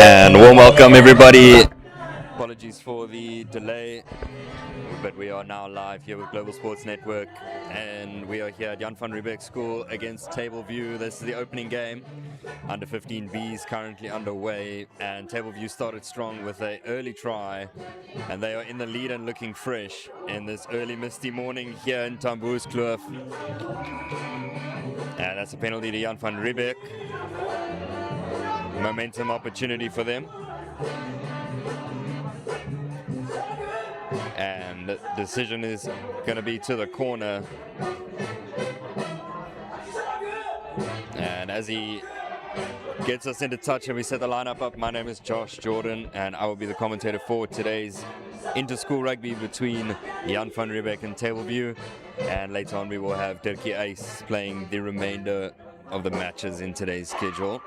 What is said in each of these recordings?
And warm welcome, everybody. Apologies for the delay, but we are now live here with Global Sports Network, and we are here at Jan van Riebeeck School against Tableview. This is the opening game. Under 15Bs currently underway, and Tableview started strong with an early try, and they are in the lead and looking fresh in this early misty morning here in Tamboerskloof. And that's a penalty to Jan van Riebeeck. Momentum opportunity for them. And the decision is going to be to the corner. And as he gets us into touch and we set the lineup up, my name is Josh Jordan, and I will be the commentator for today's inter-school rugby between Jan van Riebeeck and Tableview. And later on we will have Dirkie Uys playing the remainder of the matches in today's schedule.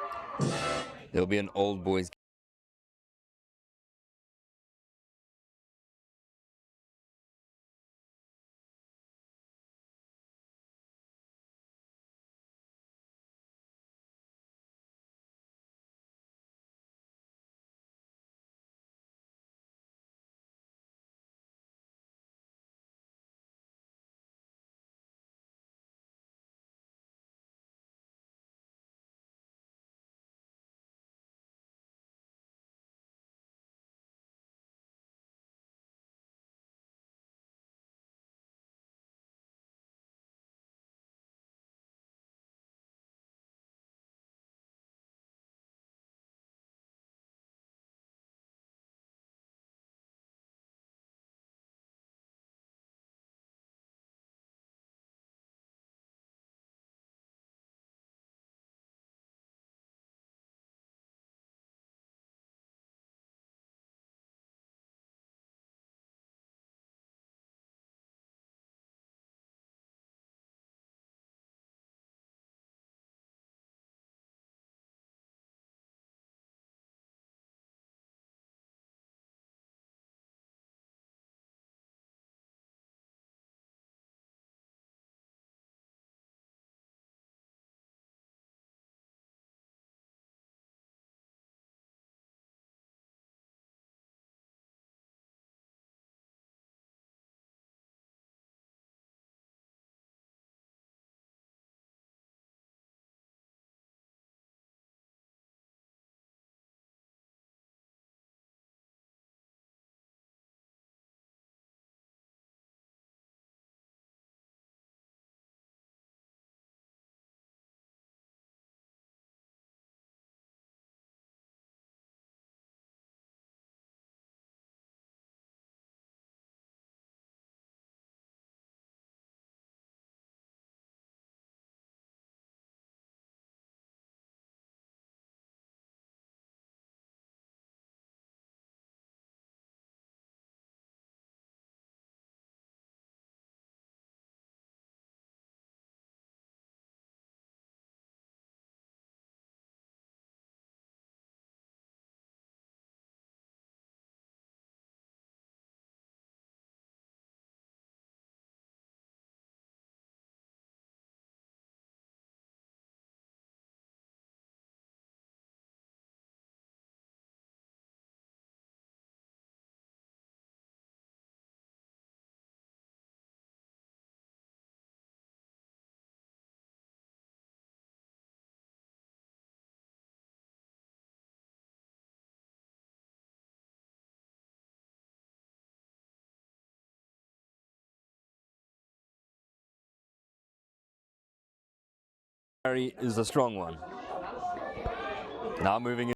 There will be an Old Boys is a strong one. Now moving in.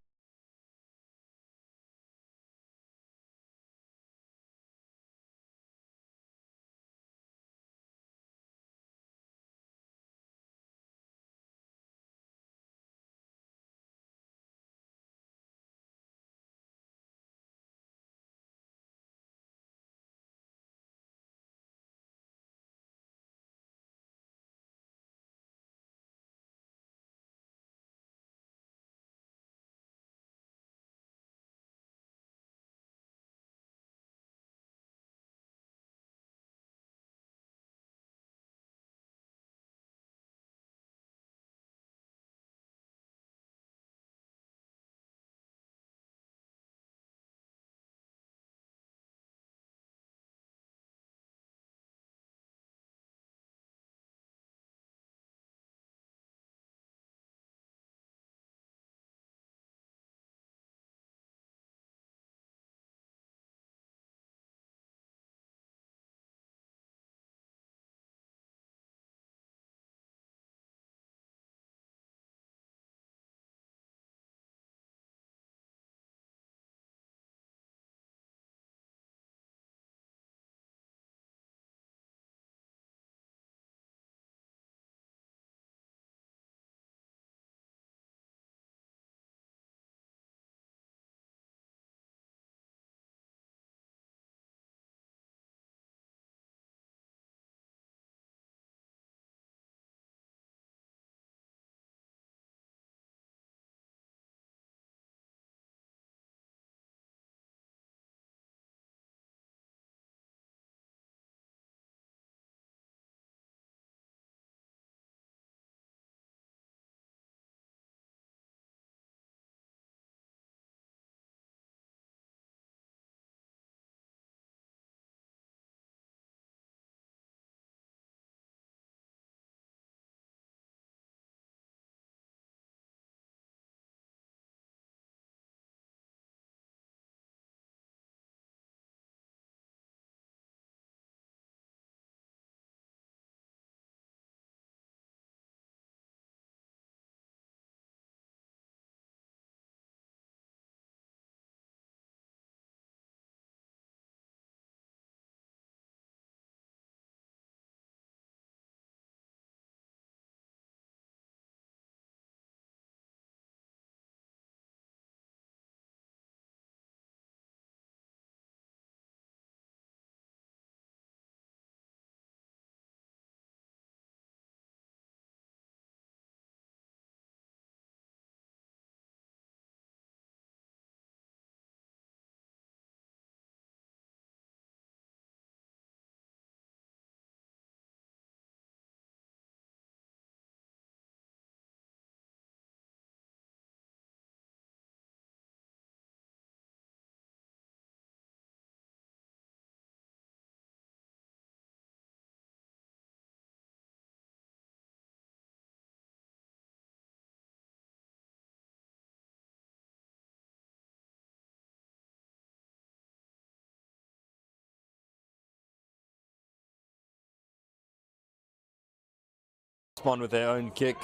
Respond with their own kick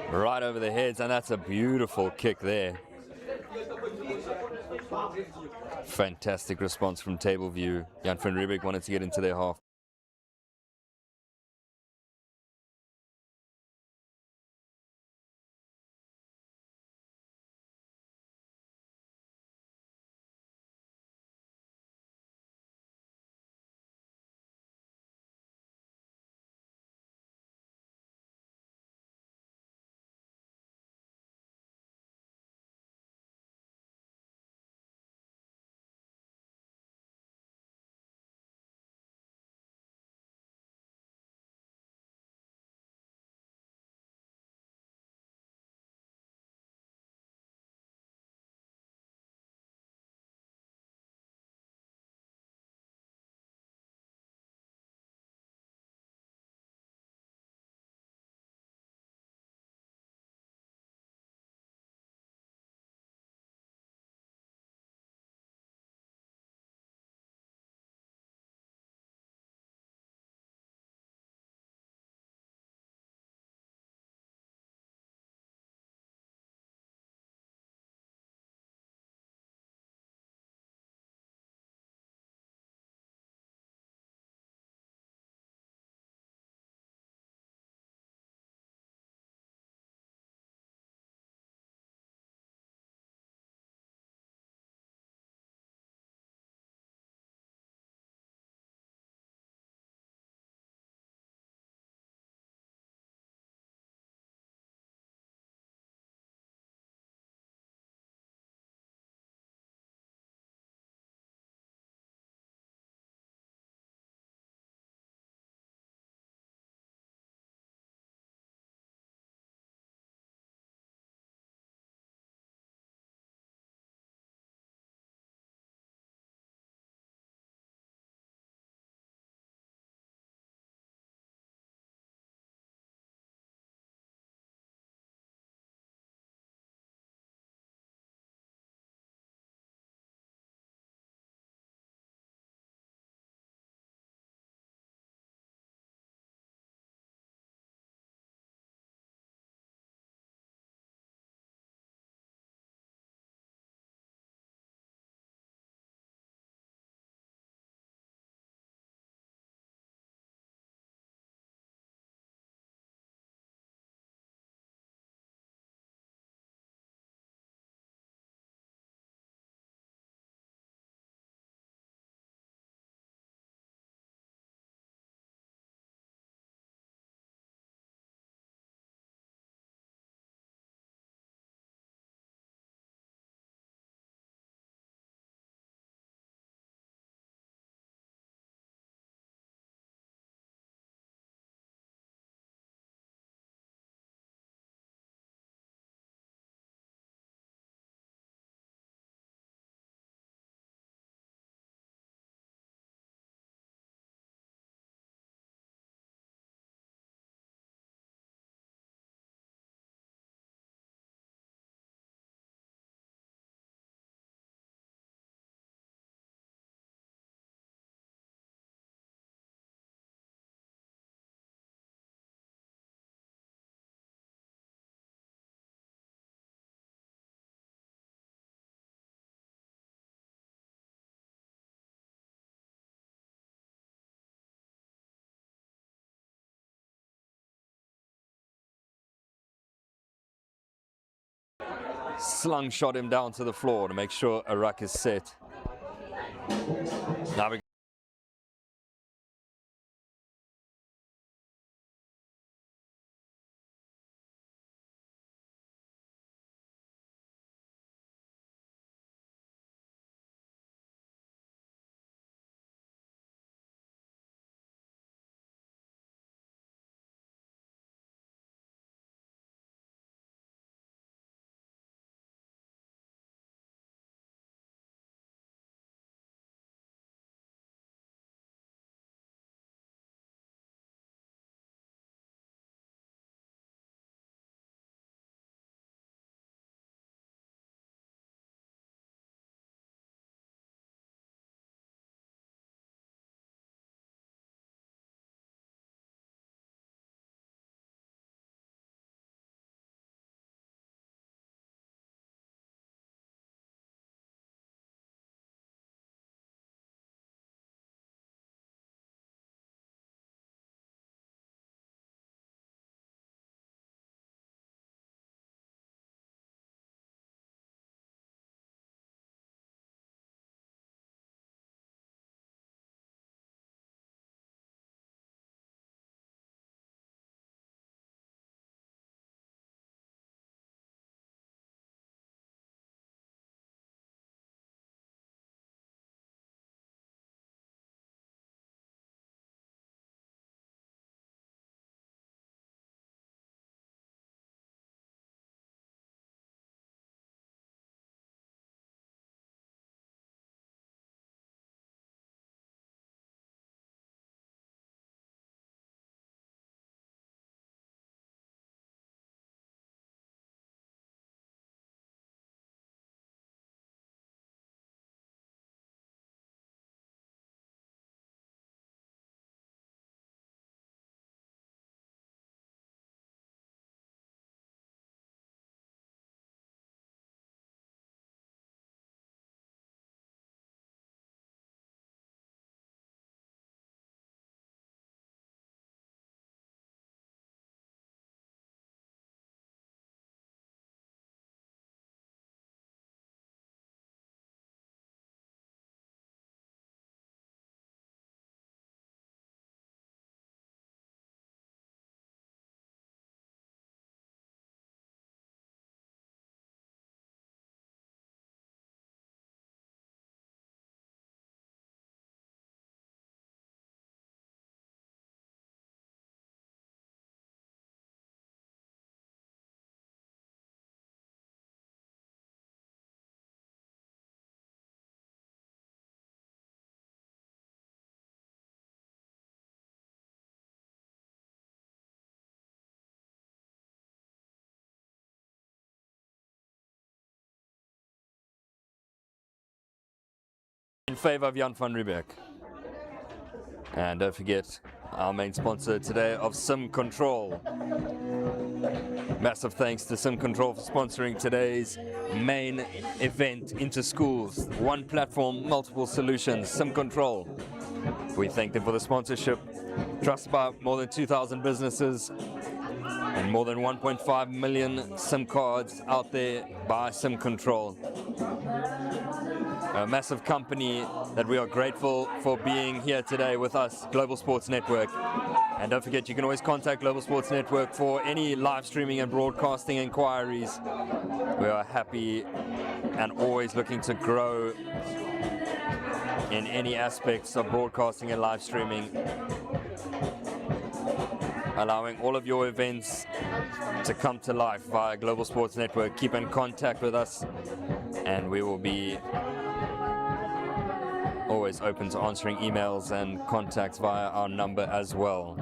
right over their heads, and that's a beautiful kick there. Fantastic response from Table View. Jan van Riebeeck wanted to get into their half. Slungshot him down to the floor to make sure a ruck is set. Now we in favor of Jan van Riebeeck. And don't forget our main sponsor today of Sim Control. Massive thanks to Sim Control for sponsoring today's main event, Interschools. One platform, multiple solutions, Sim Control. We thank them for the sponsorship. Trusted by more than 2,000 businesses and more than 1.5 million SIM cards out there by Sim Control. A massive company that we are grateful for being here today with us, Global Sports Network. And don't forget, you can always contact Global Sports Network for any live streaming and broadcasting inquiries. We are happy and always looking to grow in any aspects of broadcasting and live streaming, allowing all of your events to come to life via Global Sports Network. Keep in contact with us and we will be always open to answering emails and contacts via our number as well.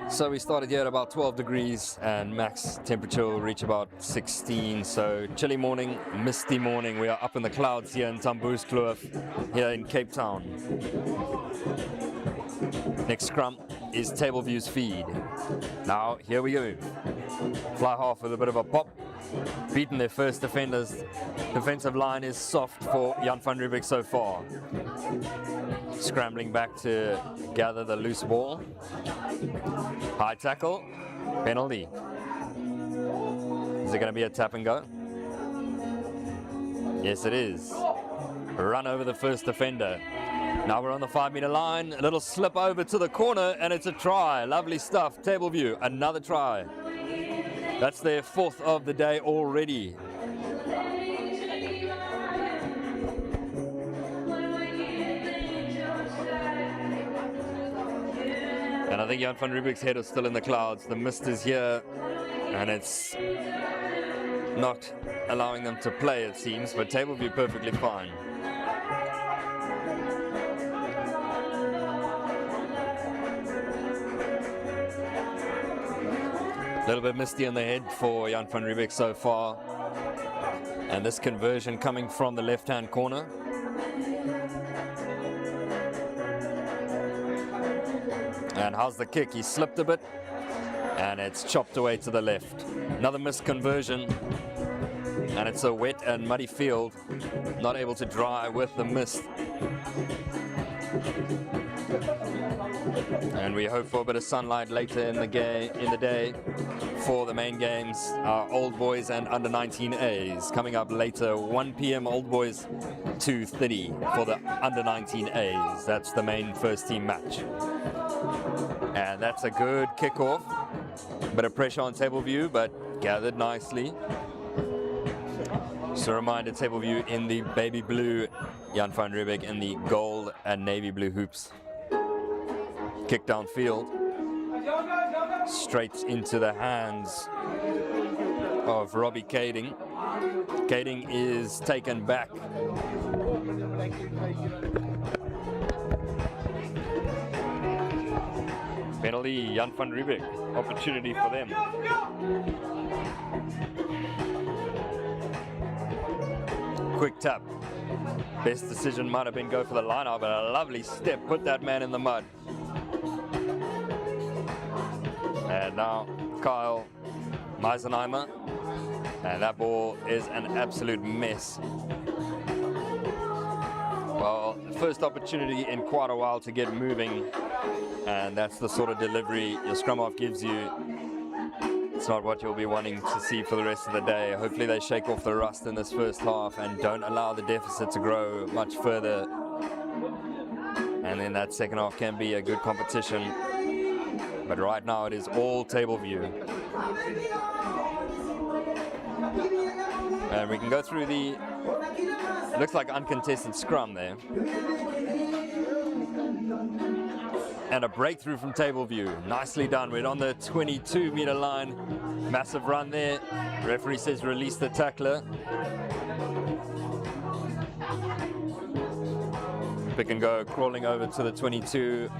So we started here at about 12 degrees and max temperature will reach about 16. So chilly morning, misty morning. We are up in the clouds here in Hoërskool here in Cape Town. Next scrum is Table View's feed. Now here we go. Fly half with a bit of a pop. Beaten their first defenders. Defensive line is soft for Jan van Riebeeck so far. Scrambling back to gather the loose ball. High tackle, penalty. Is it going to be a tap and go? Yes, it is. Run over the first defender. Now we're on the 5-meter line. A little slip over to the corner and it's a try. Lovely stuff. Table View, another try. That's their 4th of the day already. And I think Jan van Riebeeck's head is still in the clouds. The mist is here and it's not allowing them to play, it seems, but Table View perfectly fine. A little bit misty in the head for Jan van Riebeeck so far. And this conversion coming from the left-hand corner. And how's the kick? He slipped a bit. And it's chopped away to the left. Another missed conversion. And it's a wet and muddy field. Not able to dry with the mist. And we hope for a bit of sunlight later in the day for the main games. Our Old Boys and Under 19As coming up later. 1 p.m. Old Boys, 2:30 for the Under 19As. That's the main first team match. And that's a good kickoff. Bit of pressure on Table View, but gathered nicely. Just a reminder, Table View in the baby blue, Jan van Riebeeck in the gold and navy blue hoops. Kick downfield, straight into the hands of Robbie Kading. Kading is taken back. Penalty, Jan van Riebeeck, opportunity for them. Quick tap. Best decision might have been go for the line out, but a lovely step put that man in the mud. And now Kyle Meisenheimer, and that ball is an absolute mess. Well, first opportunity in quite a while to get moving, and that's the sort of delivery your scrum half gives you. It's not what you'll be wanting to see for the rest of the day. Hopefully they shake off the rust in this first half and don't allow the deficit to grow much further. And then that second half can be a good competition. But right now it is all Table View. And we can go through the, looks like uncontested scrum there. And a breakthrough from Table View. Nicely done. We're on the 22-meter line. Massive run there. Referee says release the tackler. Pick and go, crawling over to the 22.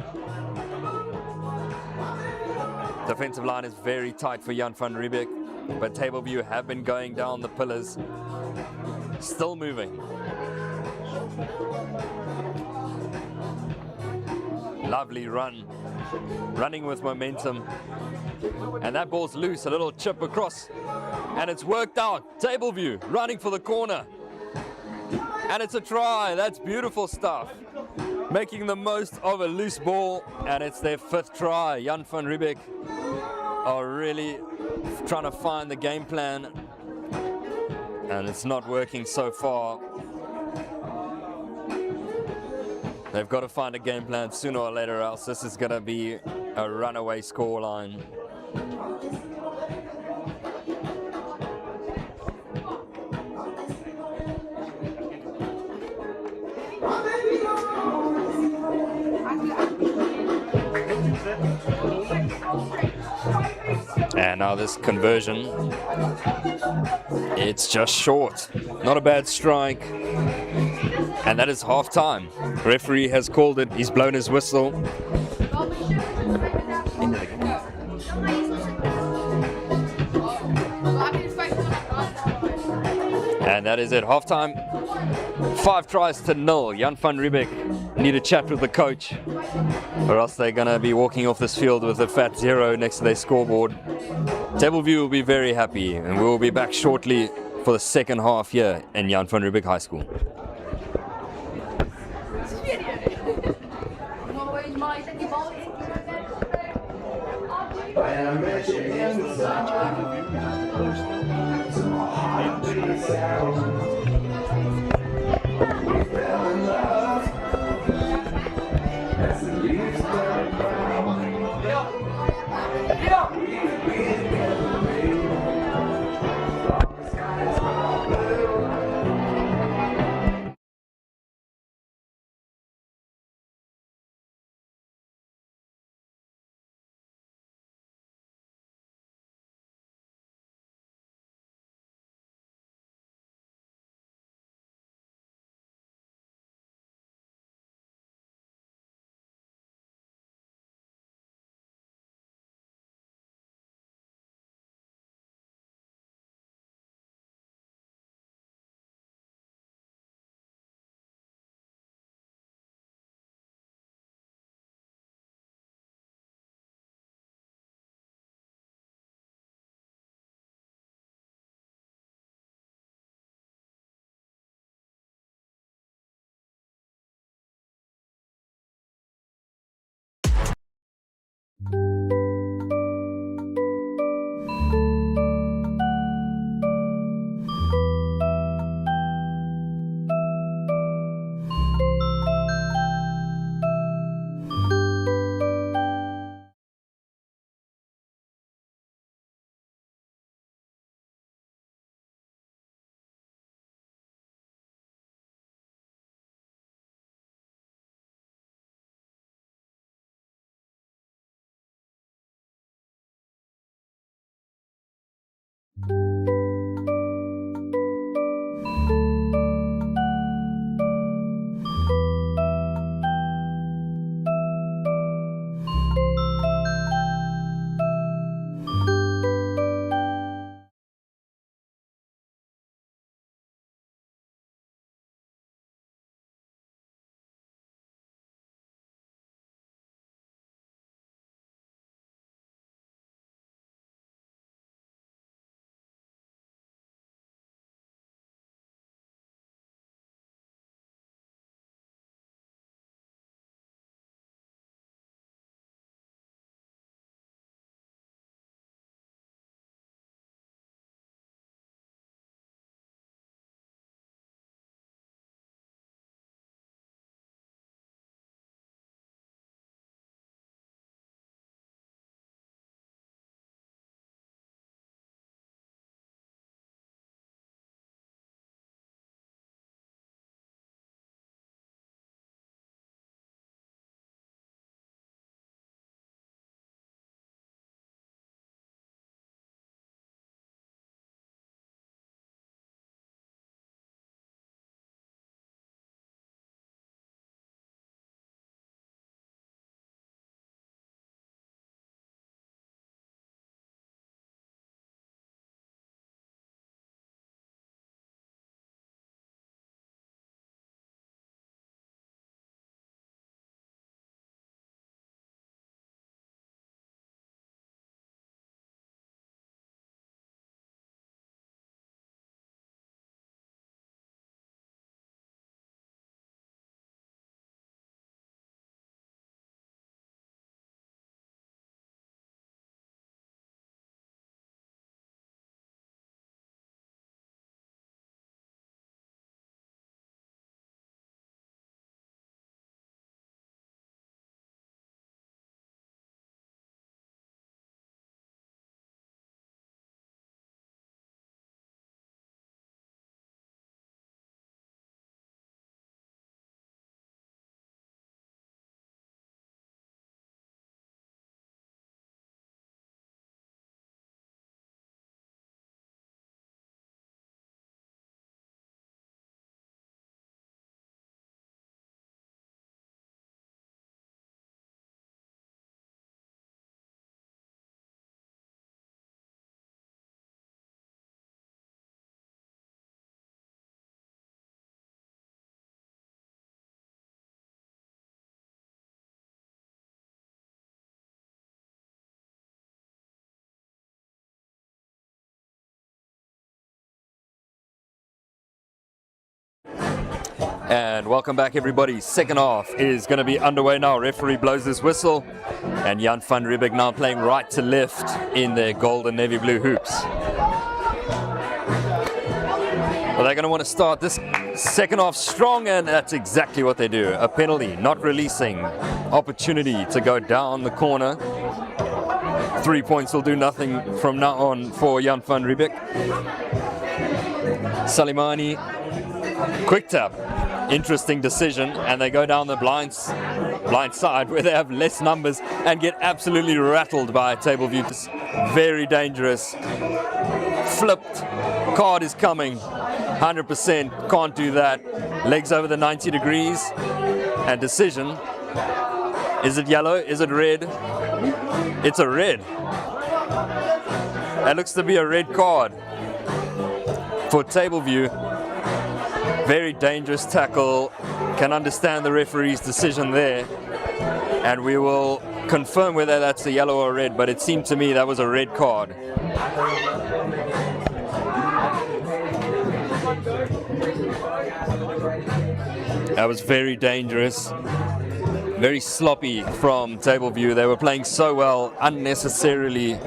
Defensive line is very tight for Jan van Riebeeck, but Table View have been going down the pillars. Still moving. Lovely run. Running with momentum. And that ball's loose, a little chip across. And it's worked out. Table view, running for the corner. And it's a try. That's beautiful stuff. Making the most of a loose ball. And it's their 5th try. Jan van Riebeeck are really trying to find the game plan. And it's not working so far. They've got to find a game plan sooner or later, else this is going to be a runaway scoreline. And now this conversion, it's just short. Not a bad strike. And that is half time. Referee has called it. He's blown his whistle. And that is it. Half time. 5 tries to 0. Jan van Riebeeck need a chat with the coach, or else they're going to be walking off this field with a fat 0 next to their scoreboard. Tableview will be very happy, and we will be back shortly for the second half here in Jan van Riebeeck High School. And welcome back, everybody. Second half is going to be underway now. Referee blows his whistle, and Jan van Riebeeck now playing right to left in their gold and navy blue hoops. Well, they're going to want to start this second half strong, and that's exactly what they do. A penalty, not releasing. Opportunity to go down the corner. 3 points will do nothing from now on for Jan van Riebeeck. Salimani, quick tap. Interesting decision, and they go down the blind side where they have less numbers and get absolutely rattled by Table View. Very dangerous. Flipped. Card is coming. 100%. Can't do that. Legs over the 90 degrees. And decision. Is it yellow? Is it red? It's a red. That looks to be a red card for Table View. Very dangerous tackle. Can understand the referee's decision there, and we will confirm whether that's a yellow or red, but it seemed to me that was a red card. That was very dangerous, very sloppy from Table View. They were playing so well, unnecessarily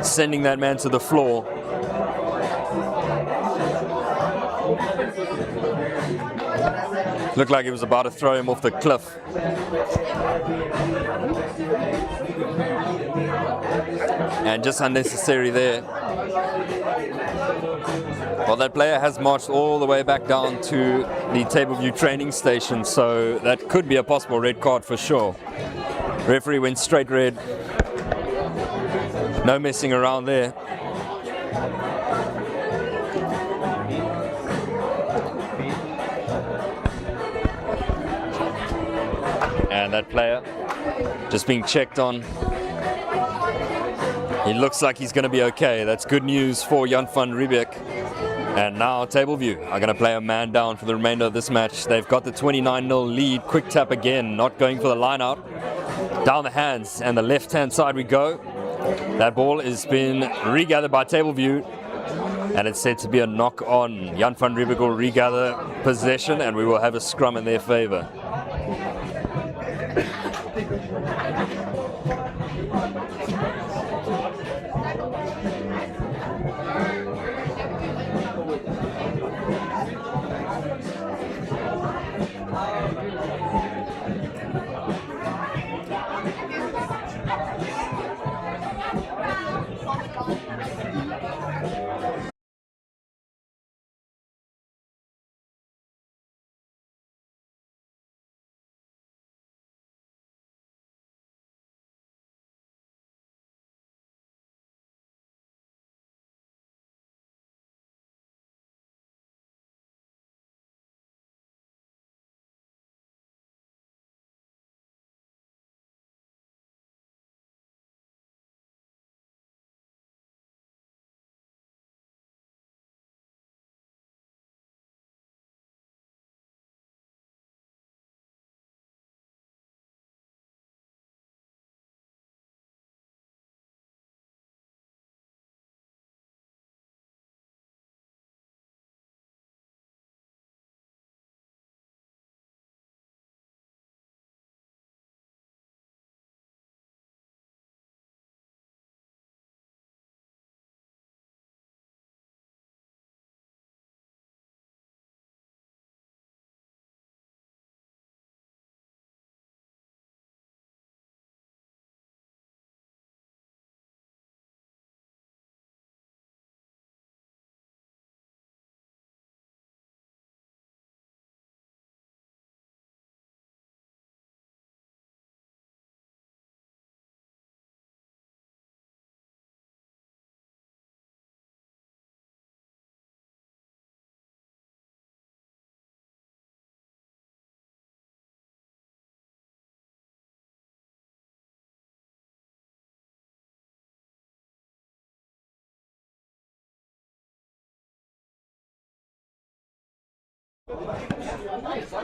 sending that man to the floor. Looked like he was about to throw him off the cliff. And just unnecessary there. Well, that player has marched all the way back down to the Table View training station, so that could be a possible red card for sure. Referee went straight red. No messing around there. And that player just being checked on. He looks like he's going to be okay. That's good news for Jan van Riebeeck. And now Table View are going to play a man down for the remainder of this match. They've got the 29-0 lead. Quick tap again, not going for the line out. Down the hands, and the left-hand side we go. That ball has been regathered by Table View. And it's said to be a knock on. Jan van Riebeeck will regather possession, and we will have a scrum in their favor.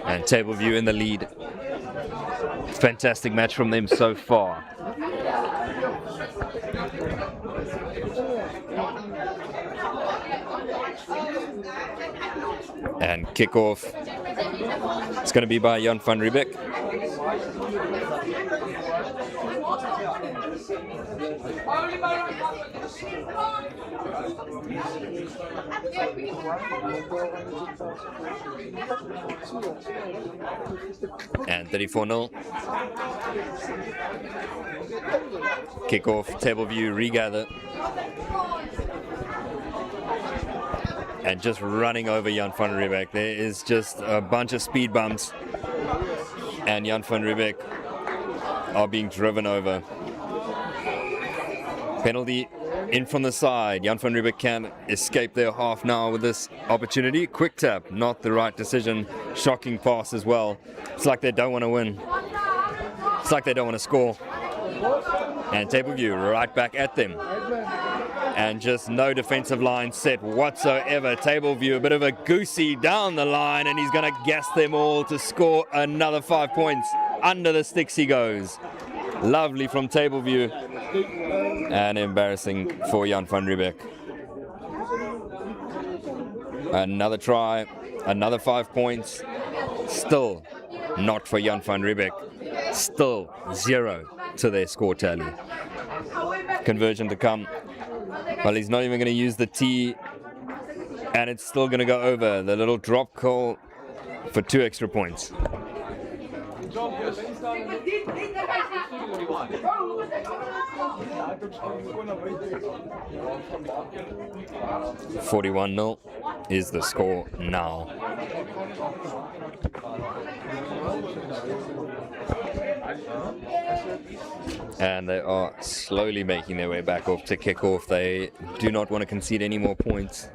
And Table View in the lead. Fantastic match from them so far. And kickoff It's going to be by Jan van Riebeeck. And 34-0. Kick-off, table view, regather. And just running over Jan van Riebeeck. There is just a bunch of speed bumps. And Jan van Riebeeck are being driven over. Penalty in from the side. Jan van Riebeeck can escape their half now with this opportunity. Quick tap, not the right decision. Shocking pass as well. It's like they don't want to win. It's like they don't want to score. And table view right back at them. And just no defensive line set whatsoever. Table view, a bit of a goosey down the line, and he's going to gas them all to score another 5 points. Under the sticks he goes. Lovely from table view. And embarrassing for Jan van Riebeeck. Another try, another 5 points. Still not for Jan van Riebeeck. Still 0 to their score tally. Conversion to come. Well, he's not even going to use the tee, and it's still going to go over. The little drop call for 2 extra points. 41-0 is the score now. And they are slowly making their way back off to kick off. They do not want to concede any more points.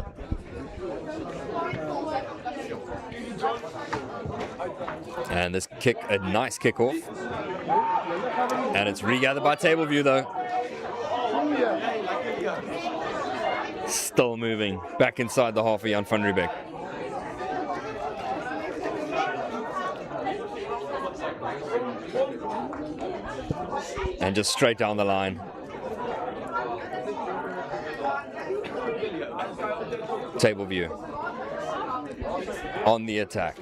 And this kick, a nice kick off. And it's regathered by table view though. Still moving back inside the half of Jan van Riebeeck. And just straight down the line. Table view. On the attack.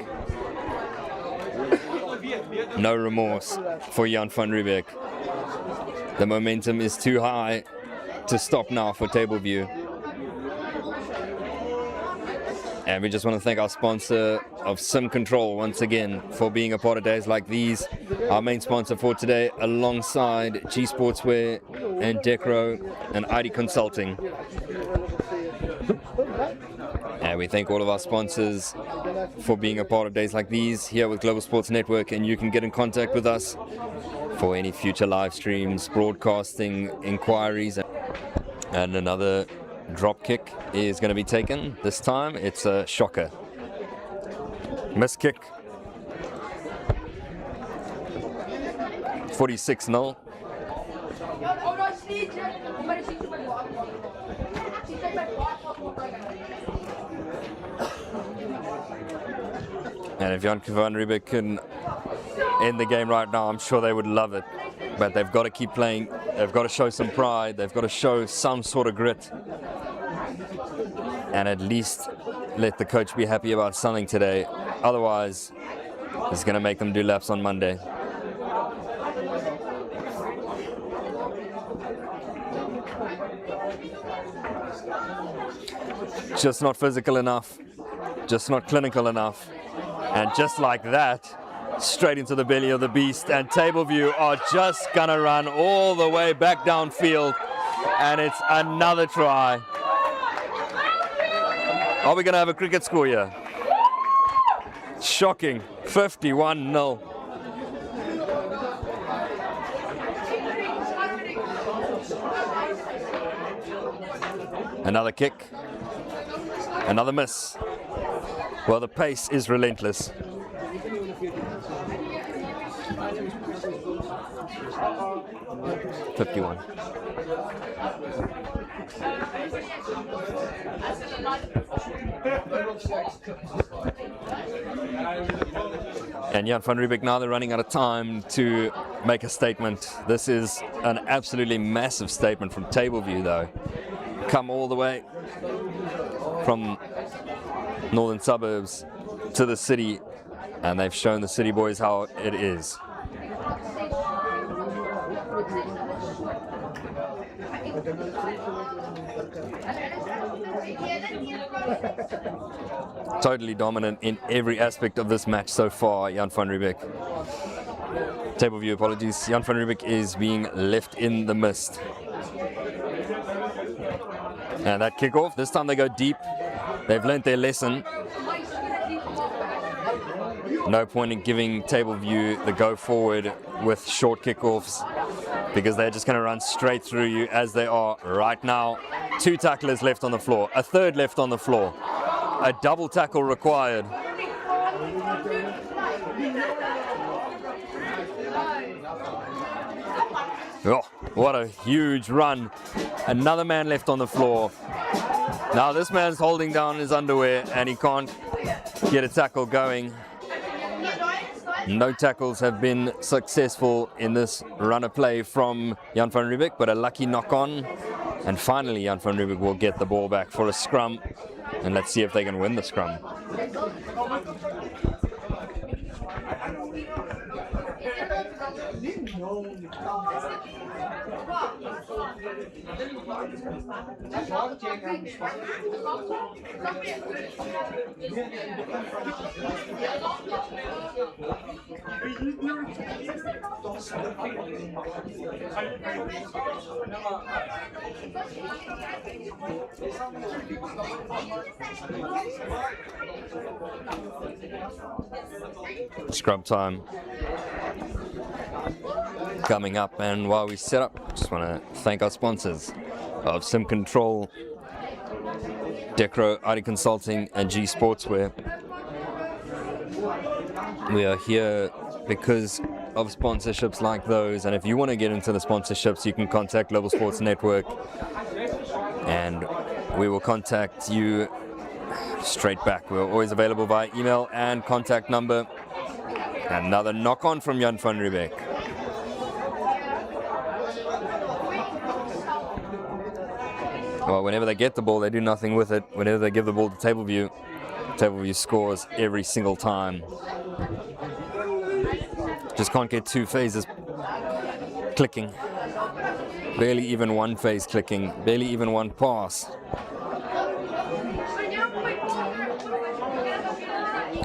No remorse for Jan van Riebeeck. The momentum is too high to stop now for table view. And we just want to thank our sponsor of Sim Control once again for being a part of days like these. Our main sponsor for today, alongside G Sportswear and Decro and ID Consulting. And we thank all of our sponsors for being a part of days like these here with Global Sports Network. And you can get in contact with us for any future live streams, broadcasting, inquiries. And another drop kick is going to be taken. This time it's a shocker. Miss kick. 46-0. And if Jan van Riebeeck can end the game right now, I'm sure they would love it. But they've got to keep playing. They've got to show some pride. They've got to show some sort of grit. And at least let the coach be happy about something today. Otherwise, it's going to make them do laps on Monday. Just not physical enough. Just not clinical enough. And just like that, straight into the belly of the beast. And table view are just going to run all the way back downfield. And it's another try. Are we going to have a cricket score here? Shocking. 51-0. Another kick. Another miss. Well, the pace is relentless. $51. And Jan van Riebeeck, now they're running out of time to make a statement. This is an absolutely massive statement from table view, though. Come all the way from northern suburbs to the city and they've shown the City Boys how it is. Totally dominant in every aspect of this match so far, Jan van Riebeeck. Table view, apologies. Jan van Riebeeck is being left in the mist. And that kickoff, this time they go deep. They've learnt their lesson. No point in giving Table View the go forward with short kickoffs, because they're just going to run straight through you as they are right now. 2 tacklers left on the floor, a third left on the floor, a double tackle required. Oh, what a huge run. Another man left on the floor. Now this man's holding down his underwear and he can't get a tackle going. No tackles have been successful in this run of play from Jan van Riebeeck, but a lucky knock on. And finally Jan van Riebeeck will get the ball back for a scrum. And let's see if they can win the scrum. Scrum time coming up, and while we set up, just want to thank our sponsors of Sim Control, Decro, ID Consulting and G Sportswear. We are here because of sponsorships like those, and if you want to get into the sponsorships, you can contact Global Sports Network and we will contact you straight back. We're always available via email and contact number. Another knock on from Jan van Riebeeck. Well, whenever they get the ball, they do nothing with it. Whenever they give the ball to Table View scores every single time. Just can't get 2 phases clicking. Barely even 1 phase clicking. Barely even 1 pass.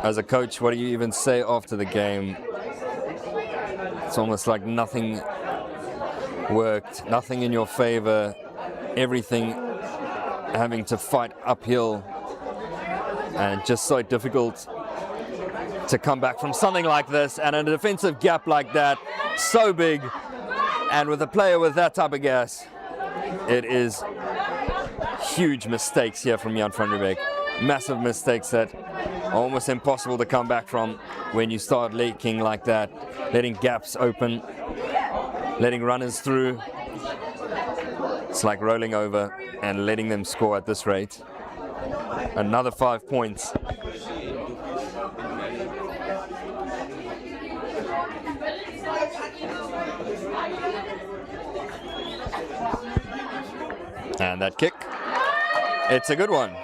As a coach, what do you even say after the game? It's almost like nothing worked, nothing in your favor, everything having to fight uphill, and just so difficult to come back from something like this, and a defensive gap like that, so big, and with a player with that type of gas, it is huge mistakes here from Jan van Riebeeck. Massive mistakes that are almost impossible to come back from when you start leaking like that, letting gaps open, letting runners through. It's like rolling over and letting them score at this rate. Another 5 points. And that kick, it's a good one.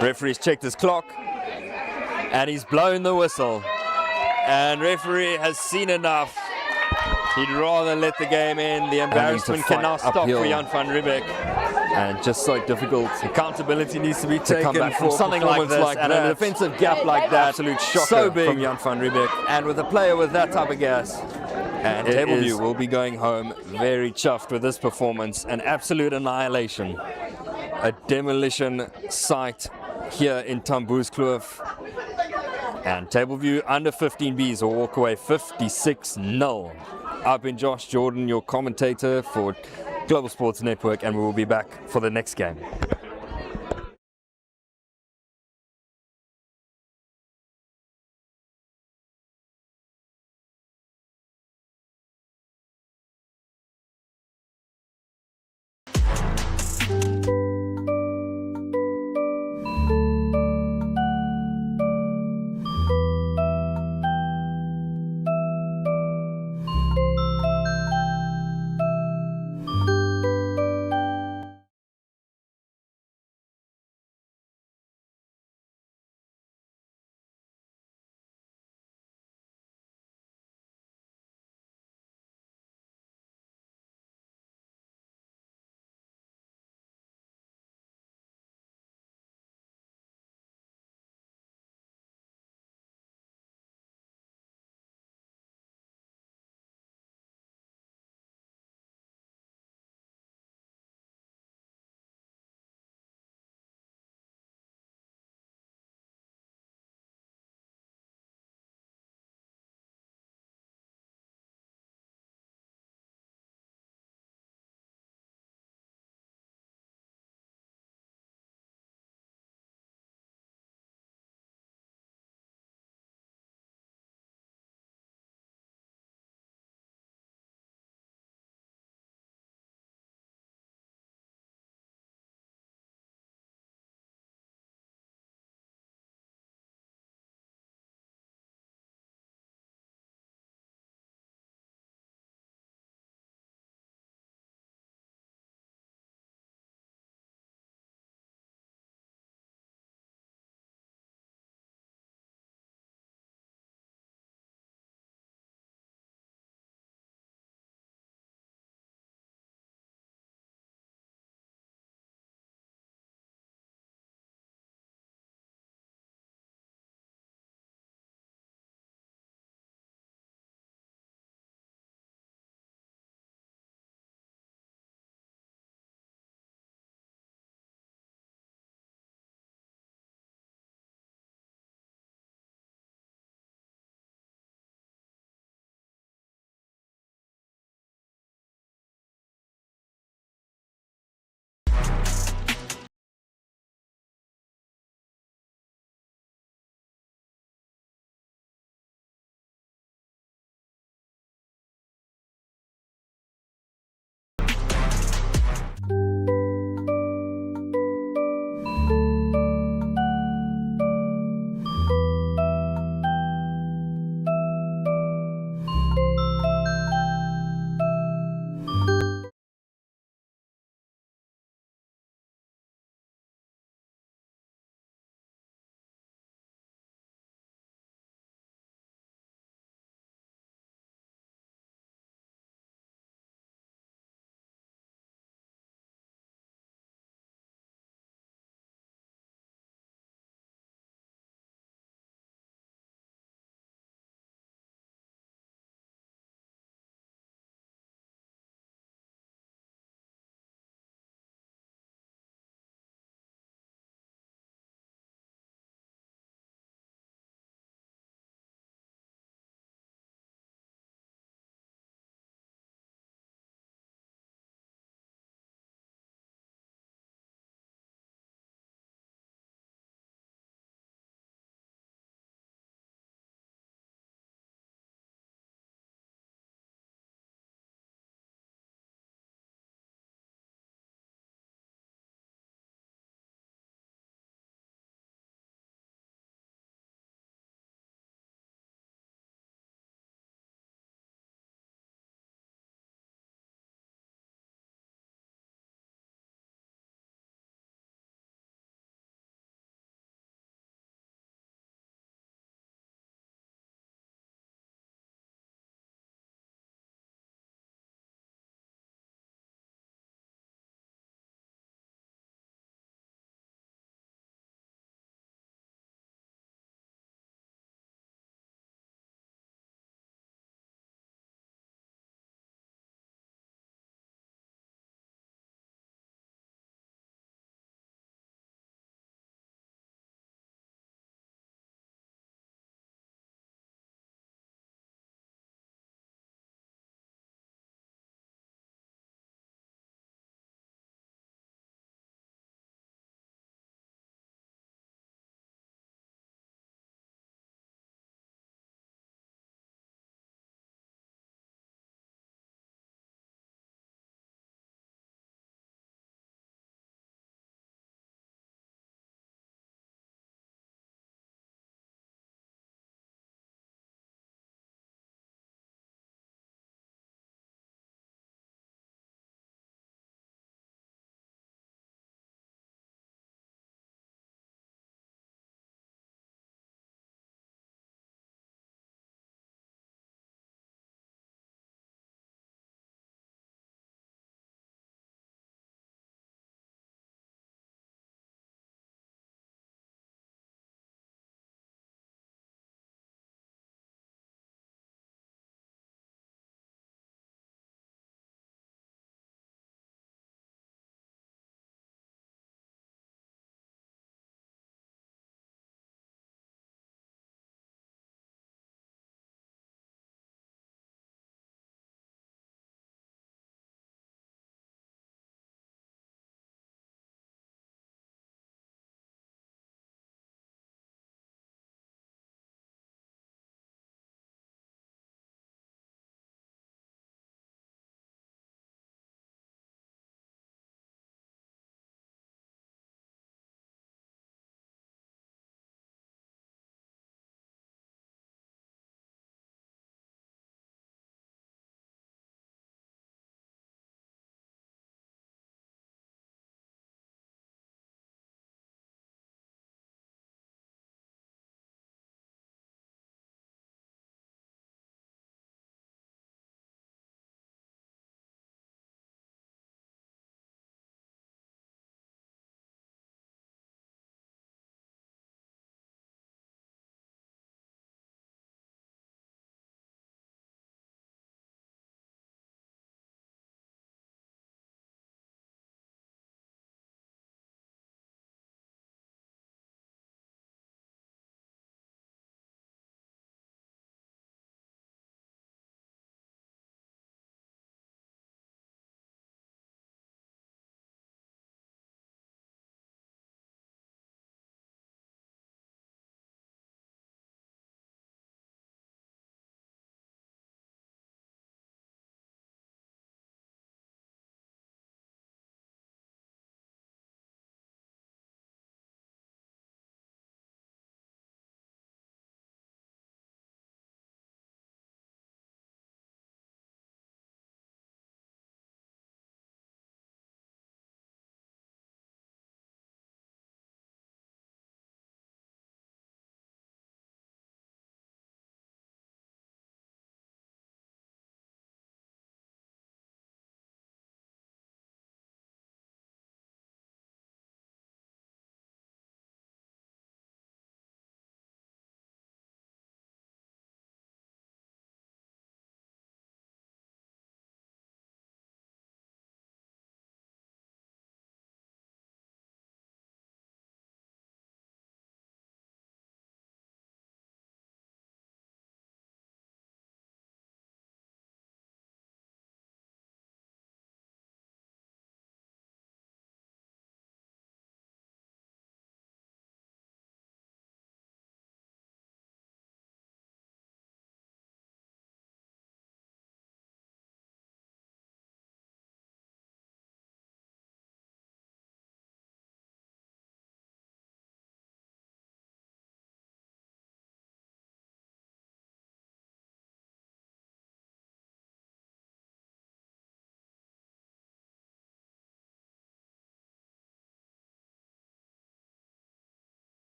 Referee's checked his clock and he's blown the whistle. And referee has seen enough. He'd rather let the game end. The embarrassment can now stop for Jan van Riebeeck. And just so difficult. Accountability needs to be taken come back from something like this, and a defensive gap like that. Absolute shocker so big from Jan van Riebeeck. And with a player with that type of gas. And Table View will be going home very chuffed with this performance. An absolute annihilation. A demolition site here in Tamboerskloof. And Table View under 15Bs will walk away 56-0. I've been Josh Jordan, your commentator for Global Sports Network, and we will be back for the next game.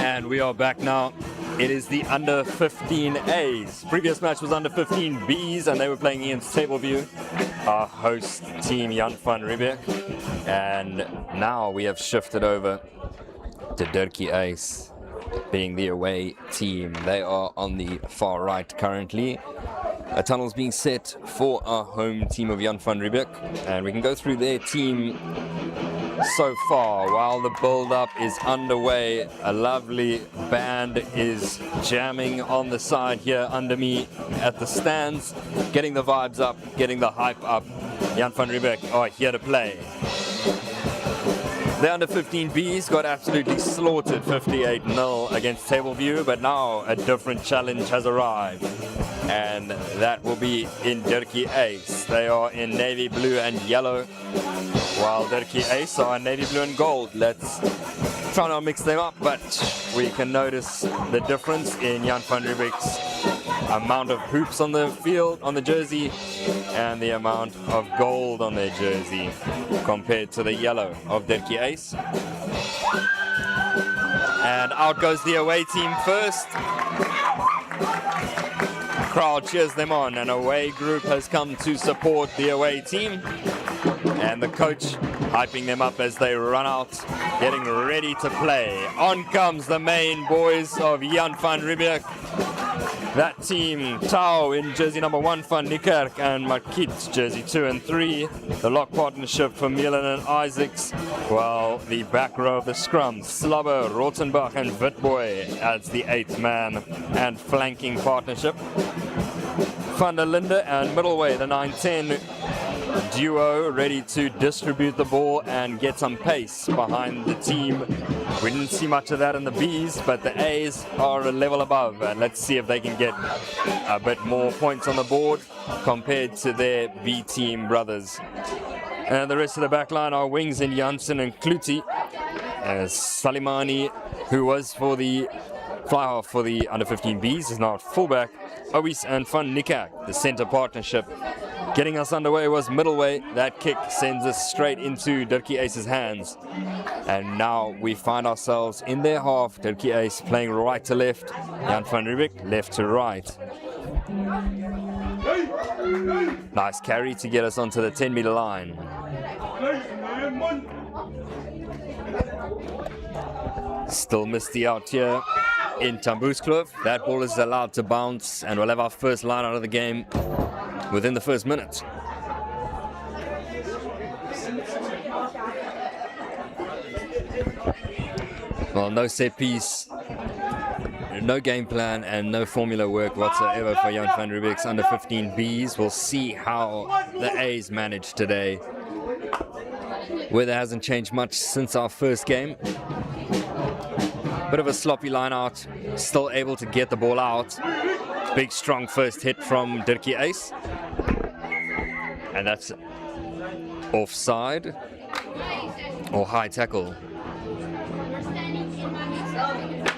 And we are back now. It is the under 15As. Previous match was under 15Bs and they were playing against Tableview, our host team Jan van Riebeeck. And now we have shifted over to Dirkie Uys being the away team. They are on the far right currently. A tunnel's being set for our home team of Jan van Riebeeck, and we can go through their team so far while the build-up is underway. A lovely band is jamming on the side here under me at the stands, getting the vibes up, getting the hype up. Jan van Riebeeck are here to play. The under 15Bs got absolutely slaughtered 58-0 against Tableview, but now a different challenge has arrived. And that will be in Dirkie Uys. They are in navy blue and yellow, while Dirkie Uys are in navy blue and gold. Let's try not mix them up, but we can notice the difference in Jan van Riebeeck's amount of hoops on the field, on the jersey, and the amount of gold on their jersey compared to the yellow of Dirkie Uys. And out goes the away team first. Crowd cheers them on. An away group has come to support the away team, and the coach hyping them up as they run out, getting ready to play. On comes the main boys of Jan van Riebeeck. That team, Tau in jersey number 1 van Niekerk and Marquiet jersey 2 and 3. The lock partnership for Milan and Isaacs, while the back row of the scrum, Slubber, Rotzenbach and Witboy adds the 8th man and flanking partnership. Van der Linde and Middleway, the 9-10 duo, ready to distribute the ball and get some pace behind the team. We didn't see much of that in the Bs, but the As are a level above, and let's see if they can get a bit more points on the board compared to their B team brothers. And the rest of the back line are wings in Janssen and Kluti. Salimani, who was for the fly half for the under 15Bs, is now at fullback. Uys and Van Niekerk, the center partnership. Getting us underway was Middleway. That kick sends us straight into Dirkie Uys' hands. And now we find ourselves in their half. Dirkie Uys playing right to left. Jan van Riebeeck left to right. Nice carry to get us onto the 10-meter line. Still misty out here in Tamboeskloof. That ball is allowed to bounce, and we'll have our first line out of the game within the first minute. Well, no set piece, no game plan, and no formula work whatsoever for Jan van Riebeeck's under 15Bs. We'll see how the A's managed today. Weather hasn't changed much since our first game. Bit of a sloppy line out, still able to get the ball out. Big strong first hit from Dirkie Uys. And that's offside or high tackle.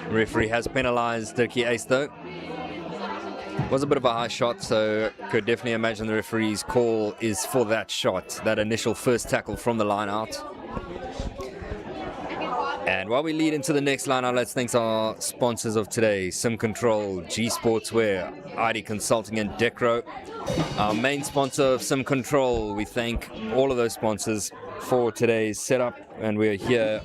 Referee has penalized Dirkie Uys though. Was a bit of a high shot, so could definitely imagine the referee's call is for that shot, that initial first tackle from the line out. And while we lead into the next line out, let's thank our sponsors of today: Sim Control, G Sportswear, ID Consulting and Decro. Our main sponsor of Sim Control, we thank all of those sponsors for today's setup, and we're here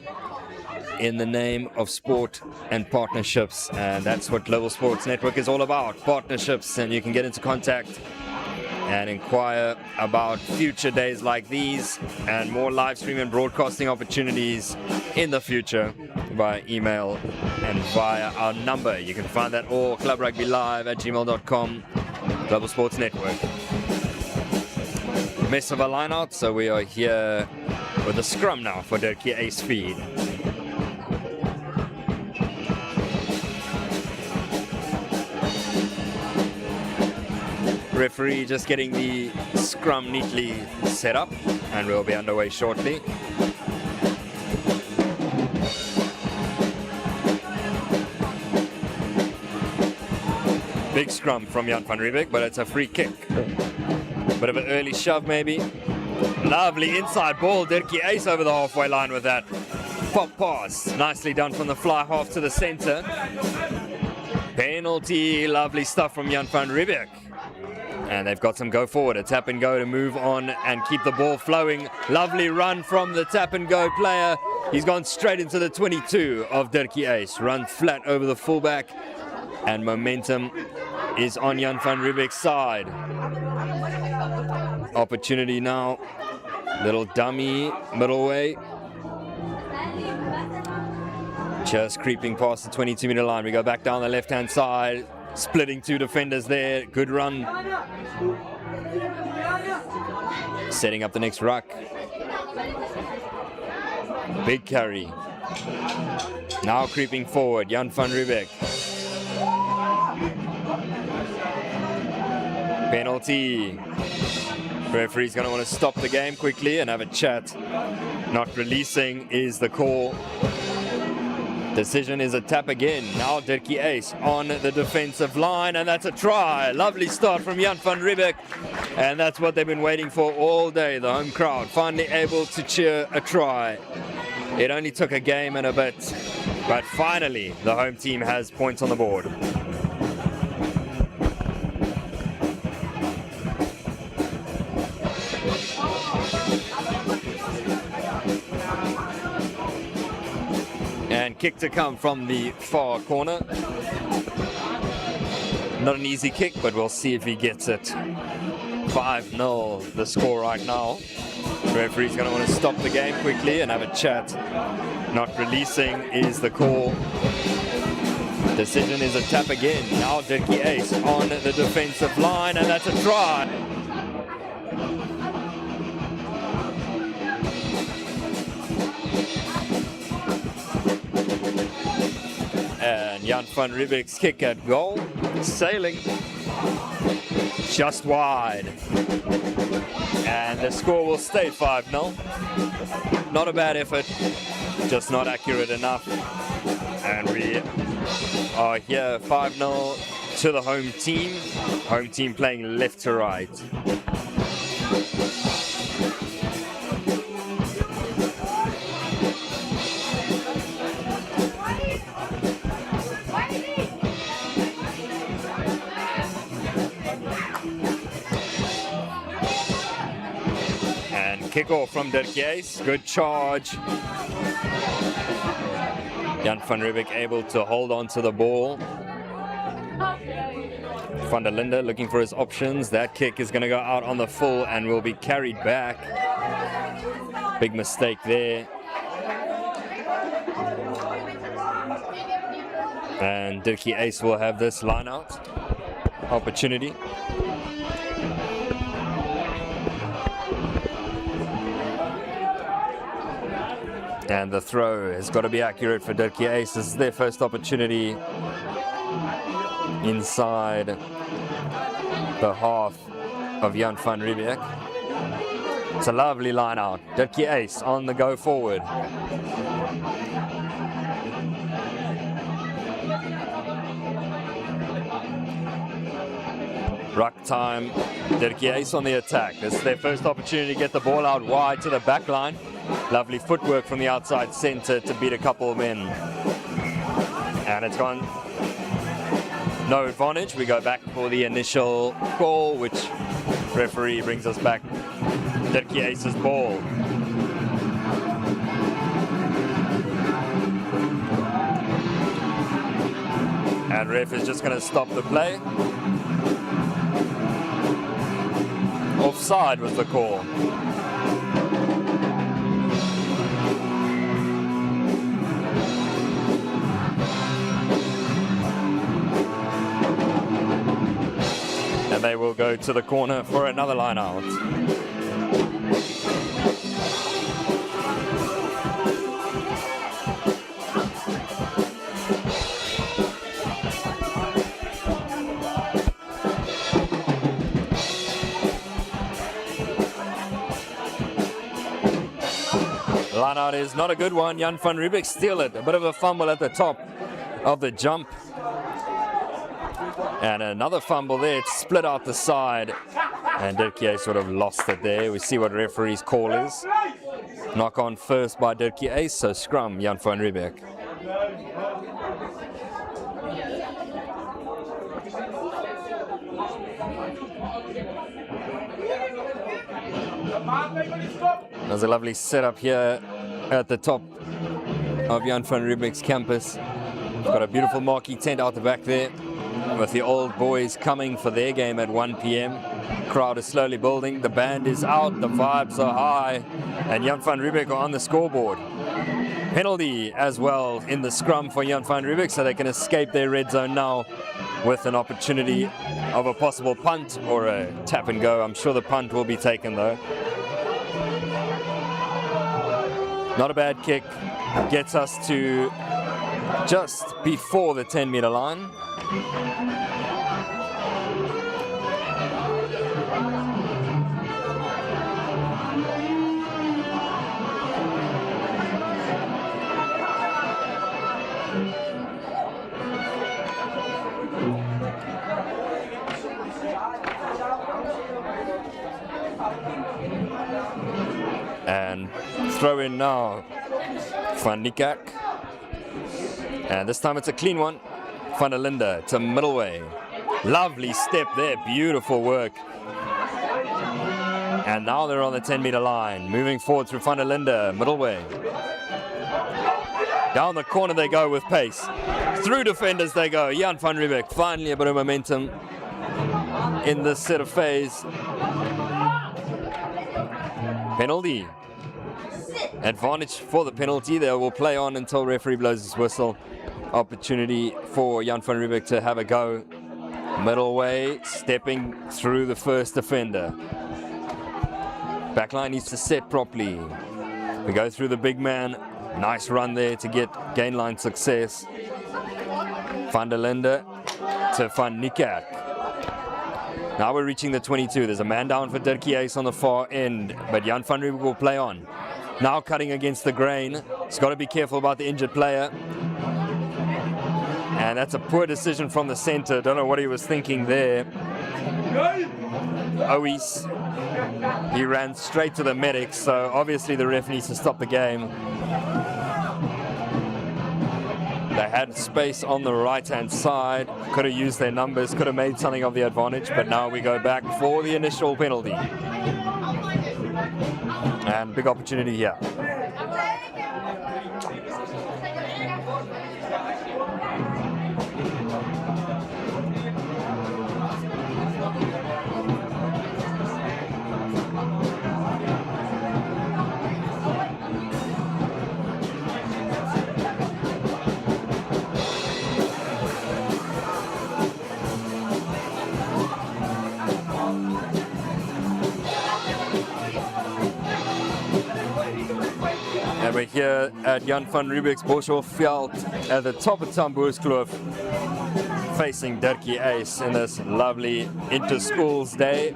in the name of sport and partnerships, and that's what Global Sports Network is all about, partnerships. And you can get into contact and inquire about future days like these and more live stream and broadcasting opportunities in the future via email and via our number. You can find that all clubrugbylive@gmail.com, Global Sports Network. Mess of a line out, so we are here with a scrum now for Dirkie Uys feed. Referee just getting the scrum neatly set up, and we'll be underway shortly. Big scrum from Jan van Riebeeck, but it's a free kick. Bit of an early shove maybe. Lovely inside ball, Dirkie Uys over the halfway line with that. Pop pass, nicely done from the fly half to the center. Penalty, lovely stuff from Jan van Riebeeck. And they've got some go forward, a tap and go to move on and keep the ball flowing. Lovely run from the tap and go player. He's gone straight into the 22 of Dirkie Uys. Run flat over the fullback. And momentum is on Jan van Riebeeck's side. Opportunity now. Little dummy, middle way. Just creeping past the 22-meter line. We go back down the left-hand side. Splitting two defenders there. Good run. Setting up the next ruck. Big carry. Now creeping forward. Jan van Riebeeck. Penalty. Referee's going to want to stop the game quickly and have a chat. Not releasing is the call. Decision is a tap again. Now Dirkie Uys on the defensive line, and that's a try. Lovely start from Jan van Riebeeck, and that's what they've been waiting for all day. The home crowd finally able to cheer a try. It only took a game and a bit, but finally the home team has points on the board. And kick to come from the far corner. Not an easy kick, but we'll see if he gets it. 5-0 the score right now. Referee's going to want to stop the game quickly and have a chat. Not releasing is the call. Decision is a tap again. Now Dirkie Uys on the defensive line, and that's a try. And Jan van Riebeeck's kick at goal, sailing just wide. And the score will stay 5-0. Not a bad effort, just not accurate enough. And we are here 5-0 to the home team. Home team playing left to right. Kick off from Dirkie Uys, good charge. Jan van Riebeeck able to hold on to the ball. Van der Linde looking for his options. That kick is going to go out on the full and will be carried back. Big mistake there. And Dirkie Uys will have this line out opportunity. And the throw has got to be accurate for Dirkie Uys. This is their first opportunity inside the half of Jan van Riebeeck. It's a lovely line out. Dirkie Uys on the go forward. Ruck time. Dirkie Uys on the attack. This is their first opportunity to get the ball out wide to the back line. Lovely footwork from the outside centre to beat a couple of men. And it's gone. No advantage. We go back for the initial call, which referee brings us back. Dirkie Uys's ball. And ref is just going to stop the play. Offside was the call. And they will go to the corner for another line out. Line out is not a good one. Jan van Riebeeck steal it. A bit of a fumble at the top of the jump. And another fumble there. It's split out the side. And Dirkie sort of lost it there. We see what referee's call is. Knock on first by Dirkie Uys, so scrum Jan van Riebeeck. There's a lovely setup here at the top of Jan van Riebeeck's campus. We've got a beautiful marquee tent out the back there with the old boys coming for their game at 1 p.m. Crowd is slowly building, the band is out, the vibes are high, and Jan van Riebeeck are on the scoreboard. Penalty as well in the scrum for Jan van Riebeeck, so they can escape their red zone now with an opportunity of a possible punt or a tap and go. I'm sure the punt will be taken though. Not a bad kick, gets us to just before the 10-meter line. And throw in now Van Niekerk. And this time it's a clean one. Van der Linde to middleway. Lovely step there, beautiful work. And now they're on the 10-meter line. Moving forward through Van der Linde, middleway. Down the corner they go with pace. Through defenders they go. Jan van Riebeeck, finally a bit of momentum in this set of phase. Penalty. Advantage for the penalty. They will play on until referee blows his whistle. Opportunity for Jan van Riebeeck to have a go. Middle way, stepping through the first defender. Backline needs to set properly. We go through the big man. Nice run there to get gain line success. Van der Linde to Van Niekerk. Now we're reaching the 22. There's a man down for Dirkie Uys on the far end, but Jan van Riebeeck will play on. Now cutting against the grain. He's got to be careful about the injured player. And that's a poor decision from the center. Don't know what he was thinking there. Uys, he ran straight to the medics, so obviously the ref needs to stop the game. They had space on the right-hand side, could have used their numbers, could have made something of the advantage, but now we go back for the initial penalty. And big opportunity here. And we're here at Jan van Riebeeck's Boshoffveld at the top of Tamboerskloof, facing Dirkie Uys in this lovely Interschools day.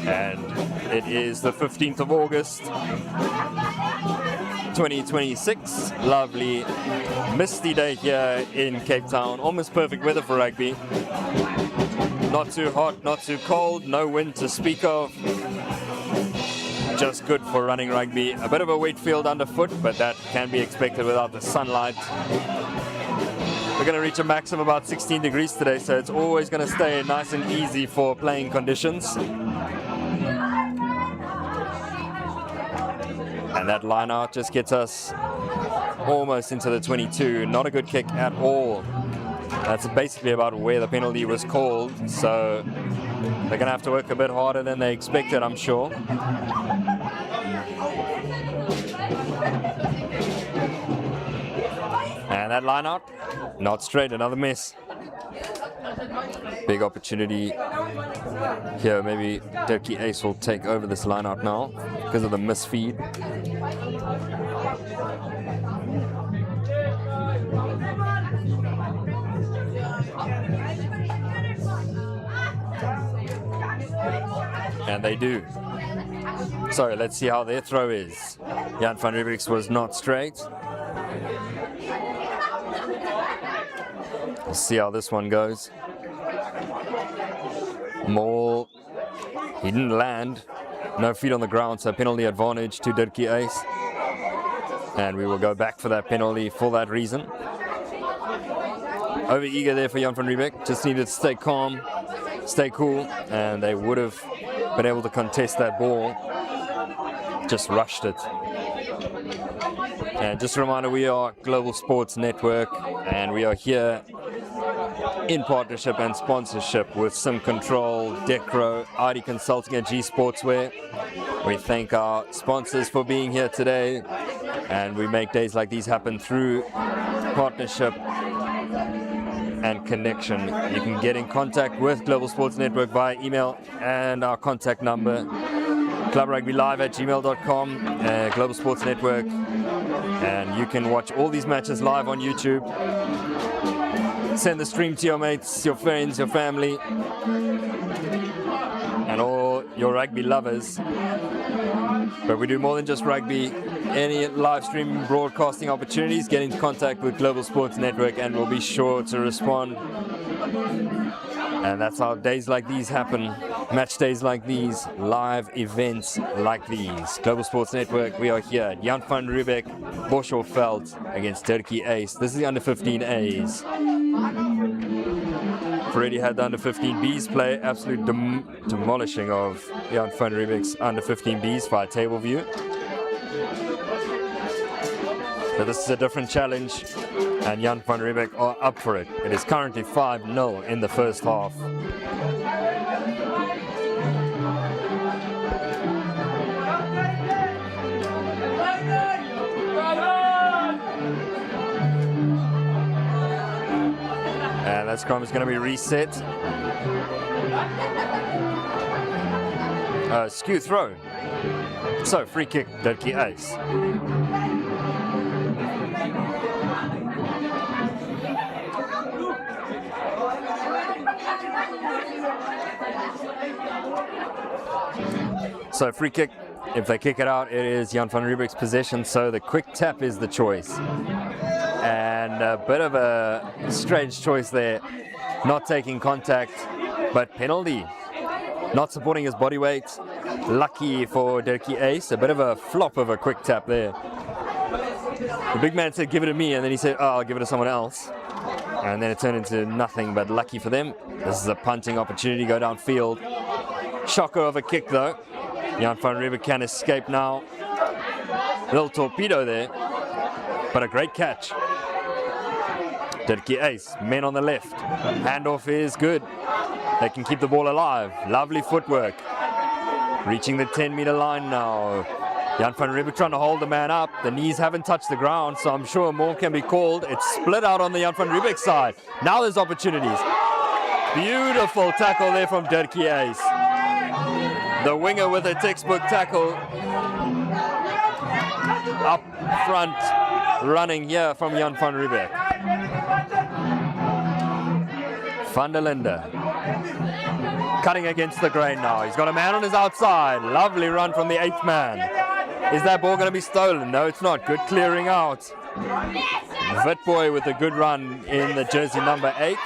And it is the 15th of August, 2026. Lovely misty day here in Cape Town. Almost perfect weather for rugby. Not too hot, not too cold, no wind to speak of. Just good for running rugby. A bit of a wet field underfoot, but that can be expected without the sunlight. We're going to reach a max of about 16 degrees today, so it's always going to stay nice and easy for playing conditions. And that line out just gets us almost into the 22. Not a good kick at all. That's basically about where the penalty was called, so they're going to have to work a bit harder than they expected, I'm sure. And that line out, not straight, another miss. Big opportunity here. Maybe Dirkie Uys will take over this line out now because of the misfeed. And they do. So let's see how their throw is. Jan van Riebeeck's was not straight. We'll see how this one goes. Maul, he didn't land. No feet on the ground, so penalty advantage to Dirkie Uys. And we will go back for that penalty for that reason. Over eager there for Jan van Riebeeck. Just needed to stay calm, stay cool, and they would have been able to contest that ball. Just rushed it. And just a reminder, we are Global Sports Network, and we are here in partnership and sponsorship with Sim Control, Decro, ID Consulting, and G Sportswear. We thank our sponsors for being here today, and we make days like these happen through partnership and connection. You can get in contact with Global Sports Network via email and our contact number, clubrugbylive@gmail.com, Global Sports Network, and you can watch all these matches live on YouTube. Send the stream to your mates, your friends, your family, and all your rugby lovers. But we do more than just rugby. Any live stream broadcasting opportunities, get in contact with Global Sports Network and we'll be sure to respond. And that's how days like these happen. Match days like these, live events like these. Global Sports Network, we are here. Jan van Riebeeck, Bosselveld against Dirkie Uys. This is the under 15As. Already had the under 15Bs play. Absolute demolishing of Jan van Riebeeck's under 15Bs via table view. But this is a different challenge, and Jan van Riebeeck are up for it. It is currently 5-0 in the first half. And that scrum is going to be reset. Skew throw. So free kick, Dirkie Uys. So free kick, if they kick it out, it is Jan van Riebeeck's possession, so the quick tap is the choice. And a bit of a strange choice there, not taking contact, but penalty. Not supporting his body weight. Lucky for Dirkie Uys, a bit of a flop of a quick tap there. The big man said, give it to me, and then he said, oh, I'll give it to someone else. And then it turned into nothing, but lucky for them. This is a punting opportunity, go downfield. Shocker of a kick though. Jan van Riebeeck can escape now. Little torpedo there, but a great catch. Dirkie Uys, men on the left. Handoff is good. They can keep the ball alive. Lovely footwork. Reaching the 10-meter line now. Jan van Riebeeck trying to hold the man up. The knees haven't touched the ground, so I'm sure more can be called. It's split out on the Jan van Riebeeck side. Now there's opportunities. Beautiful tackle there from Dirkie Uys. The winger with a textbook tackle. Up front, running here from Jan van Riebeeck. Van der Linde. Cutting against the grain now. He's got a man on his outside. Lovely run from the 8th man. Is that ball going to be stolen? No, it's not. Good clearing out. Witboy with a good run in the jersey number 8.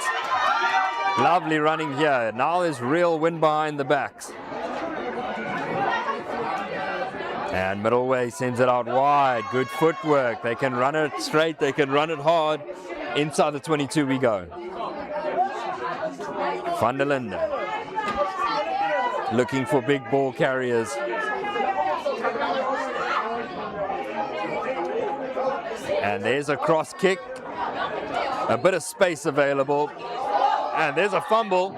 Lovely running here. Now there's real wind behind the backs. And Middleway sends it out wide. Good footwork. They can run it straight. They can run it hard. Inside the 22 we go. Van der Linde. Looking for big ball carriers. And there's a cross kick. A bit of space available. And there's a fumble.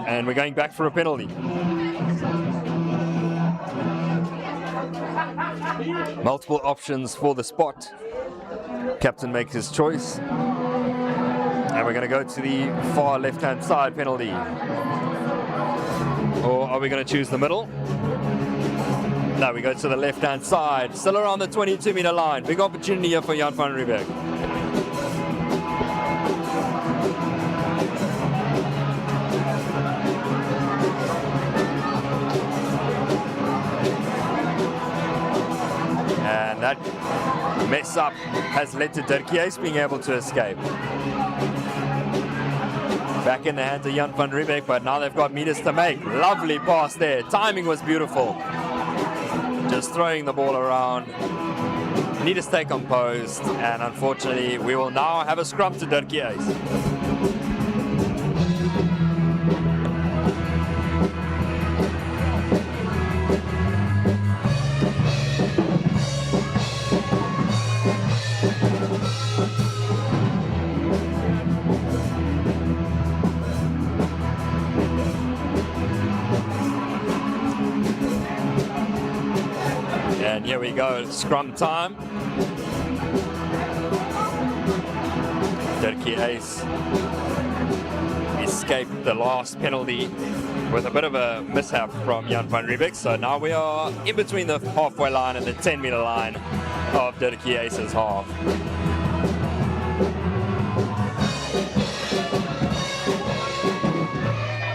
And we're going back for a penalty. Multiple options for the spot. Captain makes his choice. And we're going to go to the far left-hand side penalty. Or are we going to choose the middle? No, we go to the left-hand side. Still around the 22-meter line. Big opportunity here for Jan van Riebeeck. And that mess up has led to Dirkie Uys being able to escape. back in the hands of Jan van Riebeeck, but now they've got meters to make. Lovely pass there. Timing was beautiful. Just throwing the ball around. Need to stay composed, and unfortunately, we will now have a scrum to Dirkie Uys. And here we go, scrum time. Dirkie Uys escaped the last penalty with a bit of a mishap from Jan van Riebeeck. So now we are in between the halfway line and the 10-meter line of Dirkie Uys' half.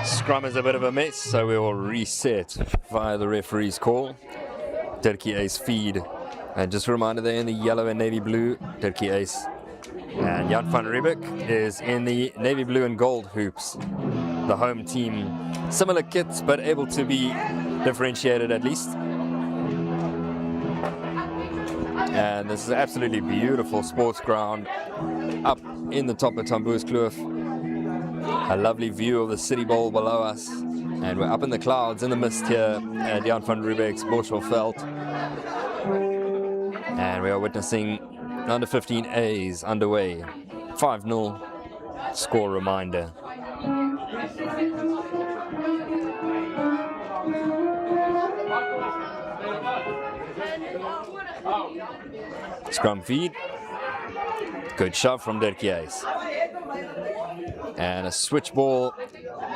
Scrum is a bit of a mess, so we will reset via the referee's call. Dirkie Uys feed, and just a reminder, they're in the yellow and navy blue. Dirkie Uys and Jan van Riebeeck is in the navy blue and gold hoops. The home team, similar kits but able to be differentiated at least. And this is an absolutely beautiful sports ground up in the top of Tamboerskloof. A lovely view of the City Bowl below us. And we're up in the clouds in the mist here at Jan van Riebeeck's Boschelveld. And we are witnessing under 15A's underway. 5-0 score reminder. Scrum feed. Good shove from Dirkie Uys. And a switch ball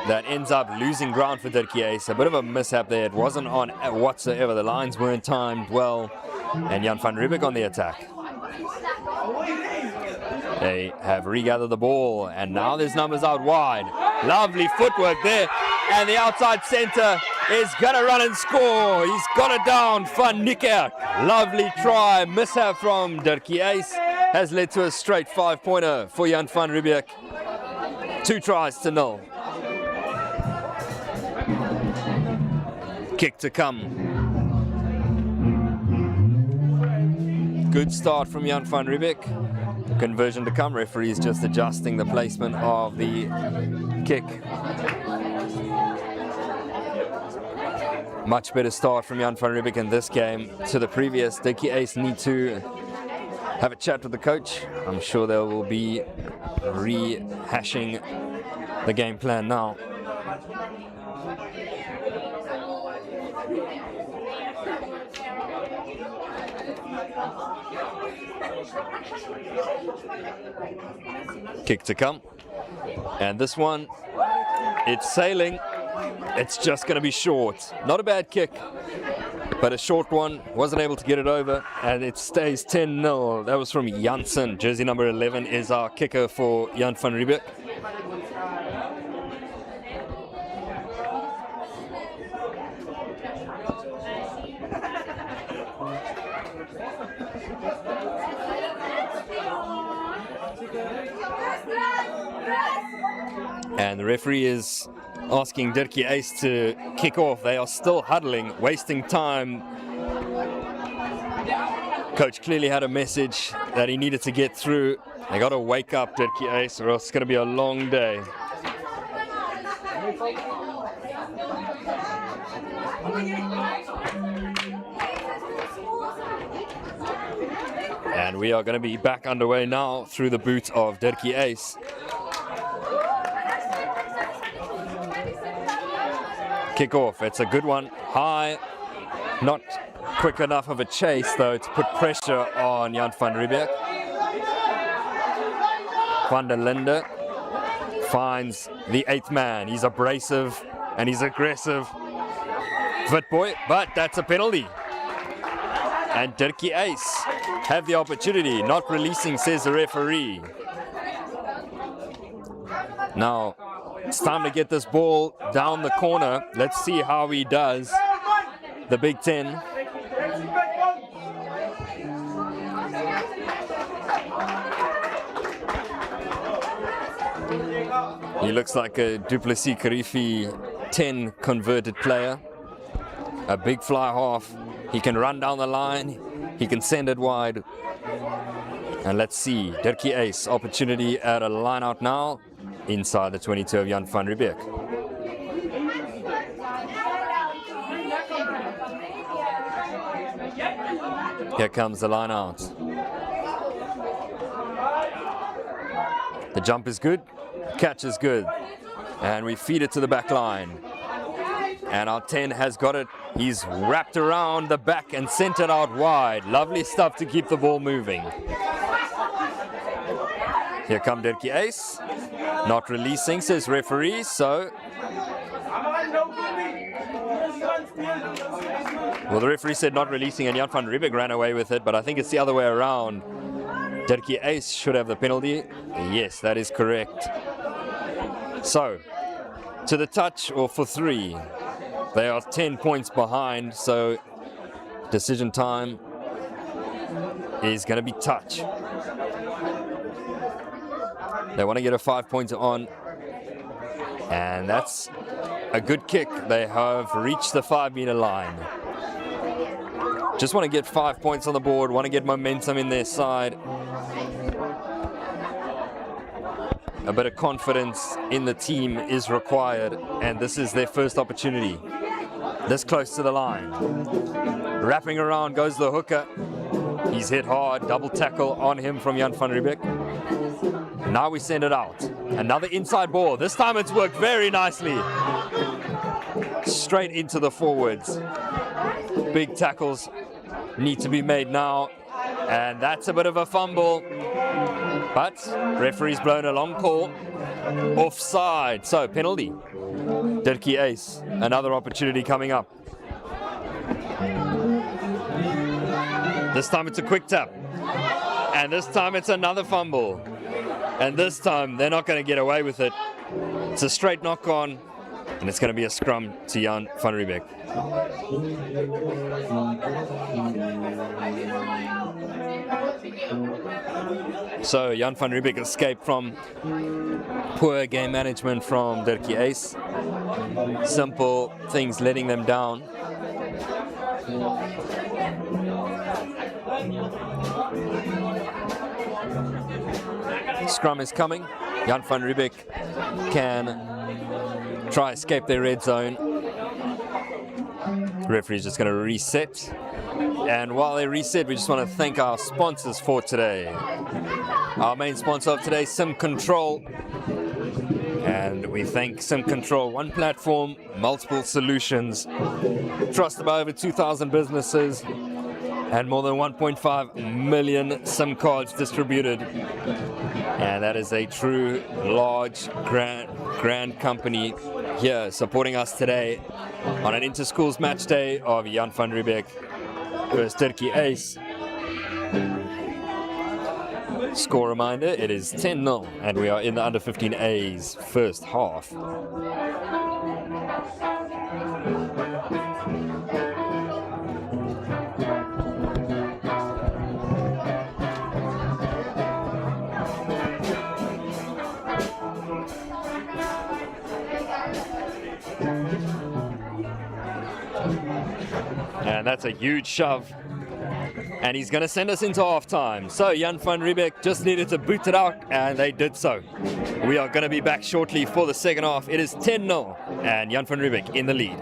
that ends up losing ground for Dirkie Uys. A bit of a mishap there. It wasn't on whatsoever. The lines weren't timed well. And Jan van Riebeeck on the attack. They have regathered the ball, and now there's numbers out wide. Lovely footwork there, and the outside centre is gonna run and score. He's got it down, Van Niekerk. Lovely try, mishap from Dirkie Uys has led to a straight 5-pointer for Jan van Riebeeck. 2 tries to 0. Kick to come. Good start from Jan van Riebeeck. Conversion to come. Referees just adjusting the placement of the kick. Much better start from Jan van Riebeeck in this game to the previous. Dirkie Uys need to have a chat with the coach. I'm sure they will be rehashing the game plan now. Kick to come, and this one, it's sailing. It's just going to be short. Not a bad kick, but a short one. Wasn't able to get it over, and it stays 10-0. That was from Janssen. Jersey number 11 is our kicker for Jan van Riebeeck. And the referee is asking Dirkie Uys to kick off. They are still huddling, wasting time. Coach clearly had a message that he needed to get through. They got to wake up, Dirkie Uys, or else it's going to be a long day. And we are going to be back underway now through the boot of Dirkie Uys. Kick off, it's a good one, high, not quick enough of a chase though to put pressure on Jan van Riebeeck. Van der Linde finds the 8th man. He's abrasive and he's aggressive. Witboy, but that's a penalty. And Dirkie Uys have the opportunity, not releasing, says the referee. Now, it's time to get this ball down the corner. Let's see how he does. The Big Ten. He looks like a Duplessis Karifi 10 converted player. A big fly half. He can run down the line. He can send it wide. And let's see, Dirkie Uys, opportunity at a line out now, inside the 22 of Jan van Riebeeck. Here comes the line out. The jump is good, catch is good, and we feed it to the back line. And our 10 has got it. He's wrapped around the back and sent it out wide. Lovely stuff to keep the ball moving. Here come Dirkie Uys. Not releasing, says referee, so... Well, the referee said not releasing and Jan van Riebeeck ran away with it, but I think it's the other way around. Dirkie Uys should have the penalty. Yes, that is correct. So, to the touch or for 3. They are 10 points behind, so decision time is going to be touch. They want to get a 5-pointer on, and that's a good kick. They have reached the 5-meter line. Just want to get 5 points on the board, want to get momentum in their side. A bit of confidence in the team is required, and this is their first opportunity. This close to the line. Wrapping around goes the hooker. He's hit hard, double tackle on him from Jan van Riebeeck. Now we send it out. Another inside ball. This time it's worked very nicely. Straight into the forwards. Big tackles need to be made now. And that's a bit of a fumble. But referee's blown a long call. Offside. So penalty. Dirkie Uys, another opportunity coming up. This time it's a quick tap. And this time it's another fumble. And this time they're not going to get away with it. It's a straight knock on. And it's going to be a scrum to Jan van Riebeeck. So Jan van Riebeeck escaped from poor game management from Dirkie Uys. Simple things letting them down. Scrum is coming. Jan van Riebeeck can try escape their red zone. Referee's just going to reset. And while they reset, we just want to thank our sponsors for today. Our main sponsor of today, Sim Control. And we thank Sim Control. One platform, multiple solutions. Trusted by over 2,000 businesses. And more than 1.5 million SIM cards distributed. And that is a true, large, grand company here supporting us today on an Interschools match day of Jan van Riebeeck versus Dirkie Uys. Score reminder, it is 10-0 and we are in the under 15A's first half. And that's a huge shove. And he's going to send us into halftime. So Jan van Riebeeck just needed to boot it out, and they did so. We are going to be back shortly for the second half. It is 10-0, and Jan van Riebeeck in the lead.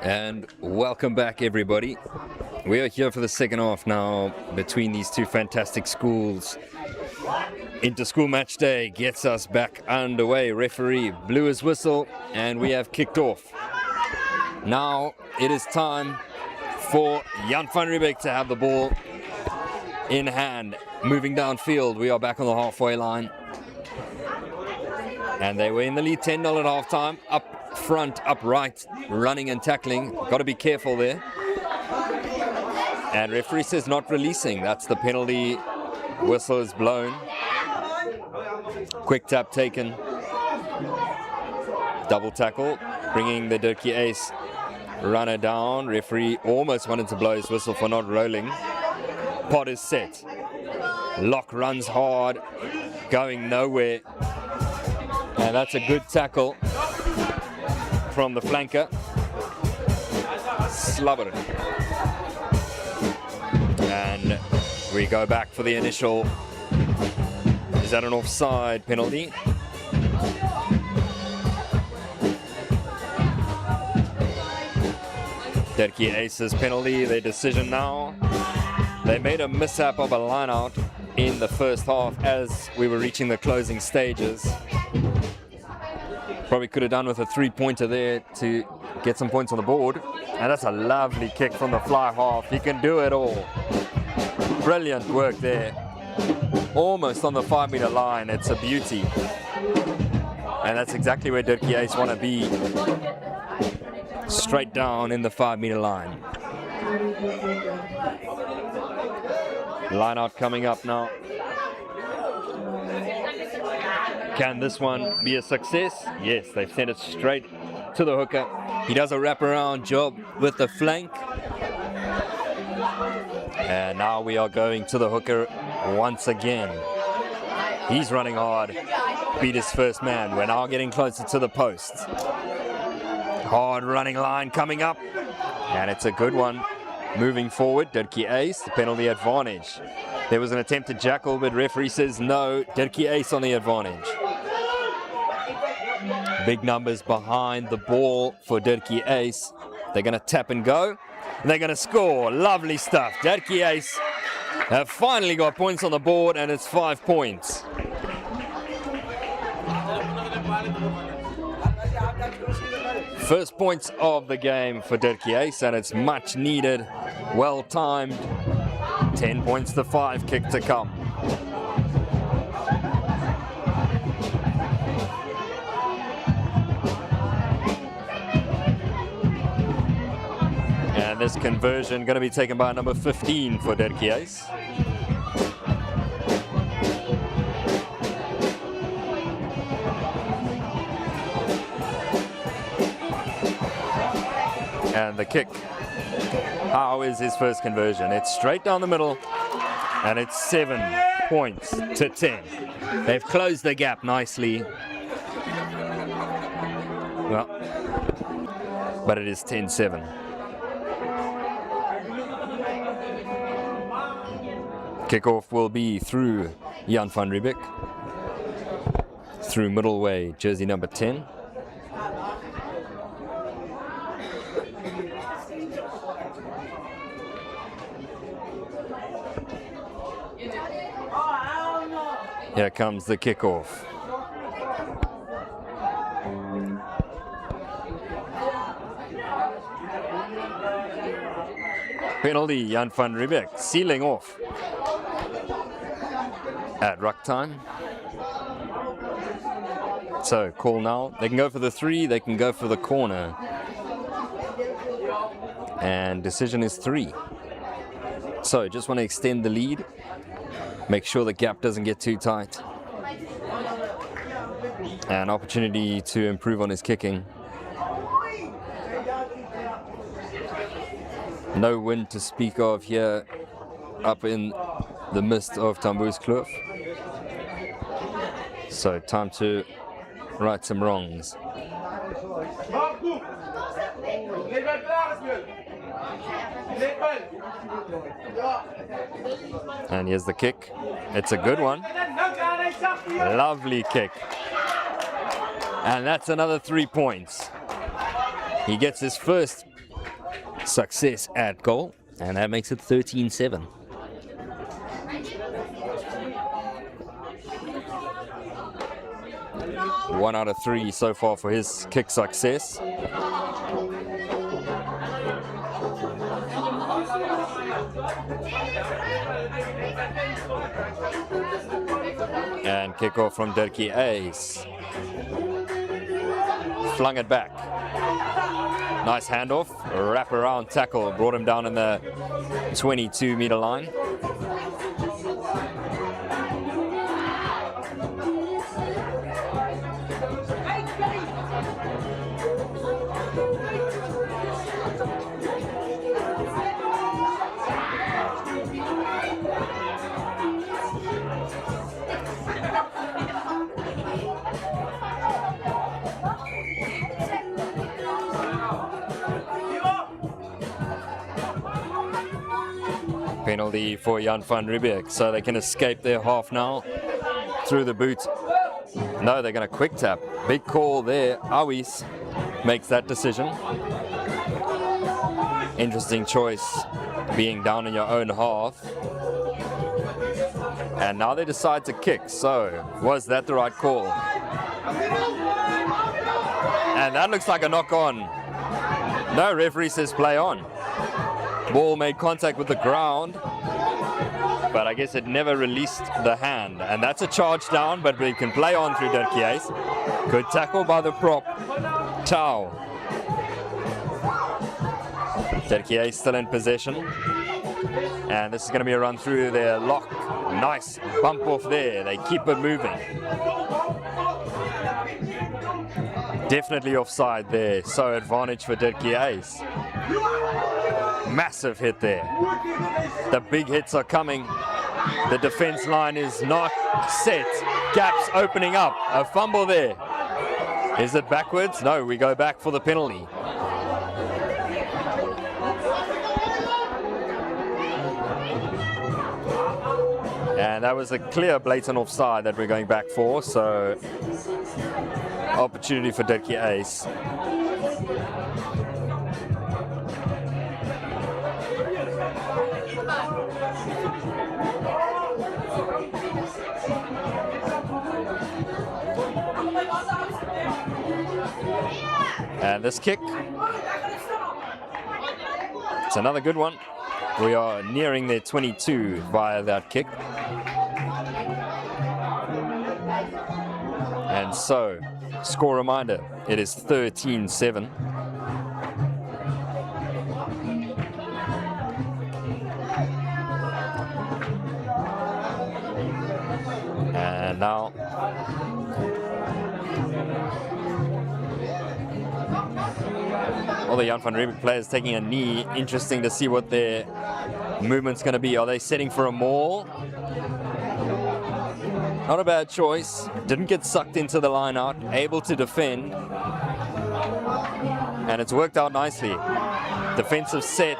And welcome back, everybody. We are here for the second half now between these two fantastic schools. Inter-school match day gets us back underway. Referee blew his whistle and we have kicked off. Now it is time for Jan van Riebeeck to have the ball in hand. Moving downfield, we are back on the halfway line. And they were in the lead 10-0 at halftime. Up front, up right, running and tackling. Got to be careful there. And referee says not releasing. That's the penalty. Whistle is blown. Quick tap taken. Double tackle, bringing the Dirkie Uys runner down. Referee almost wanted to blow his whistle for not rolling. Pot is set. Lock runs hard, going nowhere. And that's a good tackle from the flanker. Slobber. And we go back for the initial. Is that an offside penalty? Dirkie Uys's penalty, their decision now. They made a mishap of a line out in the first half as we were reaching the closing stages. Probably could have done with a three-pointer there to get some points on the board. And that's a lovely kick from the fly half. He can do it all. Brilliant work there. Almost on the 5-meter line. It's a beauty. And that's exactly where Dirkie Uys want to be. Straight down in the 5-meter line. Line out coming up now. Can this one be a success? Yes, they've sent it straight to the hooker. He does a wraparound job with the flank. And now we are going to the hooker once again. He's running hard. Beat his first man. We're now getting closer to the post. Hard running line coming up. And it's a good one. Moving forward, Dirkie Uys, the penalty advantage. There was an attempt to jackal, but referee says no. Dirkie Uys on the advantage. Big numbers behind the ball for Dirkie Uys. They're going to tap and go. They're going to score. Lovely stuff. Dirkie Uys have finally got points on the board, and it's 5 points. First points of the game for Dirkie Uys, and it's much needed. Well timed. 10 points to 5, kick to come. And this conversion going to be taken by number 15 for Dirkie Uys. And the kick. How is his first conversion? It's straight down the middle, and it's 7 points to 10. They've closed the gap nicely. Well, but it is 10-7. Kickoff will be through Jan van Riebeeck. Through middle way, jersey number 10. Here comes the kickoff. Penalty, Jan van Riebeeck sealing off at ruck time. So call now. They can go for the 3, they can go for the corner. And decision is 3. So just want to extend the lead. Make sure the gap doesn't get too tight. An opportunity to improve on his kicking. No wind to speak of here up in the midst of Tamboerskloof. So time to right some wrongs. And here's the kick. It's a good one. Lovely kick. And that's another 3 points. He gets his first success at goal, and that makes it 13-7. One out of 3 so far for his kick success. And kick off from Dirkie Uys. Flung it back. Nice handoff, wrap around tackle, brought him down in the 22-meter line. Penalty for Jan van Riebeeck, so they can escape their half now through the boot. No, they're going to quick tap. Big call there. Uys makes that decision. Interesting choice, being down in your own half. And now they decide to kick, so was that the right call? And that looks like a knock on. No, referee says play on. Ball made contact with the ground, but I guess it never released the hand. And that's a charge down, but we can play on through Dirkie Uys. Good tackle by the prop, Tau. Dirkie Uys still in possession. And this is going to be a run through their lock. Nice bump off there. They keep it moving. Definitely offside there. So advantage for Dirkie Uys. Massive hit there. The big hits are coming. The defense line is not set. Gaps opening up. A fumble there. Is it backwards? No, we go back for the penalty. And that was a clear blatant offside that we're going back for, so opportunity for Dirkie Uys. And this kick, it's another good one. We are nearing their 22 via that kick. And so, score reminder, it is 13-7. And now, all the Jan van Riebeeck players taking a knee. Interesting to see what their movement's going to be. Are they setting for a maul? Not a bad choice. Didn't get sucked into the line out. Able to defend. And it's worked out nicely. Defensive set.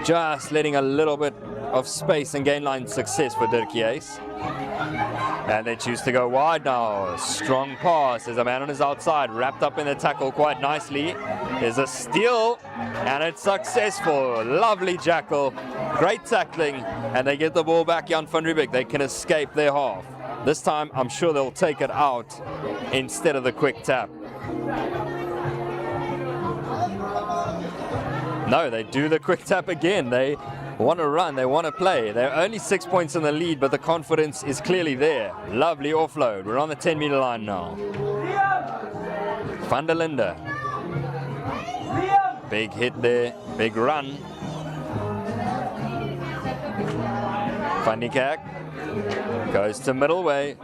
Just letting a little bit of space and gain line success for Dirkie Uys. And they choose to go wide now. Strong pass. There's a man on his outside, wrapped up in the tackle quite nicely. There's a steal, and it's successful. Lovely jackal. Great tackling, and they get the ball back, Jan van Riebeeck. They can escape their half. This time, I'm sure they'll take it out instead of the quick tap. No, they do the quick tap again. They want to run, they want to play. They're only 6 points in the lead, but the confidence is clearly there. Lovely offload. We're on the 10-meter line now. Van der Linde. Big hit there, big run. Van die Kerk goes to middle way,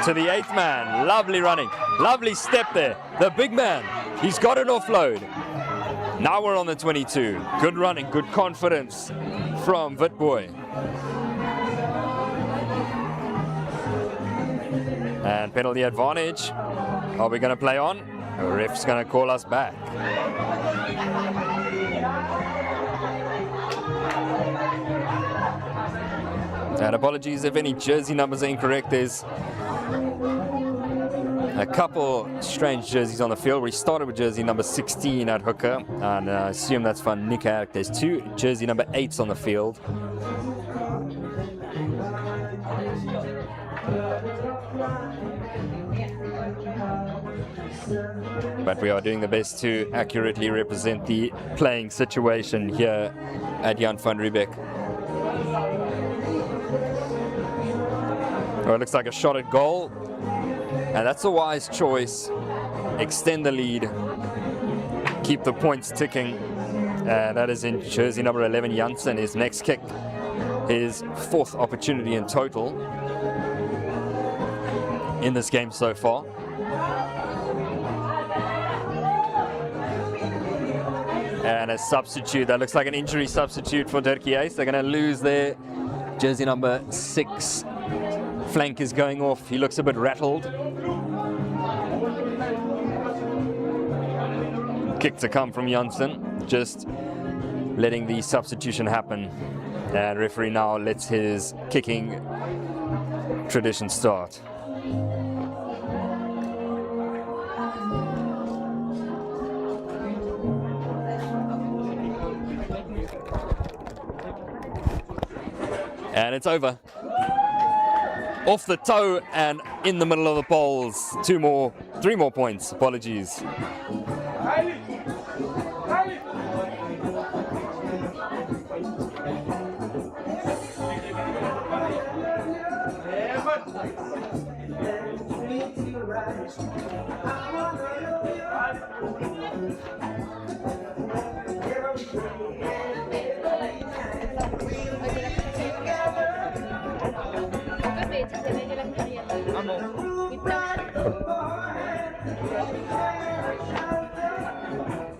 to the 8th man. Lovely running, lovely step there. The big man, he's got an offload. Now we're on the 22. Good running, good confidence from Witboy. And penalty advantage. Are we going to play on? The ref's going to call us back. And apologies if any jersey numbers are incorrect. There's A couple strange jerseys on the field. We started with jersey number 16 at hooker, and I assume that's Van Niekerk. There's two jersey number 8s on the field. But we are doing the best to accurately represent the playing situation here at Jan van Riebeeck. Oh, it looks like a shot at goal. And that's a wise choice. Extend the lead. Keep the points ticking. And that is in jersey number 11, Janssen. His next kick. His 4th opportunity in total in this game so far. And a substitute. That looks like an injury substitute for Dirkie Uys. They're going to lose their jersey number 6. Flank is going off. He looks a bit rattled. Kick to come from Janssen, just letting the substitution happen. And referee now lets his kicking tradition start. And it's over. Off the toe and in the middle of the poles. 3 more points. Apologies.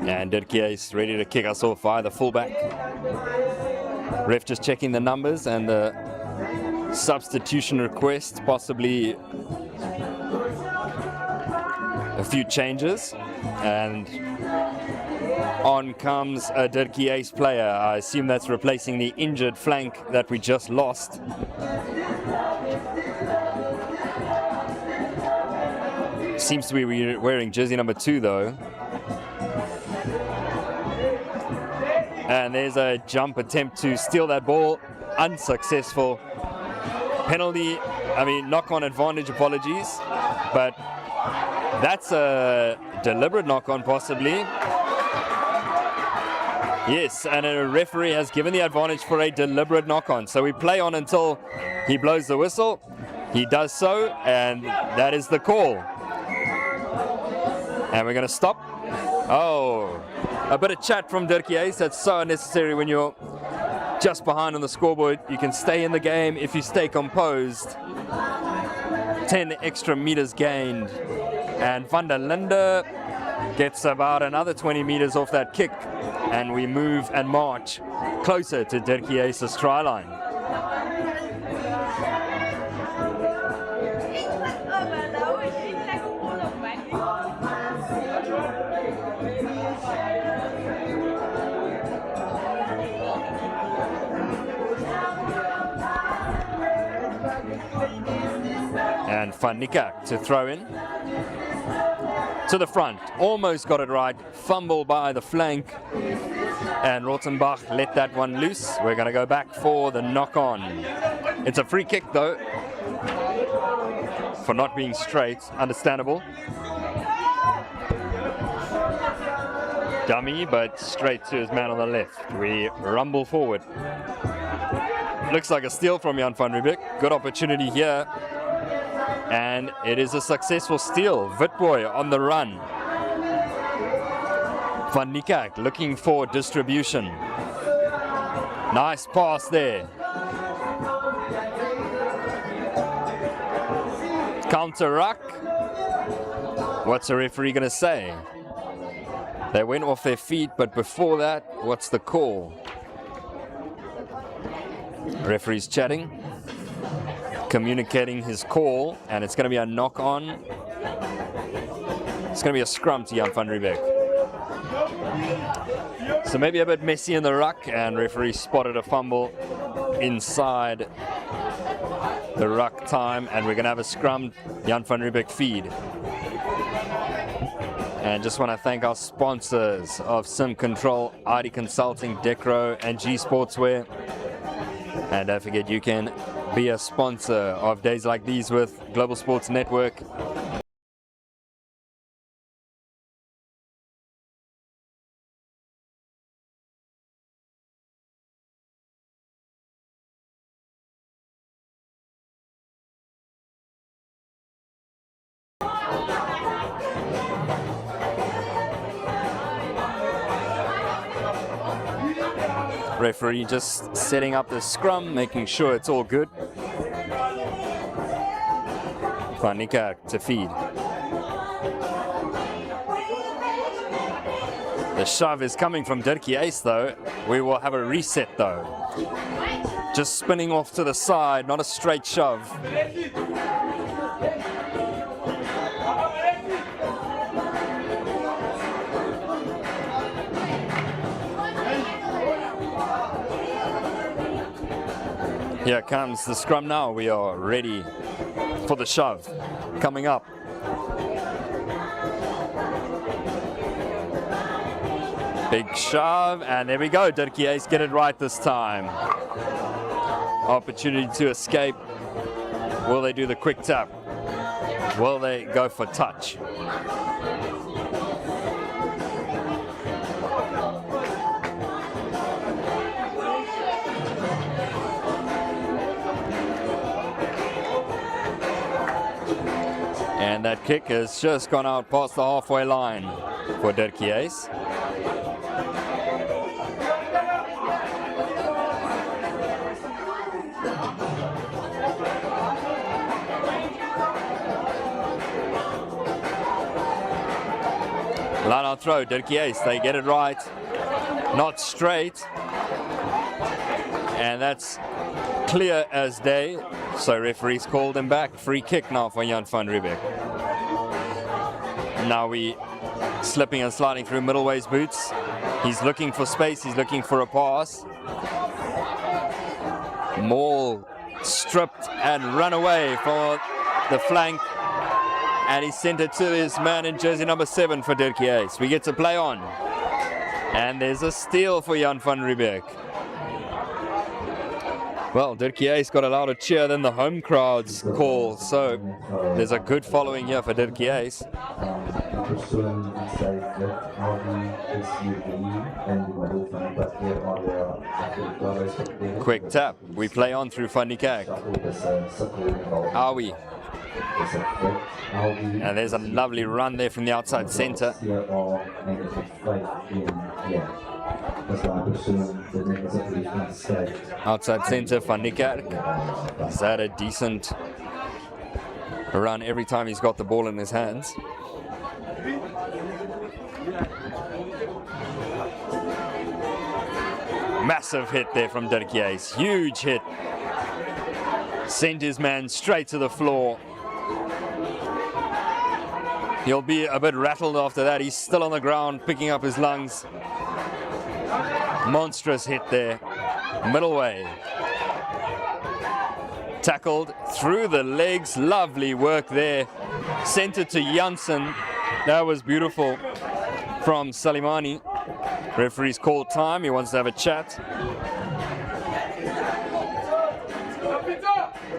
And Dirkie Uys ready to kick us off via the fullback. Ref just checking the numbers and the substitution request, possibly a few changes. And on comes a Dirkie Uys player. I assume that's replacing the injured flank that we just lost. Seems to be wearing jersey number 2 though. And there's a jump attempt to steal that ball, unsuccessful. Penalty, knock-on advantage, apologies. But that's a deliberate knock-on possibly. Yes, and a referee has given the advantage for a deliberate knock-on. So we play on until he blows the whistle. He does so, and that is the call. And we're going to stop. Oh, a bit of chat from Dirkie Uys. That's so unnecessary when you're just behind on the scoreboard. You can stay in the game if you stay composed. 10 extra meters gained. And Van der Linde gets about another 20 meters off that kick. And we move and march closer to Dirkie Uys' try line. And Van Niekerk to throw in. To the front. Almost got it right. Fumble by the flank. And Rottenbach let that one loose. We're going to go back for the knock-on. It's a free kick though. For not being straight. Understandable. Dummy, but straight to his man on the left. We rumble forward. Looks like a steal from Jan van Riebeeck. Good opportunity here. And it is a successful steal. Witboy on the run. Van Niekerk looking for distribution. Nice pass there. Counter ruck. What's the referee going to say? They went off their feet, but before that, what's the call? Referee's chatting. Communicating his call, and it's going to be a knock-on. It's going to be a scrum to Jan van Riebeeck. So maybe a bit messy in the ruck, and referee spotted a fumble inside the ruck time, and we're going to have a scrum, Jan van Riebeeck feed. And just want to thank our sponsors of Sim Control, ID Consulting, Decro, and G Sportswear. And don't forget, you can be a sponsor of days like these with Global Sports Network. Referee just setting up the scrum, making sure it's all good. Van Niekerk to feed. The shove is coming from Dirkie Uys though. We will have a reset though. Just spinning off to the side, not a straight shove. Here comes the scrum now. We are ready for the shove. Coming up. Big shove, and there we go. Dirkie Uys get it right this time. Opportunity to escape. Will they do the quick tap? Will they go for touch? And that kick has just gone out past the halfway line for Dirkie Uys. Line out throw, Dirkie Uys, they get it right. Not straight. And that's clear as day. So referees called him back. Free kick now for Jan van Riebeeck. Now we slipping and sliding through middleway's boots. He's looking for space, he's looking for a pass. Maul stripped and run away for the flank. And he sent it to his man in jersey number 7 for Dirkie Uys. We get to play on. And there's a steal for Jan van Riebeeck. Well, Dirkie Uys got a louder cheer than the home crowd's call, so there's a good following here for Dirkie Uys. Quick tap. We play on through Van Niekerk. Are we? And there's a lovely run there from the outside centre. Outside centre, Van Niekerk. He's had a decent run every time he's got the ball in his hands. Massive hit there from Dirkie Uys. Huge hit. Sent his man straight to the floor. He'll be a bit rattled after that. He's still on the ground, picking up his lungs. Monstrous hit there. Middle way. Tackled through the legs. Lovely work there. Sent it to Janssen. That was beautiful from Salimani. Referee's called time. He wants to have a chat.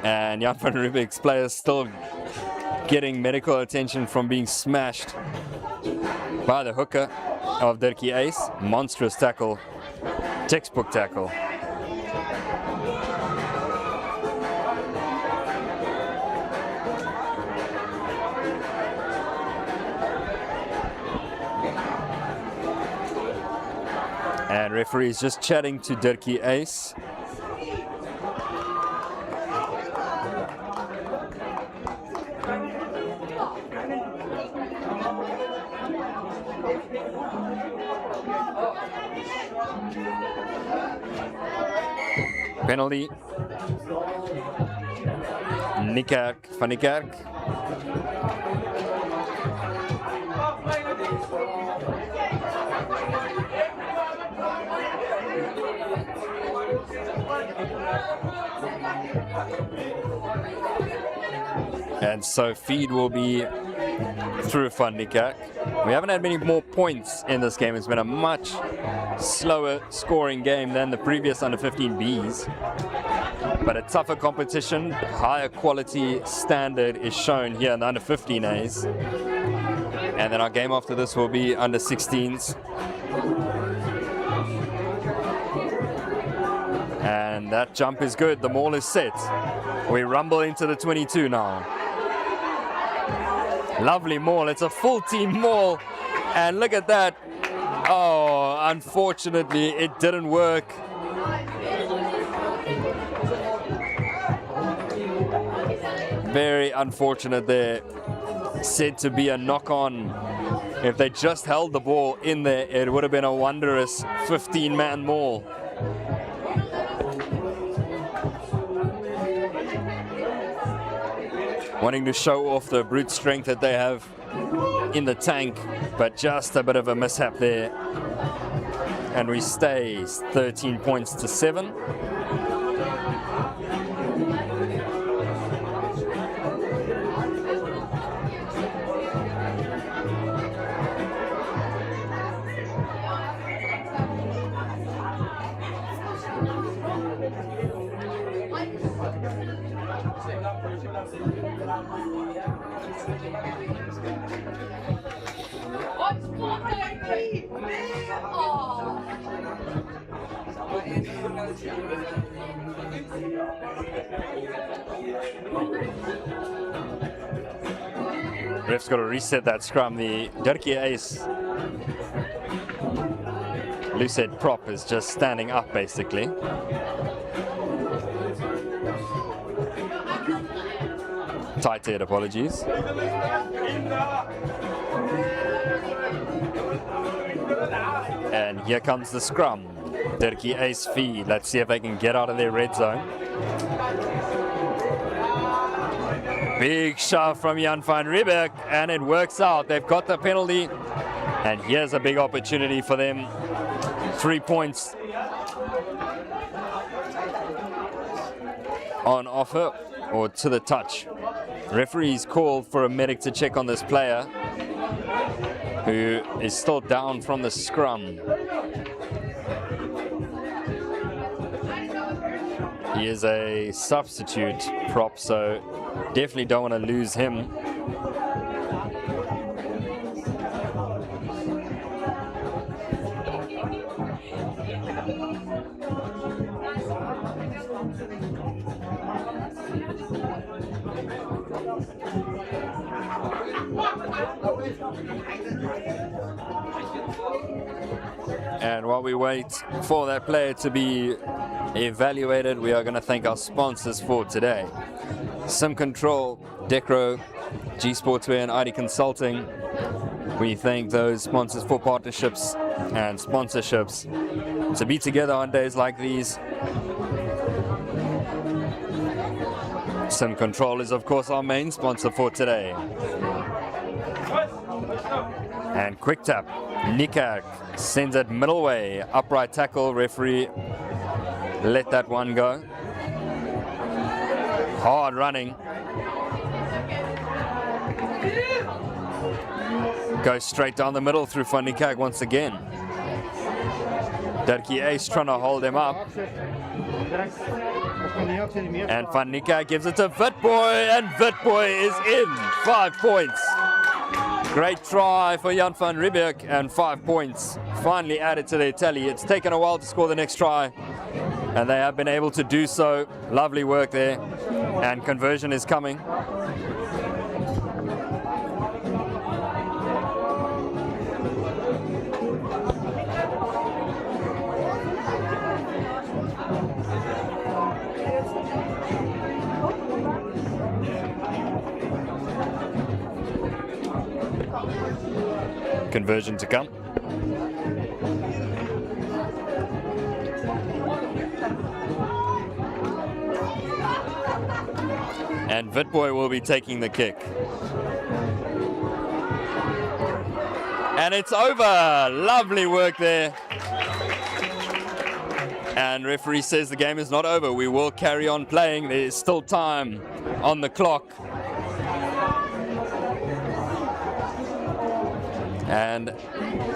And Jan van Riebeeck's players still getting medical attention from being smashed by the hooker of Dirkie Uys. Monstrous tackle. Textbook tackle. And referee is just chatting to Dirkie Uys. Penalty. Niekerk, Van Niekerk. And so feed will be through Van Niekerk. We haven't had many more points in this game. It's been a much slower scoring game than the previous under-15 Bs. But a tougher competition, higher quality standard is shown here in the under-15 As. And then our game after this will be under-16s. And that jump is good. The maul is set. We rumble into the 22 now. Lovely maul. It's a full team maul. And look at that. Oh, unfortunately, it didn't work. Very unfortunate there. Said to be a knock-on. If they just held the ball in there, it would have been a wondrous 15-man maul. Wanting to show off the brute strength that they have in the tank, but just a bit of a mishap there. And we stay 13 points to 7. Ref's got to reset that scrum. The Dirkie Uys loose head prop is just standing up basically. Tight head, apologies. And here comes the scrum. Dirkie Uys feed. Let's see if they can get out of their red zone. Big shove from Jan van Riebeeck, and it works out. They've got the penalty, and here's a big opportunity for them. 3 points on offer, or to the touch. Referee's called for a medic to check on this player, who is still down from the scrum. He is a substitute prop, so definitely don't want to lose him. And while we wait for that player to be evaluated, we are going to thank our sponsors for today. Sim Control, Decro, G Sportswear and ID Consulting. We thank those sponsors for partnerships and sponsorships to be together on days like these. Sim Control is of course our main sponsor for today. And quick tap, Niekerk sends it middle way, upright tackle, referee let that one go. Hard running. Goes straight down the middle through Van Niekerk once again. Dirkie Uys trying to hold him up. And Van Niekerk gives it to Witboy, and Witboy is in. 5 points. Great try for Jan van Riebeeck, and 5 points finally added to their tally. It's taken a while to score the next try, and they have been able to do so. Lovely work there, and conversion is coming. Conversion to come. And Witboy will be taking the kick. And it's over. Lovely work there. And referee says the game is not over. We will carry on playing. There is still time on the clock. and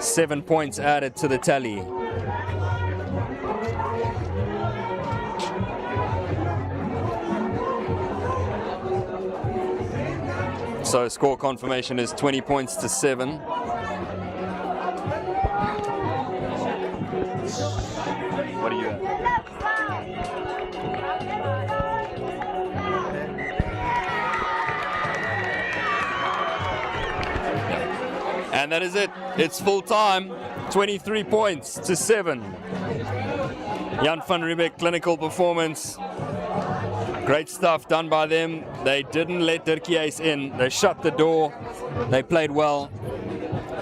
7 points added to the tally. So score confirmation is 20 points to 7. What do you have? And that is it. It's full time. 23 points to 7. Jan van Riebeeck clinical performance. Great stuff done by them. They didn't let Dirkie Uys in. They shut the door. They played well.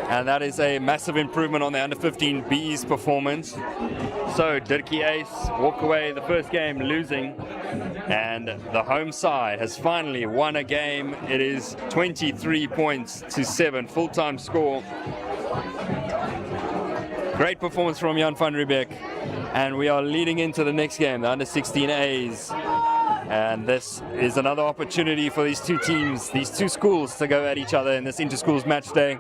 And that is a massive improvement on the under-15 B's performance. So Dirkie Uys walk away the first game losing. And the home side has finally won a game. It is 23 points to 7. Full-time score. Great performance from Jan van Riebeeck. And we are leading into the next game, the under-16 A's. And this is another opportunity for these two teams, these two schools, to go at each other in this Interschools match day.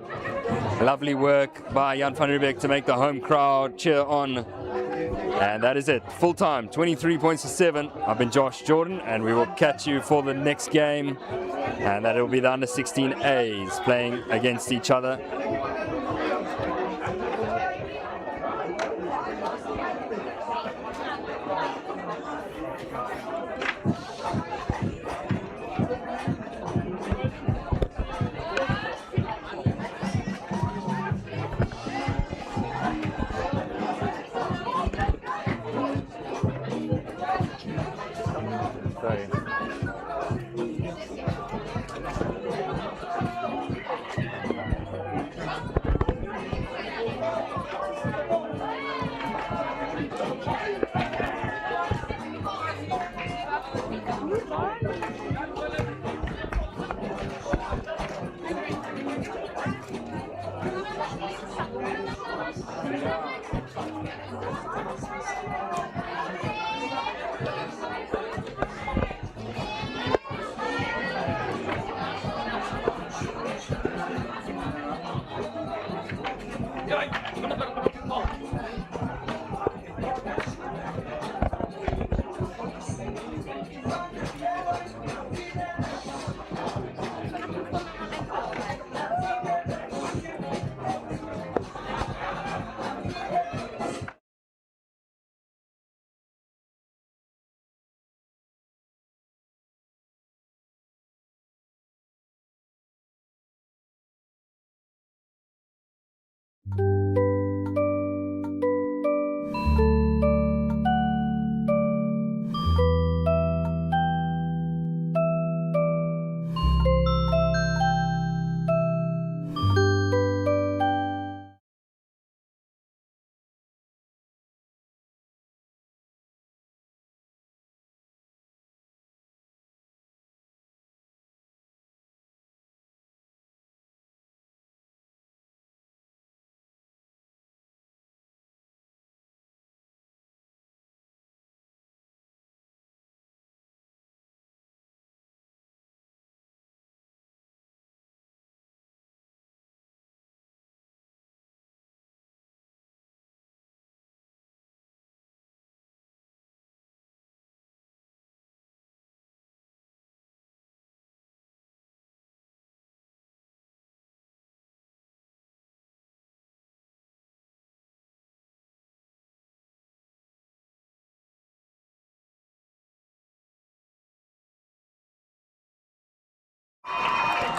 Lovely work by Jan van Riebeeck to make the home crowd cheer on. And that is it. Full time, 23 points to 7. I've been Josh Jordan, and we will catch you for the next game. And that will be the under-16 A's playing against each other. Sorry.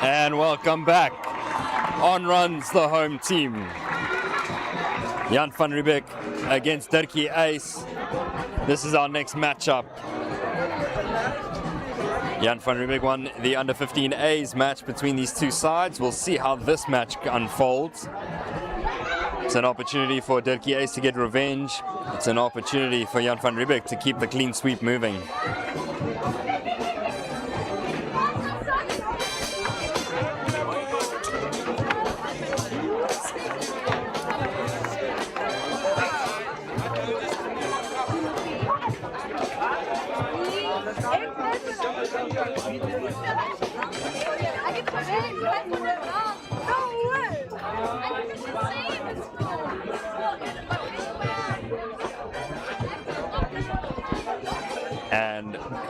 And welcome back. On runs the home team. Jan van Riebeeck against Dirkie Uys. This is our next matchup. Jan van Riebeeck won the under-15 A's match between these two sides. We'll see how this match unfolds. It's an opportunity for Dirkie Uys to get revenge. It's an opportunity for Jan van Riebeeck to keep the clean sweep moving.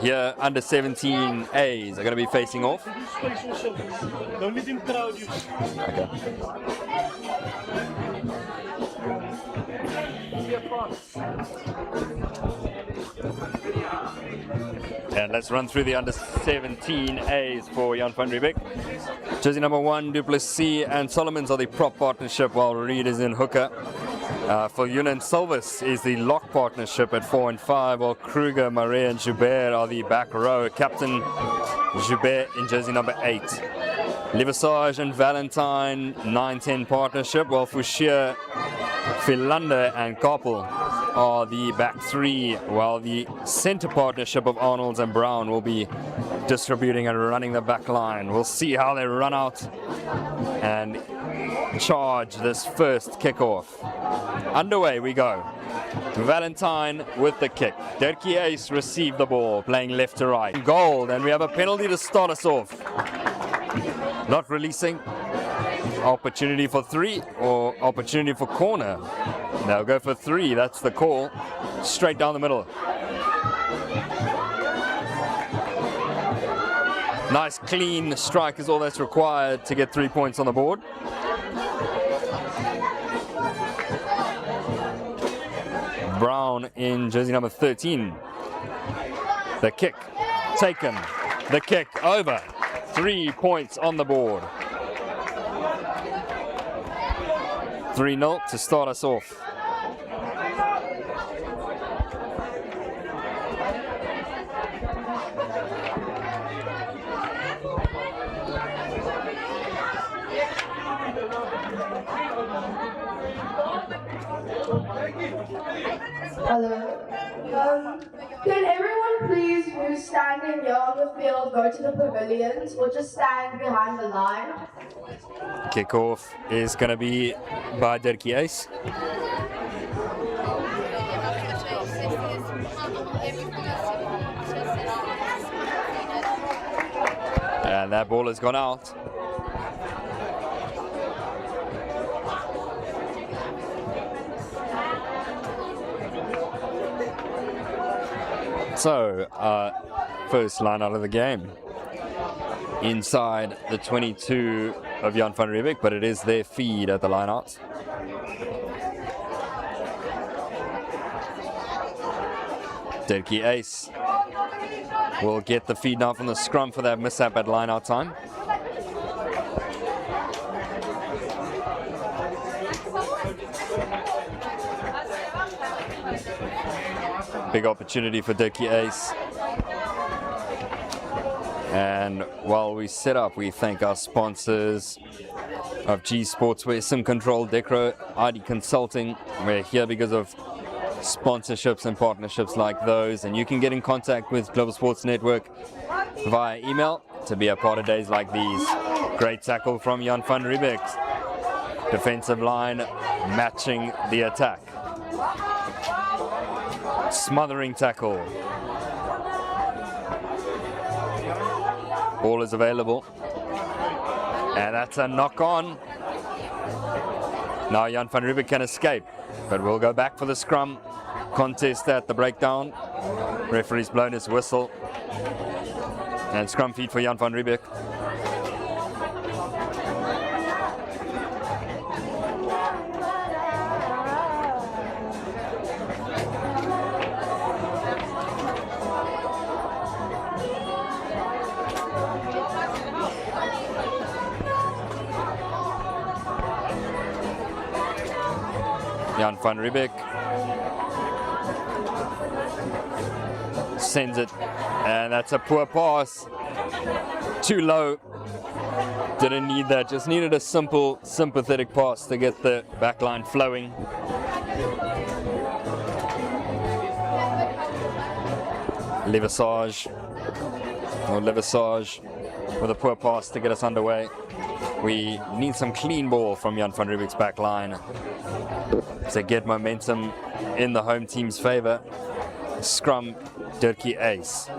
Here, under 17As are going to be facing off. Okay. And let's run through the under 17As for Jan van Riebeeck. Jersey number 1, Duplessis and Solomons are the prop partnership, while Reed is in hooker. For Yuna and Silvis is the lock partnership at 4 and 5, while Kruger, Marais and Joubert are the back row. Captain Joubert in jersey number 8. Levisage and Valentine 9-10 partnership, while Fouchier, Philander and Koppel are the back 3, while the center partnership of Arnolds and Brown will be distributing and running the back line. We'll see how they run out and charge this first kickoff. Underway we go. Valentine with the kick. Dirkie Uys received the ball, playing left to right. Gold, and we have a penalty to start us off. Not releasing. Opportunity for 3 or opportunity for corner. They'll go for 3, that's the call. Straight down the middle. Nice clean strike is all that's required to get 3 points on the board. Brown in jersey number 13. The kick taken. The kick over. 3 points on the board. 3-0 to start us off. Hello. Can everyone please who's standing here on the field go to the pavilions or just stand behind the line? Kickoff is going to be by Dirkie Uys. And that ball has gone out. So, first line out of the game. Inside the 22 of Jan van Riebeeck, but it is their feed at the line out. Dirkie Uys will get the feed now from the scrum for that mishap at line out time. Big opportunity for Dirkie Uys. And while we set up, we thank our sponsors of G Sportswear, Sim Control, Decro, ID Consulting. We're here because of sponsorships and partnerships like those. And you can get in contact with Global Sports Network via email to be a part of days like these. Great tackle from Jan van Riebeeck. Defensive line matching the attack. Smothering tackle. Ball is available. And that's a knock on. Now Jan van Riebeeck can escape, but we'll go back for the scrum. Contest at the breakdown. Referee's blown his whistle. And scrum feed for Jan van Riebeeck. Jan van Riebeeck sends it, and that's a poor pass. Too low. Didn't need that, just needed a simple, sympathetic pass to get the back line flowing. Levisage with a poor pass to get us underway. We need some clean ball from Jan van Riebeeck's back line to get momentum in the home team's favor. Scrum, Dirkie Uys.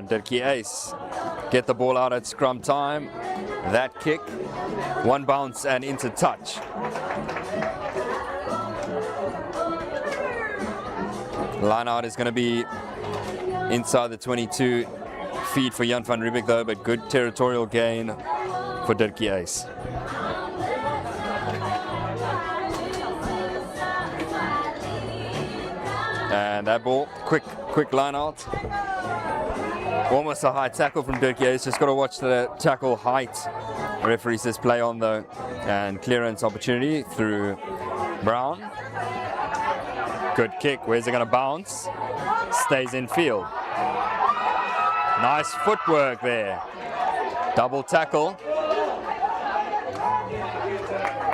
Can Dirkie Uys get the ball out at scrum time? That kick, one bounce and into touch. Line out is going to be inside the 22 feet for Jan van Riebeeck though, but good territorial gain for Dirkie Uys. And that ball, quick line out. Almost a high tackle from Dirkie Uys. Just got to watch the tackle height. Referee says play on though. And clearance opportunity through Brown. Good kick. Where's it going to bounce? Stays in field. Nice footwork there. Double tackle.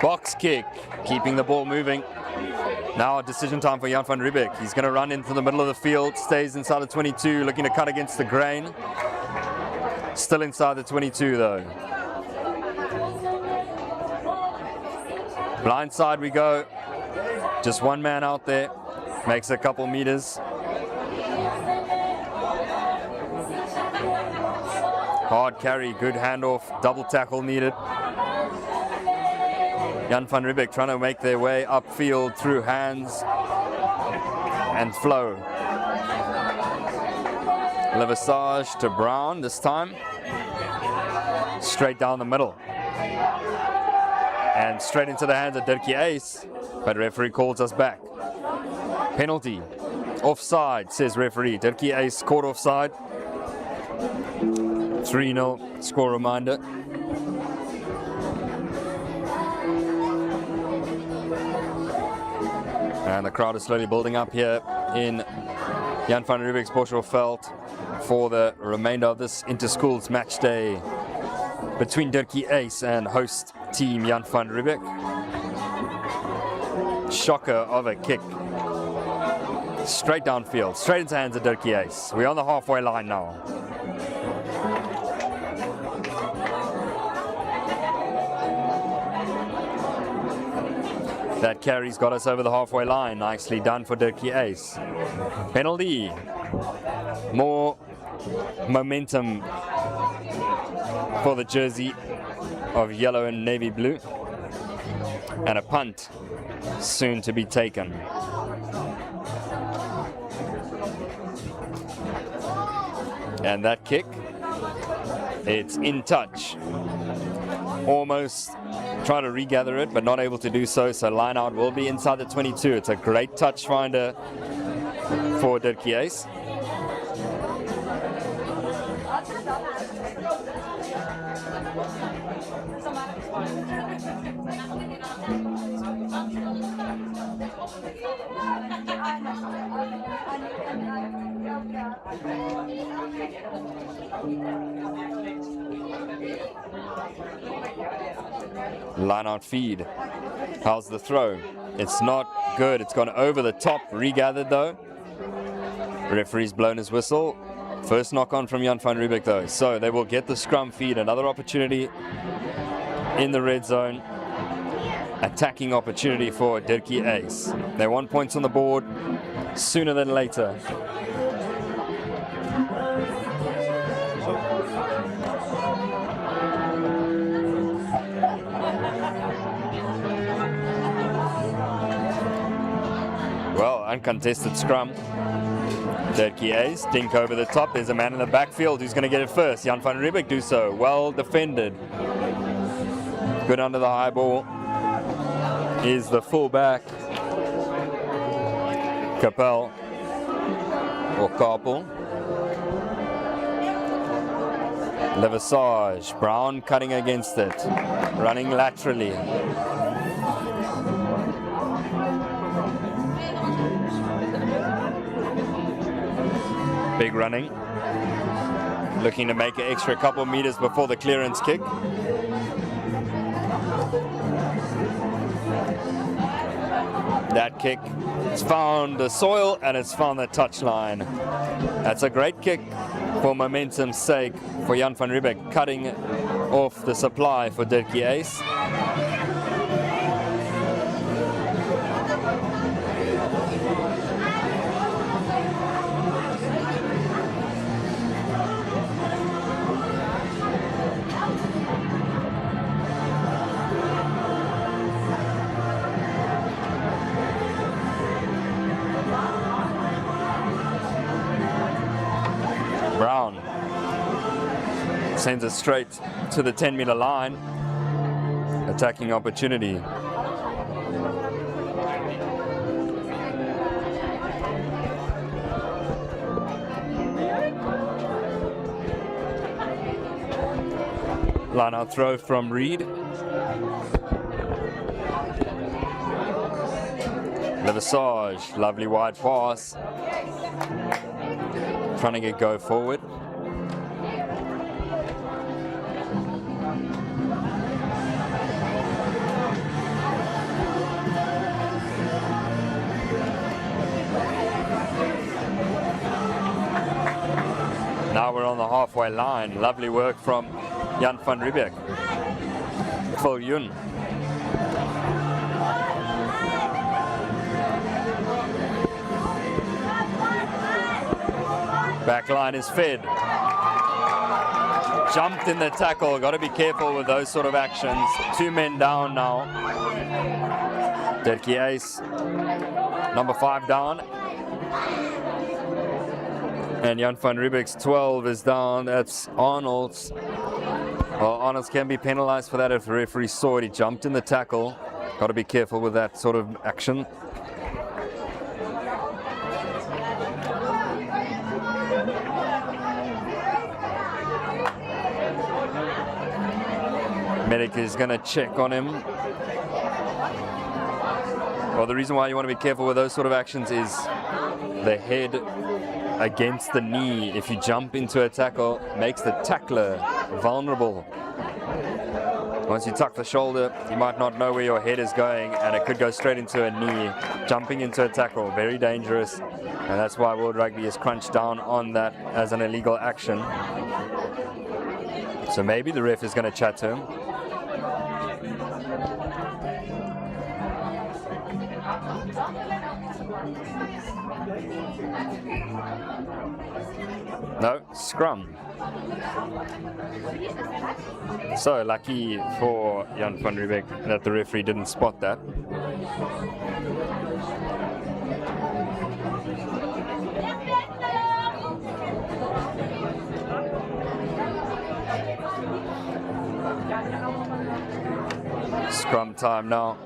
Box kick. Keeping the ball moving. Now decision time for Jan van Riebeeck. He's going to run into the middle of the field, stays inside the 22, looking to cut against the grain. Still inside the 22 though. Blind side we go. Just one man out there. Makes a couple meters. Hard carry, good handoff, double tackle needed. Jan van Riebeeck trying to make their way upfield through hands and flow. Levisage to Brown this time. Straight down the middle. And straight into the hands of Dirkie Uys, but referee calls us back. Penalty. Offside, says referee. Dirkie Uys caught offside. 3-0 score reminder. And the crowd is slowly building up here in Jan van Riebeeck's Bosselveld for the remainder of this Interschools match day between Dirkie Uys and host team Jan van Riebeeck. Shocker of a kick. Straight downfield, straight into the hands of Dirkie Uys. We're on the halfway line now. That carry's got us over the halfway line. Nicely done for Dirkie Uys. Penalty. More momentum for the jersey of yellow and navy blue. And a punt soon to be taken. And that kick, it's in touch. Almost try to regather it, but not able to do so. So line out will be inside the 22. It's a great touch finder for Dirkie Uys. Line out feed. How's the throw? It's not good. It's gone over the top. Regathered though. Referee's blown his whistle. First knock on from Jan van Riebeeck though. So they will get the scrum feed. Another opportunity in the red zone. Attacking opportunity for Dirkie Uys. They want points on the board sooner than later. Well, uncontested scrum. Dirkie Uys, dink over the top. There's a man in the backfield who's going to get it first. Jan van Riebeeck do so. Well defended. Good under the high ball. Is the fullback. Capel. Or Carpel. Levisage. Brown cutting against it. Running laterally. Big running. Looking to make an extra couple meters before the clearance kick. That kick, it's found the soil and it's found the touchline. That's a great kick for momentum's sake for Jan van Riebeeck, cutting off the supply for Dirkie Uys. Sends it straight to the 10-meter line. Attacking opportunity. Line out throw from Reed. Levisage, lovely wide pass. Trying to get go forward. Now we're on the halfway line. Lovely work from Jan van Riebeeck. Phil Yun. Back line is fed. Jumped in the tackle. Got to be careful with those sort of actions. 2 men down now. Dirkie Uys, number 5 down. And Jan van Riebeeck's 12 is down. That's Arnold's. Well, Arnold's can be penalized for that if the referee saw it. He jumped in the tackle. Got to be careful with that sort of action. Medic is going to check on him. Well, the reason why you want to be careful with those sort of actions is the head against the knee. If you jump into a tackle, makes the tackler vulnerable. Once you tuck the shoulder, you might not know where your head is going, and it could go straight into a knee. Jumping into a tackle, very dangerous, and that's why World Rugby has crunched down on that as an illegal action. So maybe the ref is going to chat to him. No, scrum. So lucky for Jan van Riebeeck that the referee didn't spot that. Scrum time now.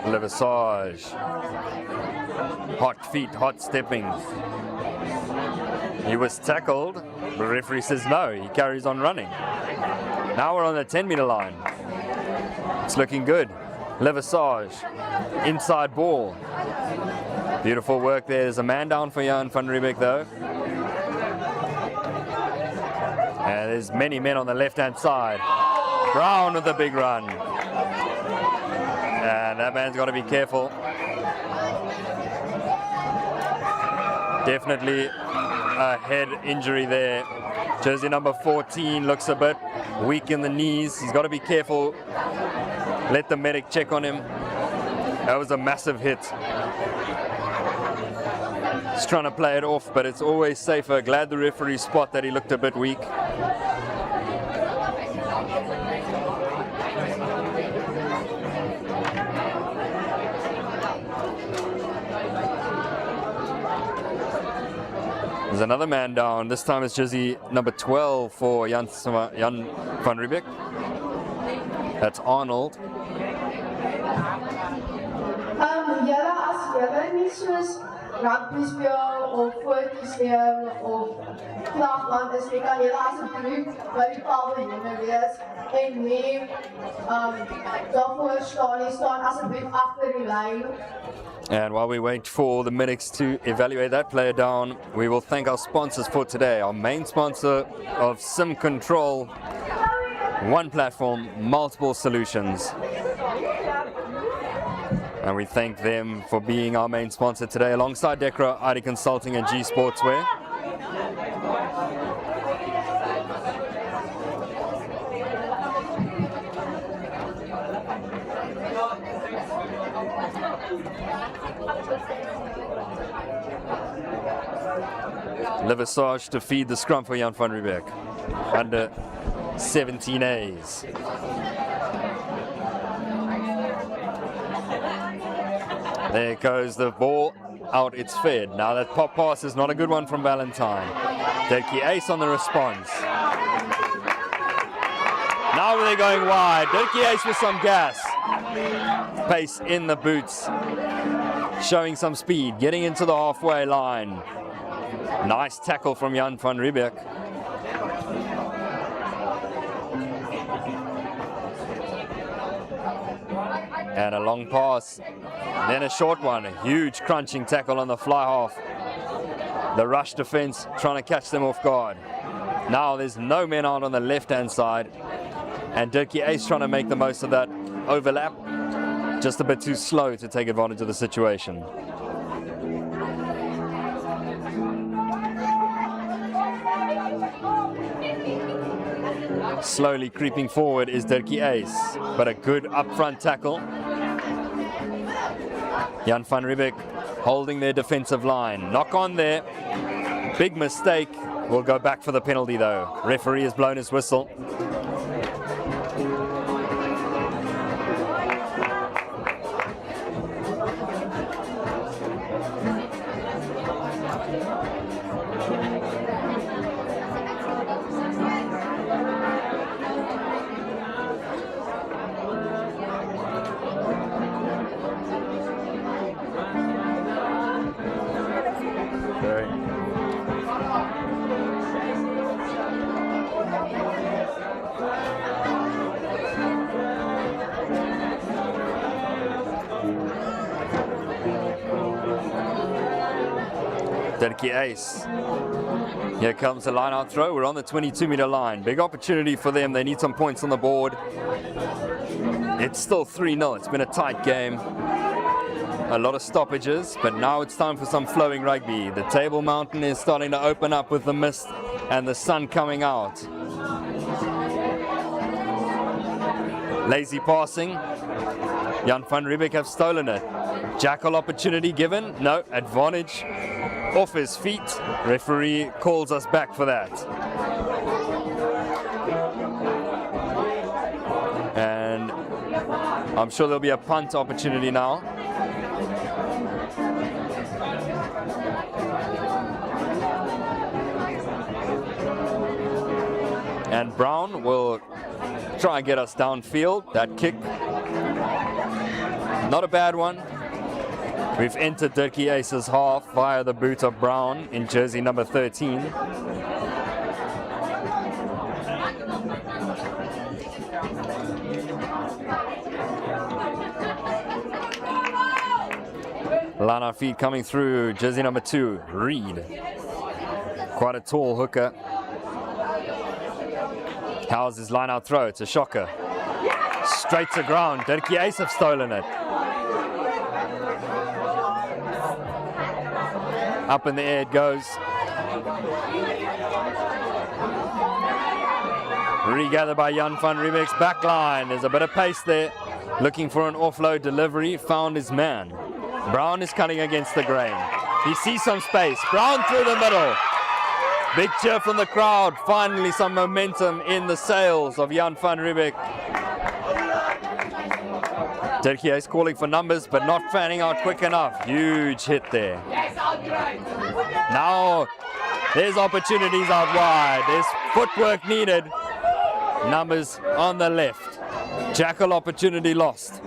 Levisage. Hot feet, hot stepping. He was tackled. The referee says no. He carries on running. Now we're on the 10-meter line. It's looking good. Levisage. Inside ball. Beautiful work there. There's a man down for Jan van Riebeeck though. And there's many men on the left-hand side. Brown with a big run. And that man's got to be careful. Definitely a head injury there. Jersey number 14 looks a bit weak in the knees. He's got to be careful. Let the medic check on him. That was a massive hit. He's trying to play it off, but it's always safer. Glad the referee spot that he looked a bit weak. There's another man down. This time it's jersey number 12 for Jan van Riebeeck. That's Arnold. Julle as julle nie soos rugby speel of voetjies neem of vlagland is, nie kan julle asseblief by die paviljoene wees en nie daarvoor staan nie, staan asseblief agter die lyn. And while we wait for the medics to evaluate that player down, we will thank our sponsors for today. Our main sponsor of Sim Control, one platform, multiple solutions. And we thank them for being our main sponsor today, alongside Decra, ID Consulting and G Sportswear. Levisage to feed the scrum for Jan van Riebeeck. Under 17As. There goes the ball. out it's fed. Now that pop pass is not a good one from Valentine. Dirkie Uys on the response. Now they're going wide. Dirkie Uys with some gas. Pace in the boots. Showing some speed. Getting into the halfway line. Nice tackle from Jan van Riebeeck. And a long pass. Then a short one. A huge crunching tackle on the fly half. The rush defense trying to catch them off guard. Now there's no men out on the left-hand side. And Dirkie Uys trying to make the most of that overlap. Just a bit too slow to take advantage of the situation. Slowly creeping forward is Dirkie Uys, but a good upfront tackle. Jan van Riebeeck holding their defensive line. Knock on there. Big mistake. We'll go back for the penalty though. Referee has blown his whistle. Dirkie Uys. Here comes the line out throw. We're on the 22-meter line. Big opportunity for them. They need some points on the board. It's still 3-0. It's been a tight game. A lot of stoppages, but now it's time for some flowing rugby. The Table Mountain is starting to open up with the mist and the sun coming out. Lazy passing. Jan van Riebeeck have stolen it. Jackal opportunity given. No, advantage off his feet. Referee calls us back for that. And I'm sure there'll be a punt opportunity now. And Brown will try and get us downfield. That kick, not a bad one. We've entered Dirkie Uys's half via the boot of Brown in jersey number 13. Lana feed coming through, jersey number 2, Reed. Quite a tall hooker. How's his line out throw? It's a shocker. Straight to ground. Dirkie Uys have stolen it. Up in the air it goes. Regathered by Jan van Riebeeck's back line. There's a bit of pace there. Looking for an offload delivery. Found his man. Brown is cutting against the grain. He sees some space. Brown through the middle. Big cheer from the crowd. Finally some momentum in the sails of Jan van Riebeeck. Dirkie Uys calling for numbers, but not fanning out quick enough. Huge hit there. Now there's opportunities out wide. There's footwork needed. Numbers on the left. Jackal opportunity lost.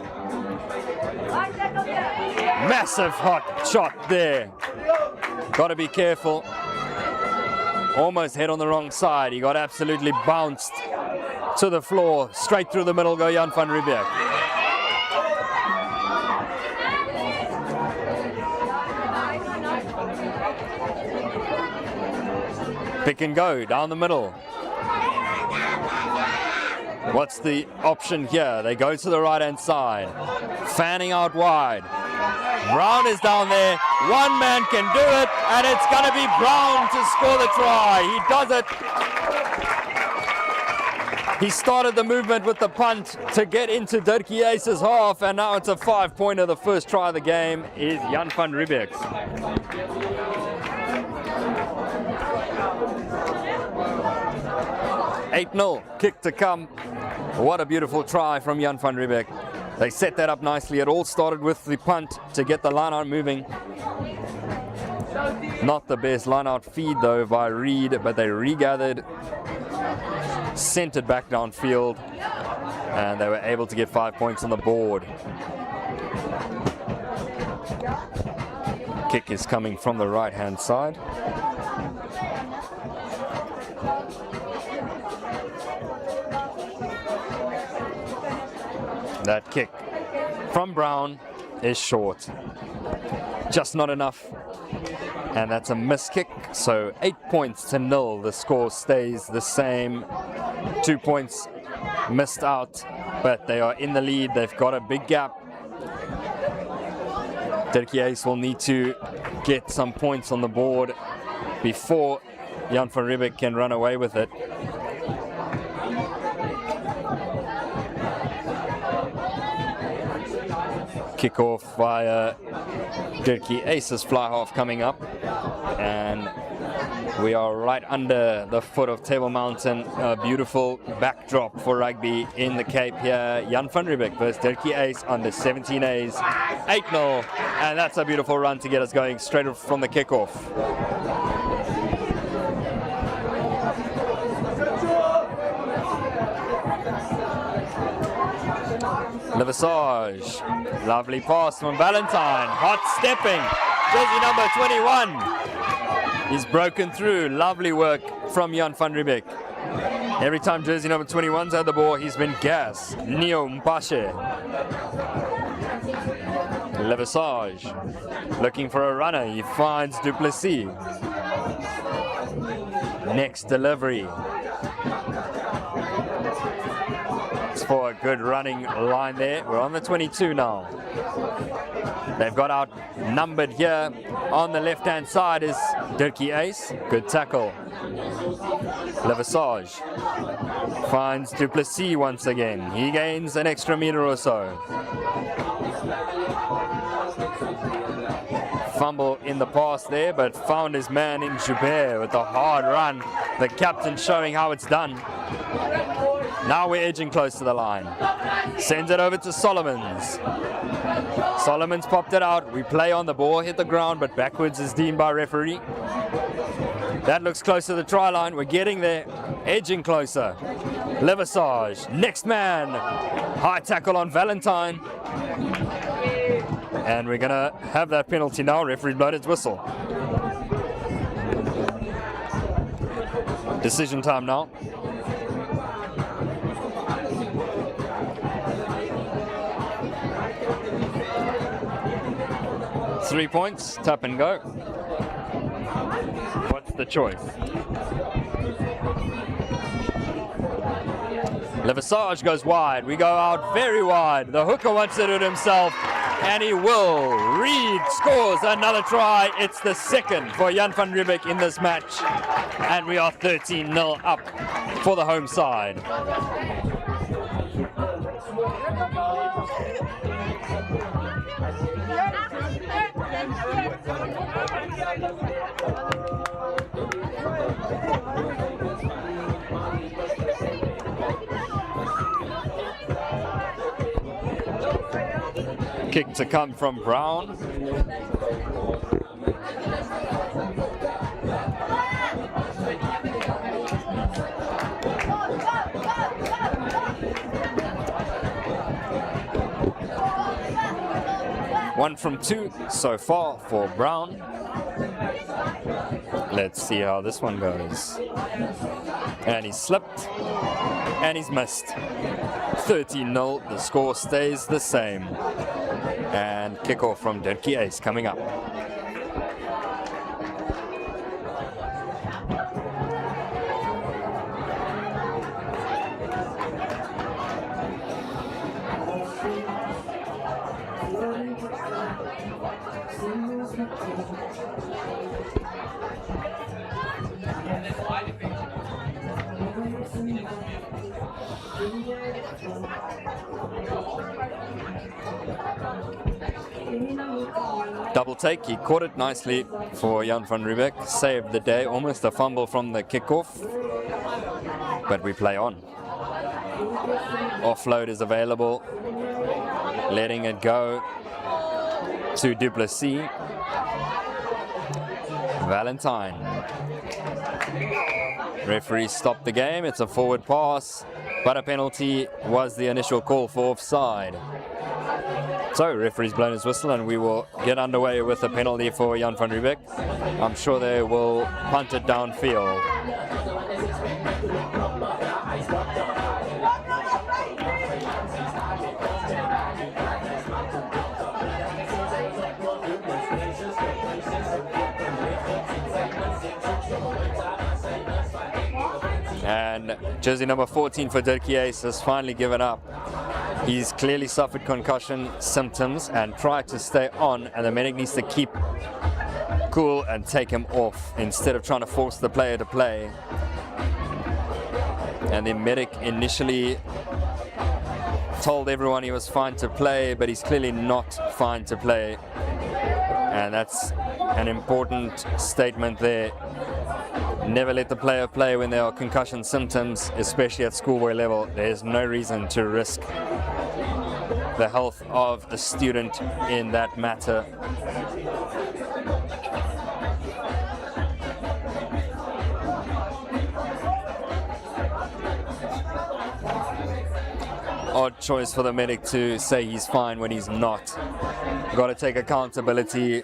Massive hot shot there. Got to be careful. Almost head on the wrong side. He got absolutely bounced to the floor. Straight through the middle go Jan van Riebeeck. Pick and go down the middle. What's the option here? They go to the right-hand side. Fanning out wide. Brown is down there. One man can do it, and it's going to be Brown to score the try. He does it. He started the movement with the punt to get into Dirkie Uys's half, and now it's a 5-pointer. The first try of the game is Jan van Riebeeck's. $8-0, kick to come. What a beautiful try from Jan van Riebeeck. They set that up nicely. It all started with the punt to get the line out moving. Not the best line-out feed though by Reed, but they regathered, sent it back downfield, and they were able to get 5 points on the board. Kick is coming from the right-hand side. That kick from Brown is short. Just not enough. And that's a missed kick. So 8 points to 0. The score stays the same. 2 points missed out, but they are in the lead. They've got a big gap. Dirkie Uys will need to get some points on the board before Jan van Riebeeck can run away with it. Kickoff via Dirkie Uys's fly half coming up, and we are right under the foot of Table Mountain. A beautiful backdrop for rugby in the Cape here. Jan van Riebeeck versus Dirkie Uys under 17As, 8-0, and that's a beautiful run to get us going straight from the kickoff. Levisage, lovely pass from Valentine, hot stepping, jersey number 21. He's broken through, lovely work from Jan van Riebeeck. Every time jersey number 21's had the ball, he's been gas. Neo Mpashe. Levisage, looking for a runner, he finds Duplessis. Next delivery. For a good running line there. We're on the 22 now. They've got outnumbered here. On the left-hand side is Dirkie Uys. Good tackle. Levisage finds Duplessis once again. He gains an extra meter or so. Fumble in the pass there, but found his man in Joubert with a hard run. The captain showing how it's done. Now we're edging close to the line. Sends it over to Solomons. Solomons popped it out. We play on, the ball hit the ground, but backwards is deemed by referee. That looks close to the try line. We're getting there, edging closer. Levisage, next man. High tackle on Valentine. And we're gonna have that penalty now. Referee blowed his whistle. Decision time now. Three points, tap and go. What's the choice? Levisage goes wide. We go out very wide. The hooker wants to do it himself, and he will. Reed scores another try. It's the second for Jan van Riebeeck in this match, and we are 13-0 up for the home side. Kick to come from Brown. One from two so far for Brown. Let's see how this one goes. And he slipped, and he's missed. 13-0, the score stays the same. And kickoff from Dirkie Uys coming up. Double take, he caught it nicely for Jan van Riebeeck, saved the day, almost a fumble from the kickoff, but we play on. Offload is available, letting it go to Duplessis. Valentine. Referee stopped the game. It's a forward pass, but a penalty was the initial call for offside. So referee's blown his whistle and we will get underway with a penalty for Jan van Riebeeck. I'm sure they will punt it downfield. And jersey number 14 for Dirkie Uys has finally given up. He's clearly suffered concussion symptoms and tried to stay on, and the medic needs to keep cool and take him off instead of trying to force the player to play. And the medic initially told everyone he was fine to play, but he's clearly not fine to play. And that's an important statement there. Never let the player play when there are concussion symptoms, especially at schoolboy level. There's no reason to risk the health of a student in that matter. Odd choice for the medic to say he's fine when he's not. Got to take accountability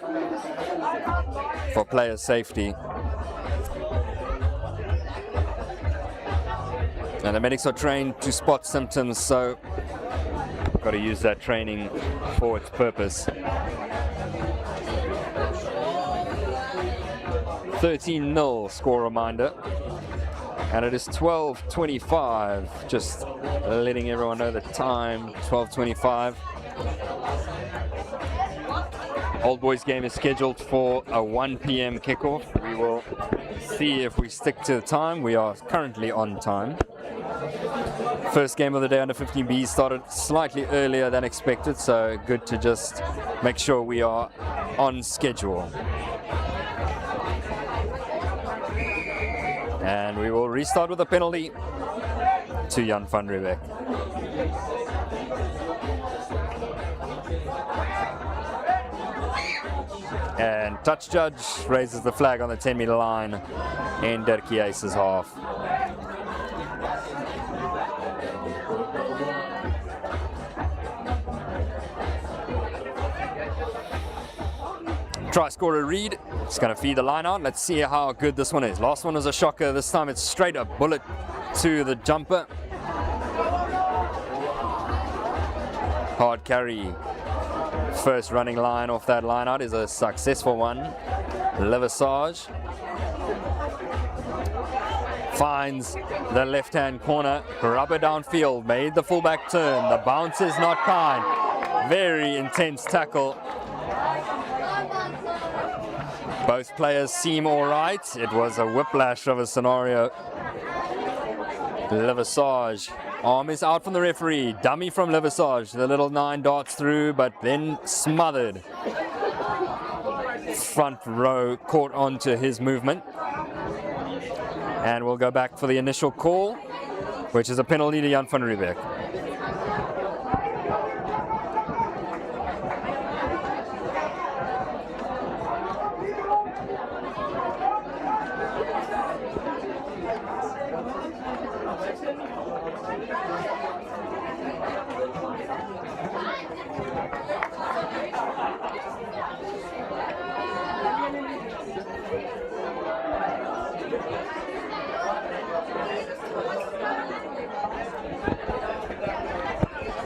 for player safety. And the medics are trained to spot symptoms, so got to use that training for its purpose. 13-0 score reminder. And it is 12:25, just letting everyone know the time, 12:25. Old Boys game is scheduled for a 1 p.m. kickoff. We will see if we stick to the time. We are currently on time. First game of the day under 15B started slightly earlier than expected, so good to just make sure we are on schedule. And we will restart with a penalty to Jan van Riebeeck. And touch judge raises the flag on the 10-meter line in Dirkie Uys' half. Try scorer Reed. It's going to feed the line out. Let's see how good this one is. Last one was a shocker. This time it's straight a bullet to the jumper. Hard carry. First running line off that line out is a successful one. Levisage finds the left-hand corner. Rubber downfield. Made the fullback turn. The bounce is not kind. Very intense tackle. Both players seem all right. It was a whiplash of a scenario. Levisage. Arm is out from the referee. Dummy from Levisage. The little 9 darts through, but then smothered. Front row caught onto his movement. And we'll go back for the initial call, which is a penalty to Jan van Riebeeck.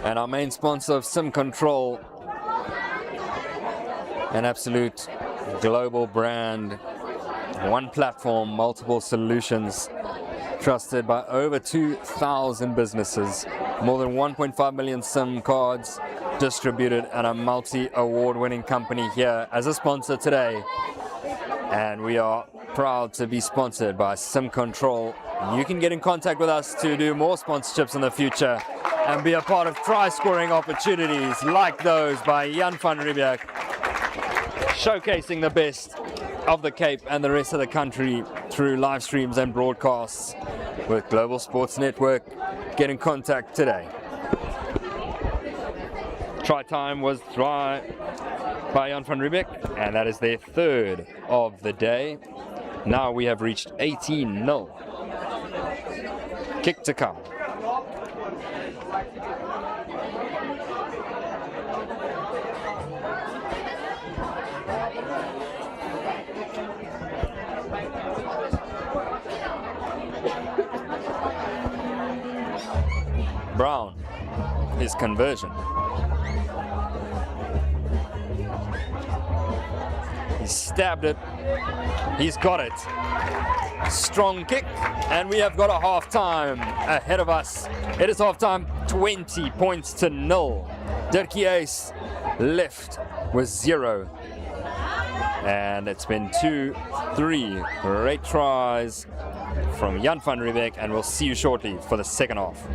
And our main sponsor of Sim Control, an absolute global brand, one platform, multiple solutions, trusted by over 2,000 businesses, more than 1.5 million SIM cards distributed, and a multi-award-winning company here as a sponsor today. And we are proud to be sponsored by Sim Control. You can get in contact with us to do more sponsorships in the future and be a part of try-scoring opportunities like those by Jan van Riebeeck, showcasing the best of the Cape and the rest of the country through live streams and broadcasts with Global Sports Network. Get in contact today. Try time was by Jan van Riebeeck, and that is their third of the day. Now we have reached 18-0. Kick to come. Brown, his conversion. He stabbed it. He's got it. Strong kick, and we have got a half time ahead of us. It is half time, 20 points to 0. Dirkie Uys left with 0. And it's been 2-3 great tries from Jan van Riebeeck, and we'll see you shortly for the second half.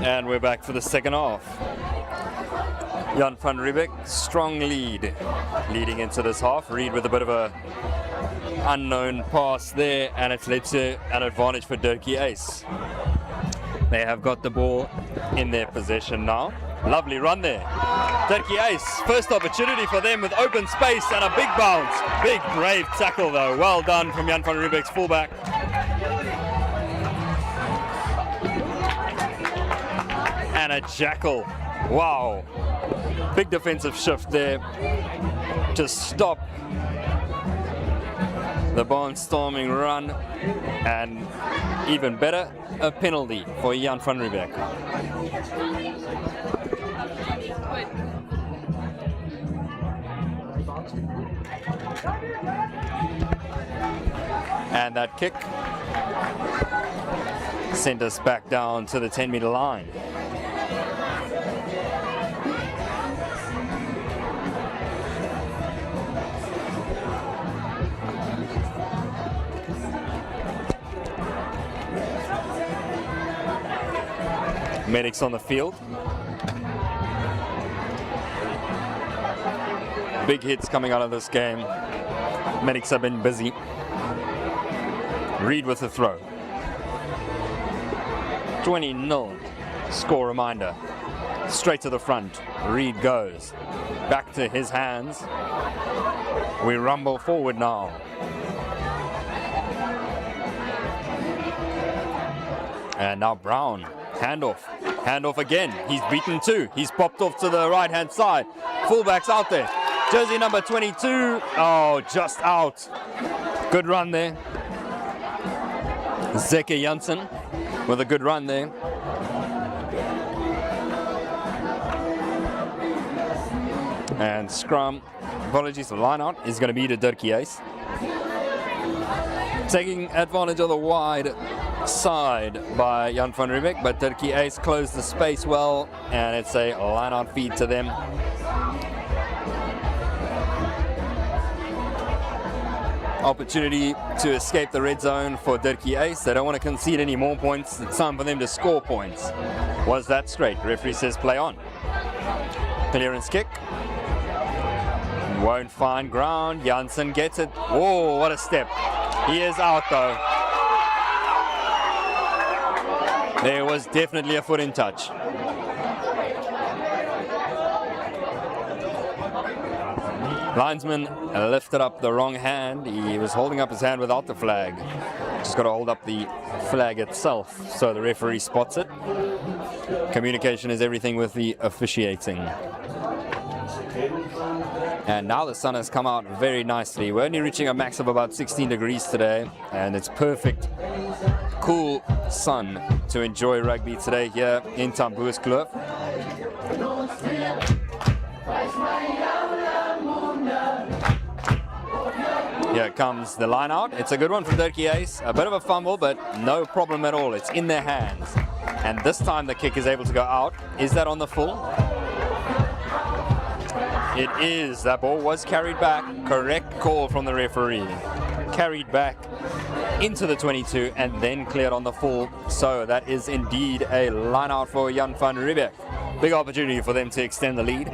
And we're back for the second half. Jan van Riebeeck, strong lead leading into this half. Reed with a bit of a unknown pass there, and it's led to an advantage for Dirkie Uys. They have got the ball in their possession now. Lovely run there. Dirkie Uys, first opportunity for them with open space and a big bounce. Big, brave tackle though. Well done from Jan van Riebeeck's fullback. And a jackal. Wow. Big defensive shift there to stop the barnstorming run, and even better, a penalty for Jan van Riebeeck. And that kick sent us back down to the 10-meter line. Medics on the field. Big hits coming out of this game. Medics have been busy. Reed with the throw. 20-0. Score reminder. Straight to the front. Reed goes. Back to his hands. We rumble forward now. And now Brown. Handoff. Handoff again. He's beaten two. He's popped off to the right-hand side. Fullback's out there. Jersey number 22. Oh, just out. Good run there. Zeke Janssen with a good run there. And scrum, apologies for line out, is going to be to Dirkie Uys. Taking advantage of the wide side by Jan van Riebeeck, but Dirkie Uys closed the space well, and it's a line out feed to them. Opportunity to escape the red zone for Dirkie Uys. They don't want to concede any more points. It's time for them to score points. Was that straight? Referee says play on. Clearance kick. Won't find ground. Janssen gets it. Oh, what a step. He is out though. There was definitely a foot in touch. Linesman lifted up the wrong hand. He was holding up his hand without the flag. Just got to hold up the flag itself so the referee spots it. Communication is everything with the officiating. And now the sun has come out very nicely. We're only reaching a max of about 16 degrees today, and it's perfect, cool sun to enjoy rugby today here in Hoërskool. Here comes the line out. It's a good one from Dirkie Uys. A bit of a fumble, but no problem at all. It's in their hands. And this time the kick is able to go out. Is that on the full? It is. That ball was carried back. Correct call from the referee. Carried back into the 22 and then cleared on the full. So that is indeed a line out for Jan van Riebeeck. Big opportunity for them to extend the lead.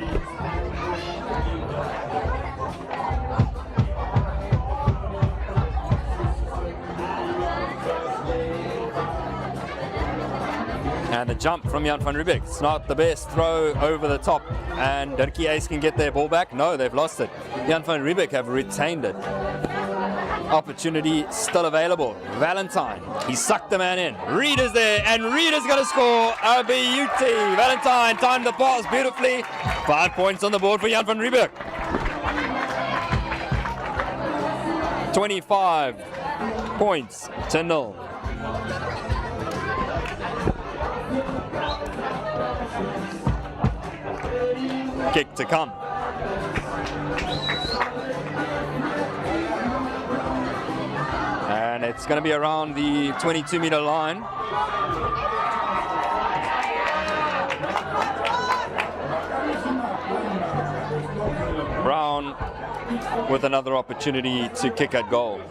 And the jump from Jan van Riebeeck. It's not the best throw over the top. And Dirkie Uys can get their ball back. No, they've lost it. Jan van Riebeeck have retained it. Opportunity still available. Valentine. He sucked the man in. Reed is there. And Reed is going to score a beauty. Valentine timed the pass beautifully. 5 points on the board for Jan van Riebeeck. 25 points to 0. Kick to come. And it's going to be around the 22-meter line. Brown with another opportunity to kick at goal.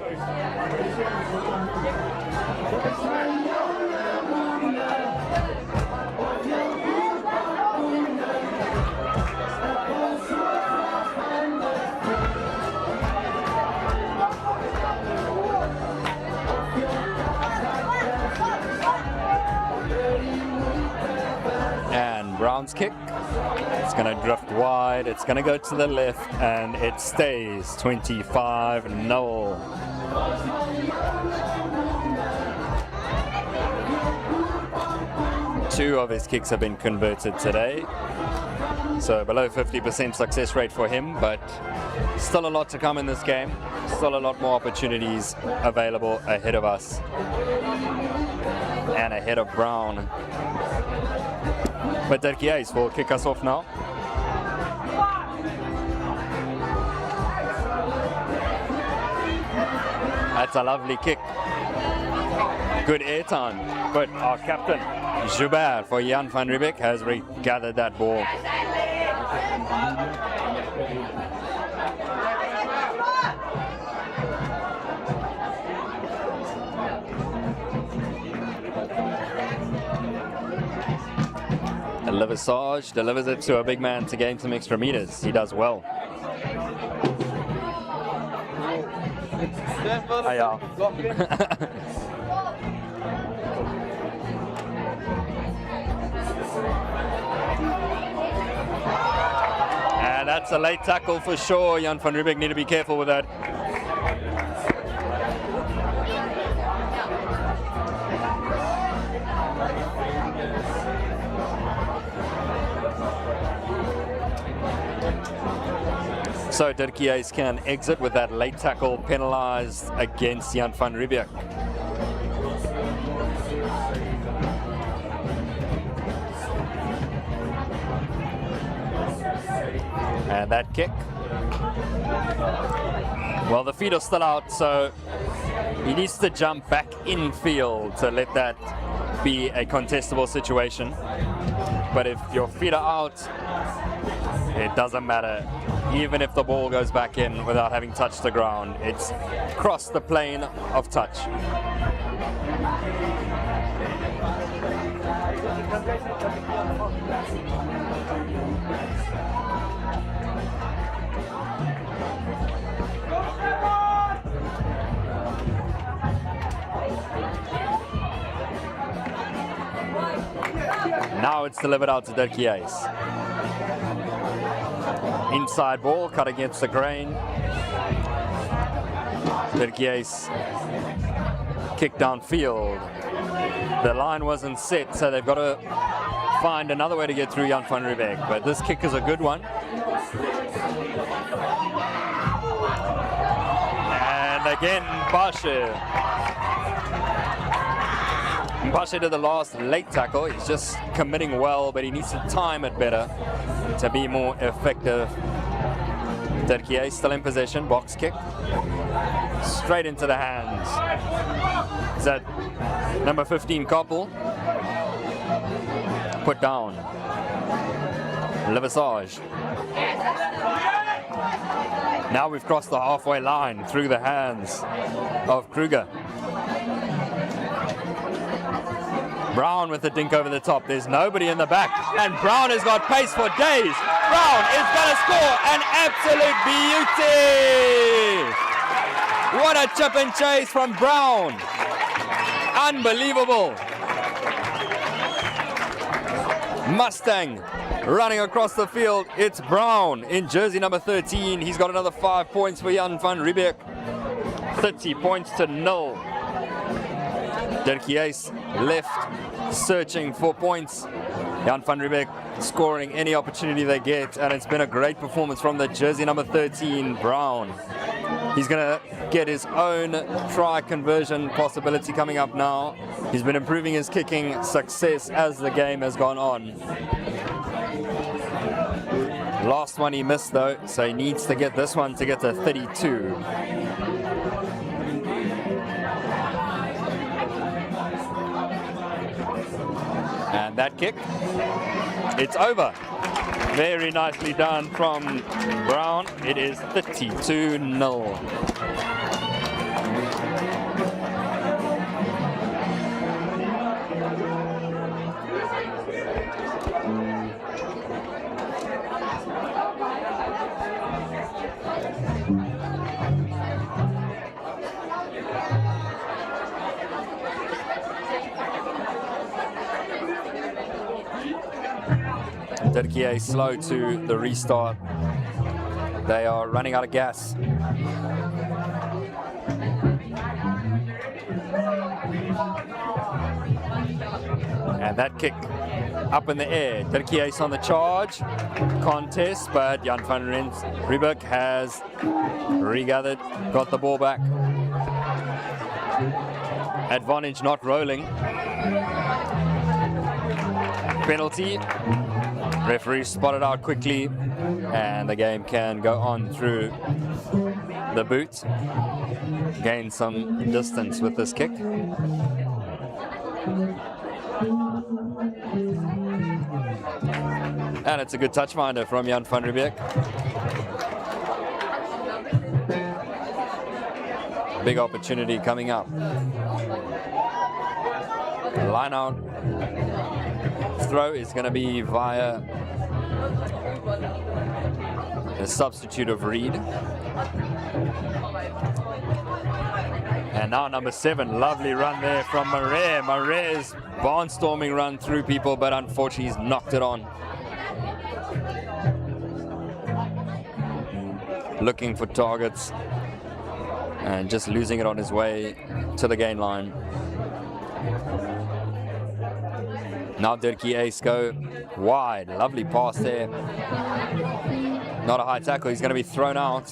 box kick. It's going to drift wide. It's going to go to the left, and it stays 25-0. Two of his kicks have been converted today, so below 50% success rate for him, but still a lot to come in this game. Still a lot more opportunities available ahead of us and ahead of Brown. But Dirkie Uys will kick us off now. That's a lovely kick. Good airtime, but our captain, Joubert for Jan van Riebeeck, has regathered that ball. Levisage delivers it to a big man to gain some extra meters. He does well. And that's a late tackle for sure. Jan van Riebeeck need to be careful with that. So Dirkie Uys can exit with that late tackle penalized against Jan van Riebeeck. And that kick. Well, the feet are still out, so he needs to jump back infield to let that be a contestable situation. But if your feet are out, it doesn't matter. Even if the ball goes back in without having touched the ground, it's crossed the plane of touch. Now it's delivered out to Dirkie Uys. Inside ball, cut against the grain. Dirkie Uys kick downfield. The line wasn't set, so they've got to find another way to get through Jan van Riebeeck. But this kick is a good one. And again, Bashe. Bashe did the last late tackle. He's just committing well, but he needs to time it better to be more effective. Dirkie Uys still in possession, box kick. Straight into the hands. Is that number 15 Koppel? Put down. Levisage. Now we've crossed the halfway line through the hands of Kruger. Brown with the dink over the top. There's nobody in the back. And Brown has got pace for days. Brown is going to score an absolute beauty. What a chip and chase from Brown. Unbelievable. Mustang running across the field. It's Brown in jersey number 13. He's got another 5 points for Jan van Riebeeck. 30 points to 0. Dirkie Uys left, searching for points. Jan van Riebeeck scoring any opportunity they get, and it's been a great performance from the jersey number 13, Brown. He's going to get his own try conversion possibility coming up now. He's been improving his kicking success as the game has gone on. Last one he missed though, so he needs to get this one to get to 32. And that kick, it's over. Very nicely done from Brown. It is 32-0. Dirkie Uys slow to the restart. They are running out of gas. And that kick up in the air. Dirkie Uys on the charge. Contest, but Jan van Riebeeck has regathered, got the ball back. Advantage not rolling. Penalty. Referee spotted out quickly, and the game can go on through the boot. Gain some distance with this kick. And it's a good touch finder from Jan van Riebeeck. Big opportunity coming up. Line out. Throw is going to be via a substitute of Reed. And now number 7, lovely run there from Marais. Marais' barnstorming run through people, but unfortunately he's knocked it on. Looking for targets and just losing it on his way to the gain line. Now Dirkie Uys go wide. Lovely pass there. Not a high tackle. He's going to be thrown out.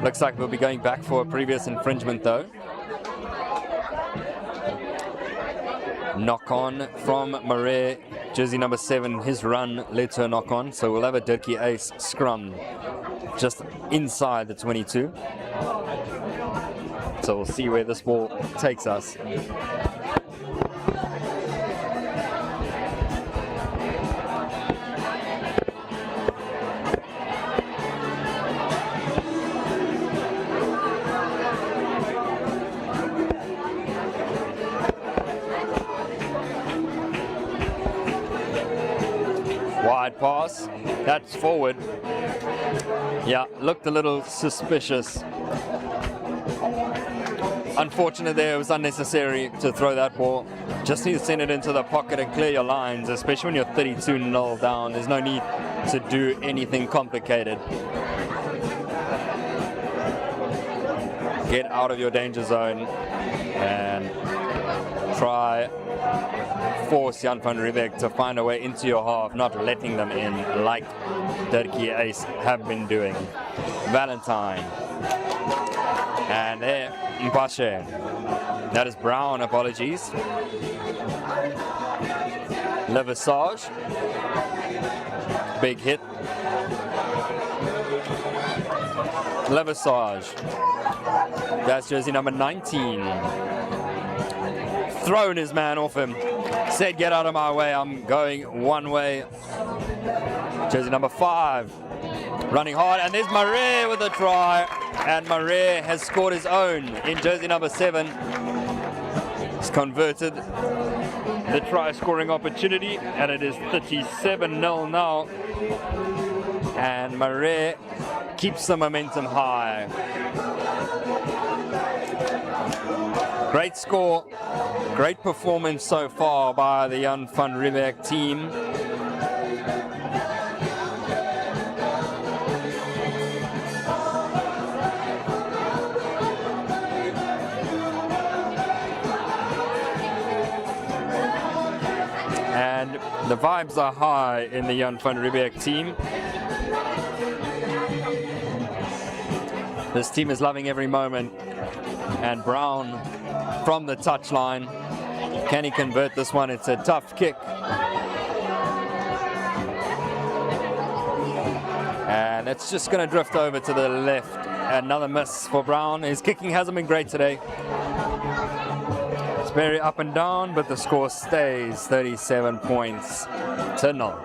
Looks like we'll be going back for a previous infringement though. Knock on from Marais. Jersey number 7, his run led to a knock on. So we'll have a Dirkie Uys scrum just inside the 22. So we'll see where this ball takes us. Wide pass, that's forward. Yeah, looked a little suspicious. Unfortunate there, it was unnecessary to throw that ball. Just need to send it into the pocket and clear your lines, especially when you're 32-0 down. There's no need to do anything complicated. Get out of your danger zone and try force Jan van Riebeeck to find a way into your half, not letting them in like Dirkie Uys have been doing. Valentine. And there, Mpashe. That is Brown, apologies. Levisage. Big hit. Levisage. That's jersey number 19. Thrown his man off him. Said, get out of my way, I'm going one way. Jersey number 5. Running hard, and there's Marais with a try. And Marais has scored his own in jersey number 7. He's converted the try scoring opportunity, and it is 37-0 now. And Marais keeps the momentum high. Great score, great performance so far by the Jan van Riebeeck team. And the vibes are high in the Jan van Riebeeck team. This team is loving every moment. And Brown from the touchline. Can he convert this one? It's a tough kick. And it's just going to drift over to the left. Another miss for Brown. His kicking hasn't been great today. It's very up and down, but the score stays 37 points to 0.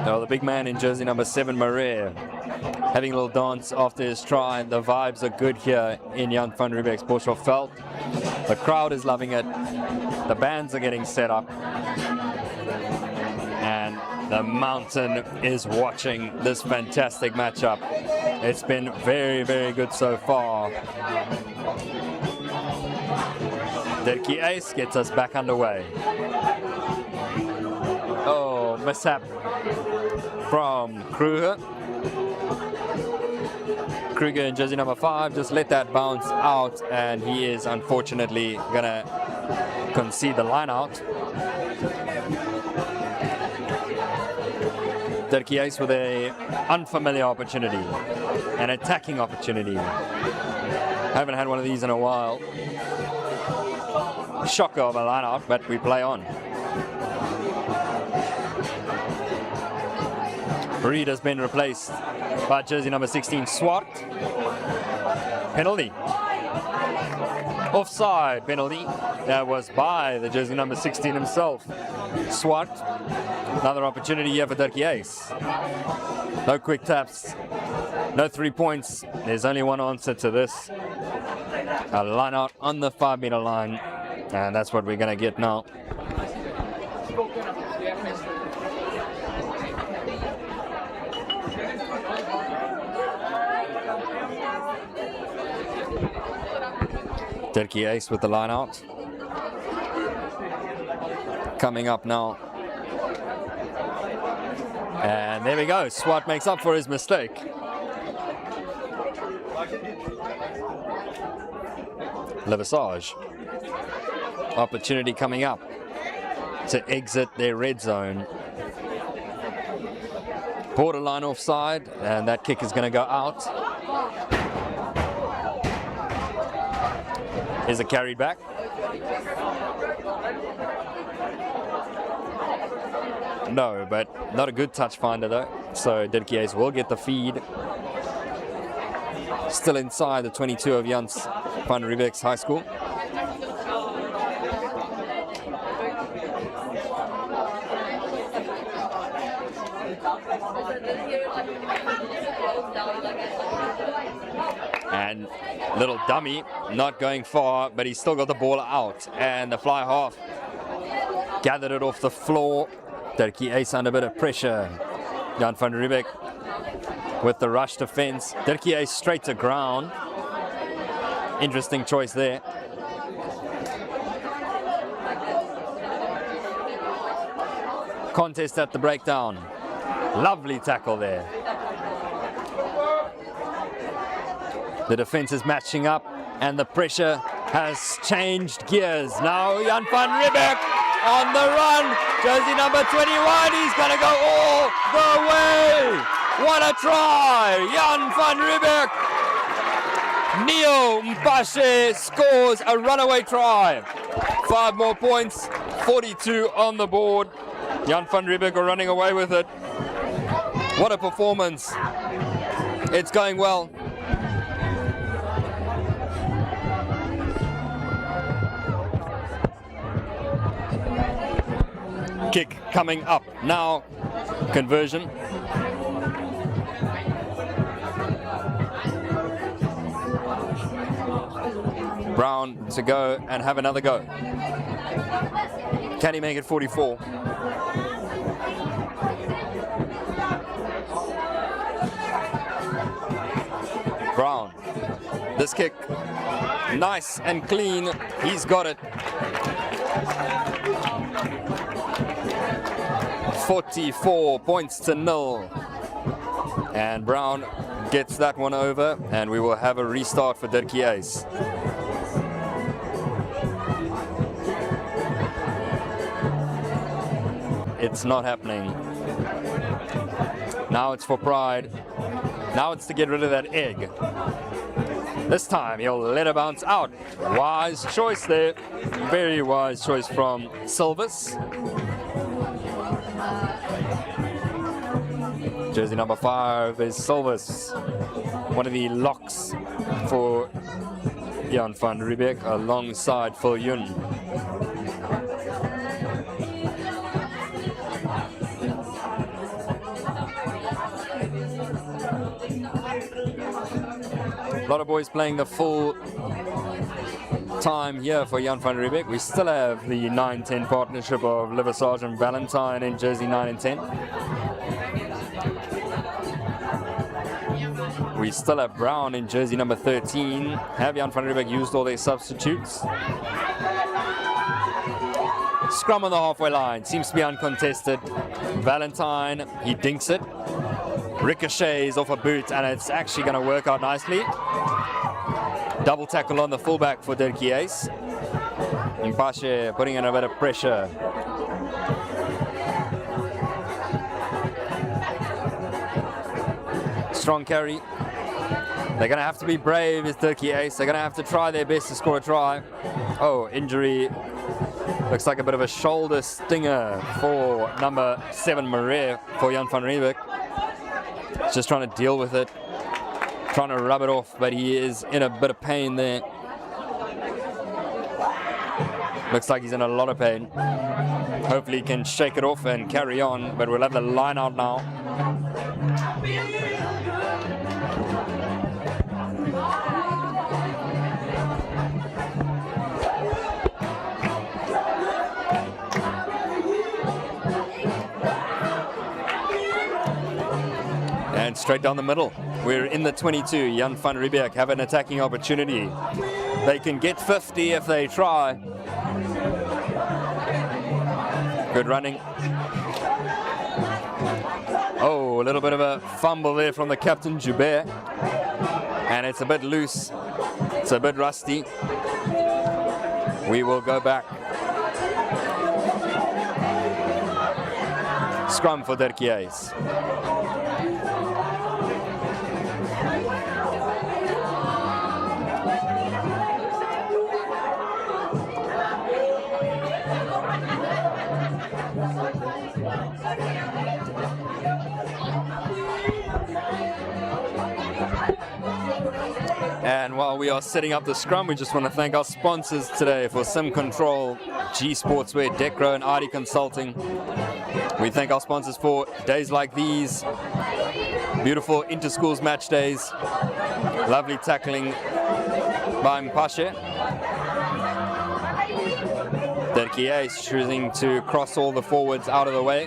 Now the big man in jersey number 7, Marais, having a little dance after his try. The vibes are good here in Jan van Riebeeck's Boshoffveld. The crowd is loving it. The bands are getting set up. And the mountain is watching this fantastic matchup. It's been very, very good so far. Dirkie Uys gets us back underway. Oh, mishap from Kruger. Kruger in jersey number 5 just let that bounce out, and he is unfortunately gonna concede the line out. Dirkie Uys with a unfamiliar opportunity, an attacking opportunity. Haven't had one of these in a while. Shocker of a line out, but we play on. Reed has been replaced by jersey number 16, Swart. Penalty. Offside penalty. That was by the jersey number 16 himself, Swart. Another opportunity here for Dirkie Uys. No quick taps, no 3 points. There's only one answer to this. A line out on the 5-meter line, and that's what we're going to get now. Dirkie Uys with the line out. Coming up now. And there we go. Swart makes up for his mistake. Levisage. Opportunity coming up to exit their red zone. Borderline offside, and that kick is going to go out. Here's a carried back. No, but not a good touch finder though. So Dirkie Uys will get the feed. Still inside the 22 of Jan van Riebeeck's high school. And little dummy, not going far, but he's still got the ball out. And the fly half gathered it off the floor. Dirkie Uys under a bit of pressure. Jan van Riebeeck with the rush defense. Dirkie Uys straight to ground. Interesting choice there. Contest at the breakdown. Lovely tackle there. The defense is matching up, and the pressure has changed gears. Now Jan van Riebeeck on the run. Jersey number 21, he's going to go all the way. What a try! Jan van Riebeeck. Neo Mpashe scores a runaway try. 5 more points, 42 on the board. Jan van Riebeeck are running away with it. What a performance. It's going well. Kick coming up now. Conversion. Brown to go and have another go. Can he make it 44? Brown. This kick, nice and clean. He's got it. 44 points to 0. And Brown gets that one over, and we will have a restart for Dirkie Uys. It's not happening. Now it's for pride. Now it's to get rid of that egg. This time he'll let it bounce out. Wise choice there. Very wise choice from Silvis. Jersey number 5 is Silvis. One of the locks for Jan van Riebeeck alongside Phil Yun. A lot of boys playing the full time here for Jan van Riebeeck. We still have the 9-10 partnership of Liversage and Valentine in jersey 9 and 10. We still have Brown in jersey number 13. Have Jan van Riebeeck used all their substitutes? Scrum on the halfway line, seems to be uncontested. Valentine, he dinks it. Ricochets off a boot, and it's actually going to work out nicely. Double tackle on the fullback for Dirkie Uys. Mpashe putting in a bit of pressure. Strong carry. They're going to have to be brave as Dirkie Uys. They're going to have to try their best to score a try. Oh, injury. Looks like a bit of a shoulder stinger for number 7, Marais, for Jan van Riebeeck. Just trying to deal with it. Trying to rub it off, but he is in a bit of pain there. Looks like he's in a lot of pain. Hopefully he can shake it off and carry on, but we'll have the line out now. And straight down the middle. We're in the 22. Jan van Riebeeck have an attacking opportunity. They can get 50 if they try. Good running. Oh, a little bit of a fumble there from the captain, Joubert. And it's a bit loose. It's a bit rusty. We will go back. Scrum for Dirkie Uys. And while we are setting up the scrum, we just want to thank our sponsors today for Sim Control, G Sportswear, Decro, and ID Consulting. We thank our sponsors for days like these, beautiful Interschools match days, lovely tackling by Mpashe. Dirkie Uys choosing to cross all the forwards out of the way,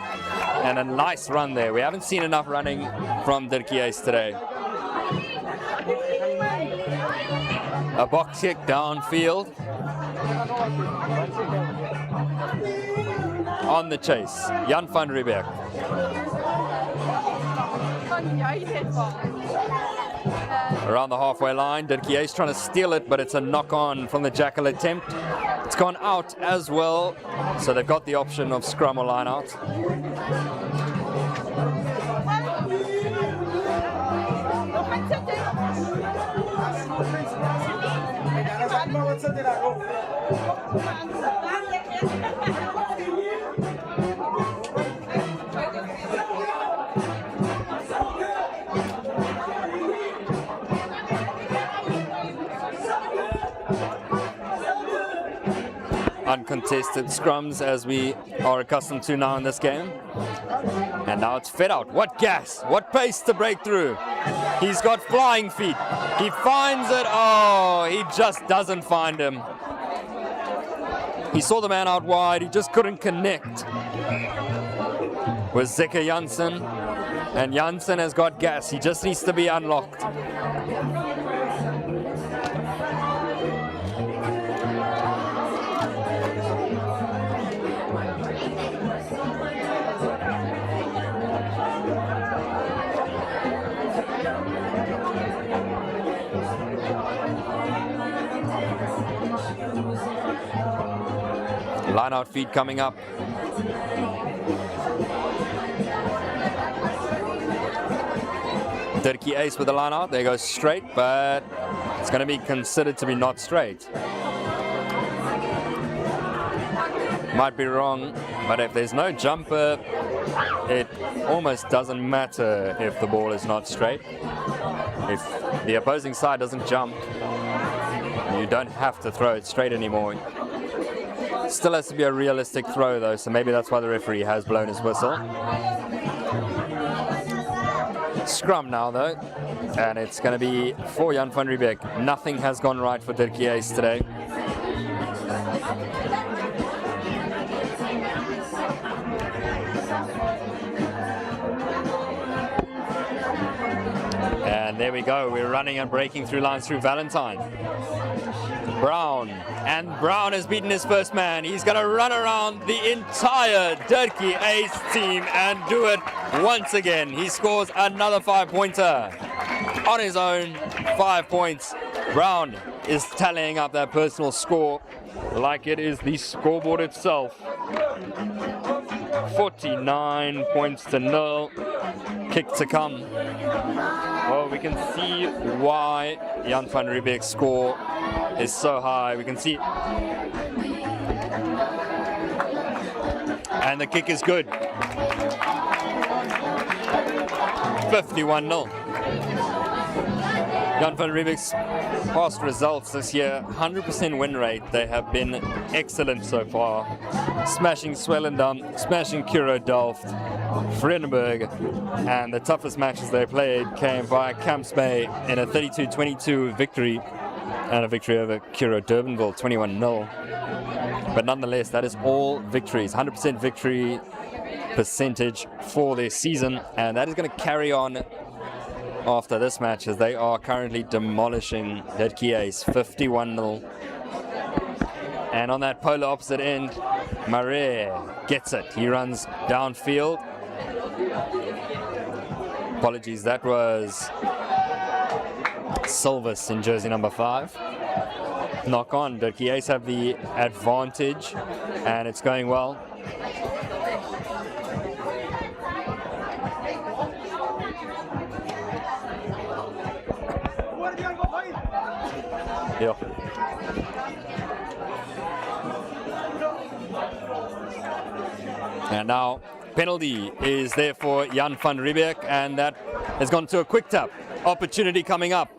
and a nice run there. We haven't seen enough running from Dirkie Uys today. A box kick downfield. On the chase, Jan van Riebeeck. Around the halfway line, Dirkie Uys trying to steal it, but it's a knock-on from the jackal attempt. It's gone out as well, so they've got the option of scrum or line out. Uncontested scrums as we are accustomed to now in this game. And now it's fed out. What gas, what pace to break through. He's got flying feet. He finds it. Oh, he just doesn't find him. He saw the man out wide. He just couldn't connect with Zeker Janssen. And Janssen has got gas. He just needs to be unlocked. Line out feed coming up. Dirkie Uys with the line out. They go straight, but it's going to be considered to be not straight. Might be wrong, but if there's no jumper, it almost doesn't matter if the ball is not straight. If the opposing side doesn't jump, you don't have to throw it straight anymore. Still has to be a realistic throw though, so maybe that's why the referee has blown his whistle. Scrum now though, and it's going to be for Jan van Riebeeck. Nothing has gone right for Dirkie Uys today. And there we go, we're running and breaking through lines through Valentine. Brown, and Brown has beaten his first man. He's going to run around the entire Dirkie Uys team and do it once again. He scores another 5-pointer on his own, 5 points. Brown is tallying up that personal score like it is the scoreboard itself. 49 points to 0. Kick to come. Well, we can see why Jan van Riebeeck's score is so high. We can see, and the kick is good. 51-0. Jan van Riebeeck's past results this year, 100% win rate. They have been excellent so far. Smashing Swellendam, smashing Kuro Delft, Vredenburg, and the toughest matches they played came via Camps Bay in a 32-22 victory, and a victory over Kuro Durbanville, 21-0. But nonetheless, that is all victories, 100% victory percentage for their season, and that is going to carry on after this match, as they are currently demolishing Dirkie Uys 51-0. And on that polar opposite end, Marais gets it. He runs downfield. Apologies, that was Silvis in jersey number 5. Knock on. Dirkie Uys have the advantage, and it's going well. Yeah. And now penalty is there for Jan van Riebeeck, and that has gone to a quick tap. Opportunity coming up.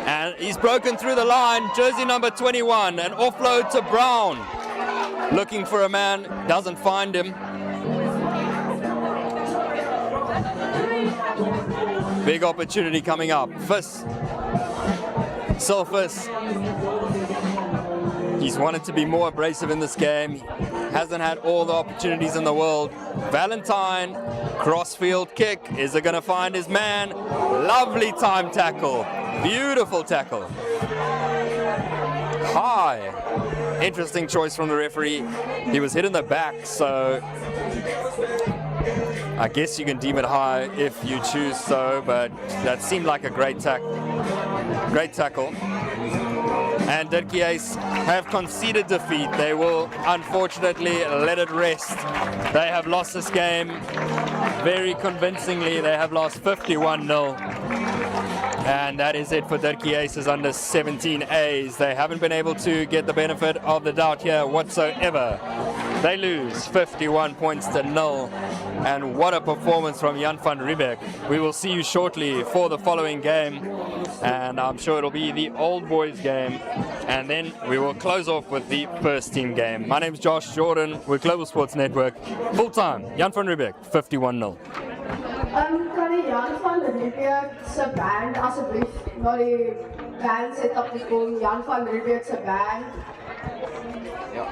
And he's broken through the line. Jersey number 21, an offload to Brown. Looking for a man, doesn't find him. Big opportunity coming up. Fis. Silvis. He's wanted to be more abrasive in this game. Hasn't had all the opportunities in the world. Valentine, crossfield kick. Is it going to find his man? Lovely time tackle. Beautiful tackle. High. Interesting choice from the referee. He was hit in the back, so I guess you can deem it high if you choose so, but that seemed like a great tackle. And Dirkie Uys have conceded defeat. They will unfortunately let it rest. They have lost this game very convincingly. They have lost 51-0. And that is it for Dirkie Uys' under 17 A's. They haven't been able to get the benefit of the doubt here whatsoever. They lose 51 points to 0. And what a performance from Jan van Riebeeck. We will see you shortly for the following game. And I'm sure it'll be the Old Boys game. And then we will close off with the first team game. My name's Josh Jordan with Global Sports Network. Full time, Jan van Riebeeck, 51-0. Kan die Jan van Riebeeck se band asseblief na die band setup toe kom? Jan van Riebeeck se band. Ja,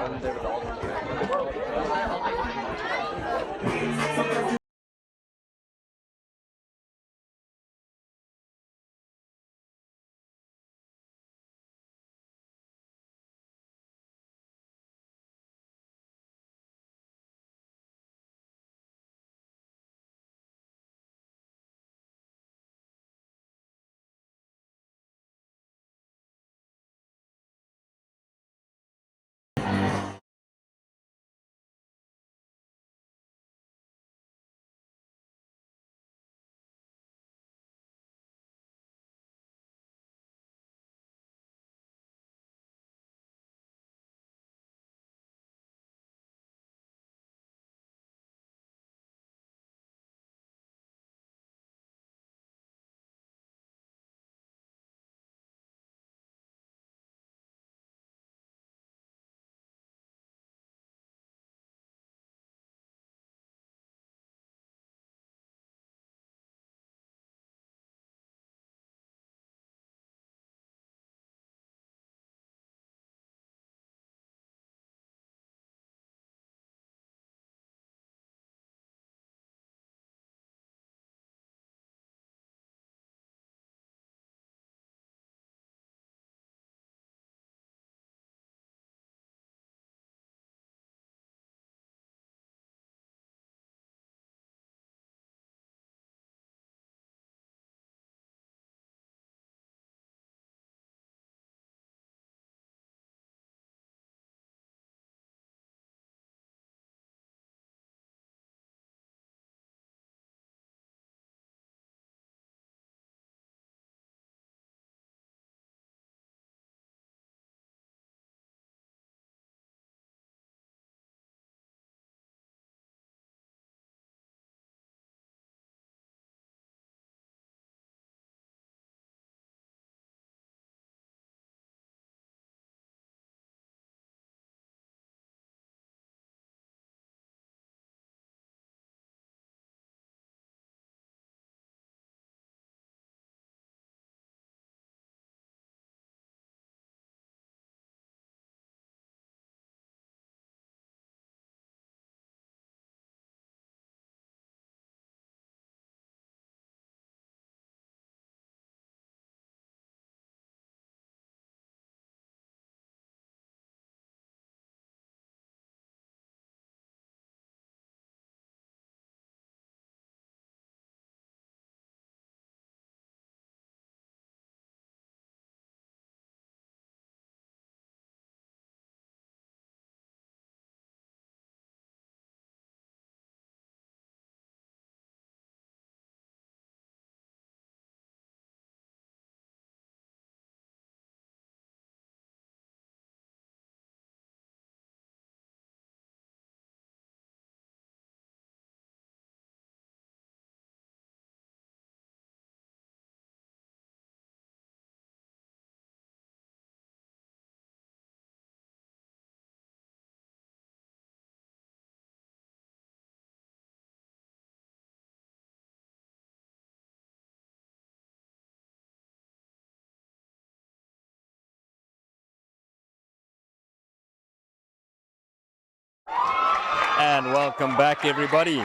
And welcome back, everybody.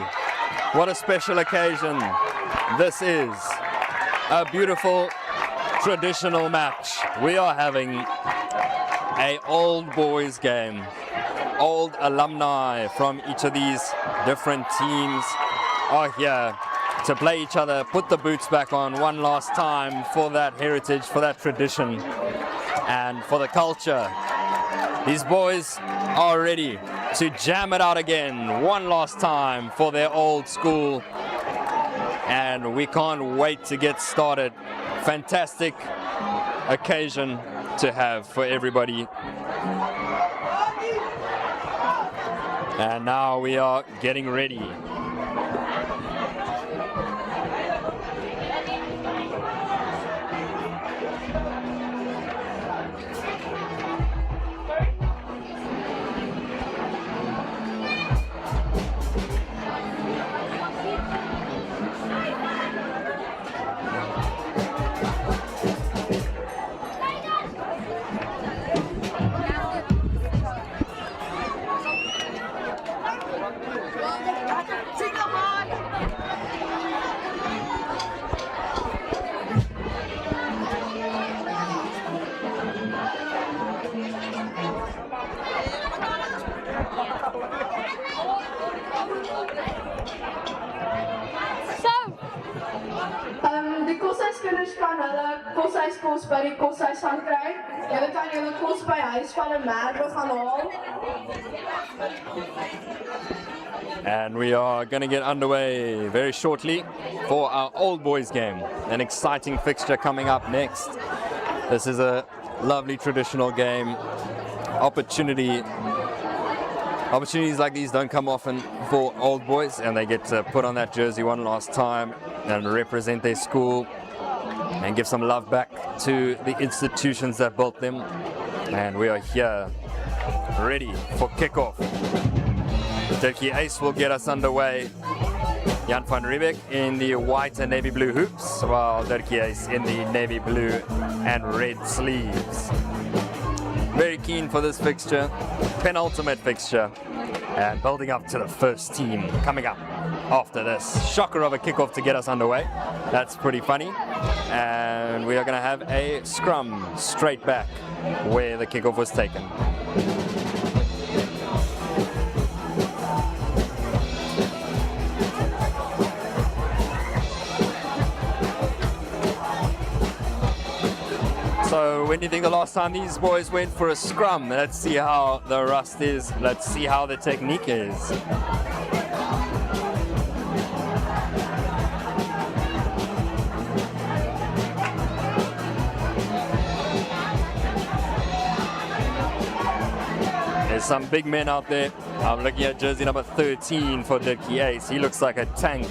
What a special occasion. This is a beautiful traditional match. We are having an old boys game. Old alumni from each of these different teams are here to play each other, put the boots back on one last time for that heritage, for that tradition, and for the culture. These boys are ready to jam it out again one last time for their old school, and we can't wait to get started. Fantastic occasion to have for everybody. And now we are getting ready. Die koshuiskinders kan hulle koshuiskos by die koshuis gaan kry. Julle kan julle kos by huis van 'n merwe gaan haal. And we are going to get underway very shortly for our old boys game. An exciting fixture coming up next. This is a lovely traditional game. Opportunities like these don't come often for old boys, and they get to put on that jersey one last time and represent their school and give some love back to the institutions that built them. And we are here ready for kickoff. Dirkie Uys will get us underway. Jan van Riebeeck in the white and navy blue hoops, while Dirkie Uys in the navy blue and red sleeves. Very keen for this fixture, penultimate fixture, and building up to the first team coming up after this. Shocker of a kickoff to get us underway. That's pretty funny. And we are going to have a scrum straight back where the kickoff was taken. So when do you think the last time these boys went for a scrum? Let's see how the rust is. Let's see how the technique is. There's some big men out there. I'm looking at jersey number 13 for Dirkie Uys. He looks like a tank.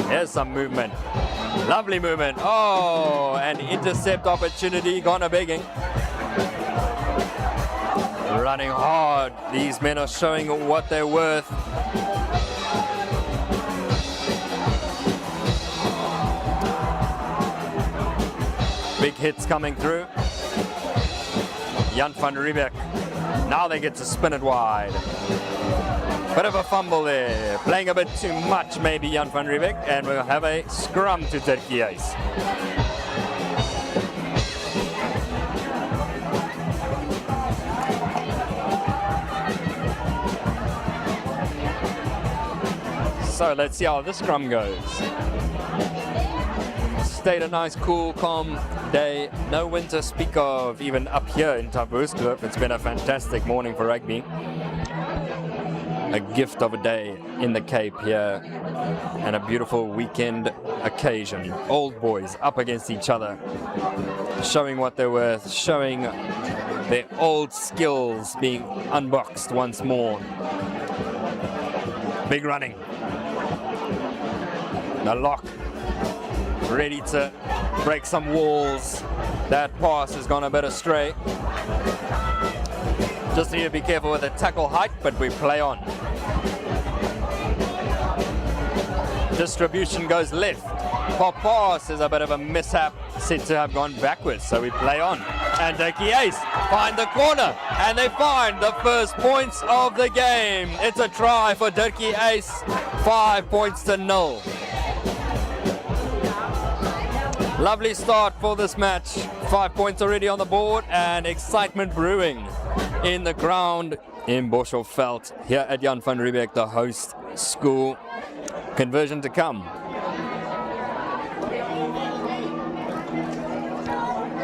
There's some movement. Lovely movement. Oh, an intercept opportunity. Gone a begging. Running hard. These men are showing what they're worth. Big hits coming through. Jan van Riebeeck. Now they get to spin it wide. Bit of a fumble there. Playing a bit too much, maybe, Jan van Riebeeck. And we'll have a scrum to Dirkie Uys. So let's see how this scrum goes. Stayed a nice, cool, calm day. No wind to speak of, even up here in Hoërskool. It's been a fantastic morning for rugby. A gift of a day in the Cape here, and a beautiful weekend occasion. Old boys up against each other, showing what they're worth, showing their old skills being unboxed once more. Big running. The lock, ready to break some walls. That pass has gone a bit astray. Just need to be careful with the tackle height, but we play on. Distribution goes left. Pop pass is a bit of a mishap, said to have gone backwards, so we play on. And Dirkie Uys find the corner, and they find the first points of the game. It's a try for Dirkie Uys, 5 points to 0. Lovely start for this match. 5 points already on the board, and excitement brewing in the ground in Boshoffveld here at Jan van Riebeeck, the host school. Conversion to come.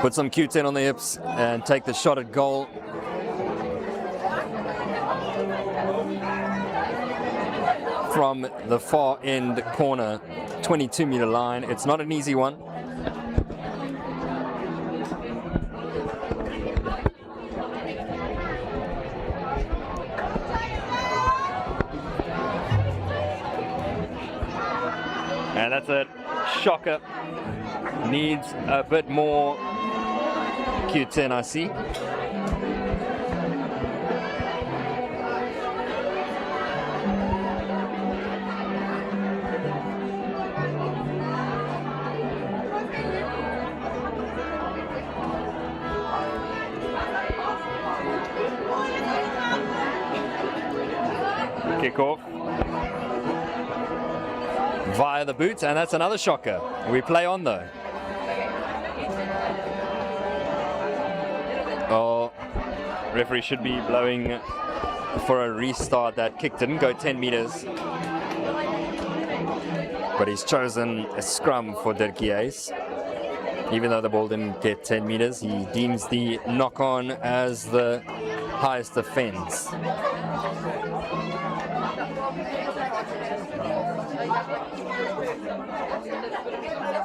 Put some Q10 on the hips and take the shot at goal. From the far end corner, 22-meter line. It's not an easy one. And that's a shocker. Needs a bit more Q10, I see. Kick off via the boot, and that's another shocker. We play on though. Oh, referee should be blowing for a restart. That kick didn't go 10 meters, but he's chosen a scrum for Dirkie Uys. Even though the ball didn't get 10 meters, he deems the knock-on as the highest offense.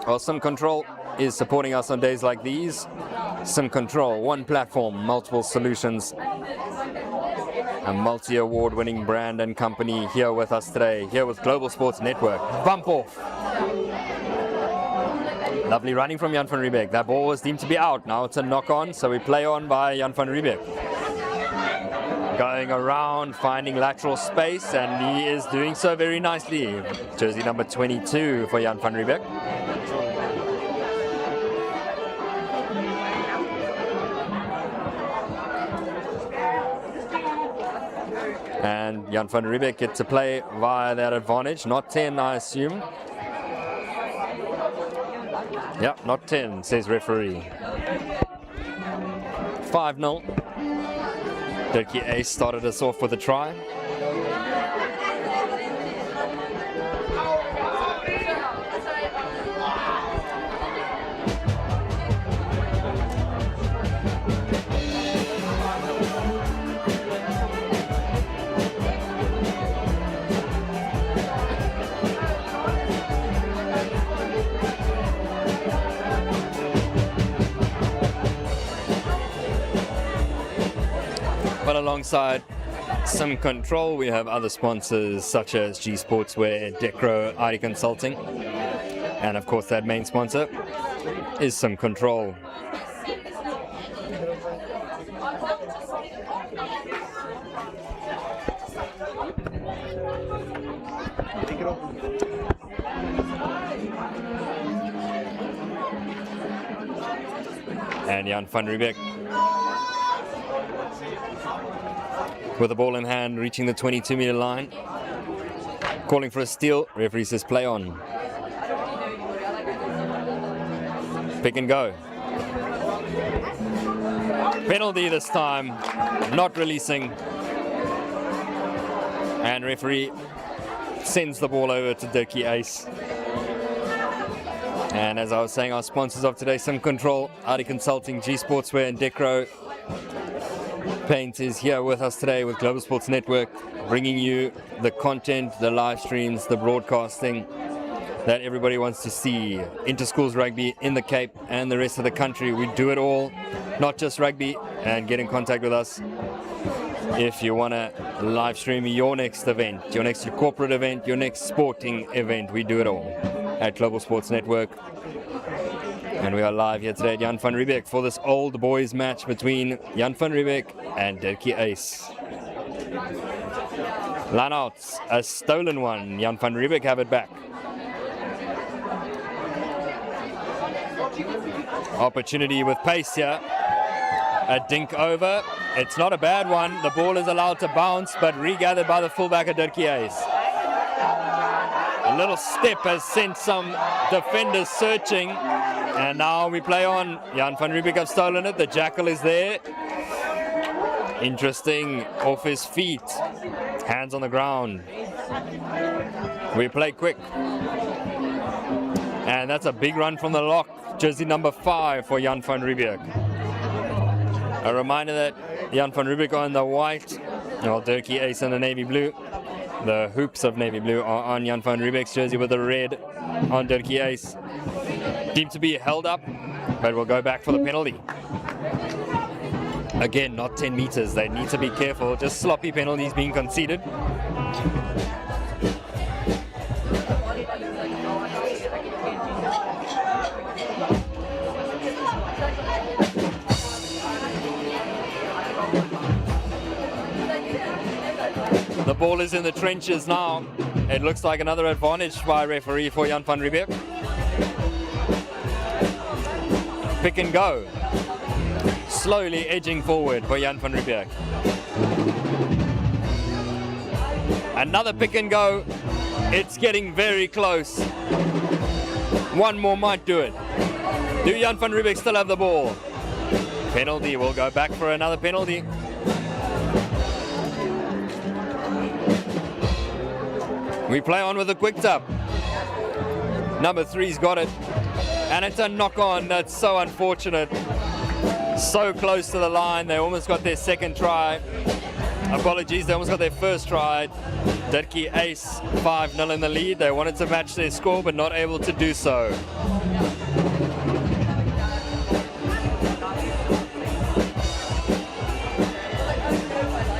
Well, Sim Control is supporting us on days like these. Sim Control, one platform, multiple solutions. A multi-award winning brand and company here with us today, here with Global Sports Network. Bump off. Lovely running from Jan van Riebeeck. That ball was deemed to be out. Now it's a knock-on, so we play on by Jan van Riebeeck. Going around, finding lateral space, and he is doing so very nicely. Jersey number 22 for Jan van Riebeeck. And Jan van Riebeeck get to play via that advantage. Not 10, I assume. Yep, not 10, says referee. 5-0. Dirkie Uys started us off with a try. But alongside Sim Control, we have other sponsors such as G Sportswear, Decro, ID Consulting, and of course that main sponsor is Sim Control. And Jan van Riebeeck with the ball in hand, reaching the 22-meter line. Calling for a steal. Referee says play on. Pick and go. Penalty this time. Not releasing. And referee sends the ball over to Dirkie Uys. And as I was saying, our sponsors of today, Sim Control, ID Consulting, G Sportswear, and Decro Paint is here with us today with Global Sports Network, bringing you the content, the live streams, the broadcasting that everybody wants to see. Interschools rugby in the Cape and the rest of the country. We do it all, not just rugby. And get in contact with us if you want to live stream your next event, your next corporate event, your next sporting event. We do it all at Global Sports Network. And we are live here today at Jan van Riebeeck for this old boys match between Jan van Riebeeck and Dirkie Uys. Line outs, a stolen one. Jan van Riebeeck have it back. Opportunity with pace here. A dink over. It's not a bad one. The ball is allowed to bounce, but regathered by the fullback of Dirkie Uys. A little step has sent some defenders searching. And now we play on. Jan van Riebeeck have stolen it. The jackal is there. Interesting. Off his feet. Hands on the ground. We play quick. And that's a big run from the lock. Jersey number 5 for Jan van Riebeeck. A reminder that Jan van Riebeeck are in the white, while Dirkie Uys in the navy blue. The hoops of navy blue are on Jan van Riebeeck's jersey with the red on Dirkie Uys. Deemed to be held up, but we'll go back for the penalty. Again, not 10 meters. They need to be careful. Just sloppy penalties being conceded. The ball is in the trenches now. It looks like another advantage by referee for Jan van Riebeeck. Pick and go. Slowly edging forward for Jan van Riebeeck. Another pick and go. It's getting very close. One more might do it. Do Jan van Riebeeck still have the ball? Penalty. We'll go back for another penalty. We play on with a quick tap. Number 3's got it. And it's a knock on. That's so unfortunate. So close to the line. They almost got their second try. Apologies, they almost got their first try. Dirkie Uys 5-0 in the lead. They wanted to match their score, but not able to do so.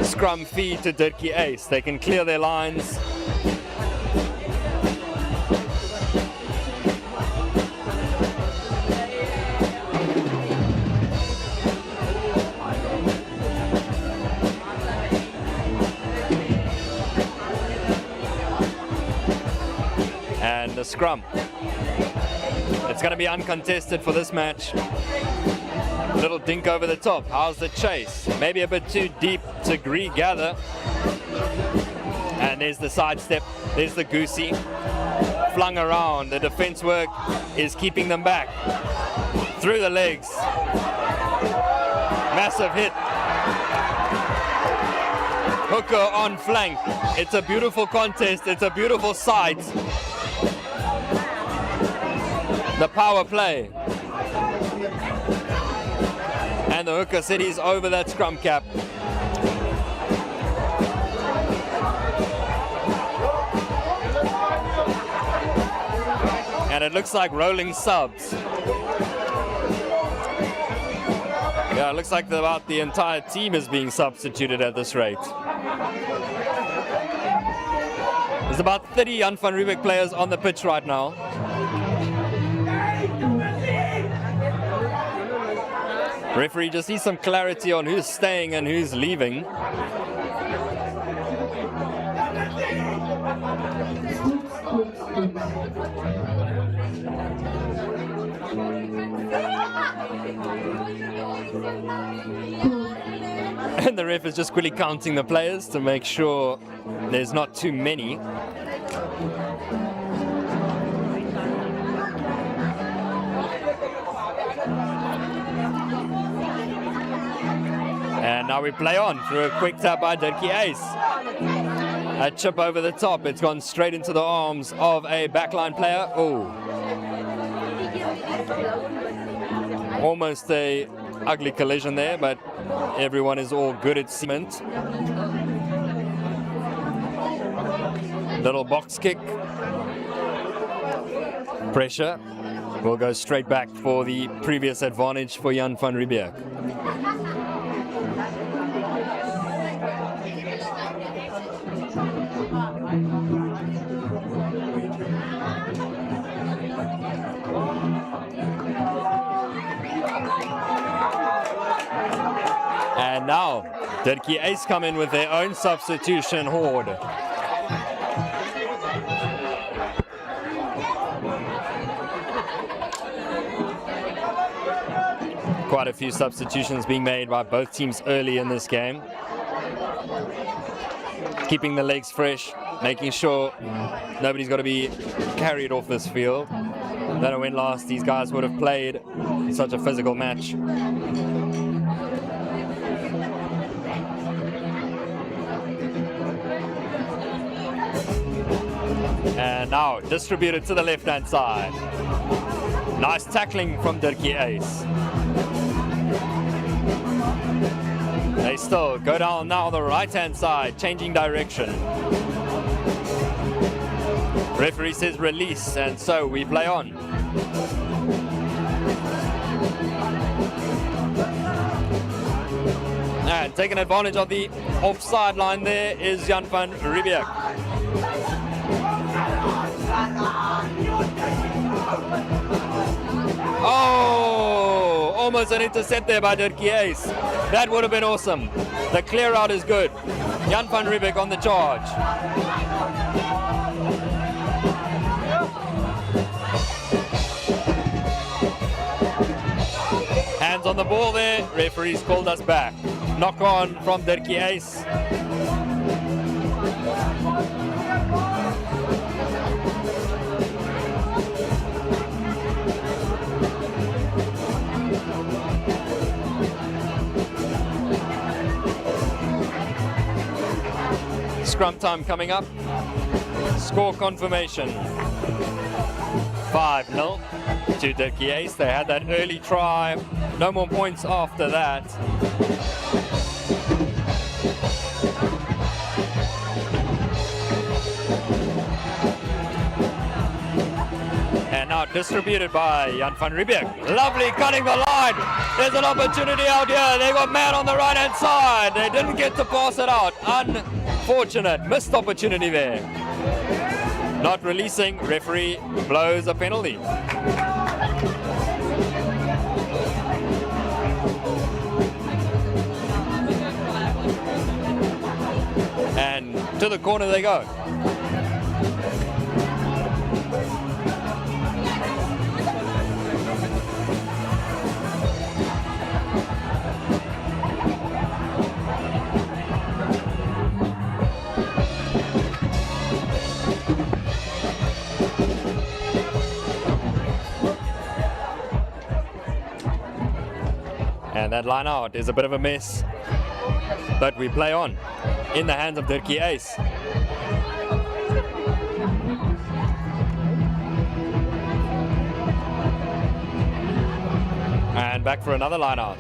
Scrum feed to Dirkie Uys. They can clear their lines. And the scrum. It's going to be uncontested for this match. Little dink over the top. How's the chase? Maybe a bit too deep to regather. And there's the sidestep. There's the goosey. Flung around. The defense work is keeping them back. Through the legs. Massive hit. Hooker on flank. It's a beautiful contest. It's a beautiful sight. The power play. And the hooker said he's over that scrum cap. And it looks like rolling subs. Yeah, it looks like about the entire team is being substituted at this rate. There's about 30 Jan van Riebeeck players on the pitch right now. Referee just needs some clarity on who's staying and who's leaving. And the ref is just quickly counting the players to make sure there's not too many. And now we play on through a quick tap by Dirkie Uys. A chip over the top. It's gone straight into the arms of a backline player. Oh. Almost a ugly collision there, but everyone is all good at cement. Little box kick. Pressure. We'll go straight back for the previous advantage for Jan van Riebeeck. And now, Dirkie Uys come in with their own substitution horde. Quite a few substitutions being made by both teams early in this game. Keeping the legs fresh, making sure nobody's got to be carried off this field. That when last these guys would have played such a physical match. And now distributed to the left-hand side. Nice tackling from Dirkie Uys. They still go down now the right-hand side, changing direction. Referee says release, and so we play on. And taking advantage of the offside line there is Jan van Riebeeck. Oh, almost an intercept there by Dirkie Uys. That would have been awesome. The clear out is good. Jan van Riebeeck on the charge. Hands on the ball there. Referees called us back. Knock on from Dirkie Uys. Scrum time coming up. Score confirmation. 5-0 to Dirkie Uys. They had that early try. No more points after that. And now distributed by Jan van Riebeeck. Lovely cutting the line. There's an opportunity out here. They got man on the right hand side. They didn't get to pass it out. Unfortunate. Missed opportunity there. Not releasing. Referee blows a penalty. And to the corner they go. And that line out is a bit of a mess, but we play on in the hands of Dirkie Uys. And back for another line out.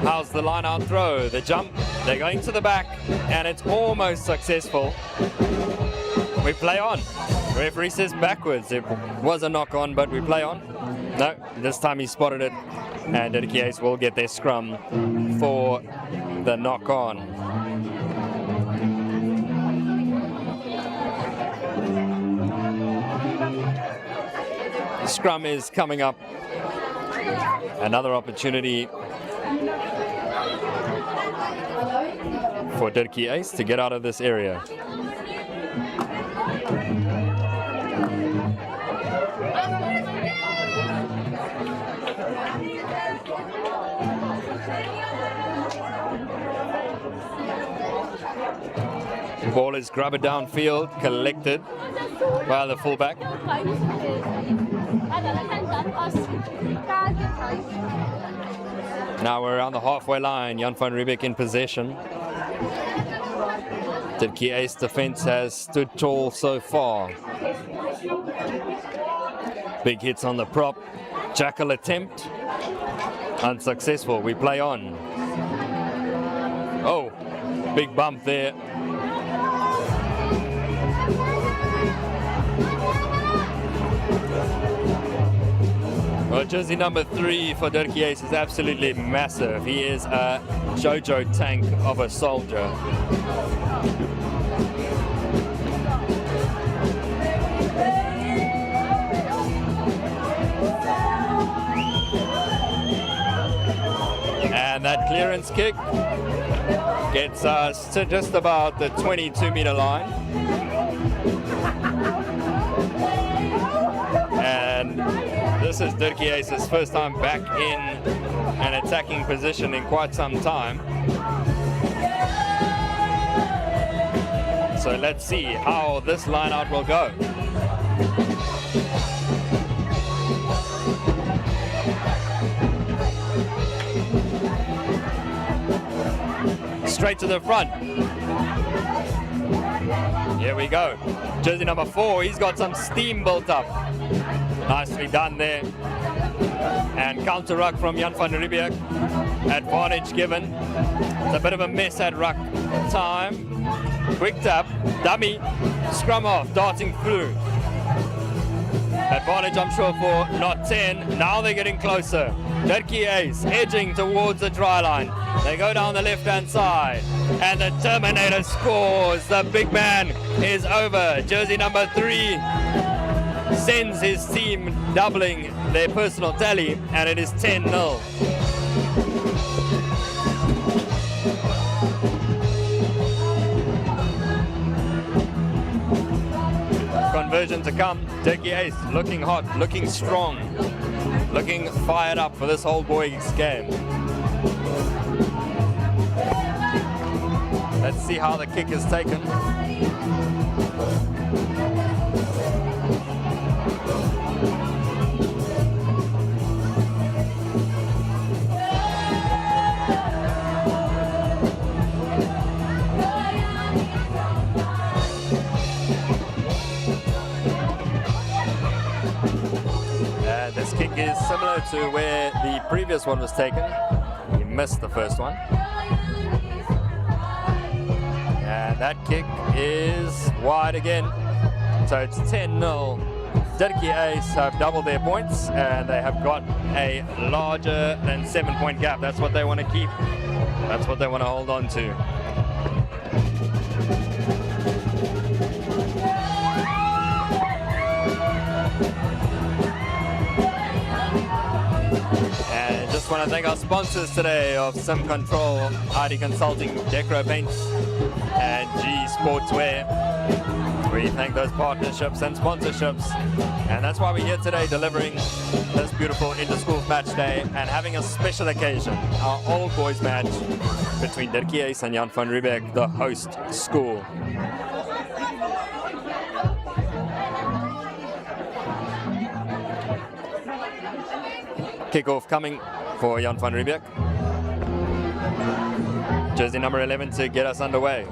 How's the line out throw? The jump, they're going to the back, and it's almost successful. We play on. Referee says backwards. It was a knock on, but we play on. No, this time he spotted it, and Dirkie Uys will get their scrum for the knock on. Scrum is coming up. Another opportunity for Dirkie Uys to get out of this area. The ball is grabbed downfield, collected by the fullback. Now we're around the halfway line. Jan van Riebeeck in possession. Dirkie Uys defense has stood tall so far. Big hits on the prop. Jackal attempt. Unsuccessful. We play on. Oh, big bump there. Well, jersey number 3 for Dirkie Uys is absolutely massive. He is a JoJo tank of a soldier. clearance kick. Gets us to just about the 22-meter line. And this is Dirkie Uys' first time back in an attacking position in quite some time. So let's see how this line out will go. Straight to the front. Here we go. Jersey number 4, he's got some steam built up. Nicely done there. And counter ruck from Jan van Riebeeck. Advantage given. It's a bit of a mess at ruck time. Quick tap, dummy, scrum off, darting through. Advantage, I'm sure, for not 10. Now they're getting closer. Dirkie Uys edging towards the try line. They go down the left-hand side. And the Terminator scores. The big man is over. Jersey number 3 sends his team doubling their personal tally. And it is 10-0. Conversion to come. Dirkie Uys looking hot, looking strong, looking fired up for this Old Boys game. Let's see how the kick is taken. This kick is similar to where the previous one was taken. He missed the first one. And that kick is wide again. So it's 10-0. Dirkie Uys have doubled their points and they have got a larger than 7-point gap. That's what they want to keep. That's what they want to hold on to. I want to thank our sponsors today of Sim Control, ID Consulting, Decro Paints, and G Sportswear. We thank those partnerships and sponsorships, and that's why we're here today delivering this beautiful Interschools match day and having a special occasion, our Old Boys match between Dirkie Uys and Jan van Riebeeck, the host school. Kickoff coming for Jan van Riebeeck. Jersey number 11 to get us underway.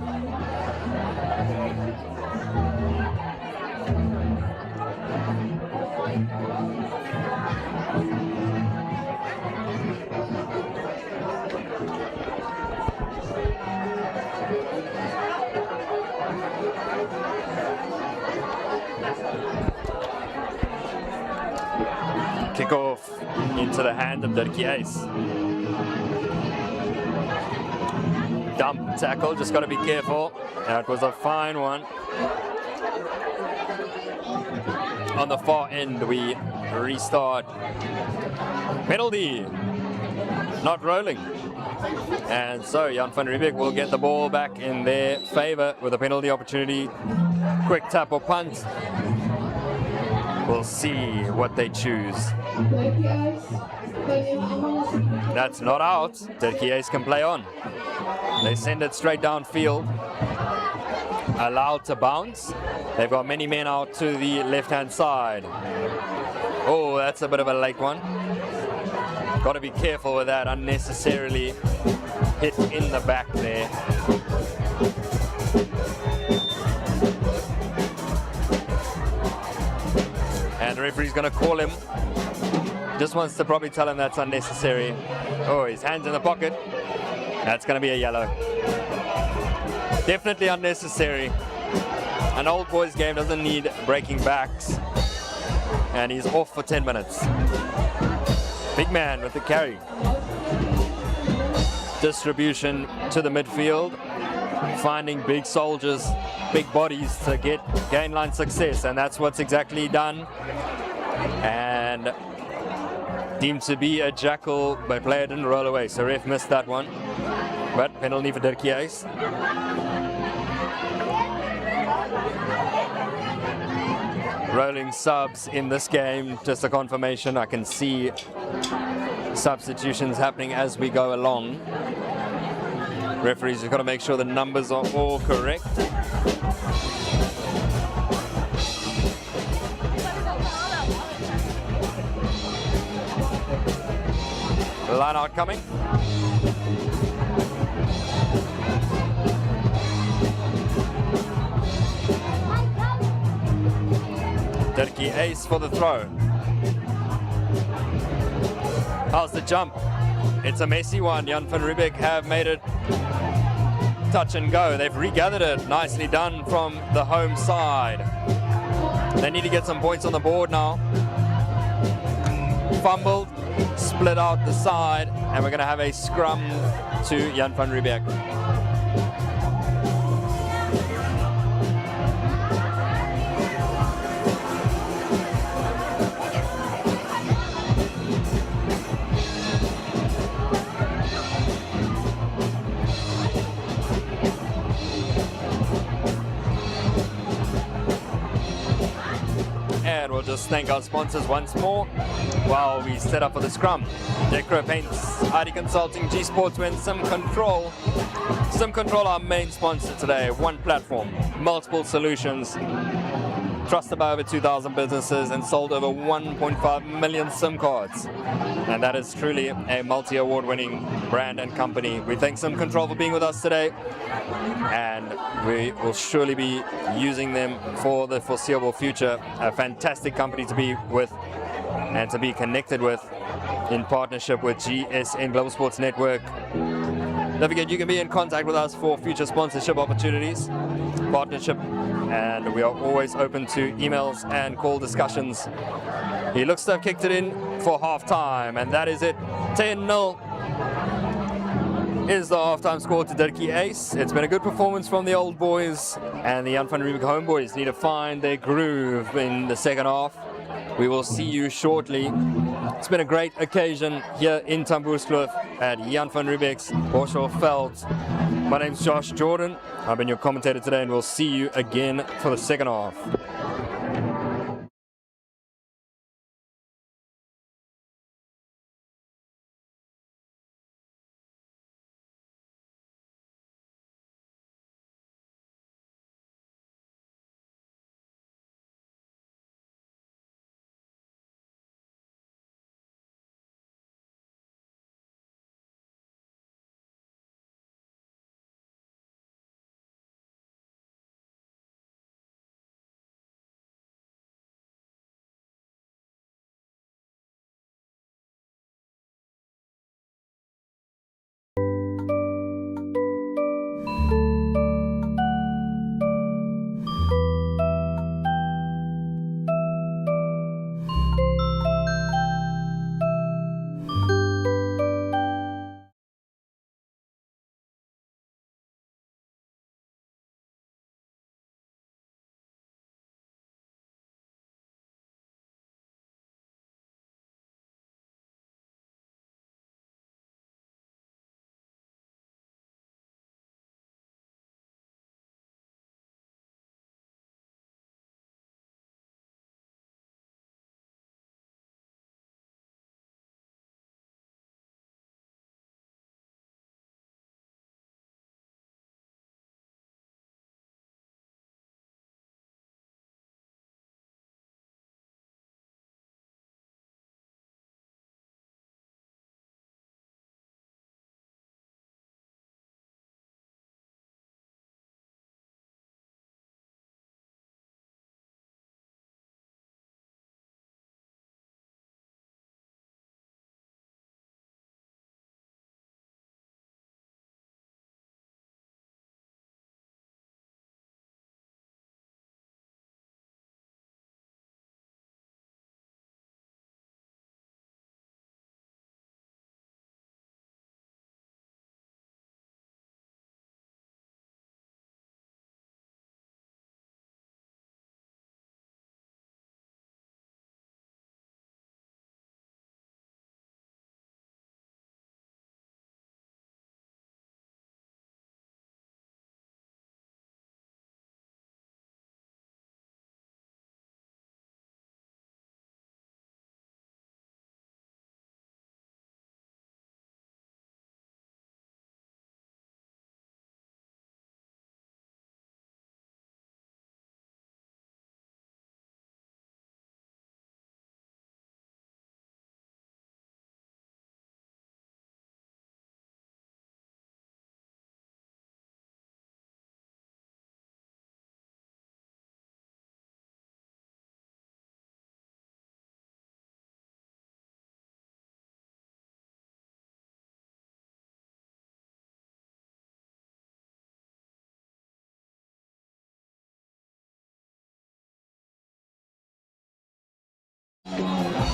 Kickoff into the hand of Dirkie Uys. Dump tackle, just got to be careful. That was a fine one. On the far end, we restart. Penalty, not rolling. And so Jan van Riebeeck will get the ball back in their favor with a penalty opportunity. Quick tap or punt. We'll see what they choose. That's not out. Dirkie Uys can play on. They send it straight downfield. Allowed to bounce. They've got many men out to the left-hand side. Oh, that's a bit of a late one. Got to be careful with that. Unnecessarily hit in the back there. And the referee's going to call him. Just wants to probably tell him that's unnecessary. Oh, his hand's in the pocket. That's going to be a yellow. Definitely unnecessary. An Old Boys game doesn't need breaking backs. And he's off for 10 minutes. Big man with the carry. Distribution to the midfield. Finding big soldiers, big bodies to gain line success, and that's what's exactly done. And deemed to be a jackal, but player didn't roll away, so ref missed that one. But penalty for Dirkie Uys. Rolling subs in this game, just a confirmation. I can see substitutions happening as we go along. Referees have got to make sure the numbers are all correct. Line out coming. Dirkie Uys for the throw. How's the jump? It's a messy one. Jan van Riebeeck have made it touch and go. They've regathered it. Nicely done from the home side. They need to get some points on the board now. Fumbled, split out the side, and we're going to have a scrum to Jan van Riebeeck. And we'll just thank our sponsors once more while we set up for the scrum. Decro Paints, ID Consulting, G Sportswear, and Sim Control. Sim Control, our main sponsor today. One platform, multiple solutions. Trusted by over 2,000 businesses and sold over 1.5 million SIM cards. And that is truly a multi-award winning brand and company. We thank Sim Control for being with us today. And we will surely be using them for the foreseeable future. A fantastic company to be with and to be connected with in partnership with GSN Global Sports Network. Don't forget, you can be in contact with us for future sponsorship opportunities, partnership, and we are always open to emails and call discussions. He looks to have kicked it in for half-time, and that is it. 10-0 is the half-time score to Dirkie Uys. It's been a good performance from the Old Boys, and the Jan van Riebeeck homeboys need to find their groove in the second half. We will see you shortly. It's been a great occasion here in Tamboerskloof at Jan van Riebeeck's Hoërskool. My name's Josh Jordan. I've been your commentator today, and we'll see you again for the second half.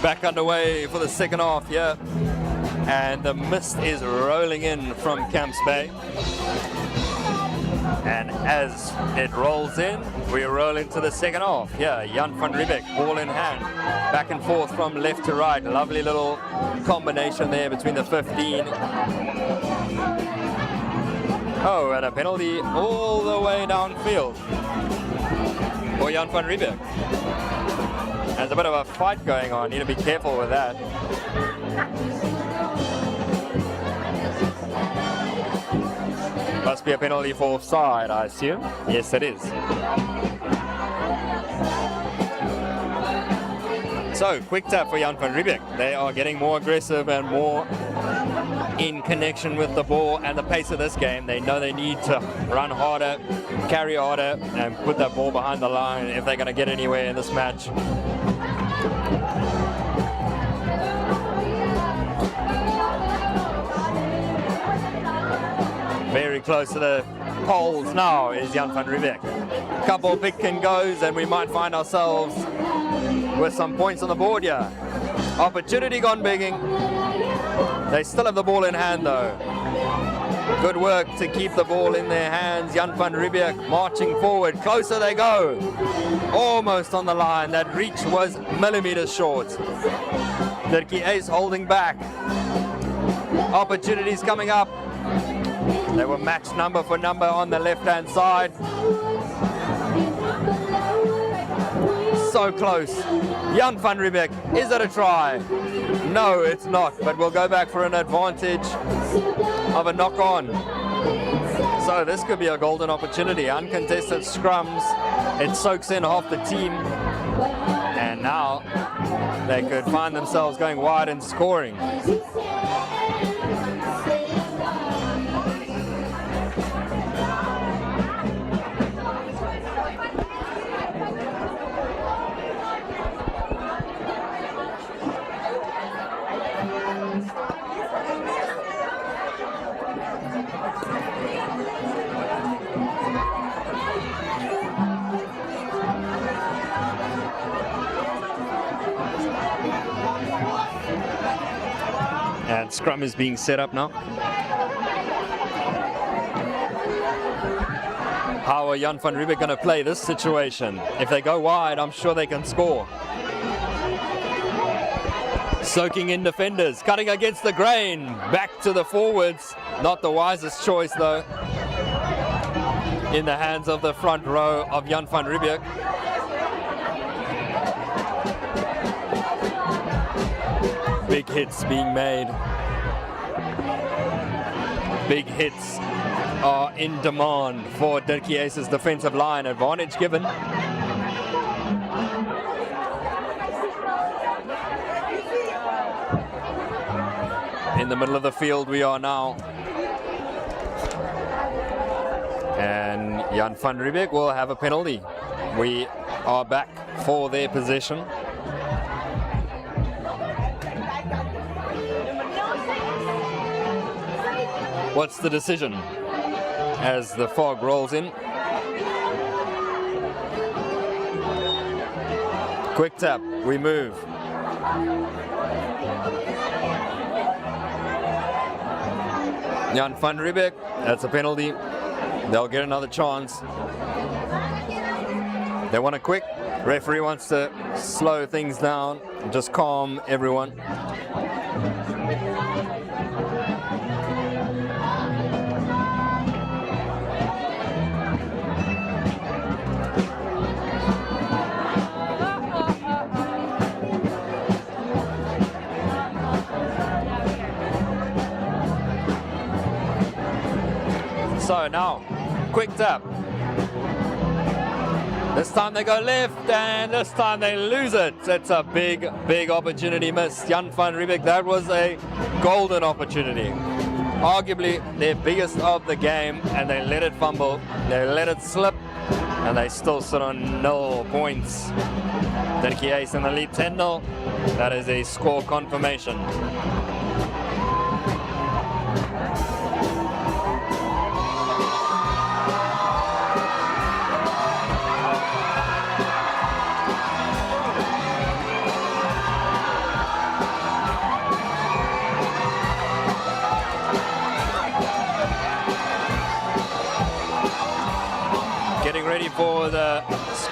Back underway for the second half here. And the mist is rolling in from Camps Bay. And as it rolls in, we roll into the second half. Yeah, Jan van Riebeeck, ball in hand. Back and forth from left to right. Lovely little combination there between the 15. Oh, and a penalty all the way downfield for Jan van Riebeeck. There's a bit of a fight going on. Need to be careful with that. Must be a penalty for offside, I assume. Yes, it is. So, quick tap for Jan van Riebeeck. They are getting more aggressive and more in connection with the ball and the pace of this game. They know they need to run harder, carry harder, and put that ball behind the line if they're going to get anywhere in this match. Very close to the poles now is Jan van Riebeeck. Couple pick and goes and we might find ourselves with some points on the board here. Opportunity gone begging. They still have the ball in hand though. Good work to keep the ball in their hands. Jan van Riebeeck marching forward. Closer they go. Almost on the line. That reach was millimeters short. Dirkie Uys holding back. Opportunities coming up. They were matched number for number on the left-hand side. So close. Jan van Riebeeck, is it a try? No, it's not, but we'll go back for an advantage of a knock-on. So this could be a golden opportunity. Uncontested scrums. It soaks in half the team. And now they could find themselves going wide and scoring. And scrum is being set up now. How are Jan van Riebeeck going to play this situation? If they go wide, I'm sure they can score. Soaking in defenders, cutting against the grain. Back to the forwards. Not the wisest choice though. In the hands of the front row of Jan van Riebeeck. Big hits being made. Big hits are in demand for Dirkie Uys' defensive line. Advantage given. In the middle of the field we are now. And Jan van Riebeeck will have a penalty. We are back for their possession. What's the decision as the fog rolls in? Quick tap, we move. Jan van Riebeeck, that's a penalty. They'll get another chance. They want a quick. Referee wants to slow things down, just calm everyone. So now, quick tap. This time they go left and this time they lose it. It's a big, big opportunity missed. Jan van Riebeeck, that was a golden opportunity. Arguably their biggest of the game, and they let it fumble. They let it slip and they still sit on 0 points. Dirkie Uys in the lead 10-0. That is a score confirmation.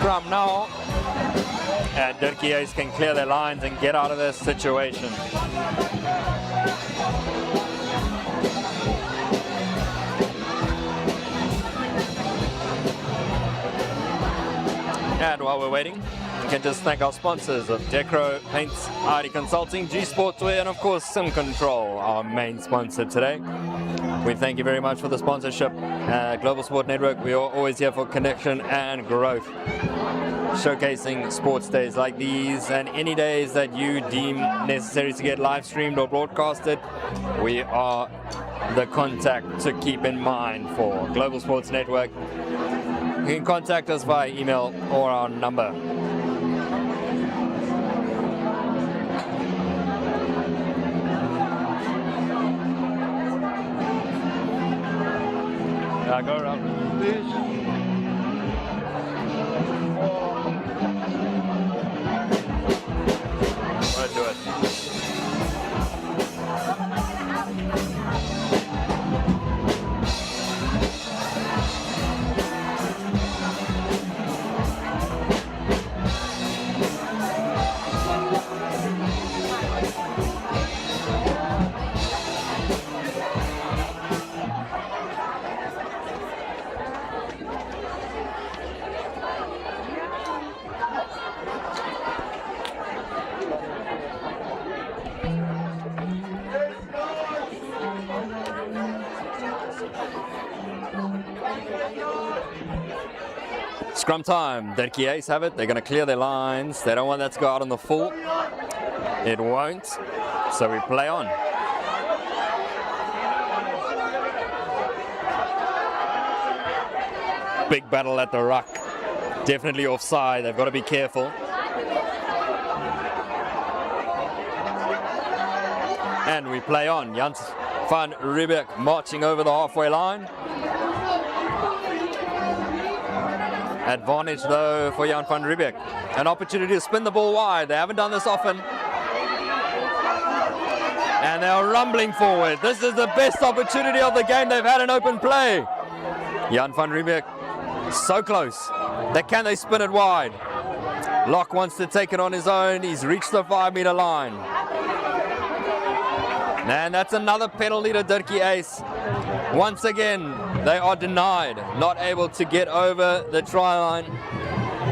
scrum now. And Dirkie Uys can clear their lines and get out of this situation. And while we're waiting, we can just thank our sponsors of Decro, Paints, ID Consulting, G Sportswear, and of course Sim Control, our main sponsor today. We thank you very much for the sponsorship. Global Sport Network, we are always here for connection and growth, showcasing sports days like these and any days that you deem necessary to get live streamed or broadcasted. We are the contact to keep in mind for Global Sports Network. You can contact us via email or our number. Go around, please. Let's do it. Scrum time. Dirkie Uys have it. They're going to clear their lines. They don't want that to go out on the full. It won't. So we play on. Big battle at the ruck. Definitely offside. They've got to be careful. And we play on. Jan van Riebeeck marching over the halfway line. Advantage though for Jan van Riebeeck. An opportunity to spin the ball wide. They haven't done this often. And they're rumbling forward. This is the best opportunity of the game. They've had an open play. Jan van Riebeeck so close. Can they spin it wide? Locke wants to take it on his own. He's reached the 5-meter line. And that's another penalty to Dirkie Uys. Once again, they are denied, not able to get over the try line.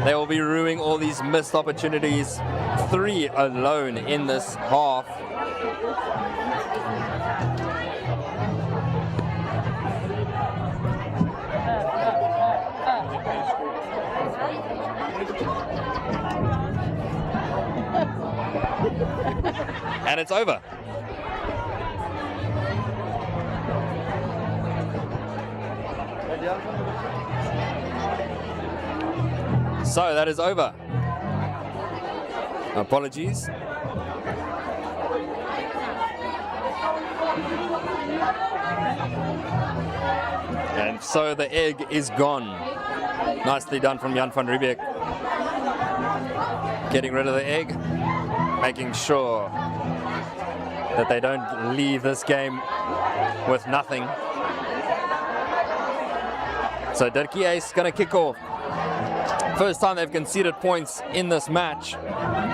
They will be ruining all these missed opportunities. 3 alone in this half. And it's over. So that is over. Apologies. And so the egg is gone. Nicely done from Jan van Riebeeck. Getting rid of the egg, making sure that they don't leave this game with nothing. So Dirkie Uys going to kick off. First time they've conceded points in this match.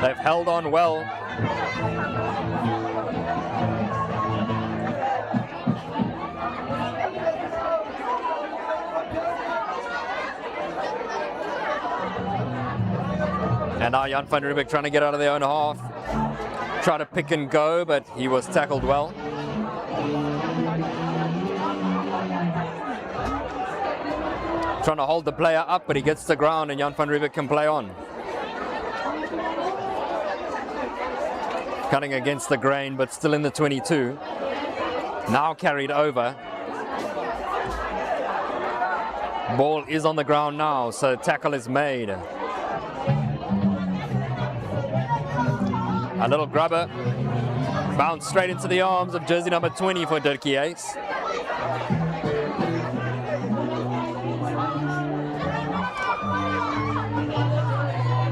They've held on well. And now Jan van Riebeeck trying to get out of their own half. Try to pick and go, but he was tackled well. Trying to hold the player up, but he gets to the ground and Jan van Riebeeck can play on. Cutting against the grain, but still in the 22. Now carried over. Ball is on the ground now, so tackle is made. A little grubber. Bounce straight into the arms of jersey number 20 for Dirkie Uys.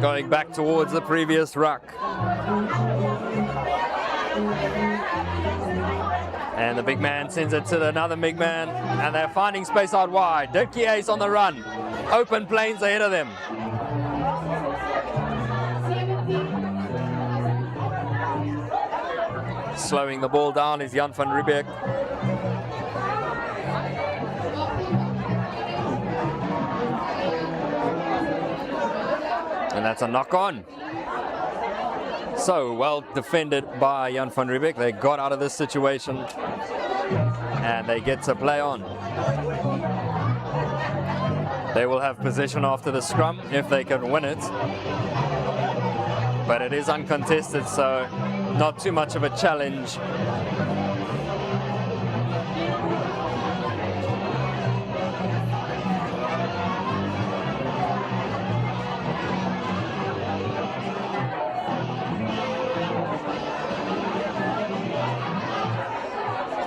Going back towards the previous ruck. And the big man sends it to another big man. And they're finding space out wide. Dirkie Uys on the run. Open planes ahead of them. Slowing the ball down is Jan van Riebeeck. And that's a knock on. So well defended by Jan van Riebeeck. They got out of this situation and they get to play on. They will have possession after the scrum if they can win it. But it is uncontested, so not too much of a challenge.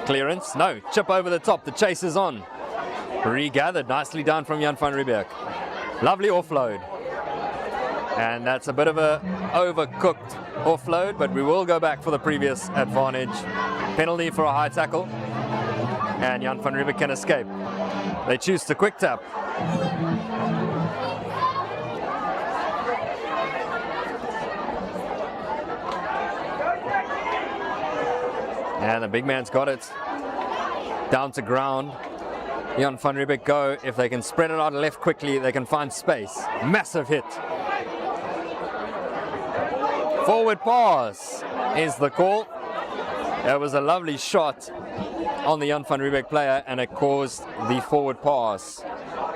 Clearance, no, chip over the top, the chase is on. Regathered, nicely done from Jan van Riebeeck. Lovely offload. And that's a bit of a overcooked offload, but we will go back for the previous advantage. Penalty for a high tackle. And Jan van Riebeeck can escape. They choose to quick tap. And the big man's got it. Down to ground. Jan van Riebeeck go. If they can spread it out left quickly, they can find space. Massive hit. Forward pass is the call. That was a lovely shot on the Jan van Riebeeck player and it caused the forward pass.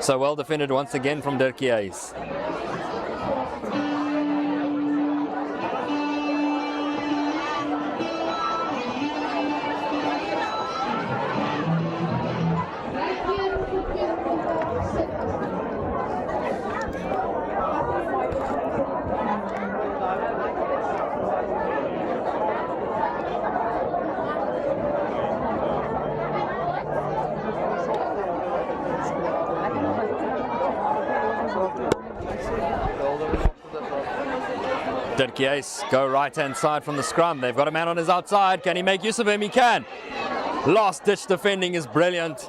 So well defended once again from Dirkie Uys. Dirkie Uys go right hand side from the scrum. They've got a man on his outside. Can he make use of him? He can. Last ditch defending is brilliant.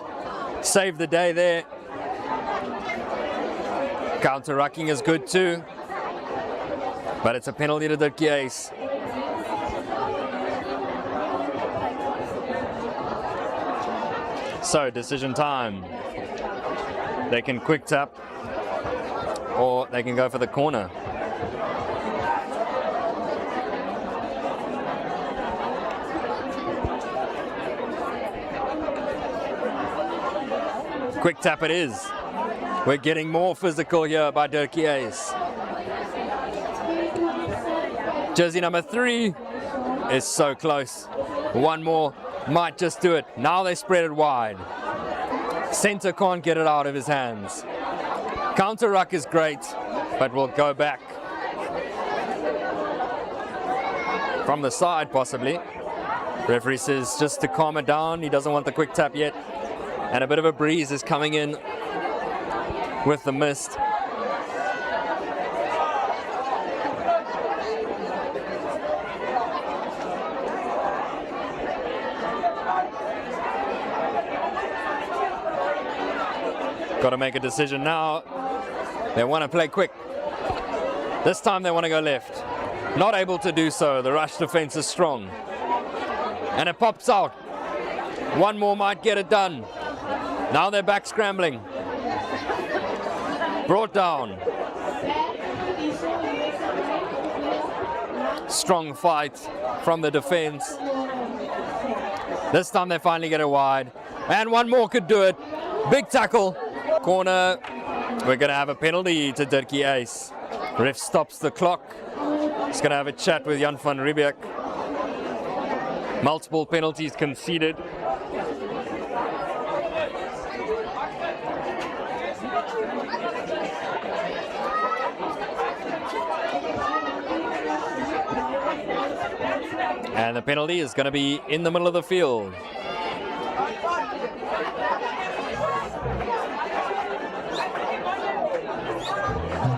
Saved the day there. Counter rucking is good too. But it's a penalty to Dirkie Uys. So decision time. They can quick tap or they can go for the corner. Quick tap it is. We're getting more physical here by Dirkie Uys. Jersey number 3 is so close. One more might just do it. Now they spread it wide. Center can't get it out of his hands. Counter ruck is great, but we'll go back. From the side possibly. Referee says just to calm it down. He doesn't want the quick tap yet. And a bit of a breeze is coming in with the mist. Got to make a decision now. They want to play quick. This time they want to go left. Not able to do so. The rush defense is strong. And it pops out. One more might get it done. Now they're back scrambling. Brought down. Strong fight from the defense. This time they finally get it wide. And one more could do it. Big tackle. Corner. We're going to have a penalty to Dirkie Uys. Ref stops the clock. He's going to have a chat with Jan van Riebeeck. Multiple penalties conceded. And the penalty is going to be in the middle of the field.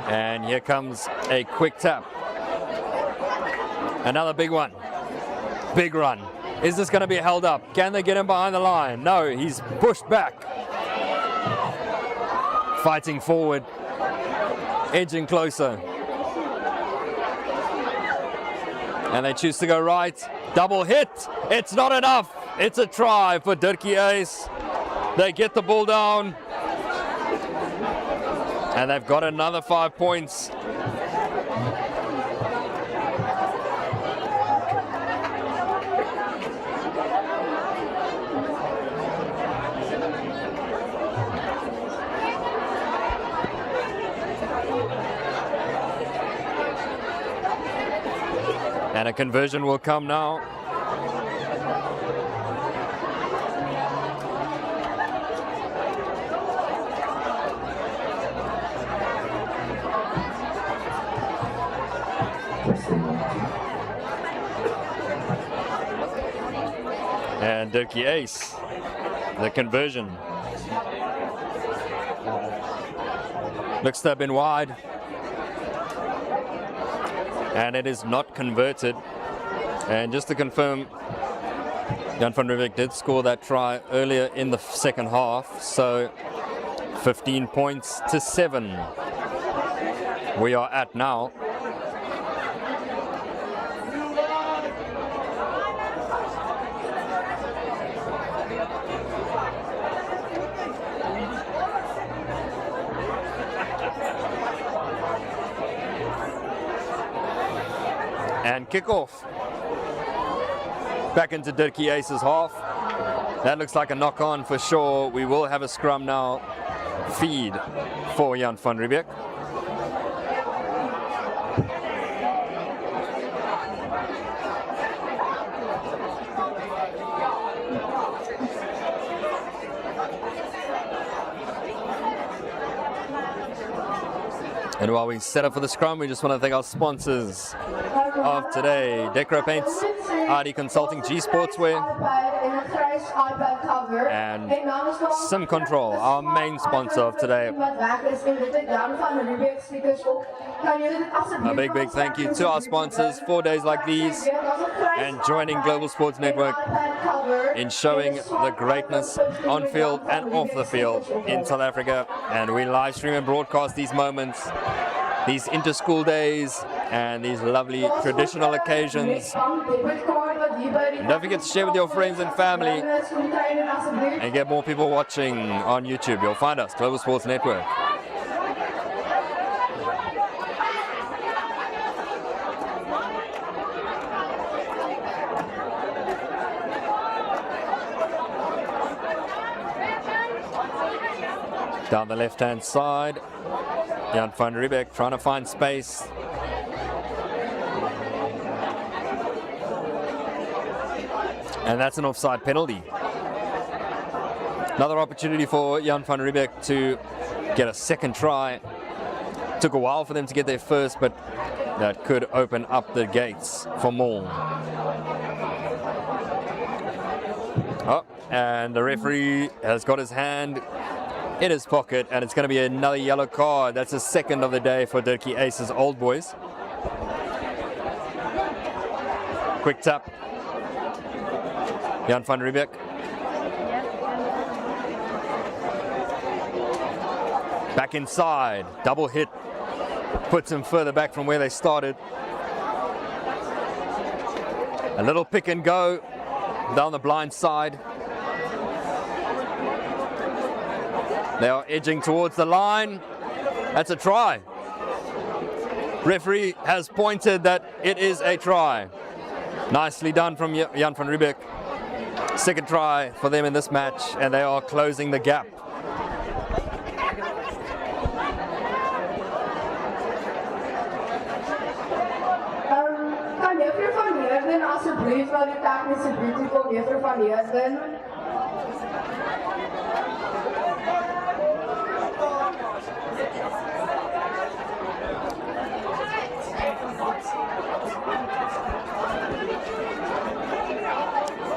And here comes a quick tap. Another big one. Big run. Is this going to be held up? Can they get him behind the line? No, he's pushed back. Fighting forward. Edging closer. And they choose to go right. Double hit. It's not enough. It's a try for Dirkie Uys. They get the ball down. And they've got another 5 points. And a conversion will come now. And Dirkie Uys, the conversion. Looks to have been wide. And it is not converted. And just to confirm, Jan van Riebeeck did score that try earlier in the second half. So 15 points to 7 we are at now. And kickoff back into Dirkie Uys's half. That looks like a knock-on for sure. We will have a scrum now. Feed for Jan van Riebeeck. And while we set up for the scrum, we just want to thank our sponsors of today. Decro Paints, RD Consulting, G Sportswear, and Sim Control, our main sponsor of today. A big thank you to our sponsors for days like these and joining Global Sports Network in showing the greatness on field and off the field in South Africa. And we live stream and broadcast these moments, these inter-school days, and these lovely traditional occasions. And don't forget to share with your friends and family and get more people watching on YouTube. You'll find us, Global Sports Network. Down the left-hand side, Jan van Riebeeck trying to find space. And that's an offside penalty. Another opportunity for Jan van Riebeeck to get a second try. Took a while for them to get their first, but that could open up the gates for more. Oh, and the referee has got his hand in his pocket, and it's going to be another yellow card. That's the second of the day for Dirkie Uys Old Boys. Quick tap. Jan van Riebeeck. Back inside. Double hit. Puts him further back from where they started. A little pick and go down the blind side. They are edging towards the line. That's a try. Referee has pointed that it is a try. Nicely done from Jan van Riebeeck. Second try for them in this match, and they are closing the gap. Kan juffrou van Heerden asseblief na die tegnische beauty kom, juffrou van Heerden?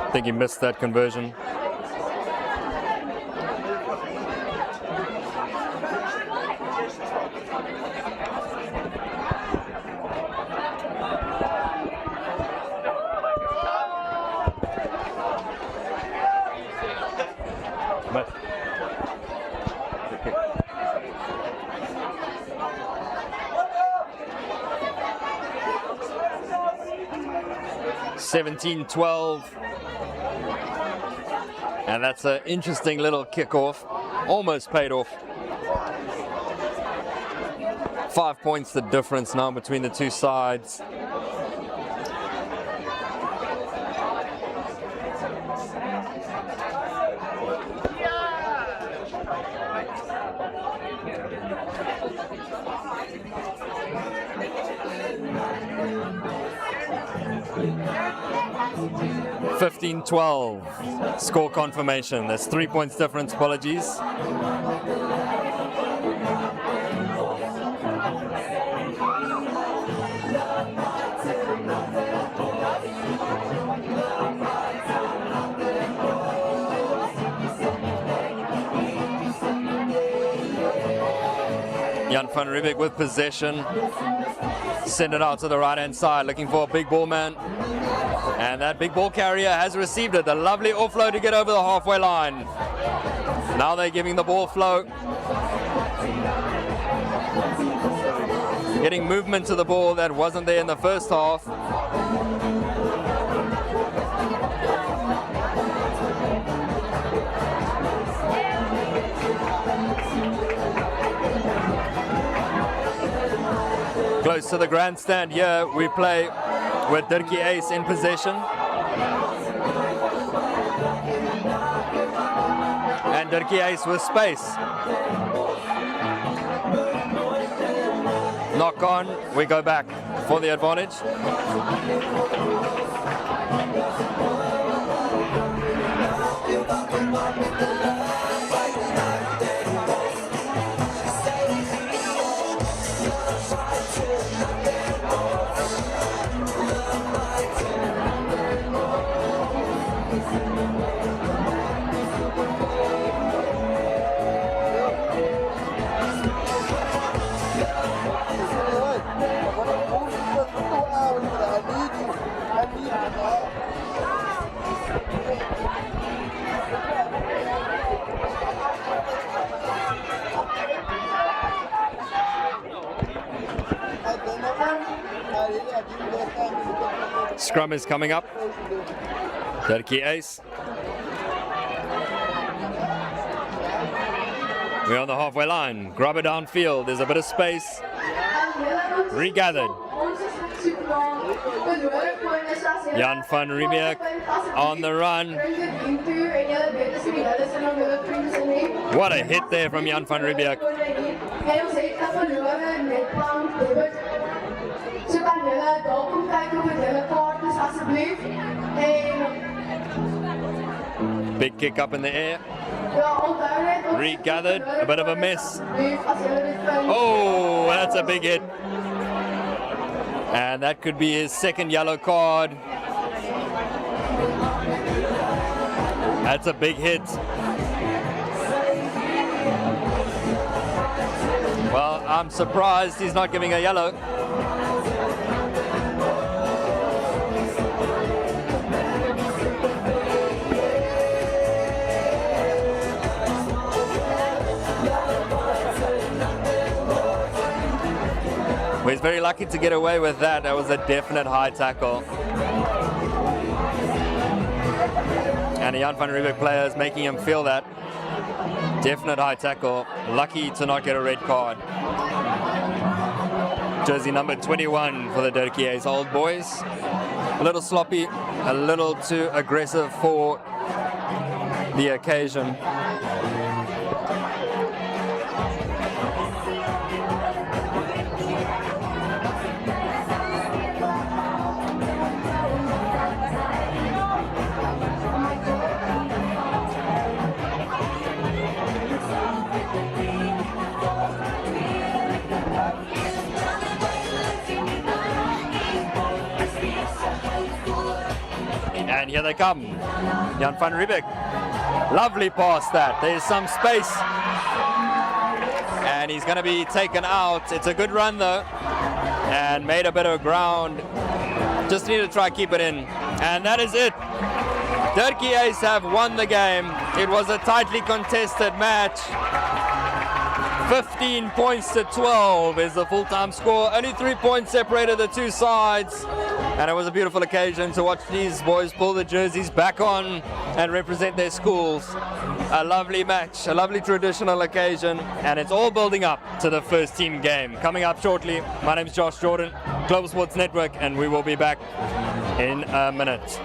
I think he missed that conversion. But okay. 17-12. And that's an interesting little kickoff. Almost paid off. 5 points the difference now between the two sides. (15-12) score confirmation. There's 3 points difference. Apologies. Jan van Riebeeck with possession. Send it out to the right-hand side, looking for a big ball man. And that big ball carrier has received it. A lovely offload to get over the halfway line. Now they're giving the ball flow. Getting movement to the ball that wasn't there in the first half. Close to the grandstand here, we play with Dirkie Uys in possession. And Dirkie Uys with space. Knock on, we go back for the advantage. Scrum is coming up. Dirkie Uys. We're on the halfway line. Grab it downfield. There's a bit of space. Regathered. Jan van Riebeeck on the run. What a hit there from Jan van Riebeeck. Big kick up in the air. Regathered, a bit of a miss. Oh, that's a big hit. And that could be his second yellow card. That's a big hit. Well, I'm surprised he's not giving a yellow. Well, he's very lucky to get away with that. That was a definite high tackle. And a Jan van Riebeeck player is making him feel that. Definite high tackle. Lucky to not get a red card. Jersey number 21 for the Dirkie Uys Old Boys. A little sloppy, a little too aggressive for the occasion. And here they come. Jan van Riebeeck. Lovely pass that. There's some space. And he's going to be taken out. It's a good run though. And made a bit of ground. Just need to try keep it in. And that is it. Dirkie Uys have won the game. It was a tightly contested match. 15 points to 12 is the full-time score. Only 3 points separated the two sides. And it was a beautiful occasion to watch these boys pull the jerseys back on and represent their schools. A lovely match, a lovely traditional occasion, and it's all building up to the first team game. Coming up shortly, my name is Josh Jordan, Global Sports Network, and we will be back in a minute.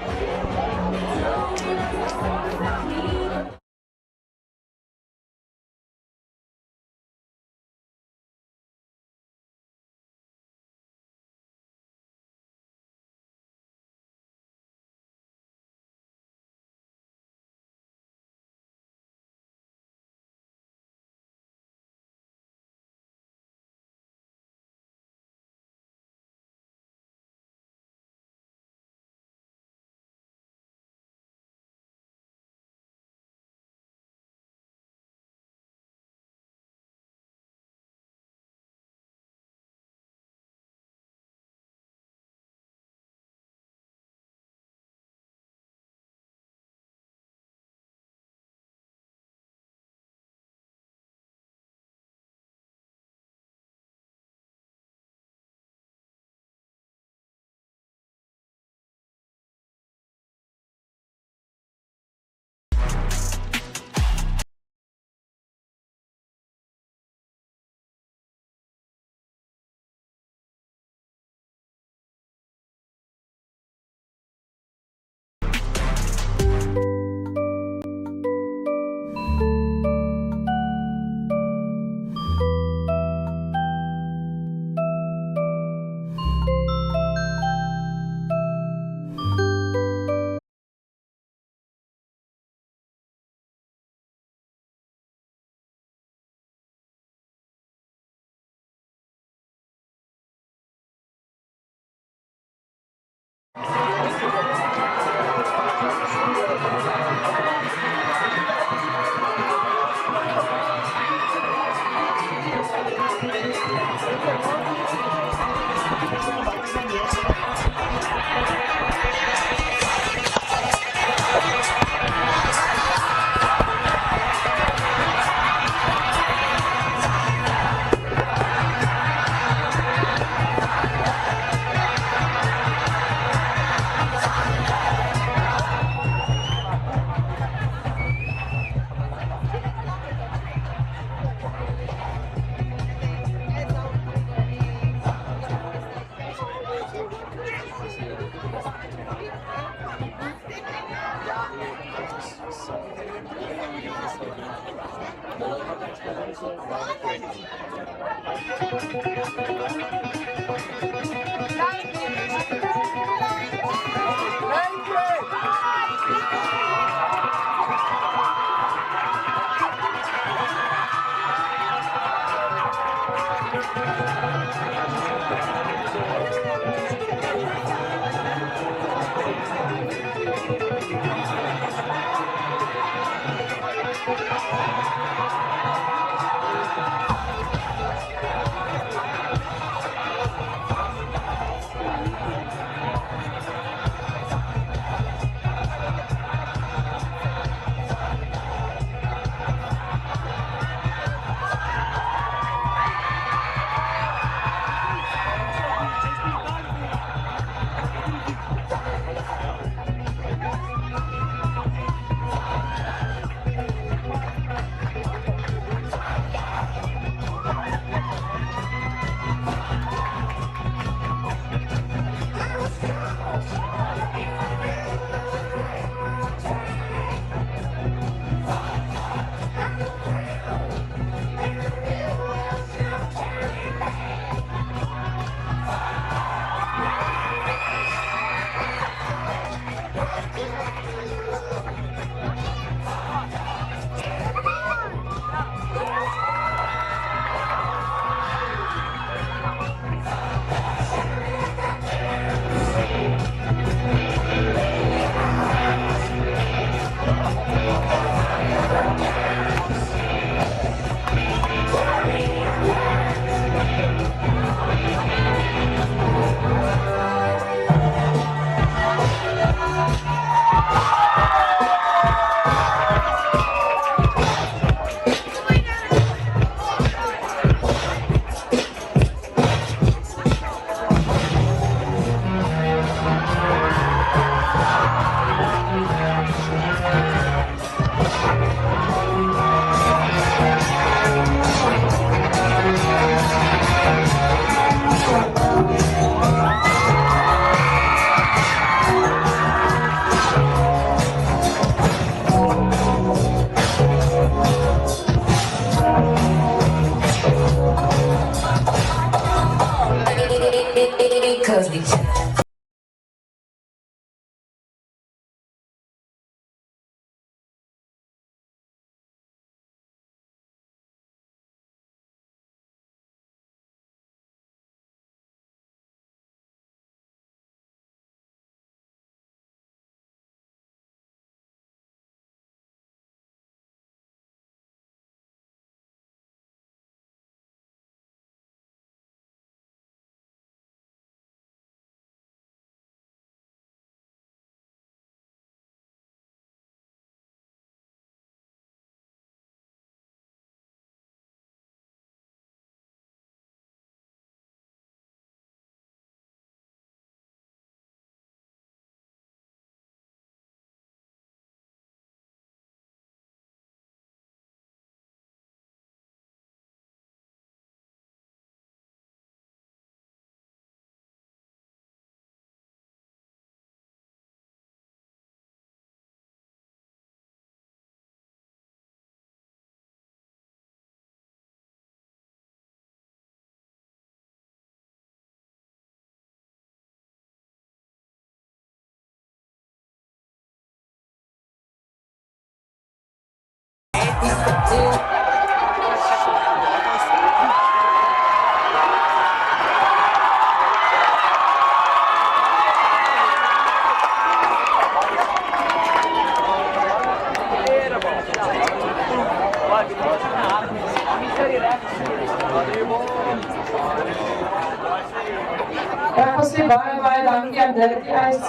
Ek wil sê baie dankie aan Dirkie Uys.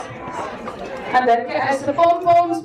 Aan Dirkie Uys se pompoms.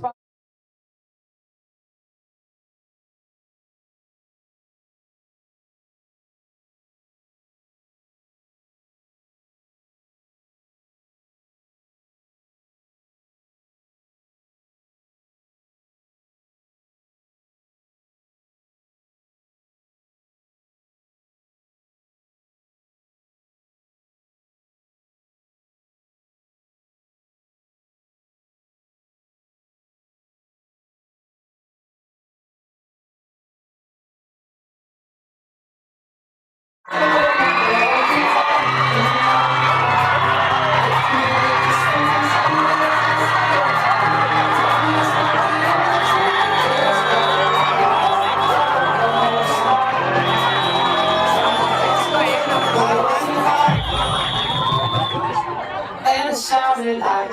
And it sounded like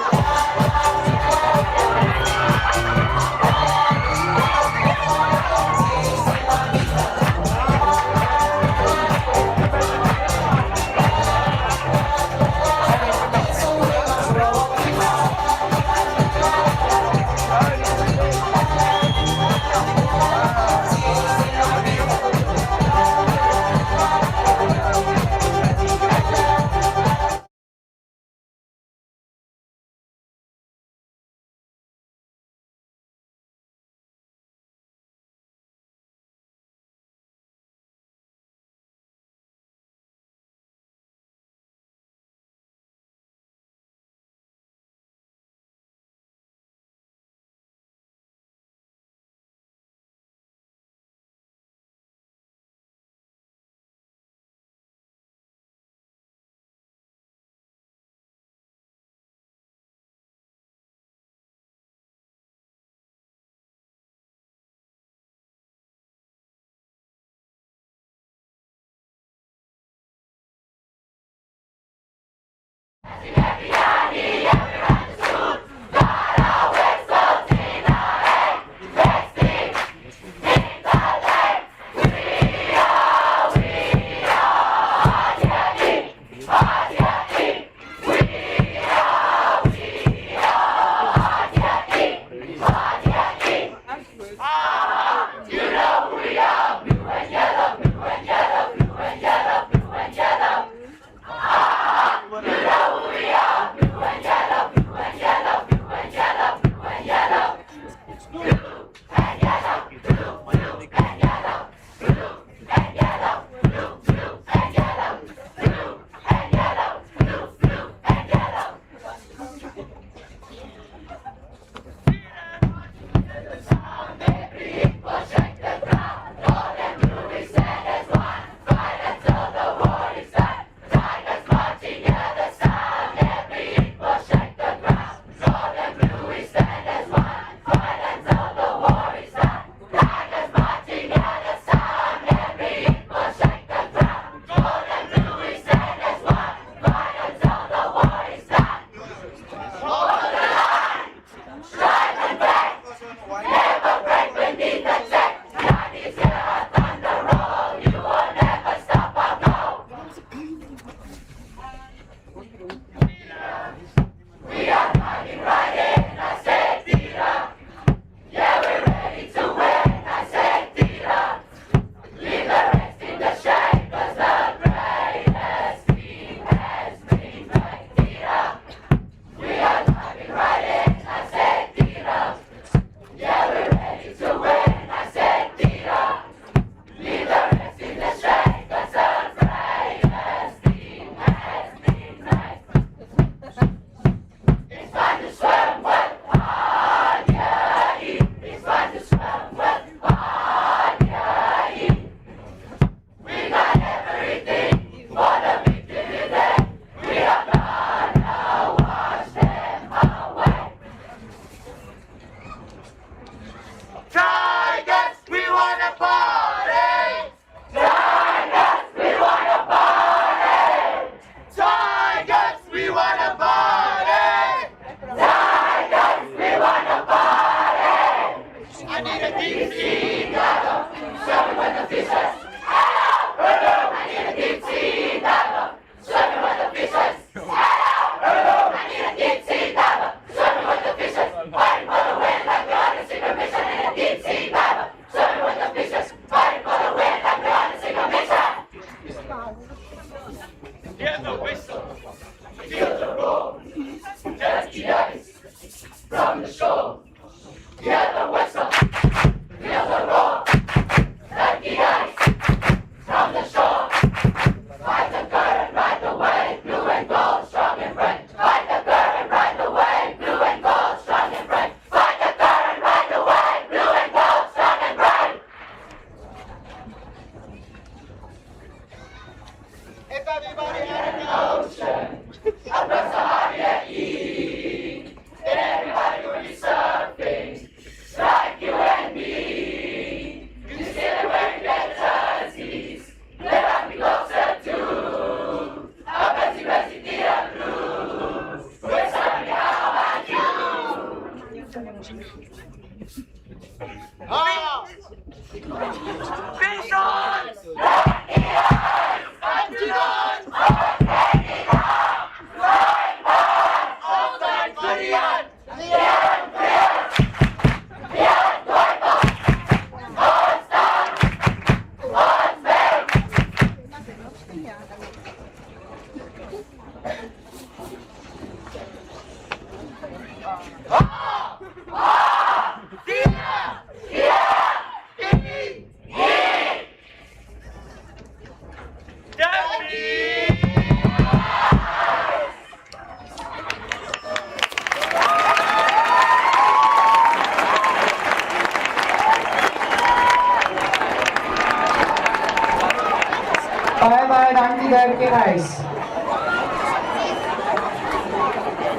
Baie dankie Dirkie Uys.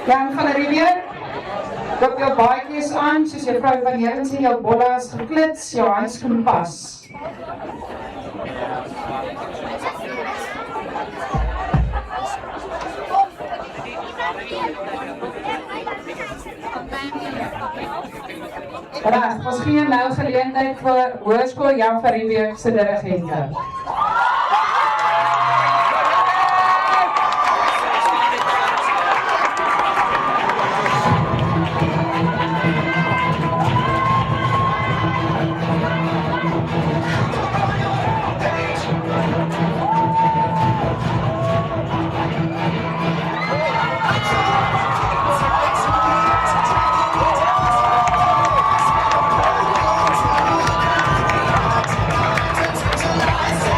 Jan van Riebeeck, loop jou baadjies aan, soos jou vrou van Herens en jou bollas geklits, jou handskoen pas. Reg, ons gee nou geleentheid vir Hoërskool Jan van Riebeeck se dirigente. I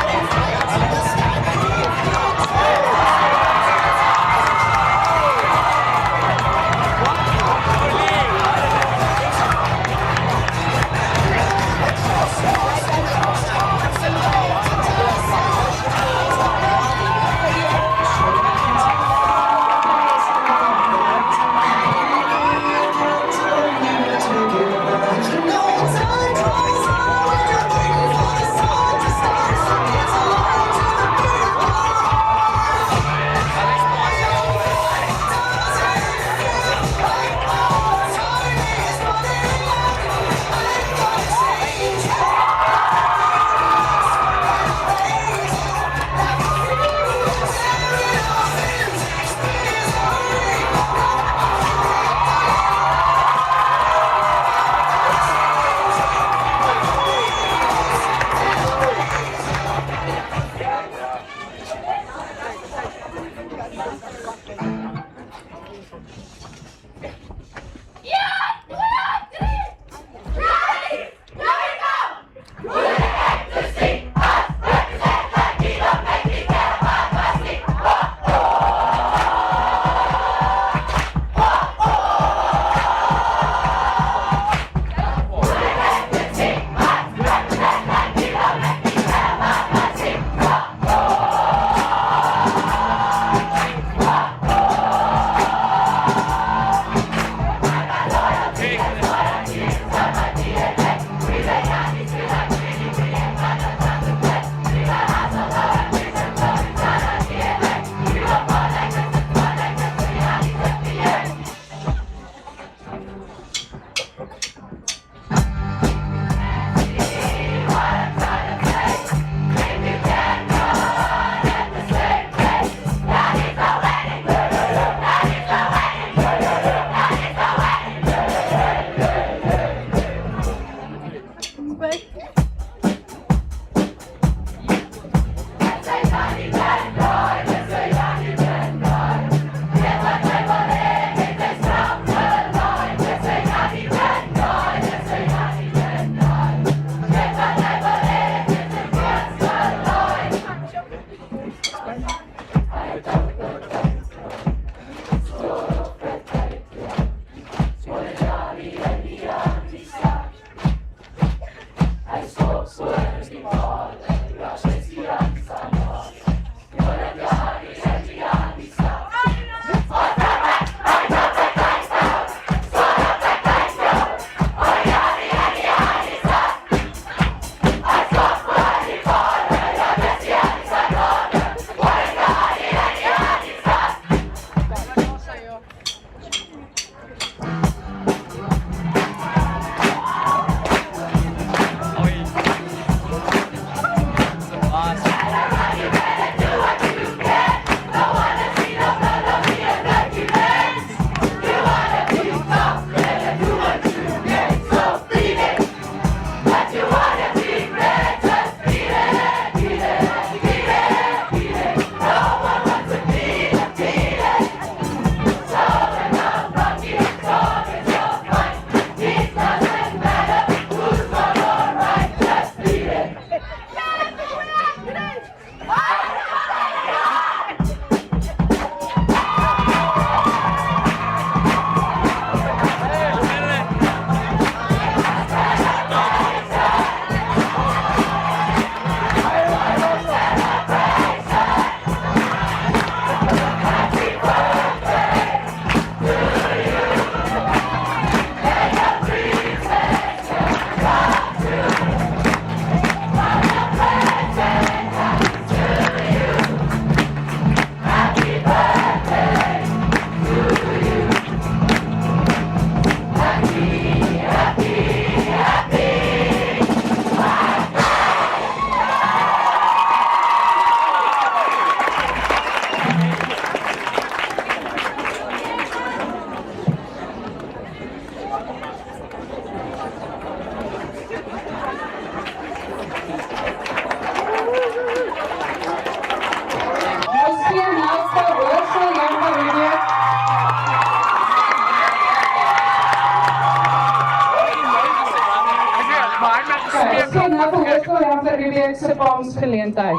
Jan van Riebeeck se Paasgeleentheid.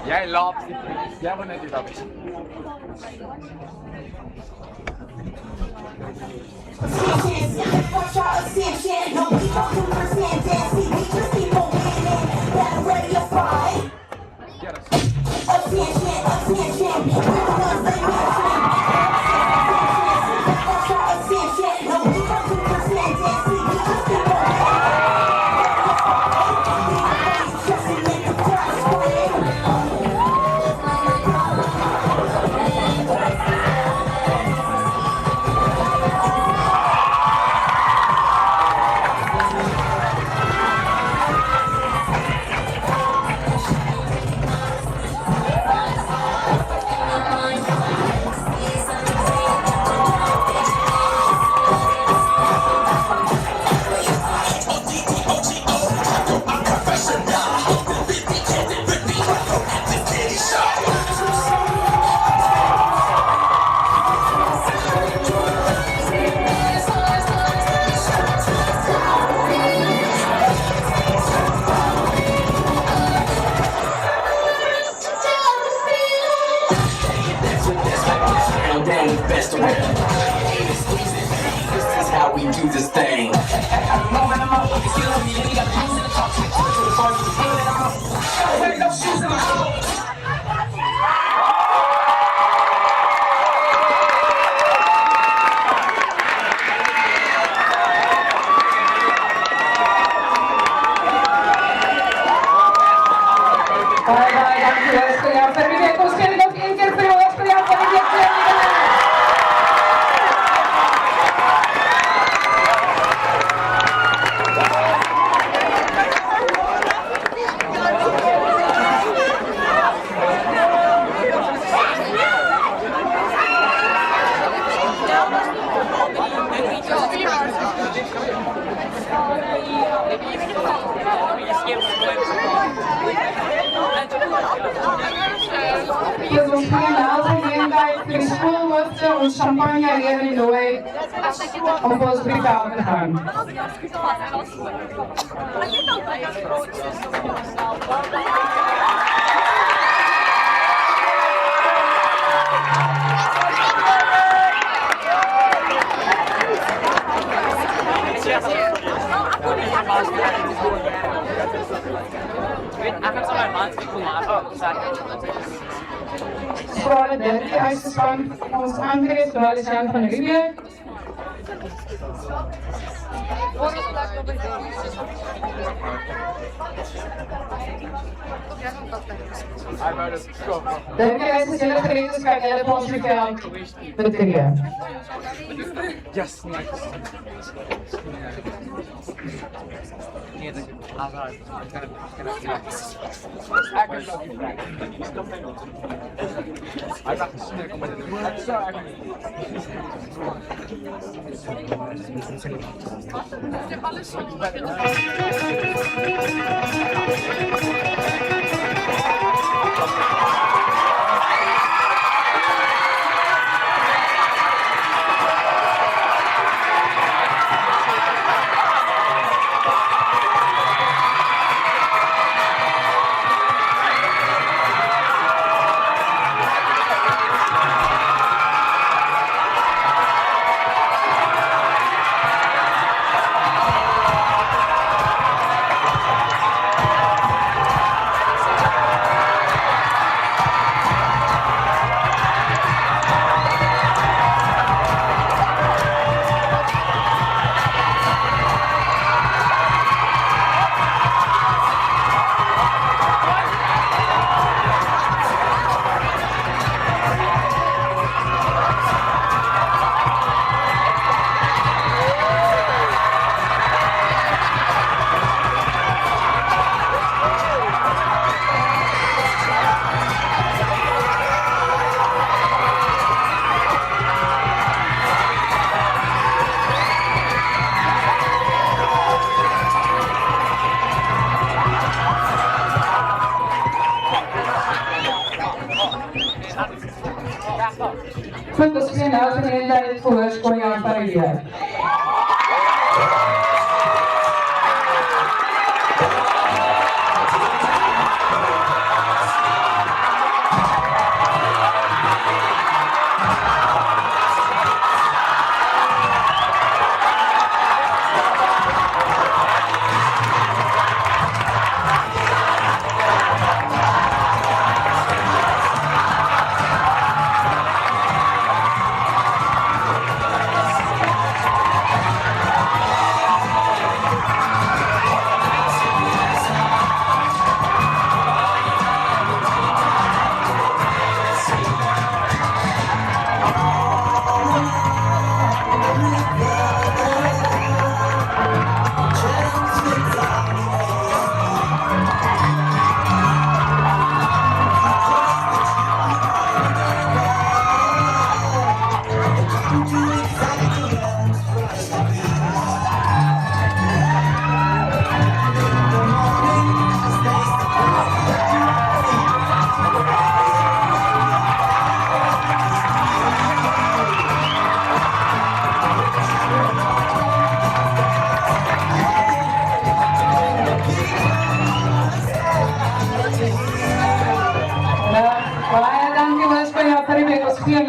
Jij loopt. Jij wordt net niet op. Best around. This is how we do this thing. Jan van Riebeeck, ons kan nog één keer voor Hoërskool Jan van Riebeeck. Ons gaan nou geleentheid vir die skoolhoofde ons champagne leer nooi om ons brief aan te gaan. Skole Dirkie Uys span ons aangereis door Jan van Riebeeck. Dirkie Uys is hele gereed is kan hele ons die veld betree. Yes, nice. I got the stick with it. So ons gee nou geleentheid vir Hoërskool Jan van Riebeeck.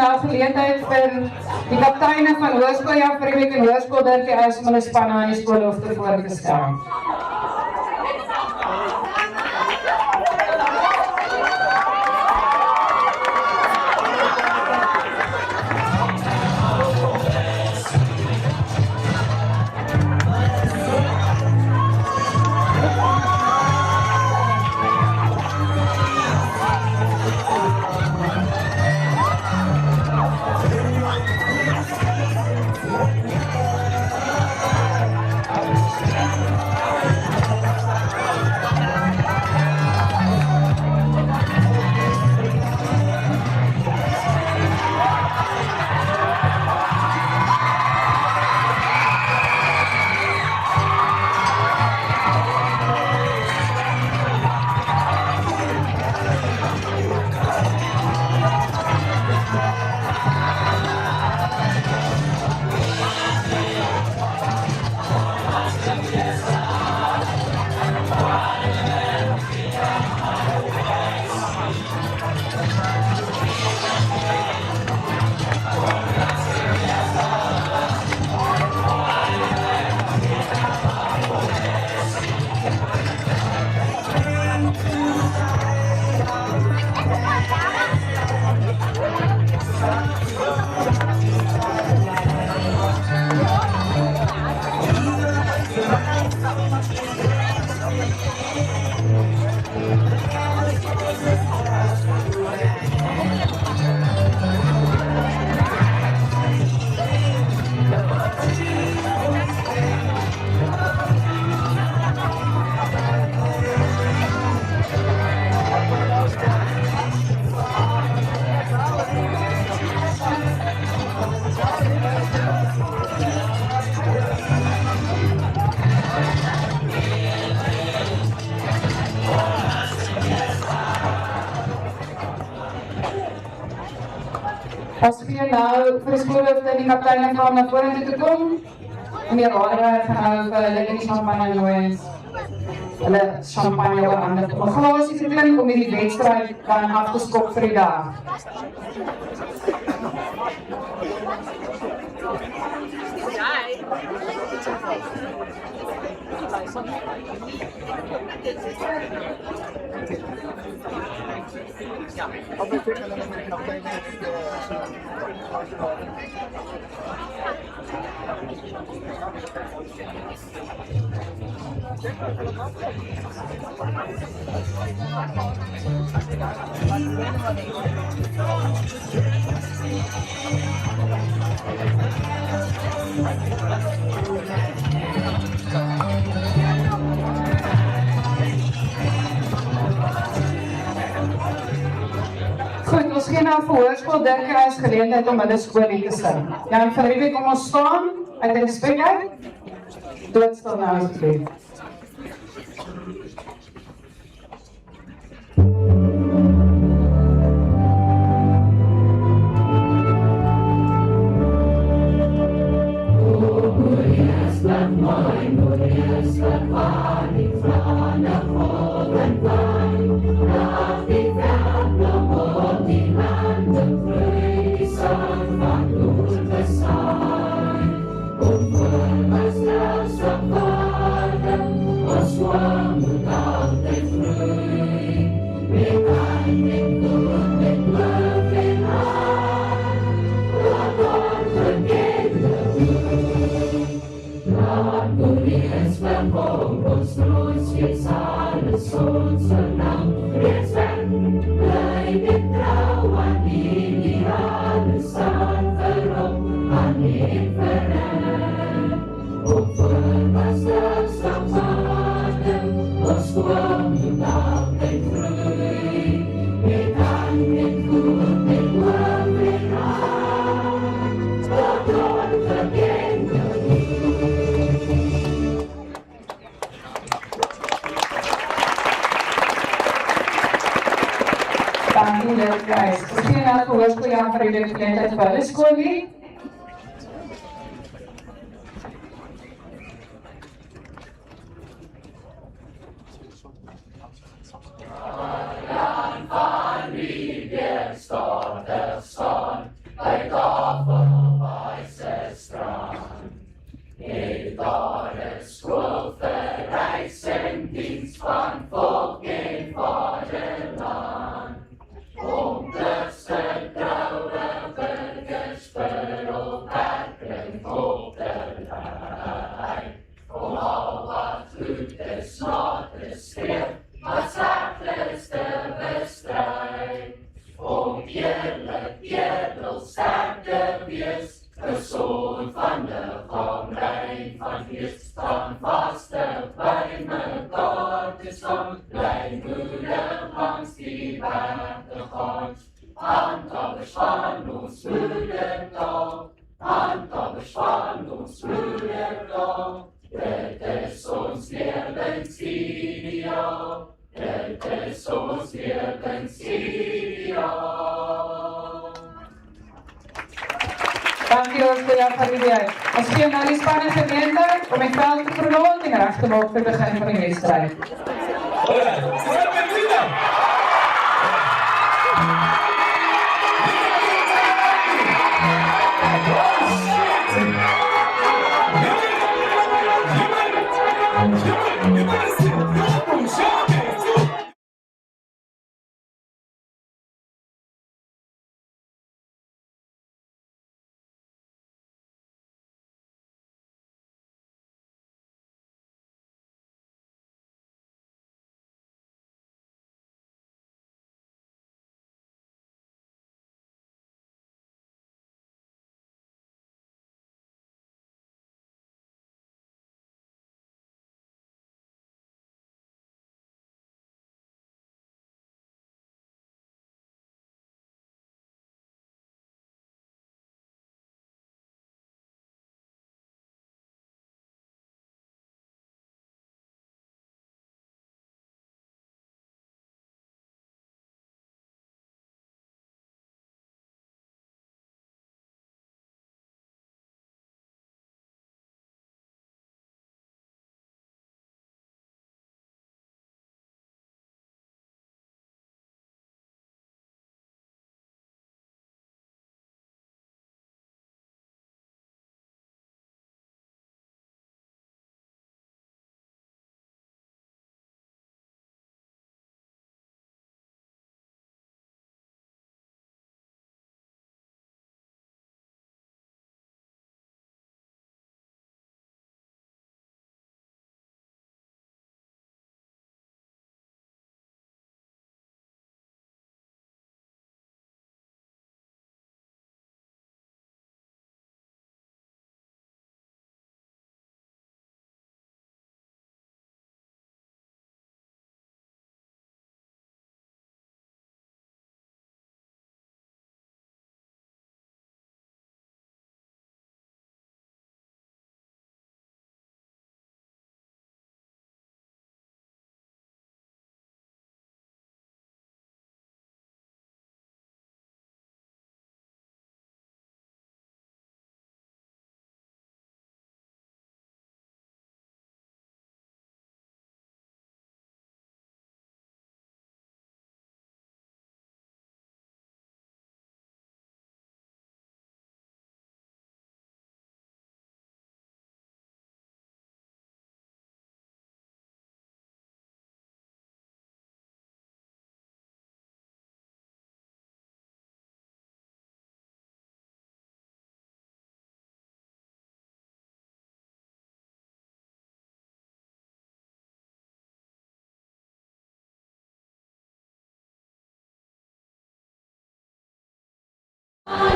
Nou geleentheid vir die kapteine van Hoërskool Jan van Riebeeck en Hoërskool Dirkie Uys om hulle spanne aan die skoolhof te voorgestel. As vir nou vir die skoolhoofde die kapteine gaan na vorentoe te kom, meneer Riebeeck gaan nou vir hulle die champagne nooi, hulle champagne oorhandig om 'n glasie te klink om hierdie wedstryd dan af te skop vir die dag. Goed, ons gee nou vir Hoërskool Dirkie Uys geleentheid om hulle skoollied te sing. Jan van Riebeeck, kom ons staan uit respek uit. Doodstil nou asseblief. Dankie Dirkie Uys. Miskien nou vir Hoërskool Jan van Riebeeck geleentheid vir hulle skoollied. Dankie Hoërskool Jan van Riebeeck. Ons gee nou die span 'n geleentheid om die veld te verlaat en reg te maak vir die begin van die wedstryd.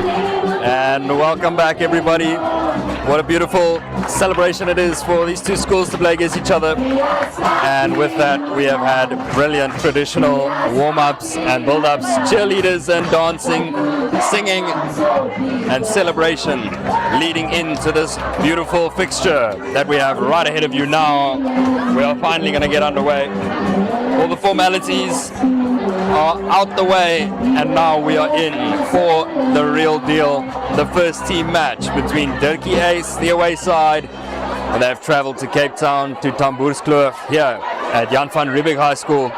And welcome back, everybody. What a beautiful celebration it is for these two schools to play against each other. And with that, we have had brilliant traditional warm-ups and build-ups, cheerleaders and dancing, singing and celebration leading into this beautiful fixture that we have right ahead of you now. We are finally going to get underway. All the formalities are out the way, and now we are in for the real deal. The first team match between Dirkie Uys, the away side, and they have traveled to Cape Town to Hoërskool here at Jan van Riebeeck High School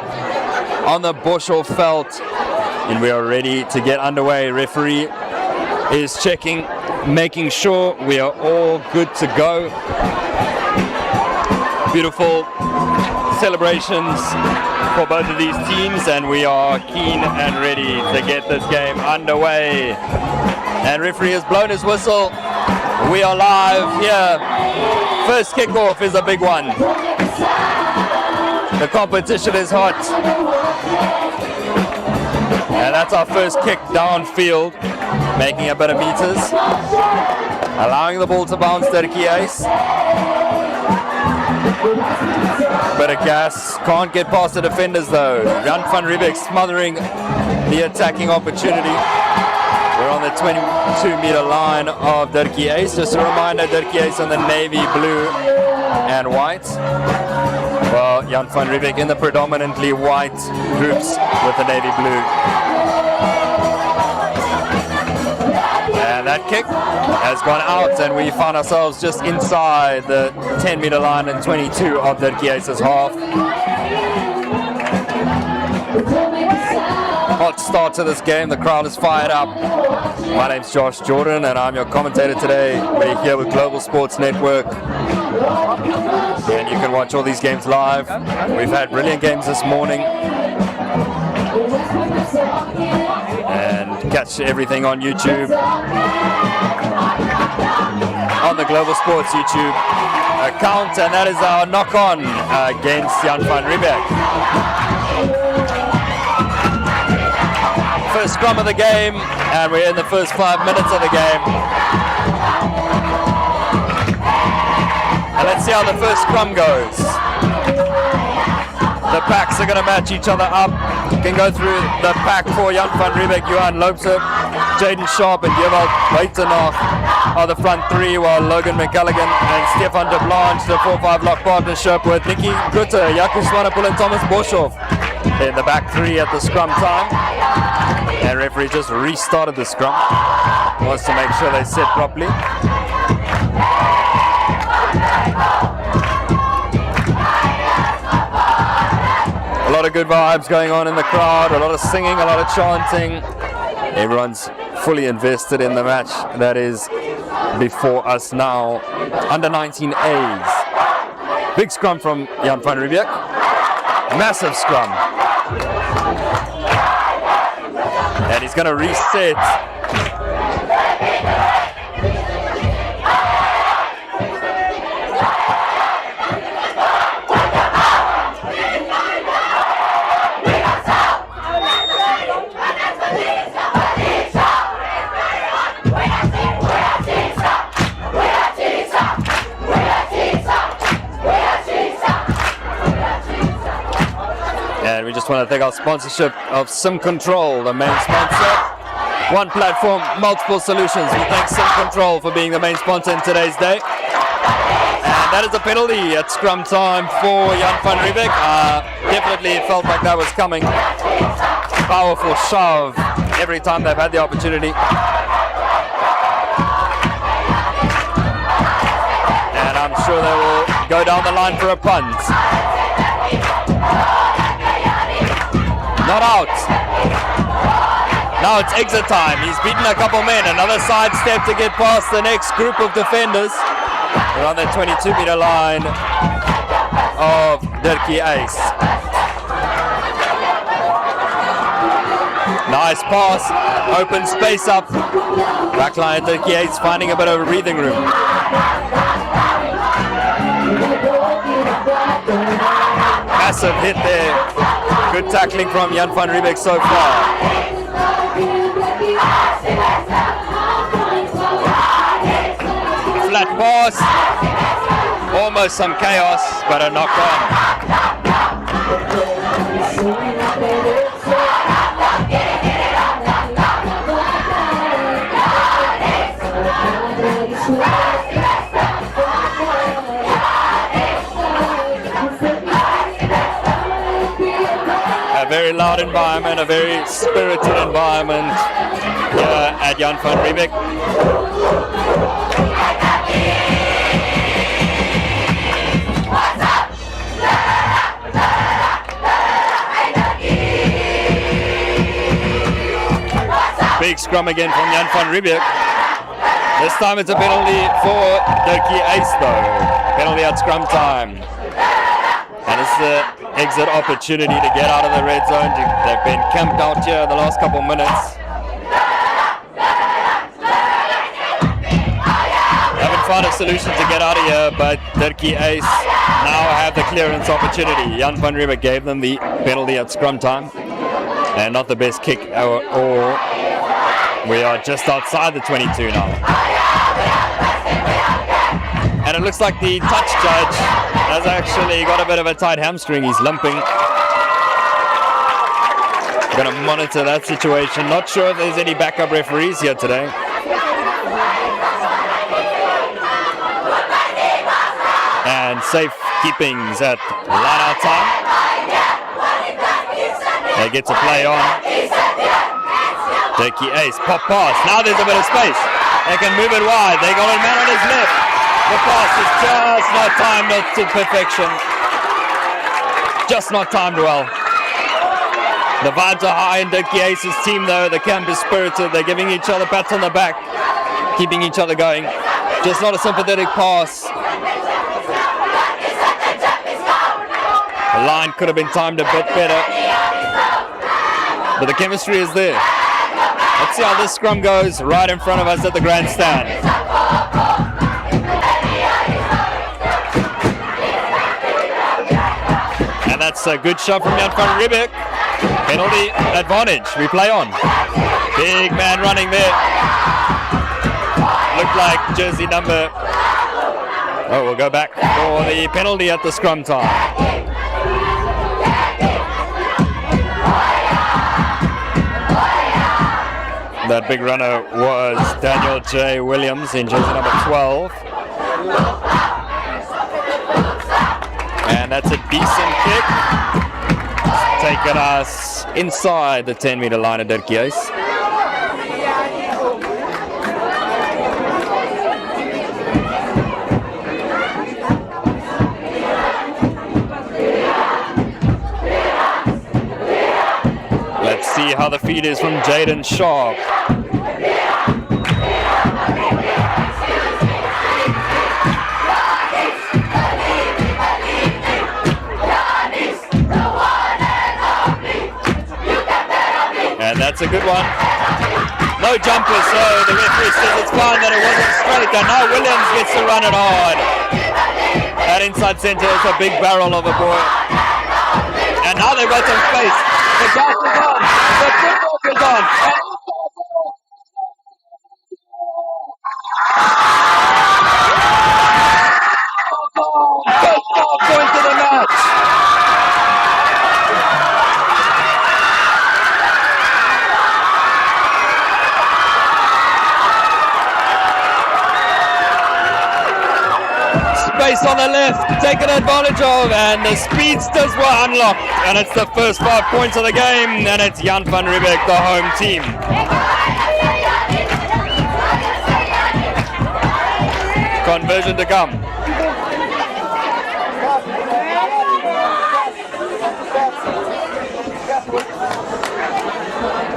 on the Boshoff Veld, and we are ready to get underway. Referee is checking, making sure we are all good to go. Beautiful celebrations for both of these teams, and we are keen and ready to get this game underway. And referee has blown his whistle. We are live here. First kickoff is a big one. The competition is hot. And that's our first kick downfield, making a bit of meters. Allowing the ball to bounce, Dirkie Uys. Bit of gas, can't get past the defenders though. Jan van Riebeeck smothering the attacking opportunity. We're on the 22-meter line of Dirkie Uys. Just a reminder, Dirkie Uys on the navy blue and white. Well, Jan van Riebeeck in the predominantly white groups with the navy blue. And that kick has gone out, and we find ourselves just inside the 10-meter line and 22 of Dirkie Uys' half. Hot start to this game. The crowd is fired up. My name's Josh Jordan, and I'm your commentator today. We're here with Global Sports Network, and you can watch all these games live. We've had brilliant games this morning, and catch everything on YouTube, on the Global Sports YouTube account, and that is our knock-on against Jan van Riebeeck. First scrum of the game, and we're in the first 5 minutes of the game. And let's see how the first scrum goes. The packs are going to match each other up. You can go through the pack for Jan van Riebeeck, Johan Loopse, Jaden Sharp and Dewald Buitenhoff are the front three, while Logan McCallaghan and Stefan de Blanche, the 4-5 lock partnership with Nicky Gutte, Jaco Swanepoel and Thomas Boshoff in the back three at the scrum time. And referee just restarted the scrum. Wants to make sure they set properly. A lot of good vibes going on in the crowd, a lot of singing, a lot of chanting. Everyone's fully invested in the match that is before us now. Under 19 A's. Big scrum from Jan van Riebeeck. Massive scrum. And he's going to reset. And we just want to thank our sponsorship of Sim Control, the main sponsor. One platform, multiple solutions. We thank Sim Control for being the main sponsor in today's day. And that is a penalty at scrum time for Jan van Riebeeck. Definitely felt like that was coming. Powerful shove every time they've had the opportunity. And I'm sure they will go down the line for a punt. Not out. Now it's exit time. He's beaten a couple men. Another side step to get past the next group of defenders. We're on the 22-meter line of Dirkie Uys. Nice pass. Open space up. Backline Dirkie Uys finding a bit of breathing room. Massive hit there. Good tackling from Jan van Riebeeck so far. flat pass. Almost some chaos, but a knock on. A very loud environment, a very spirited environment here at Jan van Riebeeck. Big scrum again from Jan van Riebeeck. This time it's a penalty for Dirkie Uys though. Penalty at scrum time. And it's the exit opportunity to get out of the red zone. They've been camped out here the last couple minutes. Haven't found a solution to get out of here, but Dirkie Uys now have the clearance opportunity. Jan van Riebeeck gave them the penalty at scrum time. And not the best kick or we are just outside the 22 now. And it looks like the touch judge has actually got a bit of a tight hamstring. He's limping. Going to monitor that situation. Not sure if there's any backup referees here today. And safe keepings at line-out time. They get to play on. Dirkie Uys, pop pass. Now there's a bit of space. They can move it wide. They got a man on his left. The pass is just not timed to perfection. Just not timed well. The vibes are high in Dirkie Uys' team though. The camp is spirited. They're giving each other pats on the back, keeping each other going. Just not a sympathetic pass. The line could have been timed a bit better. But the chemistry is there. Let's see how this scrum goes right in front of us at the grandstand. And that's a good shot from Jan van Riebeeck. Penalty advantage. We play on. Big man running there. Looked like jersey number. Oh, we'll go back for the penalty at the scrum time. That big runner was Daniel J. Williams in jersey number 12. And that's a decent kick. It's taken us inside the 10-meter line of Dirkie Uys. Let's see how the feed is from Jaden Sharp. And that's a good one. No jumpers, so the referee says it's fine that it wasn't straight. And now Williams gets to run it hard. That inside center is a big barrel of a boy. And now they've got some space. The gas is on. The football is on. First point to the match. Space on the left, taken advantage of, and the speedsters were unlocked, and it's the first 5 points of the game, and it's Jan van Riebeeck, the home team. Conversion to come.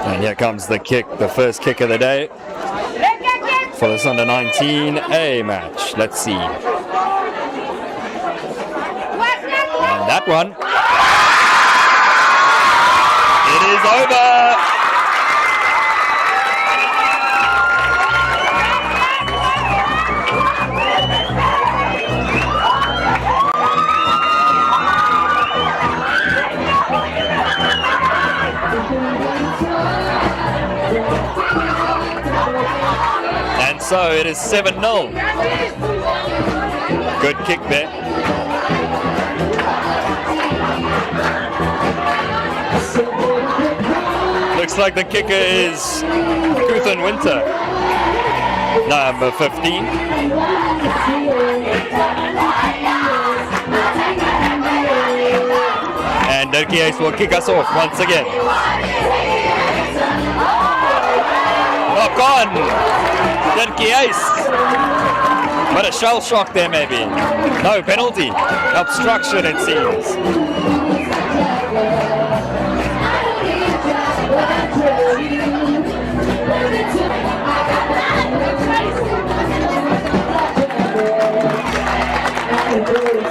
And here comes the kick, the first kick of the day for this under 19A match. Let's see. That one. It is over. And so it is 7-0. Good kick there. Looks like the kicker is Kuthan Winter, number 15. And Dirkie Uys will kick us off once again. Knock on! Dirkie Uys! But a shell shock there maybe. No penalty. Obstruction it seems.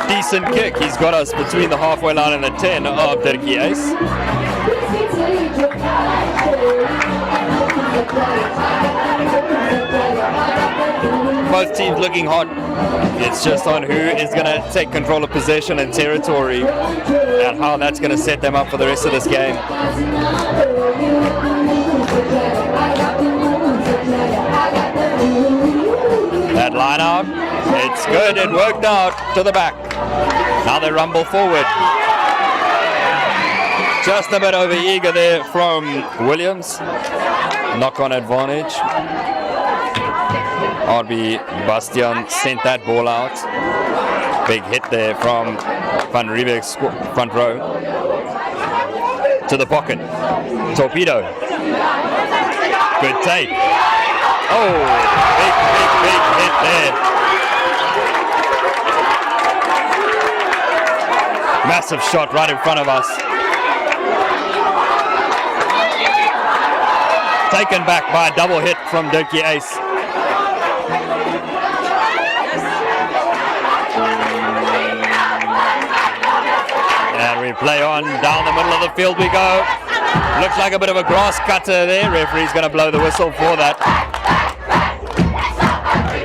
Decent kick. He's got us between the halfway line and the 10 of Dirkie Uys. Both teams looking hot. It's just on who is going to take control of possession and territory and how that's going to set them up for the rest of this game. That line out, it's good, it worked out to the back. Now they rumble forward. Just a bit over eager there from Williams. Knock on advantage. RB Bastian sent that ball out. Big hit there from Van Riebeeck's front row. To the pocket. Torpedo. Good take. Oh, big hit there. Massive shot right in front of us. Taken back by a double hit from Dirkie Uys. And we play on, down the middle of the field we go. Looks like a bit of a grass cutter there. Referee's going to blow the whistle for that.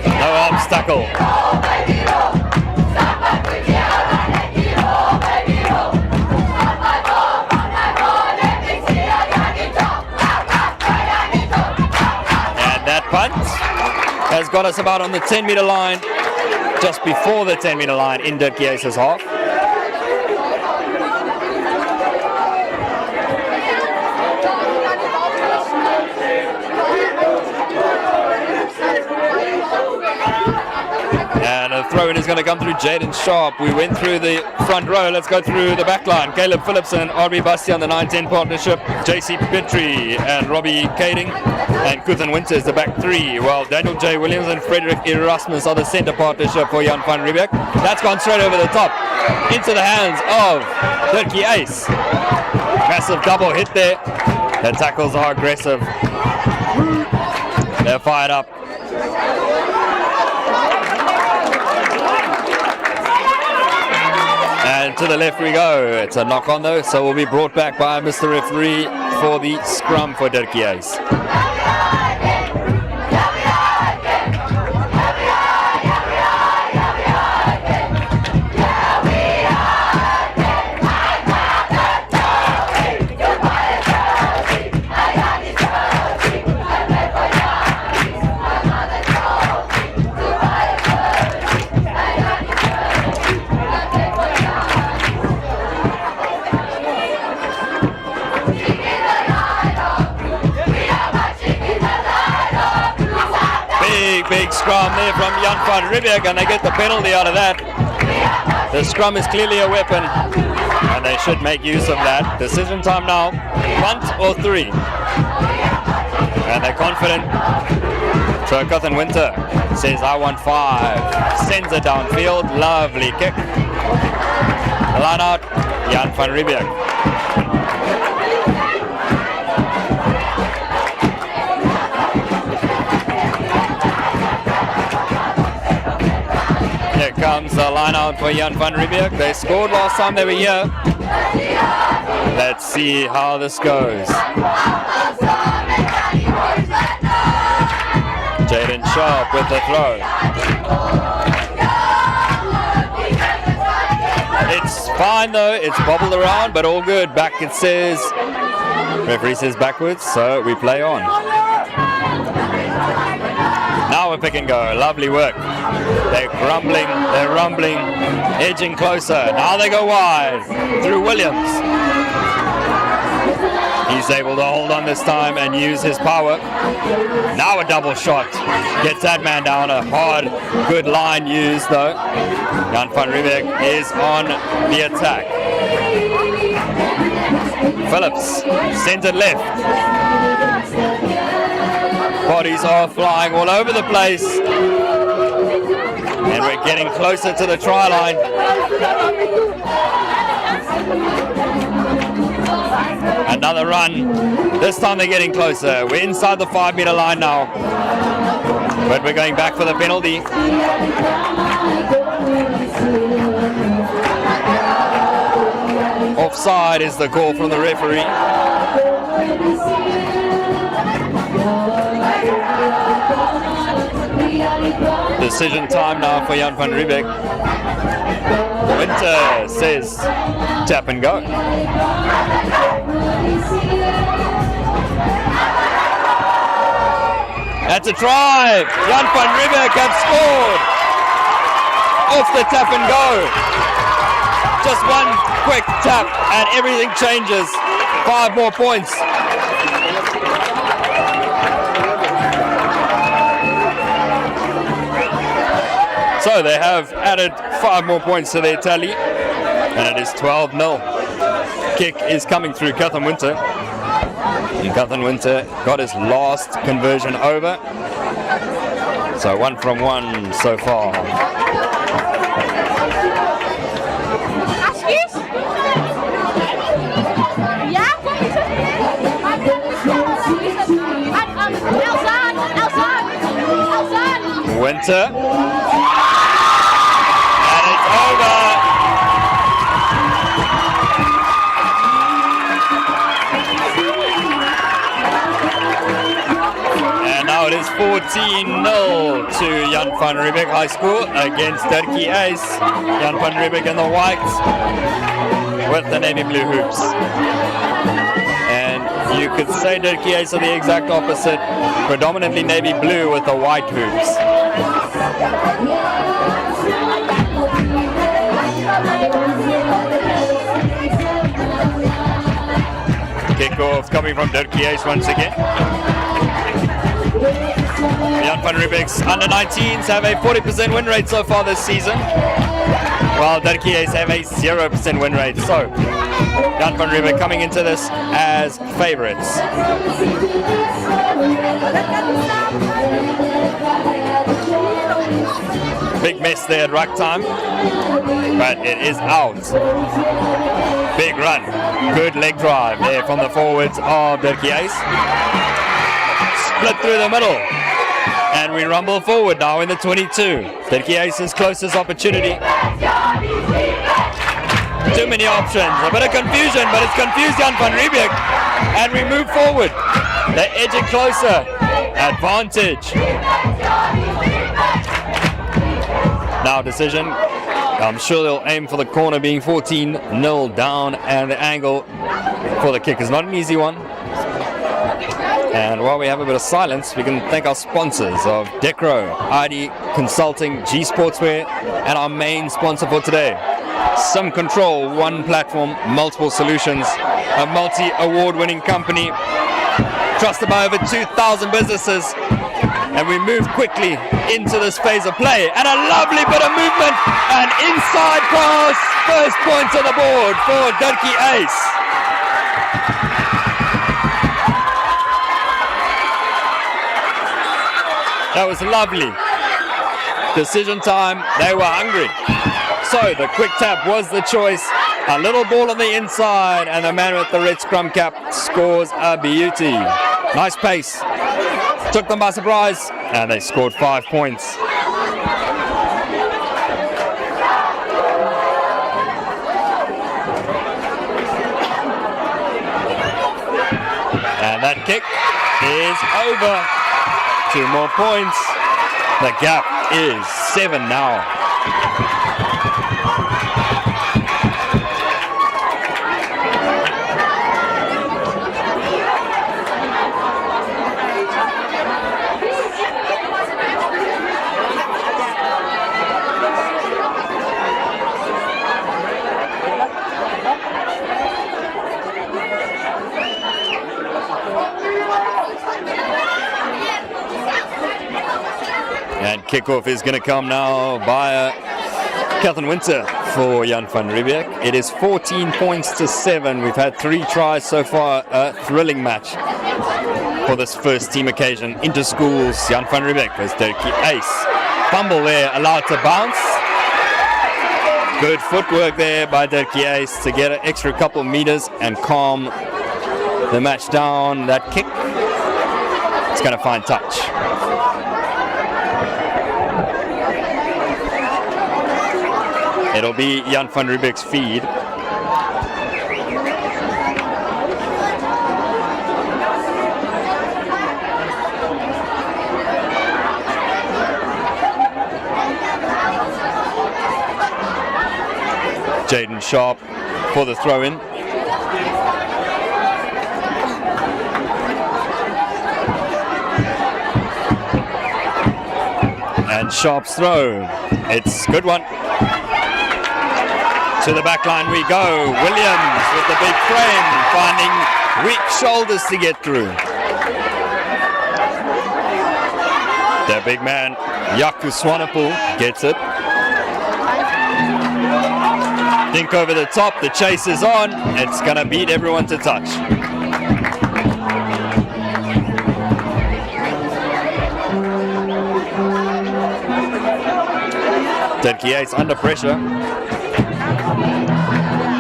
No obstacle. And that punt has got us about on the 10-meter line, just before the 10-meter line in Dirkie Uys' half. And a throw-in is going to come through Jaden Sharp. We went through the front row. Let's go through the back line. Caleb Phillipson, RB Bastian, the 9-10 partnership. JC Petrie and Robbie Kading. And Kuthan Winter is the back three. While Daniel J. Williams and Frederick Erasmus are the center partnership for Jan van Riebeeck. That's gone straight over the top. Into the hands of Dirkie Uys. Massive double hit there. The tackles are aggressive. They're fired up. And to the left we go. It's a knock on though, so we'll be brought back by Mr. Referee for the scrum for Dirkie Uys. Big scrum there from Jan van Riebeeck, and they get the penalty out of that. The scrum is clearly a weapon, and they should make use of that. Decision time now, punt or three. And they're confident. So Kuthan Winter says, I want 5. Sends it downfield, lovely kick. Line out, Jan van Riebeeck. Here comes the line out for Jan van Riebeeck. They scored last time they were here. Let's see how this goes. Jaden Sharp with the throw. It's fine though, it's bobbled around, but all good. Back it says, referee says backwards, so we play on. Now Power pick and go. Lovely work. They're rumbling, edging closer. Now they go wide through Williams. He's able to hold on this time and use his power. Now a double shot. Gets that man down. A hard, good line used though. Jan van Riebeeck is on the attack. Phillips, centered left. Bodies are flying all over the place. And we're getting closer to the try line. Another run. This time they're getting closer. We're inside the 5-meter line now. But we're going back for the penalty. Offside is the call from the referee. Decision time now for Jan van Riebeeck. Winter says tap and go. That's a try. Jan van Riebeeck have scored off the tap and go. Just one quick tap and everything changes. 5 more points. So they have added 5 more points to their tally, and it is 12-0. Kick is coming through Catherine Winter. And Catherine Winter got his last conversion over. So 1 from 1 so far. Winter. And it's over. And now it is 14-0 to Jan van Riebeeck High School against Dirkie Uys. Jan van Riebeeck in the white with the navy blue hoops. You could say Dirkie Uys are the exact opposite, predominantly navy blue with the white hoops. Kickoff coming from Dirkie Uys once again. Jan van Riebeeck's under-19s have a 40% win rate so far this season, while Dirkie Uys have a 0% win rate. So Jan van Riebeeck coming into this as favourites. Big mess there at ruck time, but it is out. Big run, good leg drive there from the forwards of Dirkie Uys. Split through the middle, and we rumble forward now in the 22. Dirkie Uys' closest opportunity. Too many options, a bit of confusion, but it's confused Jan van Riebeeck, and we move forward. They're edging closer. Advantage. Now decision. I'm sure they'll aim for the corner, being 14-0 down, and the angle for the kick is not an easy one. And while we have a bit of silence, we can thank our sponsors of Decro, ID Consulting, G Sportswear, and our main sponsor for today, Sim Control, one platform, multiple solutions, a multi-award-winning company, trusted by over 2,000 businesses. And we move quickly into this phase of play, and a lovely bit of movement, and inside pass, first point on the board for Dirkie Uys. That was lovely. Decision time, they were hungry. So the quick tap was the choice. A little ball on the inside, and the man with the red scrum cap scores a beauty. Nice pace. Took them by surprise, and they scored 5 points. And that kick is over. 2 more points. The gap is 7 now. kickoff is going to come now by Catherine Winter for Jan van Riebeeck. It is 14 points to 7. We've had 3 tries so far. A thrilling match for this first team occasion. Interschools, Jan van Riebeeck versus Dirkie Uys. Fumble there, allowed to bounce. Good footwork there by Dirkie Uys to get an extra couple meters and calm the match down. That kick, it's going to find touch. It'll be Jan van Riebeeck's feed. Jaden Sharp for the throw-in. And Sharp's throw. It's a good one. To the back line we go. Williams with the big frame, finding weak shoulders to get through. Their big man, Yaku Swanepoel, gets it. Think over the top, the chase is on. It's going to beat everyone to touch. Dirkie Uys under pressure.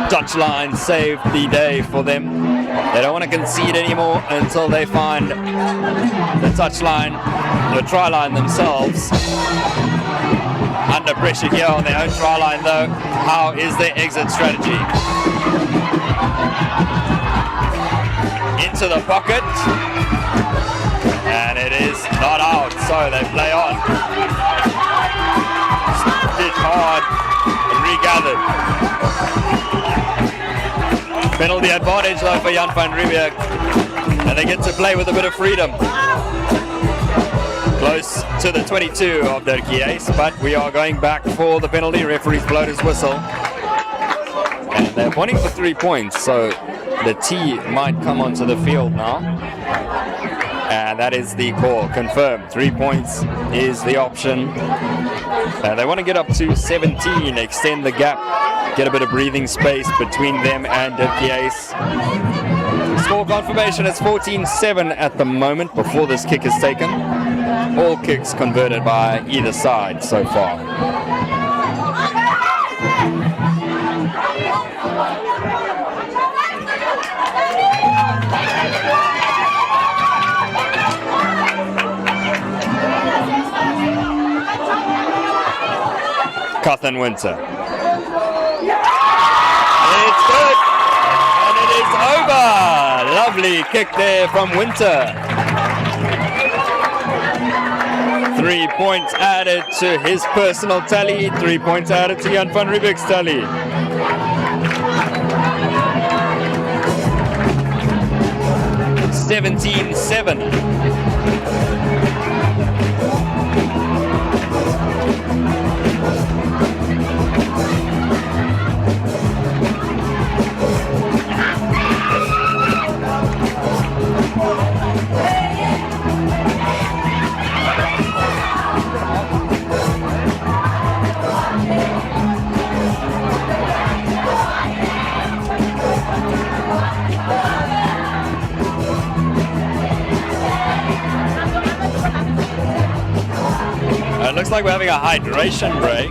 Touchline saved the day for them. They don't want to concede anymore until they find the touchline, the try line themselves. Under pressure here on their own try line though. How is their exit strategy? Into the pocket. And it is not out, so they play on. Hit hard and regathered. Penalty advantage though for Jan van Riebeeck. And they get to play with a bit of freedom. Close to the 22 of Dirkie Uys, but we are going back for the penalty. Referee's blown his whistle. And they're pointing for 3 points, so the T might come onto the field now. And that is the call, confirmed. 3 points is the option. They want to get up to 17, extend the gap, get a bit of breathing space between them and Dirkie Uys. Score confirmation is 14-7 at the moment before this kick is taken. All kicks converted by either side so far. Catherine Winter. It's good. And it is over. Lovely kick there from Winter. 3 points added to his personal tally. 3 points added to Jan van Riebeeck's tally. It's 17-7. It looks like we're having a hydration break.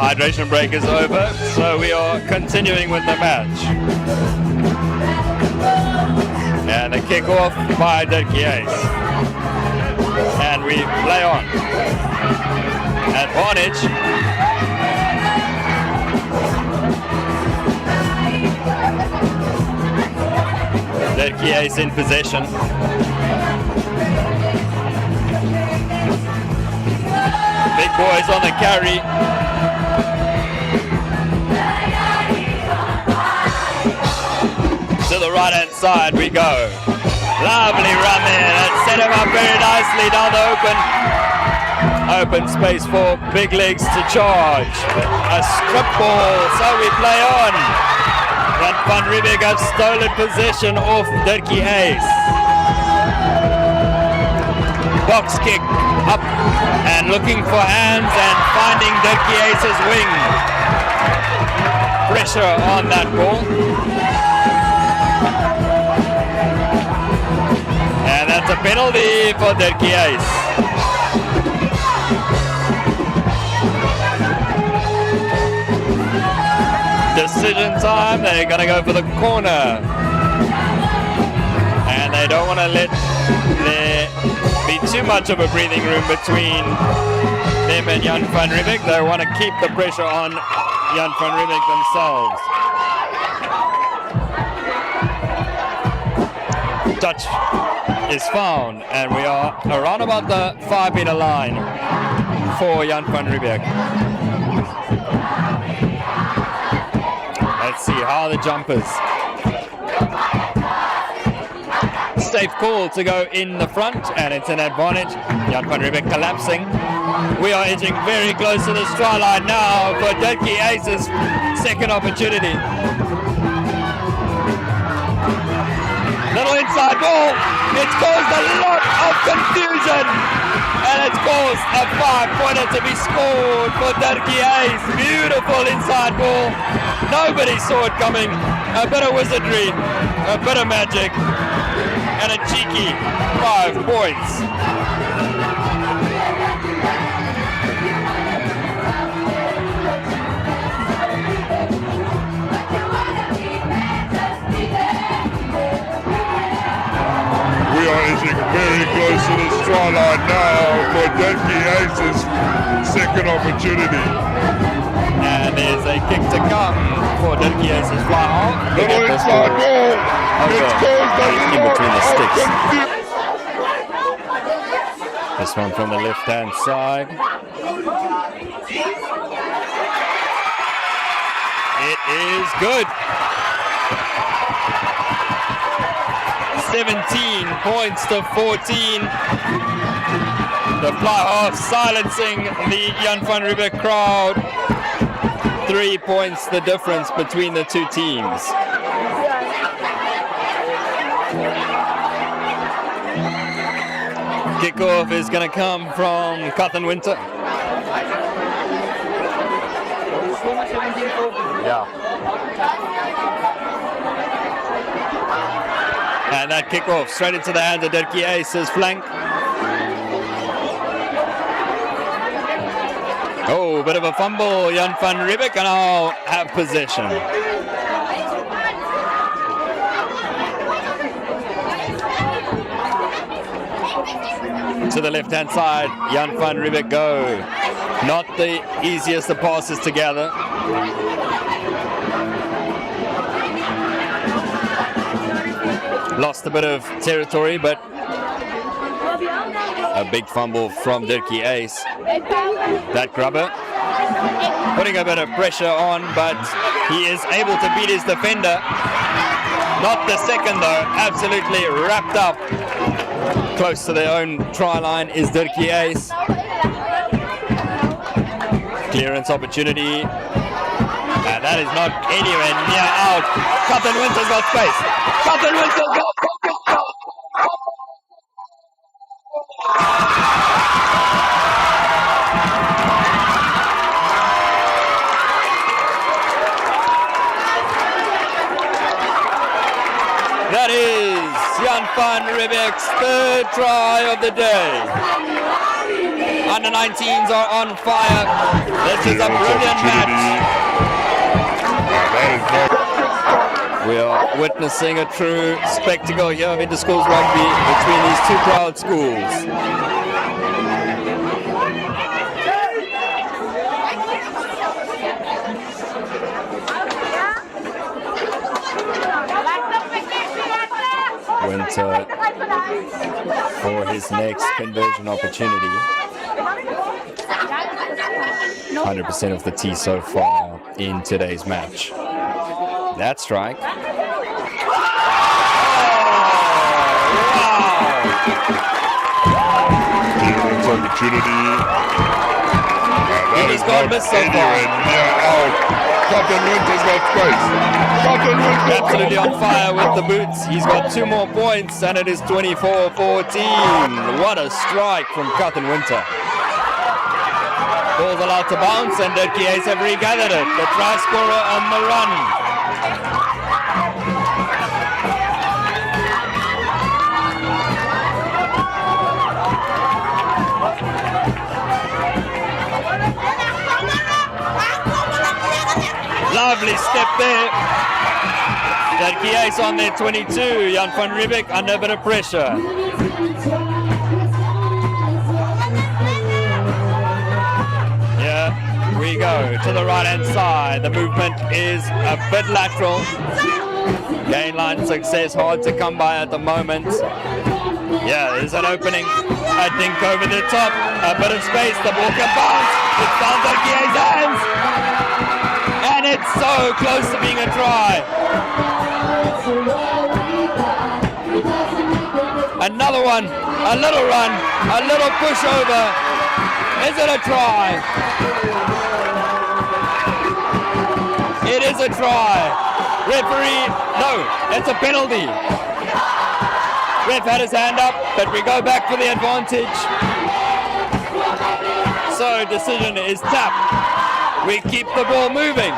hydration break is over, so we are continuing with the match. And the kick-off by Dirkie Uys. And we play on. Advantage. Dirkie Uys in possession. Big boys on the carry. To the right hand side we go. Lovely run there. That set him up very nicely down the open space for big legs to charge. A strip ball, so we play on. Jan van Riebeeck have stolen possession off Dirkie Uys. Box kick up and looking for hands and finding Dirkie Uys' wing. Pressure on that ball. And that's a penalty for Dirkie Uys. Decision time, they're going to go for the corner. And they don't want to let there be too much of a breathing room between them and Jan van Riebeeck. They want to keep the pressure on Jan van Riebeeck themselves. Touch is found, and we are around about the 5-meter line for Jan van Riebeeck. Let's see how the jumpers. Safe call to go in the front, and it's an advantage. Jan van Riebeeck collapsing. We are edging very close to the try line now for Dirkie Uys' second opportunity. Little inside ball. It's caused a lot of confusion, and it's caused a 5-pointer to be scored for Dirkie Uys. Beautiful inside ball. Nobody saw it coming. A bit of wizardry, a bit of magic, and a cheeky 5 points. We are edging very close to the try line now for Dirkie Uys' second opportunity. And there's a kick to come for Dirkie Uys' fly off. Little inside ball. It's caused a in lot between the of sticks. confusion. This one from the left-hand side. It is good. 17 points to 14. The fly half silencing the Jan van Riebeeck crowd. 3 points the difference between the two teams. Kickoff is going to come from Cotton Winter. Yeah. And that kickoff straight into the hands of Dirkie Uys' flank. Oh, bit of a fumble. Jan van Riebeeck and now have possession. To the left-hand side, Jan van Riebeeck go. Not the easiest of passes to gather. Lost a bit of territory, but a big fumble from Dirkie Uys. That grubber putting a bit of pressure on, but he is able to beat his defender. Not the second though, absolutely wrapped up. Close to their own try line is Dirkie Uys. Clearance opportunity. And that is not anywhere near out. Cotton Winter's got space. Cotton Winter's got focus. That is Jan van Riebeeck's third try of the day. under-19s are on fire. This is a brilliant match. We are witnessing a true spectacle here of Interschools rugby between these two proud schools. Winter for his next conversion opportunity. 100% of the tee so far in today's match. That strike. Oh, Huge opportunity. He's gone miss so far. Captain Winter's got space. Captain Winter Absolutely on fire with the boots. He's got 2 more points and it is 24-14. What a strike from Captain Winter. Ball's allowed to bounce and Dirkie Uys have regathered it. The try scorer on the run. Lovely step there. Dirkie Uys on their 22. Jan van Riebeeck under a bit of pressure. Here we go to the right hand side. The movement is a bit lateral. Gain line success hard to come by at the moment. Yeah, there's an opening. I think over the top. A bit of space. The ball can bounce. It's down Dirkie Uys' hands. And it's so close to being a try. Another one, a little run, a little push over. Is it a try? It is a try. Referee, no, it's a penalty. Ref had his hand up, but we go back for the advantage. So decision is tapped. We keep the ball moving.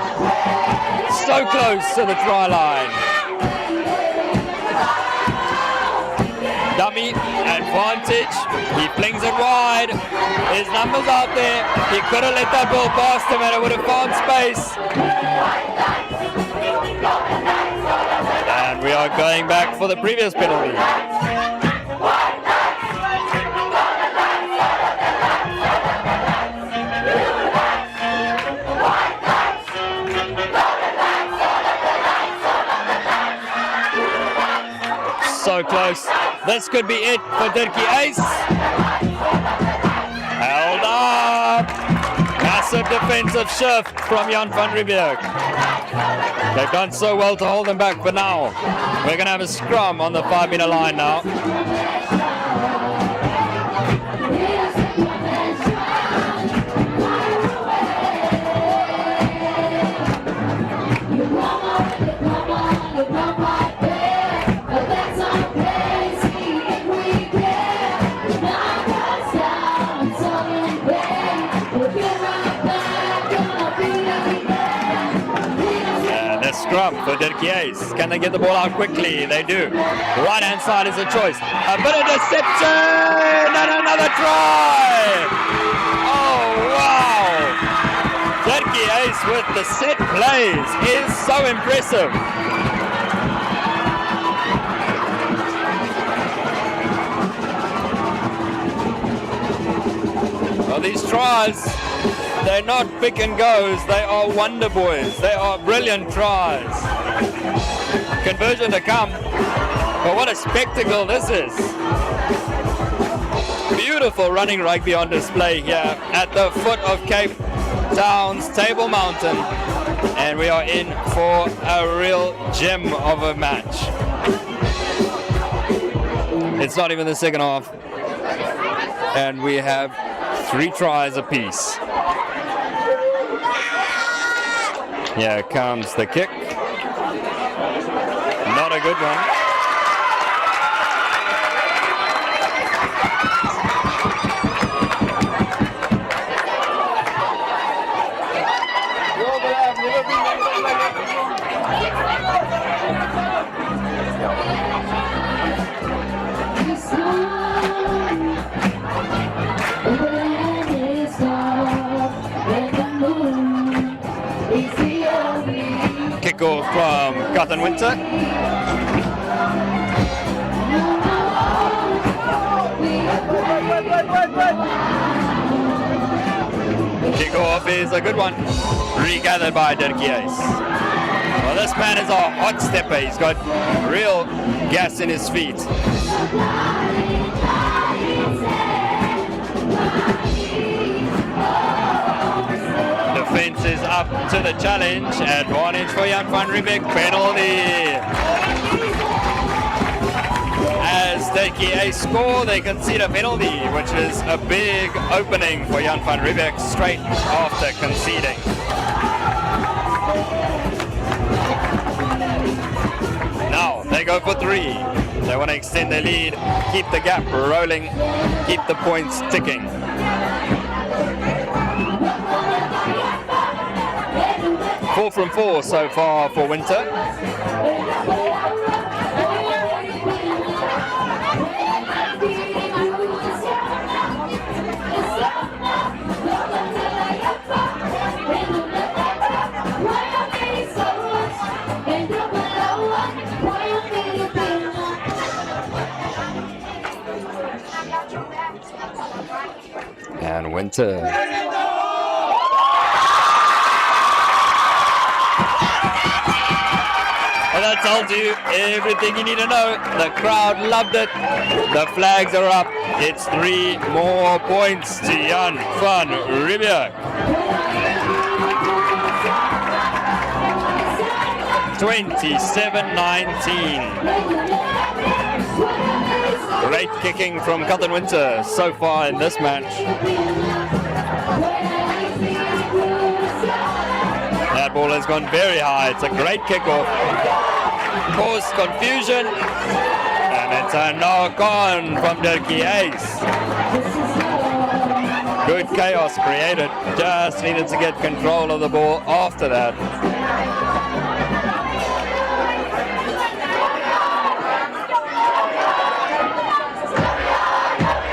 So close to the try line. Dummy, advantage. He flings it wide. His number's out there. He could have let that ball past him and it would have found space. And we are going back for the previous penalty. So close. This could be it for Dirkie Uys. Held up. Massive defensive shift from Jan van Riebeeck. They've done so well to hold them back, but now we're going to have a scrum on the 5-meter line now. Scrum for Dirkie Uys. Can they get the ball out quickly? They do. Right hand side is a choice. A bit of deception and another try. Oh wow! Dirkie Uys with the set plays is so impressive. Well, these tries, they're not pick and goes, they are wonder boys. They are brilliant tries. Conversion to come. But what a spectacle this is. Beautiful running rugby on display here at the foot of Cape Town's Table Mountain. And we are in for a real gem of a match. It's not even the second half. And we have 3 tries apiece. Here comes the kick. Not a good one. from Cotton Winter. Kick-off is a good one. Regathered by Dirkie Uys. Well, this man is a hot stepper. He's got real gas in his feet. Defense is up to the challenge. Advantage for Jan van Riebeeck. Penalty. As Dirkie Uys score, they concede a penalty, which is a big opening for Jan van Riebeeck straight after conceding. Now they go for 3. They want to extend their lead, keep the gap rolling, keep the points ticking. Four from 4 so far for Winter. And Winter. Well, that tells you everything you need to know. The crowd loved it. The flags are up. It's 3 more points to Jan van Riebeeck. 27-19. Great kicking from Cotton Winter so far in this match. That ball has gone very high. It's a great kickoff. Caused confusion. And it's a knock on from Dirkie Uys. Good chaos created. Just needed to get control of the ball after that.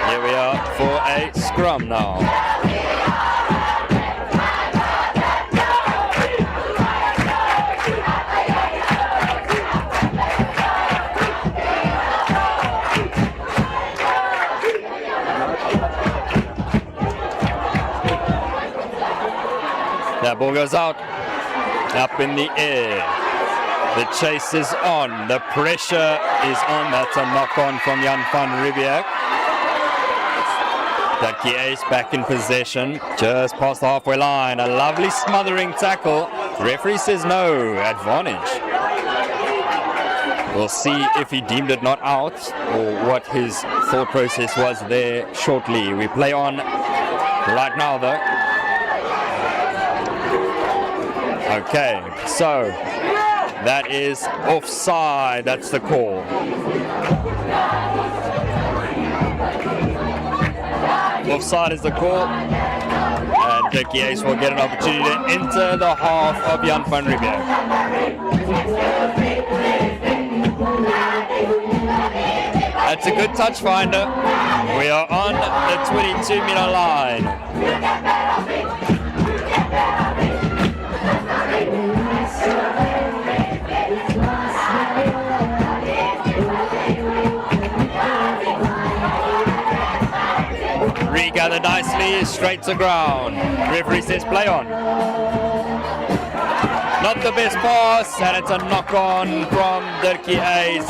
Here we are for a scrum now. That ball goes out, up in the air. The chase is on, the pressure is on. That's a knock-on from Jan van Riebeeck. Dirkie Uys back in possession, just past the halfway line. A lovely smothering tackle. Referee says no, advantage. We'll see if he deemed it not out or what his thought process was there shortly. We play on right now though. Okay, so that is offside. That's the call. Offside is the call. And Dirkie Uys will get an opportunity to enter the half of Jan van Riebeeck. That's a good touch finder. We are on the 22-meter line. Regathered nicely, straight to ground. Referee says play on. Not the best pass, and it's a knock-on from Dirkie Uys.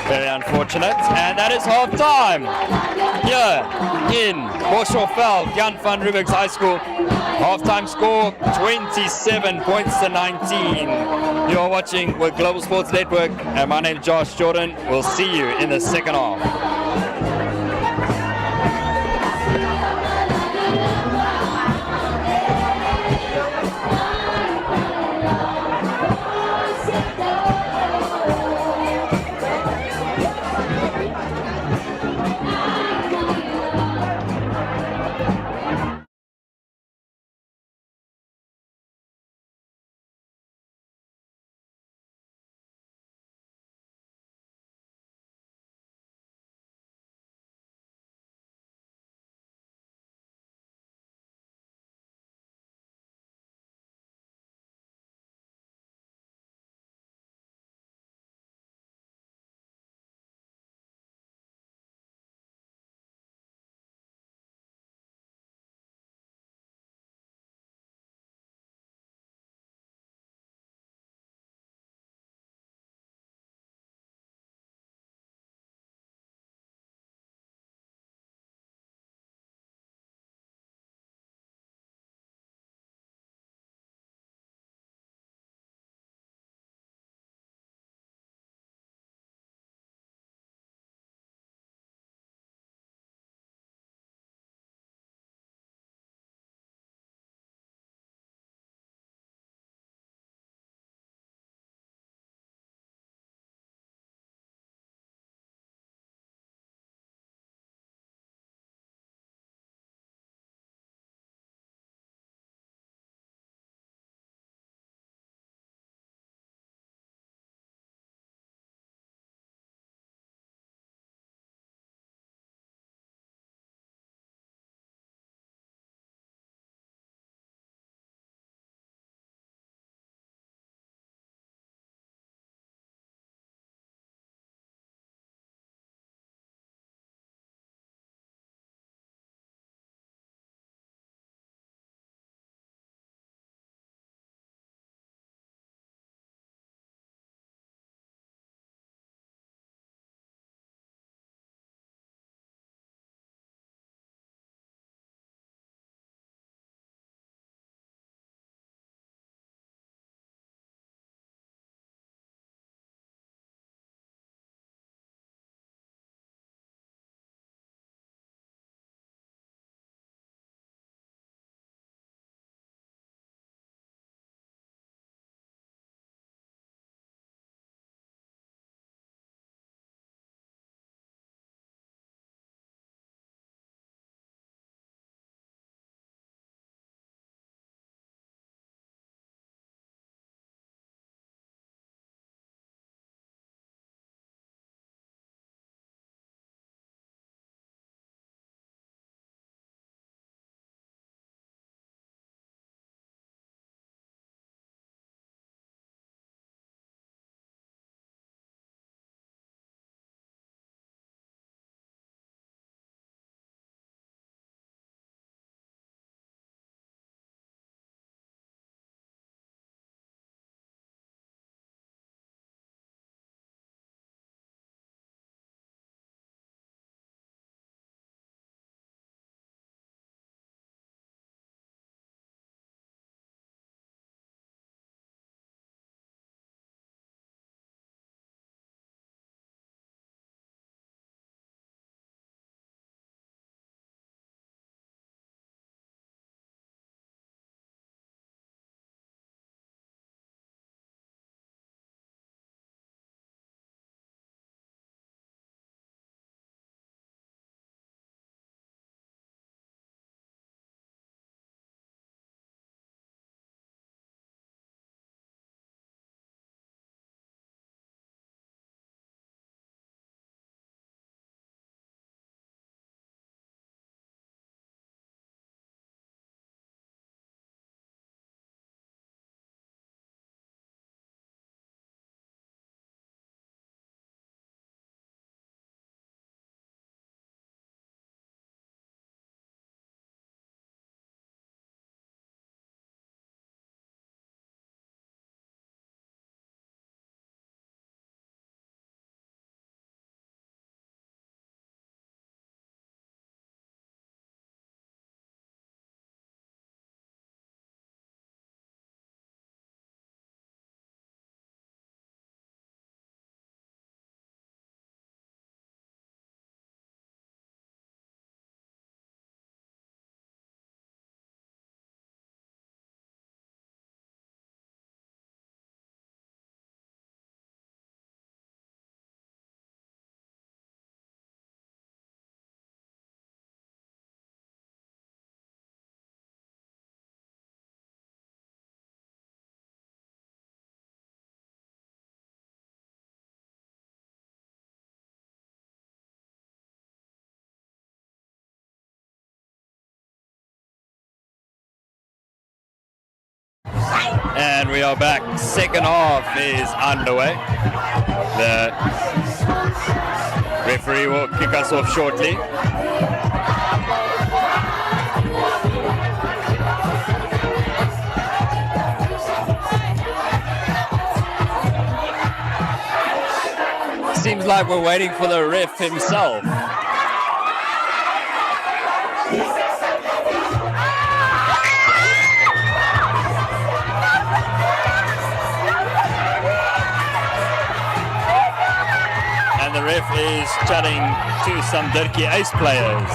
Very unfortunate, and that is half time. Here in Voorstelling, Jan van Riebeeck's high school. Half-time score, 27 points to 19. You are watching with Global Sports Network, and my name is Josh Jordan. We'll see you in the second half. And we are back. Second half is underway. The referee will kick us off shortly. Seems like we're waiting for the ref himself. And the ref is chatting to some Dirkie Uys players.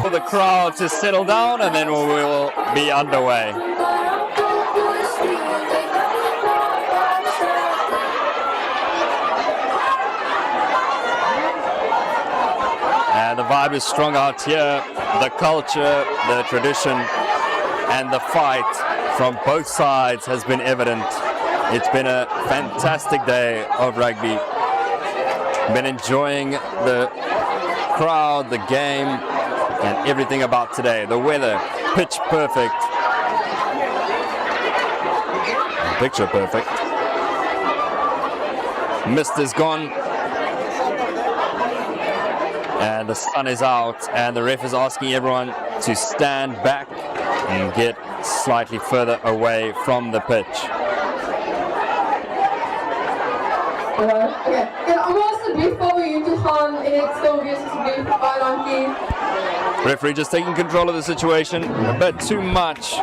The crowd to settle down, and then we will be underway. And the vibe is strong out here. The culture, the tradition, and the fight from both sides has been evident. It's been a fantastic day of rugby. Been enjoying the crowd, the game, and everything about today. The weather, pitch perfect, picture perfect. Mist is gone, and the sun is out, and the ref is asking everyone to stand back and get slightly further away from the pitch. Okay, kan almal asseblief voor u toe gaan en net stil wees asseblief. Baie dankie. Referee just taking control of the situation a bit too much.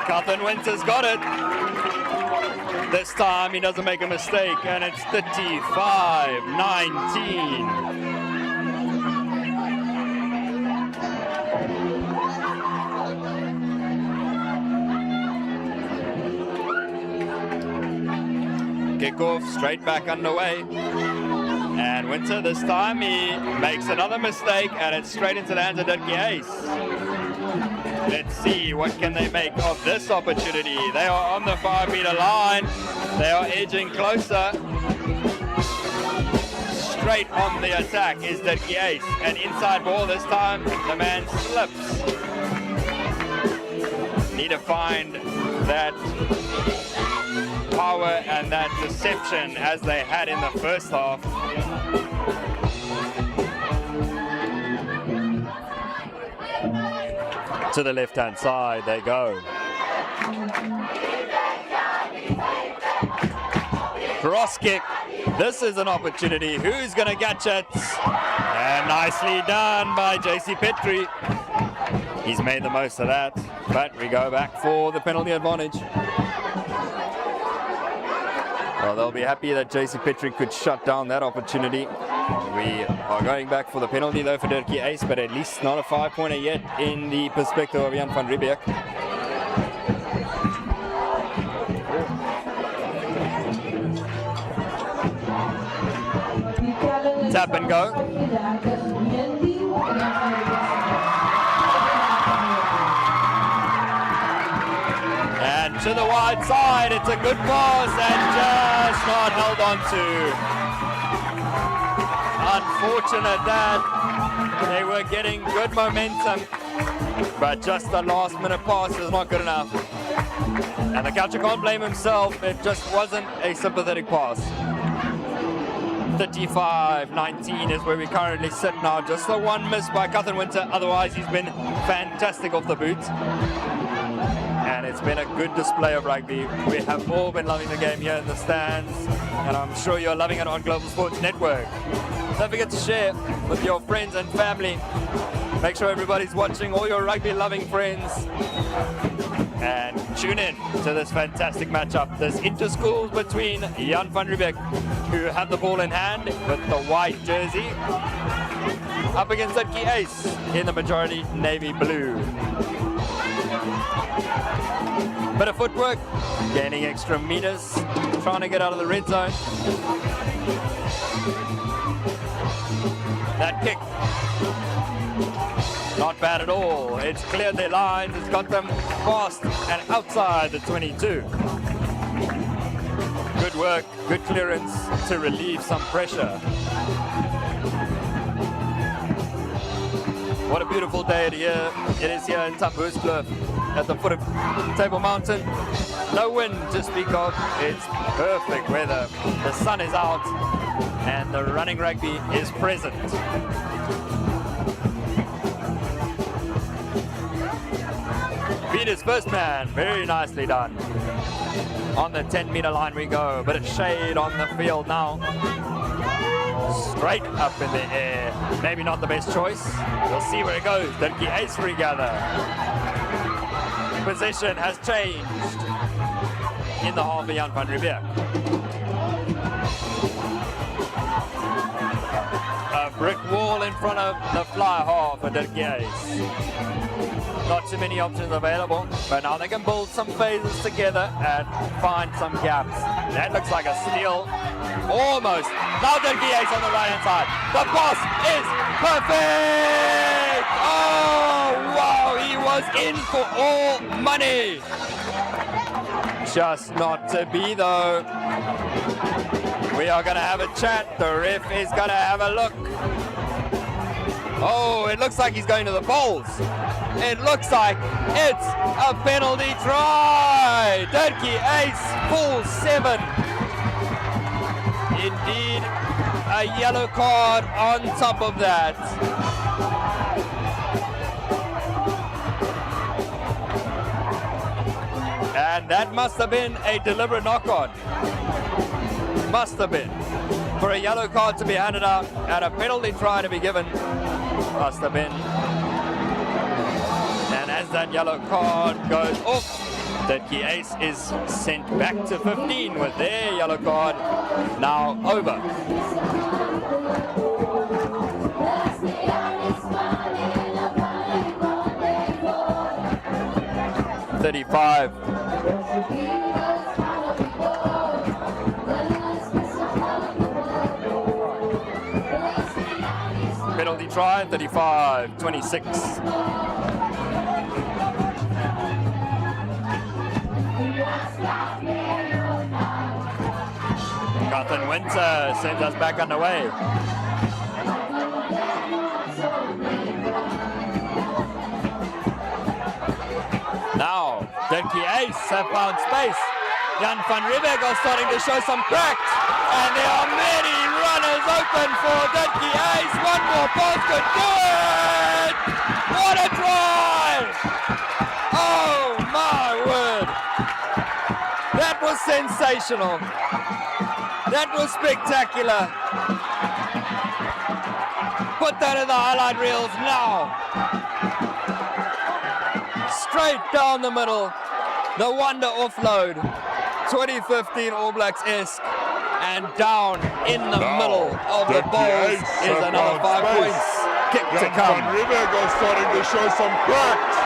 Carlton Winter's got it. This time he doesn't make a mistake, and it's 35-19. Kickoff straight back underway. And Winter this time he makes another mistake, and it's straight into the hands of Dirkie Uys. Let's see what can they make of this opportunity. They are on the 5-meter line. They are edging closer. Straight on the attack is Dirkie Uys. An inside ball this time. The man slips. Need to find that power and that deception as they had in the first half. To the left-hand side they go. Cross kick. This is an opportunity. Who's going to catch it? And nicely done by JC Petrie. He's made the most of that. But we go back for the penalty advantage. Well, they'll be happy that JC Petrie could shut down that opportunity. We are going back for the penalty though for Dirkie Uys, but at least not a 5-pointer yet in the perspective of Jan van Riebeeck. Tap and go. And to the wide side, it's a good pass and just not held on to. Unfortunate that they were getting good momentum, but just the last minute pass is not good enough. And the catcher can't blame himself, it just wasn't a sympathetic pass. 35-19 is where we currently sit now. Just the one miss by Cuthan Winter. Otherwise, he's been fantastic off the boot. And it's been a good display of rugby. We have all been loving the game here in the stands. And I'm sure you're loving it on Global Sports Network. Don't forget to share with your friends and family. Make sure everybody's watching, all your rugby-loving friends. And tune in to this fantastic matchup. This interschools between Jan van Riebeeck, who have the ball in hand with the white jersey, up against Dirkie Uys in the majority navy blue. Bit of footwork, gaining extra meters, trying to get out of the red zone. That kick, not bad at all. It's cleared their lines, it's got them fast and outside the 22. Good work, good clearance to relieve some pressure. What a beautiful day it is here in Hoërskool at the foot of Table Mountain. No wind to speak of, it's perfect weather. The sun is out and the running rugby is present. Beat his first man, very nicely done. On the 10-meter line we go, bit of shade on the field now. Straight up in the air, maybe not the best choice. We'll see where it goes. Dirkie Uys regather. Position has changed in the half of Jan van Riebeeck. A brick wall in front of the fly half for Dirkie Uys. Not too many options available, but now they can build some phases together and find some gaps. That looks like a steal. Almost. Now Dirkie Uys on the right-hand side. The pass is perfect! Oh, wow, he was in for all money. Just not to be, though. We are going to have a chat. The ref is going to have a look. Oh, it looks like he's going to the poles. It looks like it's a penalty try. Dirkie Uys, full 7. Indeed, a yellow card on top of that. And that must have been a deliberate knock-on. Must have been. For a yellow card to be handed out and a penalty try to be given, must have been. And as that yellow card goes off, Dirkie Uys is sent back to 15 with their yellow card now over. $35. Penalty try, 35-26. Cuthan Winter sends us back underway. Now, Dirkie Uys have found space. Jan van Riebeeck are starting to show some cracks. And there are many runners open for Dirkie Uys. One more pass could do it! What a try! Oh my word! That was sensational. That was spectacular. Put that in the highlight reels now. Straight down the middle. The wonder offload. 2015 All Blacks-esque. And down in the middle of the balls is another 5 points. Kick to come. Van Riebeeck are starting to show some cracks.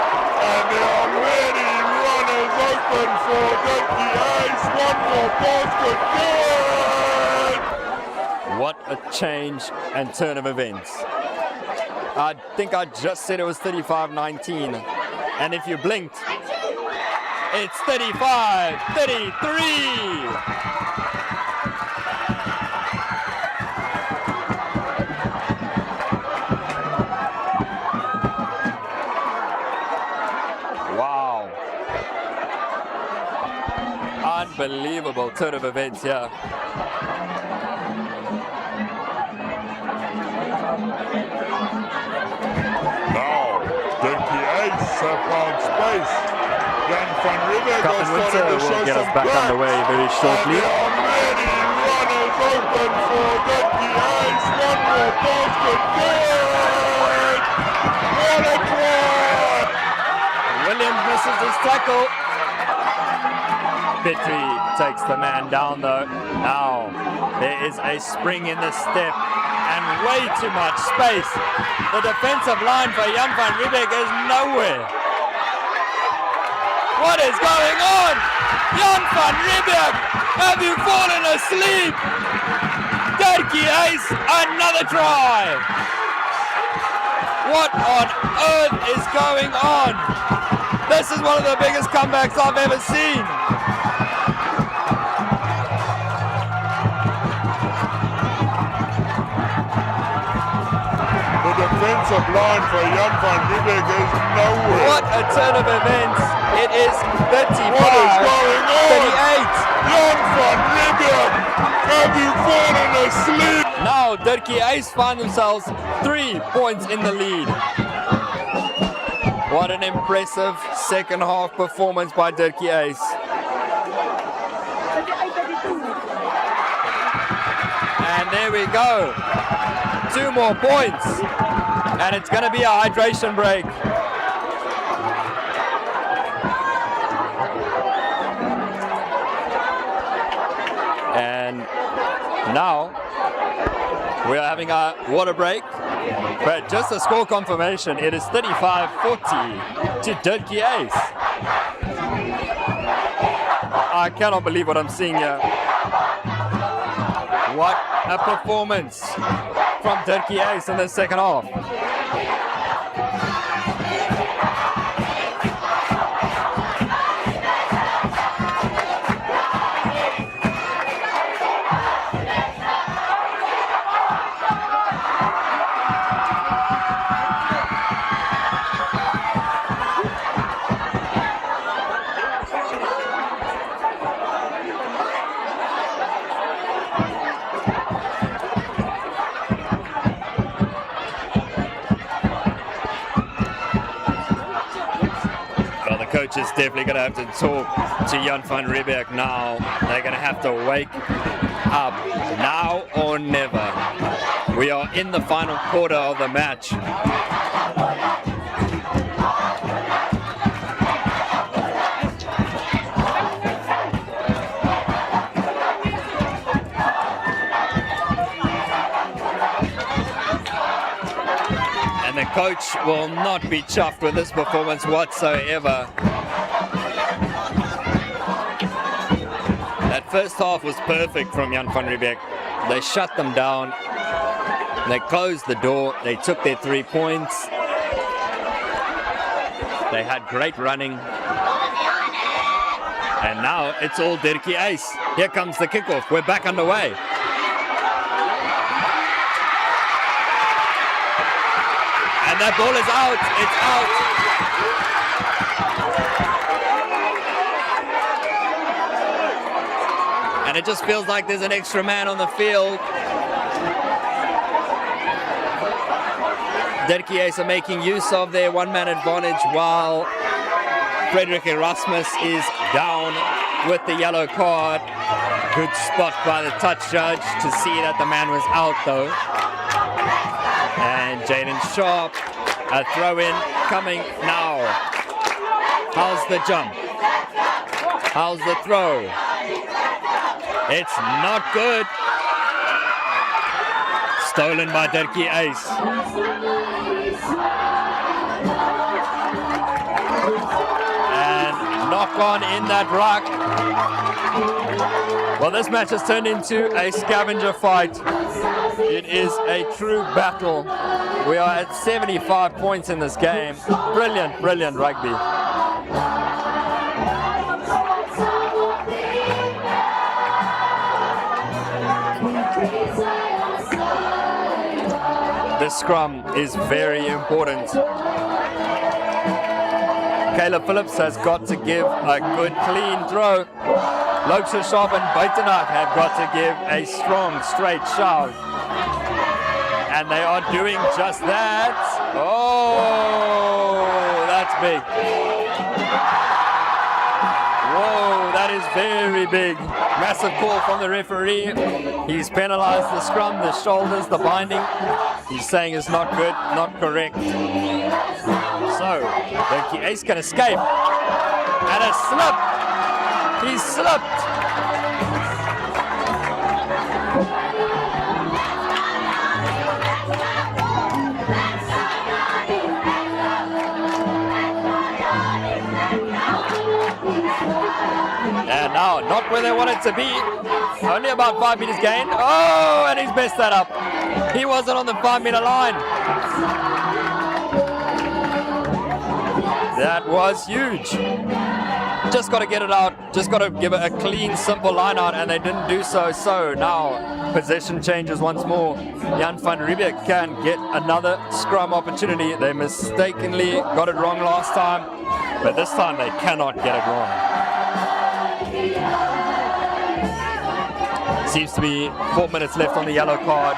And there are many runners open for Dirkie Uys. One more pass could do it. What a change and turn of events. I think I just said it was 35-19. And if you blinked, it's 35-33. Wow. Unbelievable turn of events here. Now, Dirkie Uys have found space. Jan van Riebeeck Captain is Winter starting to will show get us some back cracks. underway very shortly. And there are many runners open for Dirkie Uys. One more basket. Good! What a try! Williams misses his tackle. Petrie takes the man down though. Now there is a spring in the step and way too much space. The defensive line for Jan van Riebeeck is nowhere. What is going on? Jan van Riebeeck, have you fallen asleep? Dirkie Uys, another try. What on earth is going on? This is one of the biggest comebacks I've ever seen. The defensive line for Jan van Riebeeck is nowhere. What a turn of events. It is 35, What is going on? 38. Jan van Riebeeck, have you fallen asleep? Now Dirkie Uys find themselves 3 points in the lead. What an impressive second half performance by Dirkie Uys. And there we go. 2 more points. And it's going to be a hydration break. And now we are having a water break. But just a score confirmation, it is 35-40 to Dirkie Uys. I cannot believe what I'm seeing here. What a performance from Dirkie Uys in the second half. Coach is definitely going to have to talk to Jan van Riebeeck now. They're going to have to wake up now or never. We are in the final quarter of the match. And the coach will not be chuffed with this performance whatsoever. That first half was perfect from Jan van Riebeeck. They shut them down. They closed the door. They took their 3 points. They had great running. And now it's all Dirkie Uys. Here comes the kickoff. We're back underway. And that ball is out. It's out. And it just feels like there's an extra man on the field. Dirkie Uys are making use of their one-man advantage while Frederick Erasmus is down with the yellow card. Good spot by the touch judge to see that the man was out though. And Jaden Sharp, a throw-in coming now. How's the jump? How's the throw? It's not good. Stolen by Dirkie Uys. And knock on in that ruck. Well, this match has turned into a scavenger fight. It is a true battle. We are at 75 points in this game. Brilliant, brilliant rugby. This scrum is very important. Caleb Phillips has got to give a good clean throw. Loksha Sharp and Buitenach have got to give a strong straight shove. And they are doing just that. Oh, that's big. Whoa, that is very big. Massive call from the referee. He's penalized the scrum, the shoulders, the binding. He's saying it's not good, not correct. So, Dirkie Uys can escape. And a slip. He slipped. And now, not where they want it to be. Only about 5 meters gain. Oh, and he's messed that up. He wasn't on the 5-meter line. That was huge. Just got to get it out. Just got to give it a clean, simple line out, and they didn't do so. So now, possession changes once more. Jan van Riebeeck can get another scrum opportunity. They mistakenly got it wrong last time, but this time they cannot get it wrong. Seems to be 4 minutes left on the yellow card.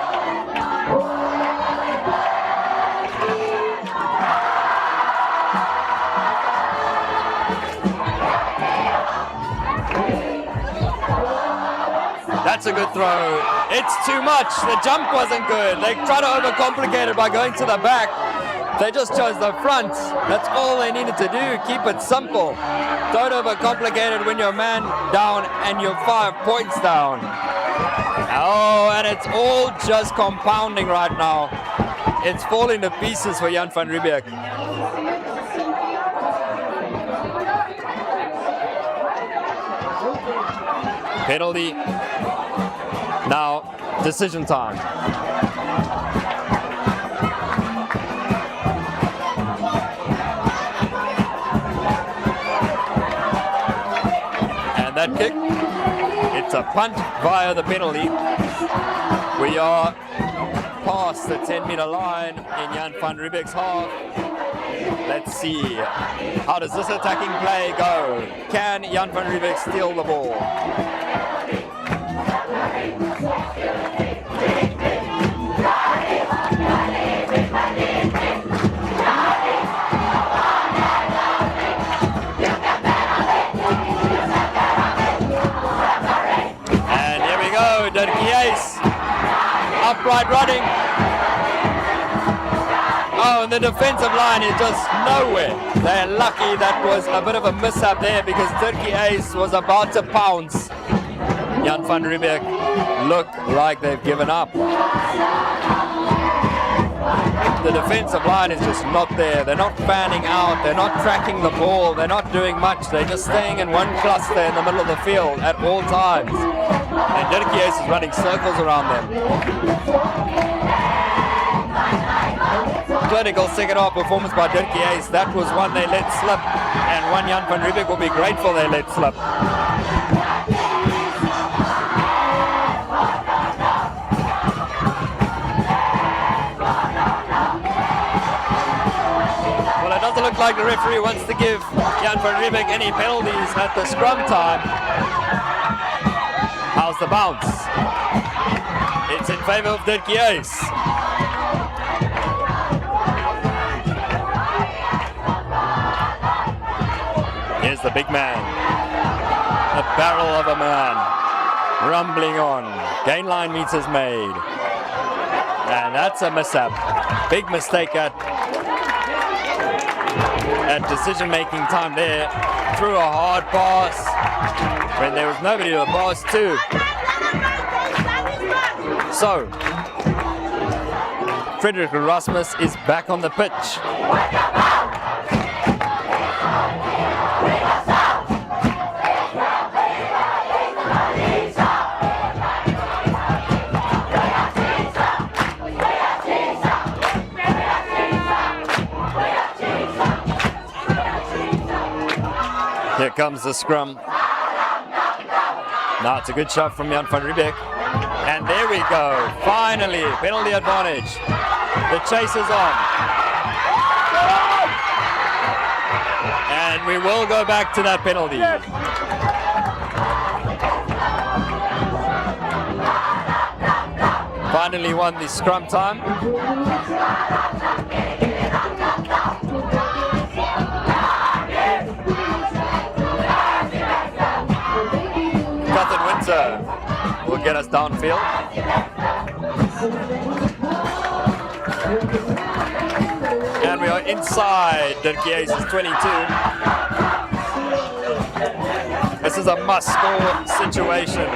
That's a good throw. It's too much. The jump wasn't good. They try to overcomplicate it by going to the back. They just chose the front. That's all they needed to do. Keep it simple. Don't overcomplicate it when you're man down and you're 5 points down. Oh, and it's all just compounding right now. It's falling to pieces for Jan van Riebeeck. Penalty. Now, decision time. And that kick, it's a punt via the penalty. We are past the 10-meter line in Jan van Riebeeck's half. Let's see. How does this attacking play go? Can Jan van Riebeeck steal the ball? And here we go, Dirkie Uys. Upright running. Oh, and the defensive line is just nowhere. They're lucky that was a bit of a mishap there because Dirkie Uys was about to pounce. Jan van Riebeeck look like they've given up. The defensive line is just not there. They're not fanning out. They're not tracking the ball. They're not doing much. They're just staying in one cluster in the middle of the field at all times. And Dirkie Uys is running circles around them. Clinical second half performance by Dirkie Uys. That was one they let slip, and one Jan van Riebeeck will be grateful they let slip. Well, it doesn't look like the referee wants to give Jan van Riebeeck any penalties at the scrum time. How's the bounce? It's in favor of Dirkie Uys. Here's the big man, a barrel of a man, rumbling on. Gain line meters made. And that's a mishap. Big mistake at decision-making time there. Threw a hard pass when there was nobody to pass to. So, Frederick Erasmus is back on the pitch. Here comes the scrum. Now it's a good shot from Jan van Riebeeck. And there we go. Finally, penalty advantage. The chase is on. And we will go back to that penalty. finally won the scrum time. Catherine Winter will get us downfield. And we are inside Dirkie Uys 22. This is a must-score situation.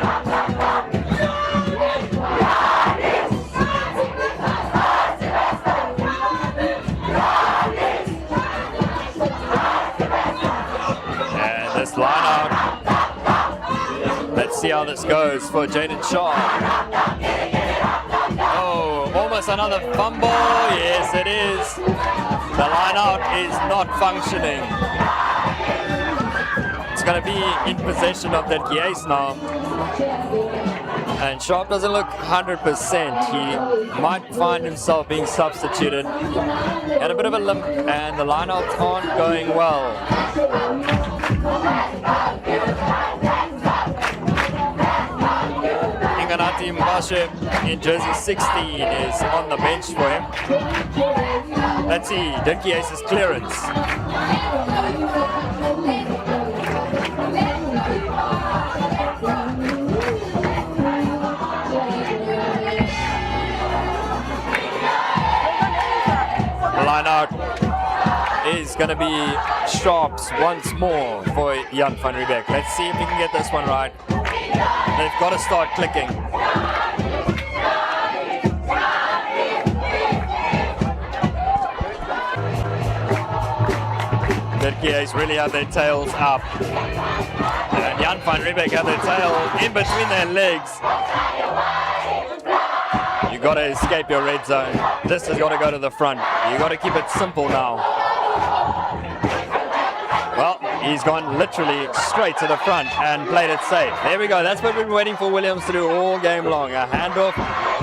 And this line out. Let's see how this goes for Jaden Shaw. Oh, almost another fumble. Yes, it is. The line out is not functioning. It's going to be in possession of that Uys now. And Sharp doesn't look 100%. He might find himself being substituted. Had a bit of a limp, and the line outs aren't going well. Inganati Mbashe in jersey 16 is on the bench for him. Let's see Dirkie Uys' clearance. The line out is going to be Sharps once more for Jan van Riebeeck. Let's see if he can get this one right. They've got to start clicking. Dirkie Uys really have their tails up. And Jan van Riebeeck have their tail in between their legs. You've got to escape your red zone. This has got to go to the front. You've got to keep it simple now. Well, he's gone literally straight to the front and played it safe. There we go. That's what we've been waiting for Williams to do all game long. A handoff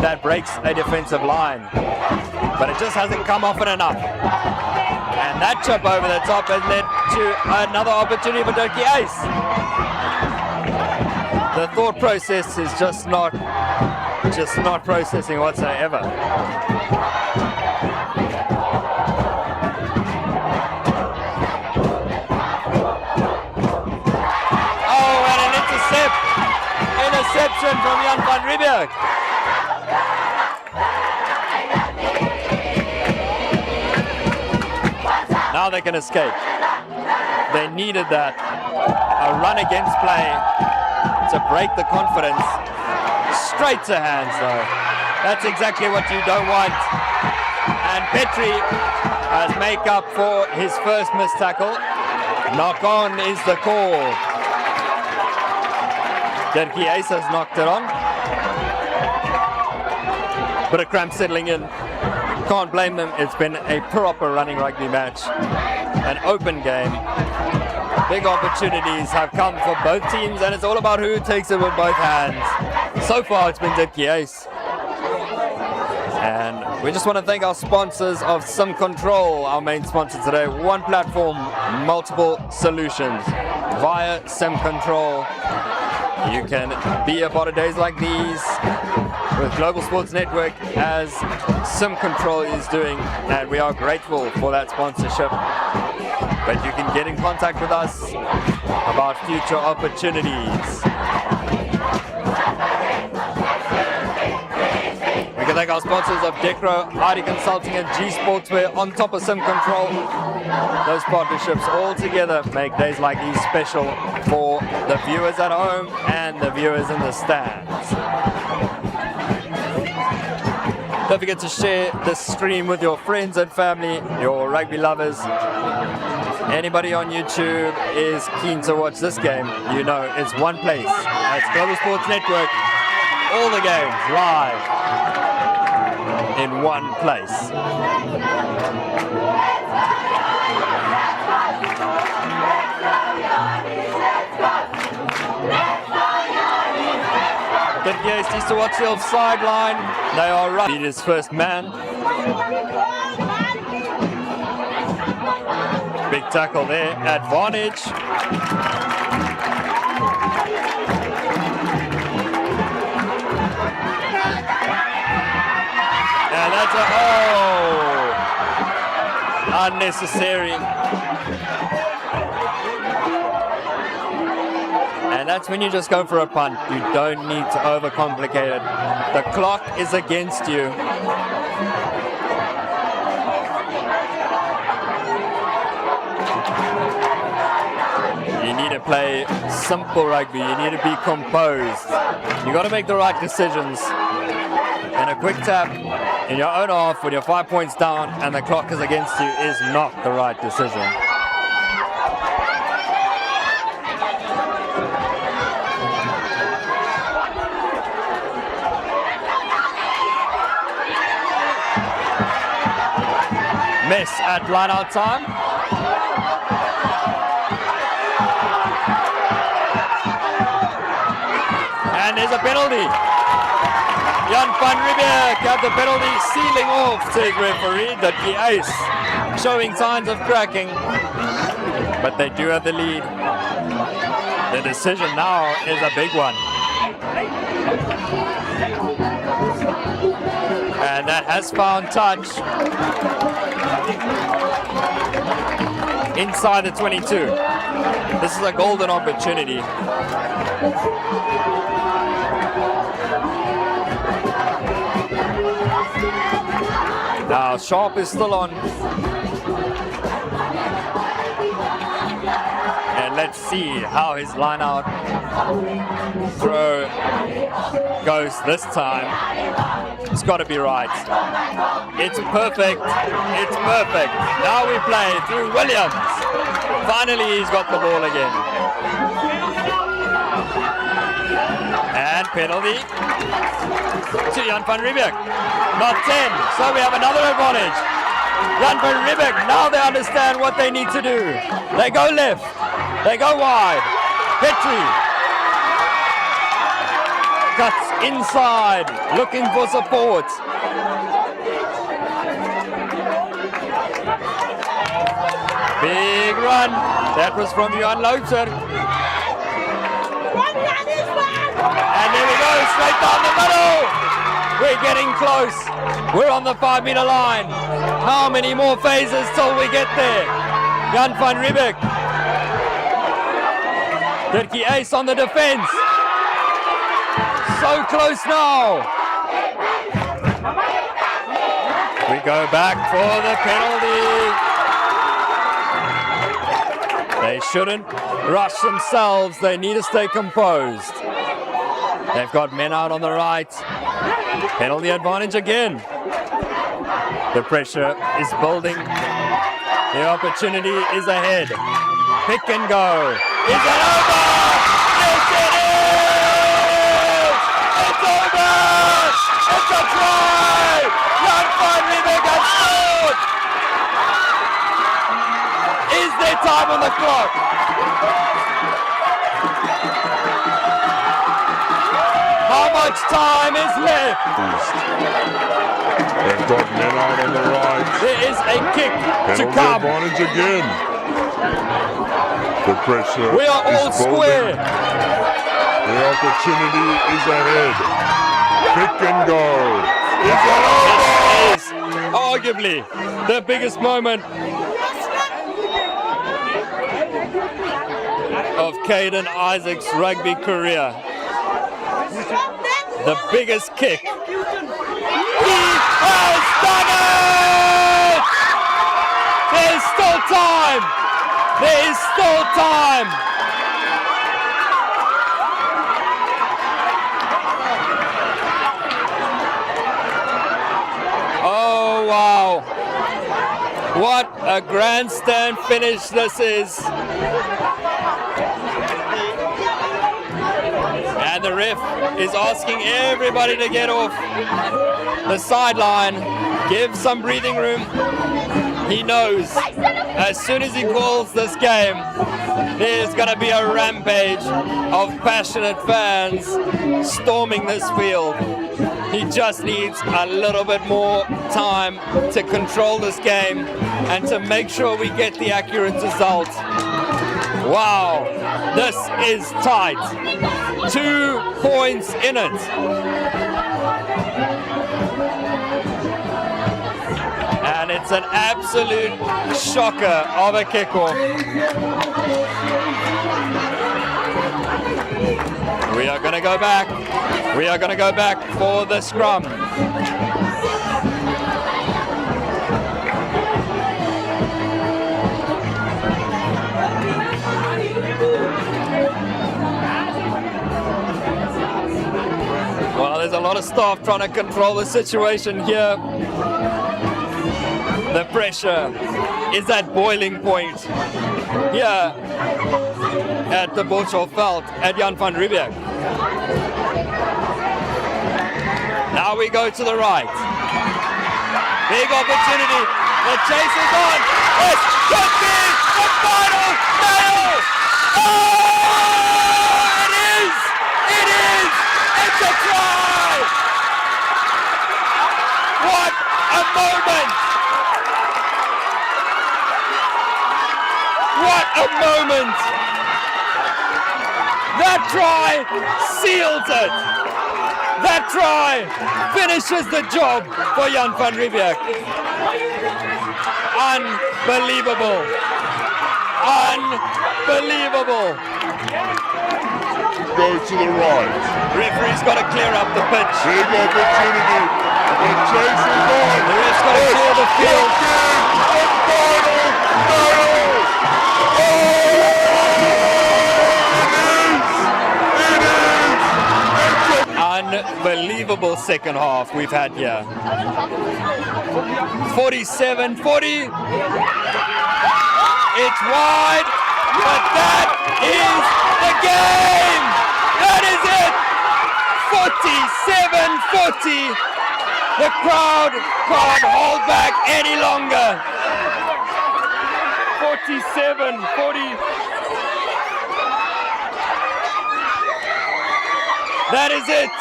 that breaks a defensive line. But it just hasn't come often enough. And that chip over the top has led to another opportunity for Dirkie Uys. The thought process is just not processing whatsoever. Oh, and an interception from Jan van Riebeeck. Now they can escape. They needed that. A run against play to break the confidence. Straight to hands though. That's exactly what you don't want. And Petrie has make up for his first missed tackle. Knock on is the call. Dirkie Uys has knocked it on. Bit of cramp settling in. Can't blame them. It's been a proper running rugby match. An open game. Big opportunities have come for both teams, and it's all about who takes it with both hands. So far, it's been Dirkie Uys. And we just want to thank our sponsors of Sim Control, our main sponsor today. One platform, multiple solutions. Via Sim Control, you can be a part of days like these with Global Sports Network, as Sim Control is doing, and we are grateful for that sponsorship. But you can get in contact with us about future opportunities. We can thank our sponsors of Decro, ID Consulting, and G Sportswear on top of Sim Control. Those partnerships all together make days like these special for the viewers at home and the viewers in the stands. Don't forget to share this stream with your friends and family, your rugby lovers. Anybody on YouTube is keen to watch this game, you know it's one place. It's Global Sports Network. All the games live in one place. Dirkie Uys needs to watch the offside line. They are right. Beat his first man. Big tackle there. Advantage. pressure. Oh! Unnecessary. And that's when you just go for a punt. You don't need to overcomplicate it. The clock is against you. You need to play simple rugby. You need to be composed. You got to make the right decisions. And a quick tap in your own half when you're 5 points down and the clock is against you is not the right decision. Miss at line-out time. And there's a penalty. Jan van Riebeeck had the penalty, sealing off, says referee. Dirkie Uys showing signs of cracking, but they do have the lead. The decision now is a big one. And that has found touch inside the 22. This is a golden opportunity. Now Sharp is still on. And let's see how his line out throw goes this time. It's got to be right. It's perfect. It's perfect. Now we play through Williams. Finally, he's got the ball again. And penalty to Jan van Riebeeck. Not 10. So we have another advantage. Jan van Riebeeck, now they understand what they need to do. They go left. They go wide. Petrie cuts inside, looking for support. Big run. That was from Johan Louter. And there we go, straight down the middle. We're getting close. We're on the 5 meter line. How many more phases till we get there? Jan van Riebeeck. Dirkie Uys on the defense. So close now. We go back for the penalty. They shouldn't rush themselves. They need to stay composed. They've got men out on the right. Penalty advantage again. The pressure is building. The opportunity is ahead. Pick and go. Is it over? Yes, it is! It's over! It's a try! Jan van Riebeeck has scored! Is there time on the clock? How much time is left? They've got men out on the right. There is a kick to Penalty come. advantage again. The pressure We are all is square. building. The opportunity is ahead. Pick and go. Is it over? This is arguably the biggest moment of Caden Isaac's rugby career. The biggest kick. He has done it! There's still time. There is still time. Oh, wow. What a grandstand finish this is. And the ref is asking everybody to get off the sideline, give some breathing room. He knows as soon as he calls this game, there's going to be a rampage of passionate fans storming this field. He just needs a little bit more time to control this game and to make sure we get the accurate result. Wow, this is tight. 2 points in it. It's an absolute shocker of a kickoff. We are going to go back. We are going to go back for the scrum. Well, there's a lot of staff trying to control the situation here. The pressure is at boiling point here at the Veld at Jan van Riebeeck. Now we go to the right. Big opportunity. The chase is on. It could be the final nail. Oh, it is. It is. It's a try. What a moment. What a moment! That try seals it! That try finishes the job for Jan van Riebeeck. Unbelievable! Unbelievable! Go to the right. Referee's got to clear up the pitch. Big opportunity. The chase is on. The ref's got to clear the field. The final nail. Unbelievable second half we've had here. 47-40. It's wide, but that is the game. That is it. 47-40. The crowd can't hold back any longer. 47-40. That is it.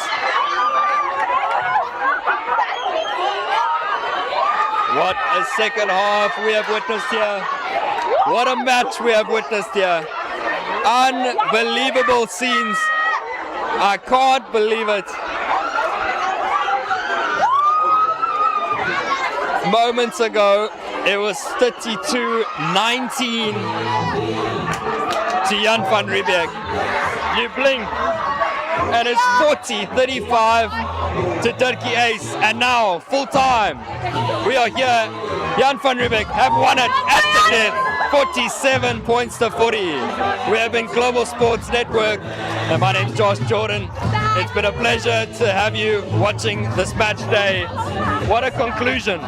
What a second half we have witnessed here. What a match we have witnessed here. Unbelievable scenes. I can't believe it. Moments ago, it was 32-19 to Jan van Riebeeck. You blink, and it's 40-35 to Dirkie Uys, and now full time. We are here. Jan van Riebeeck have won it at the death. 47 points to 40. We have been Global Sports Network, and my name's Josh Jordan. It's been a pleasure to have you watching this match day. What a conclusion.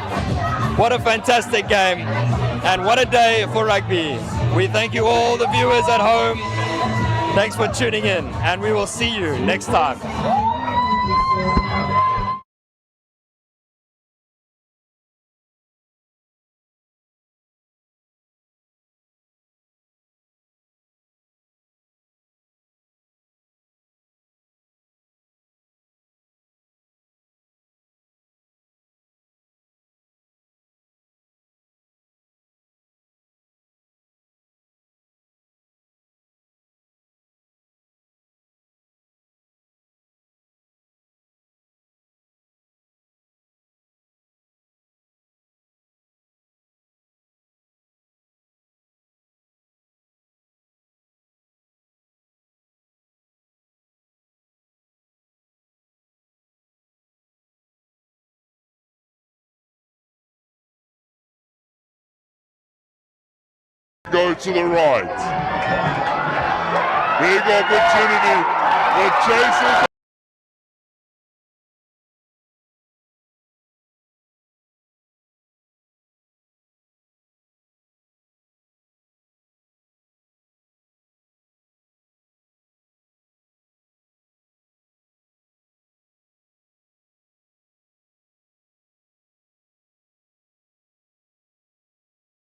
What a fantastic game. And what a day for rugby. We thank you all, the viewers at home. Thanks for tuning in, and we will see you next time. Go to the right. Big opportunity. The chase is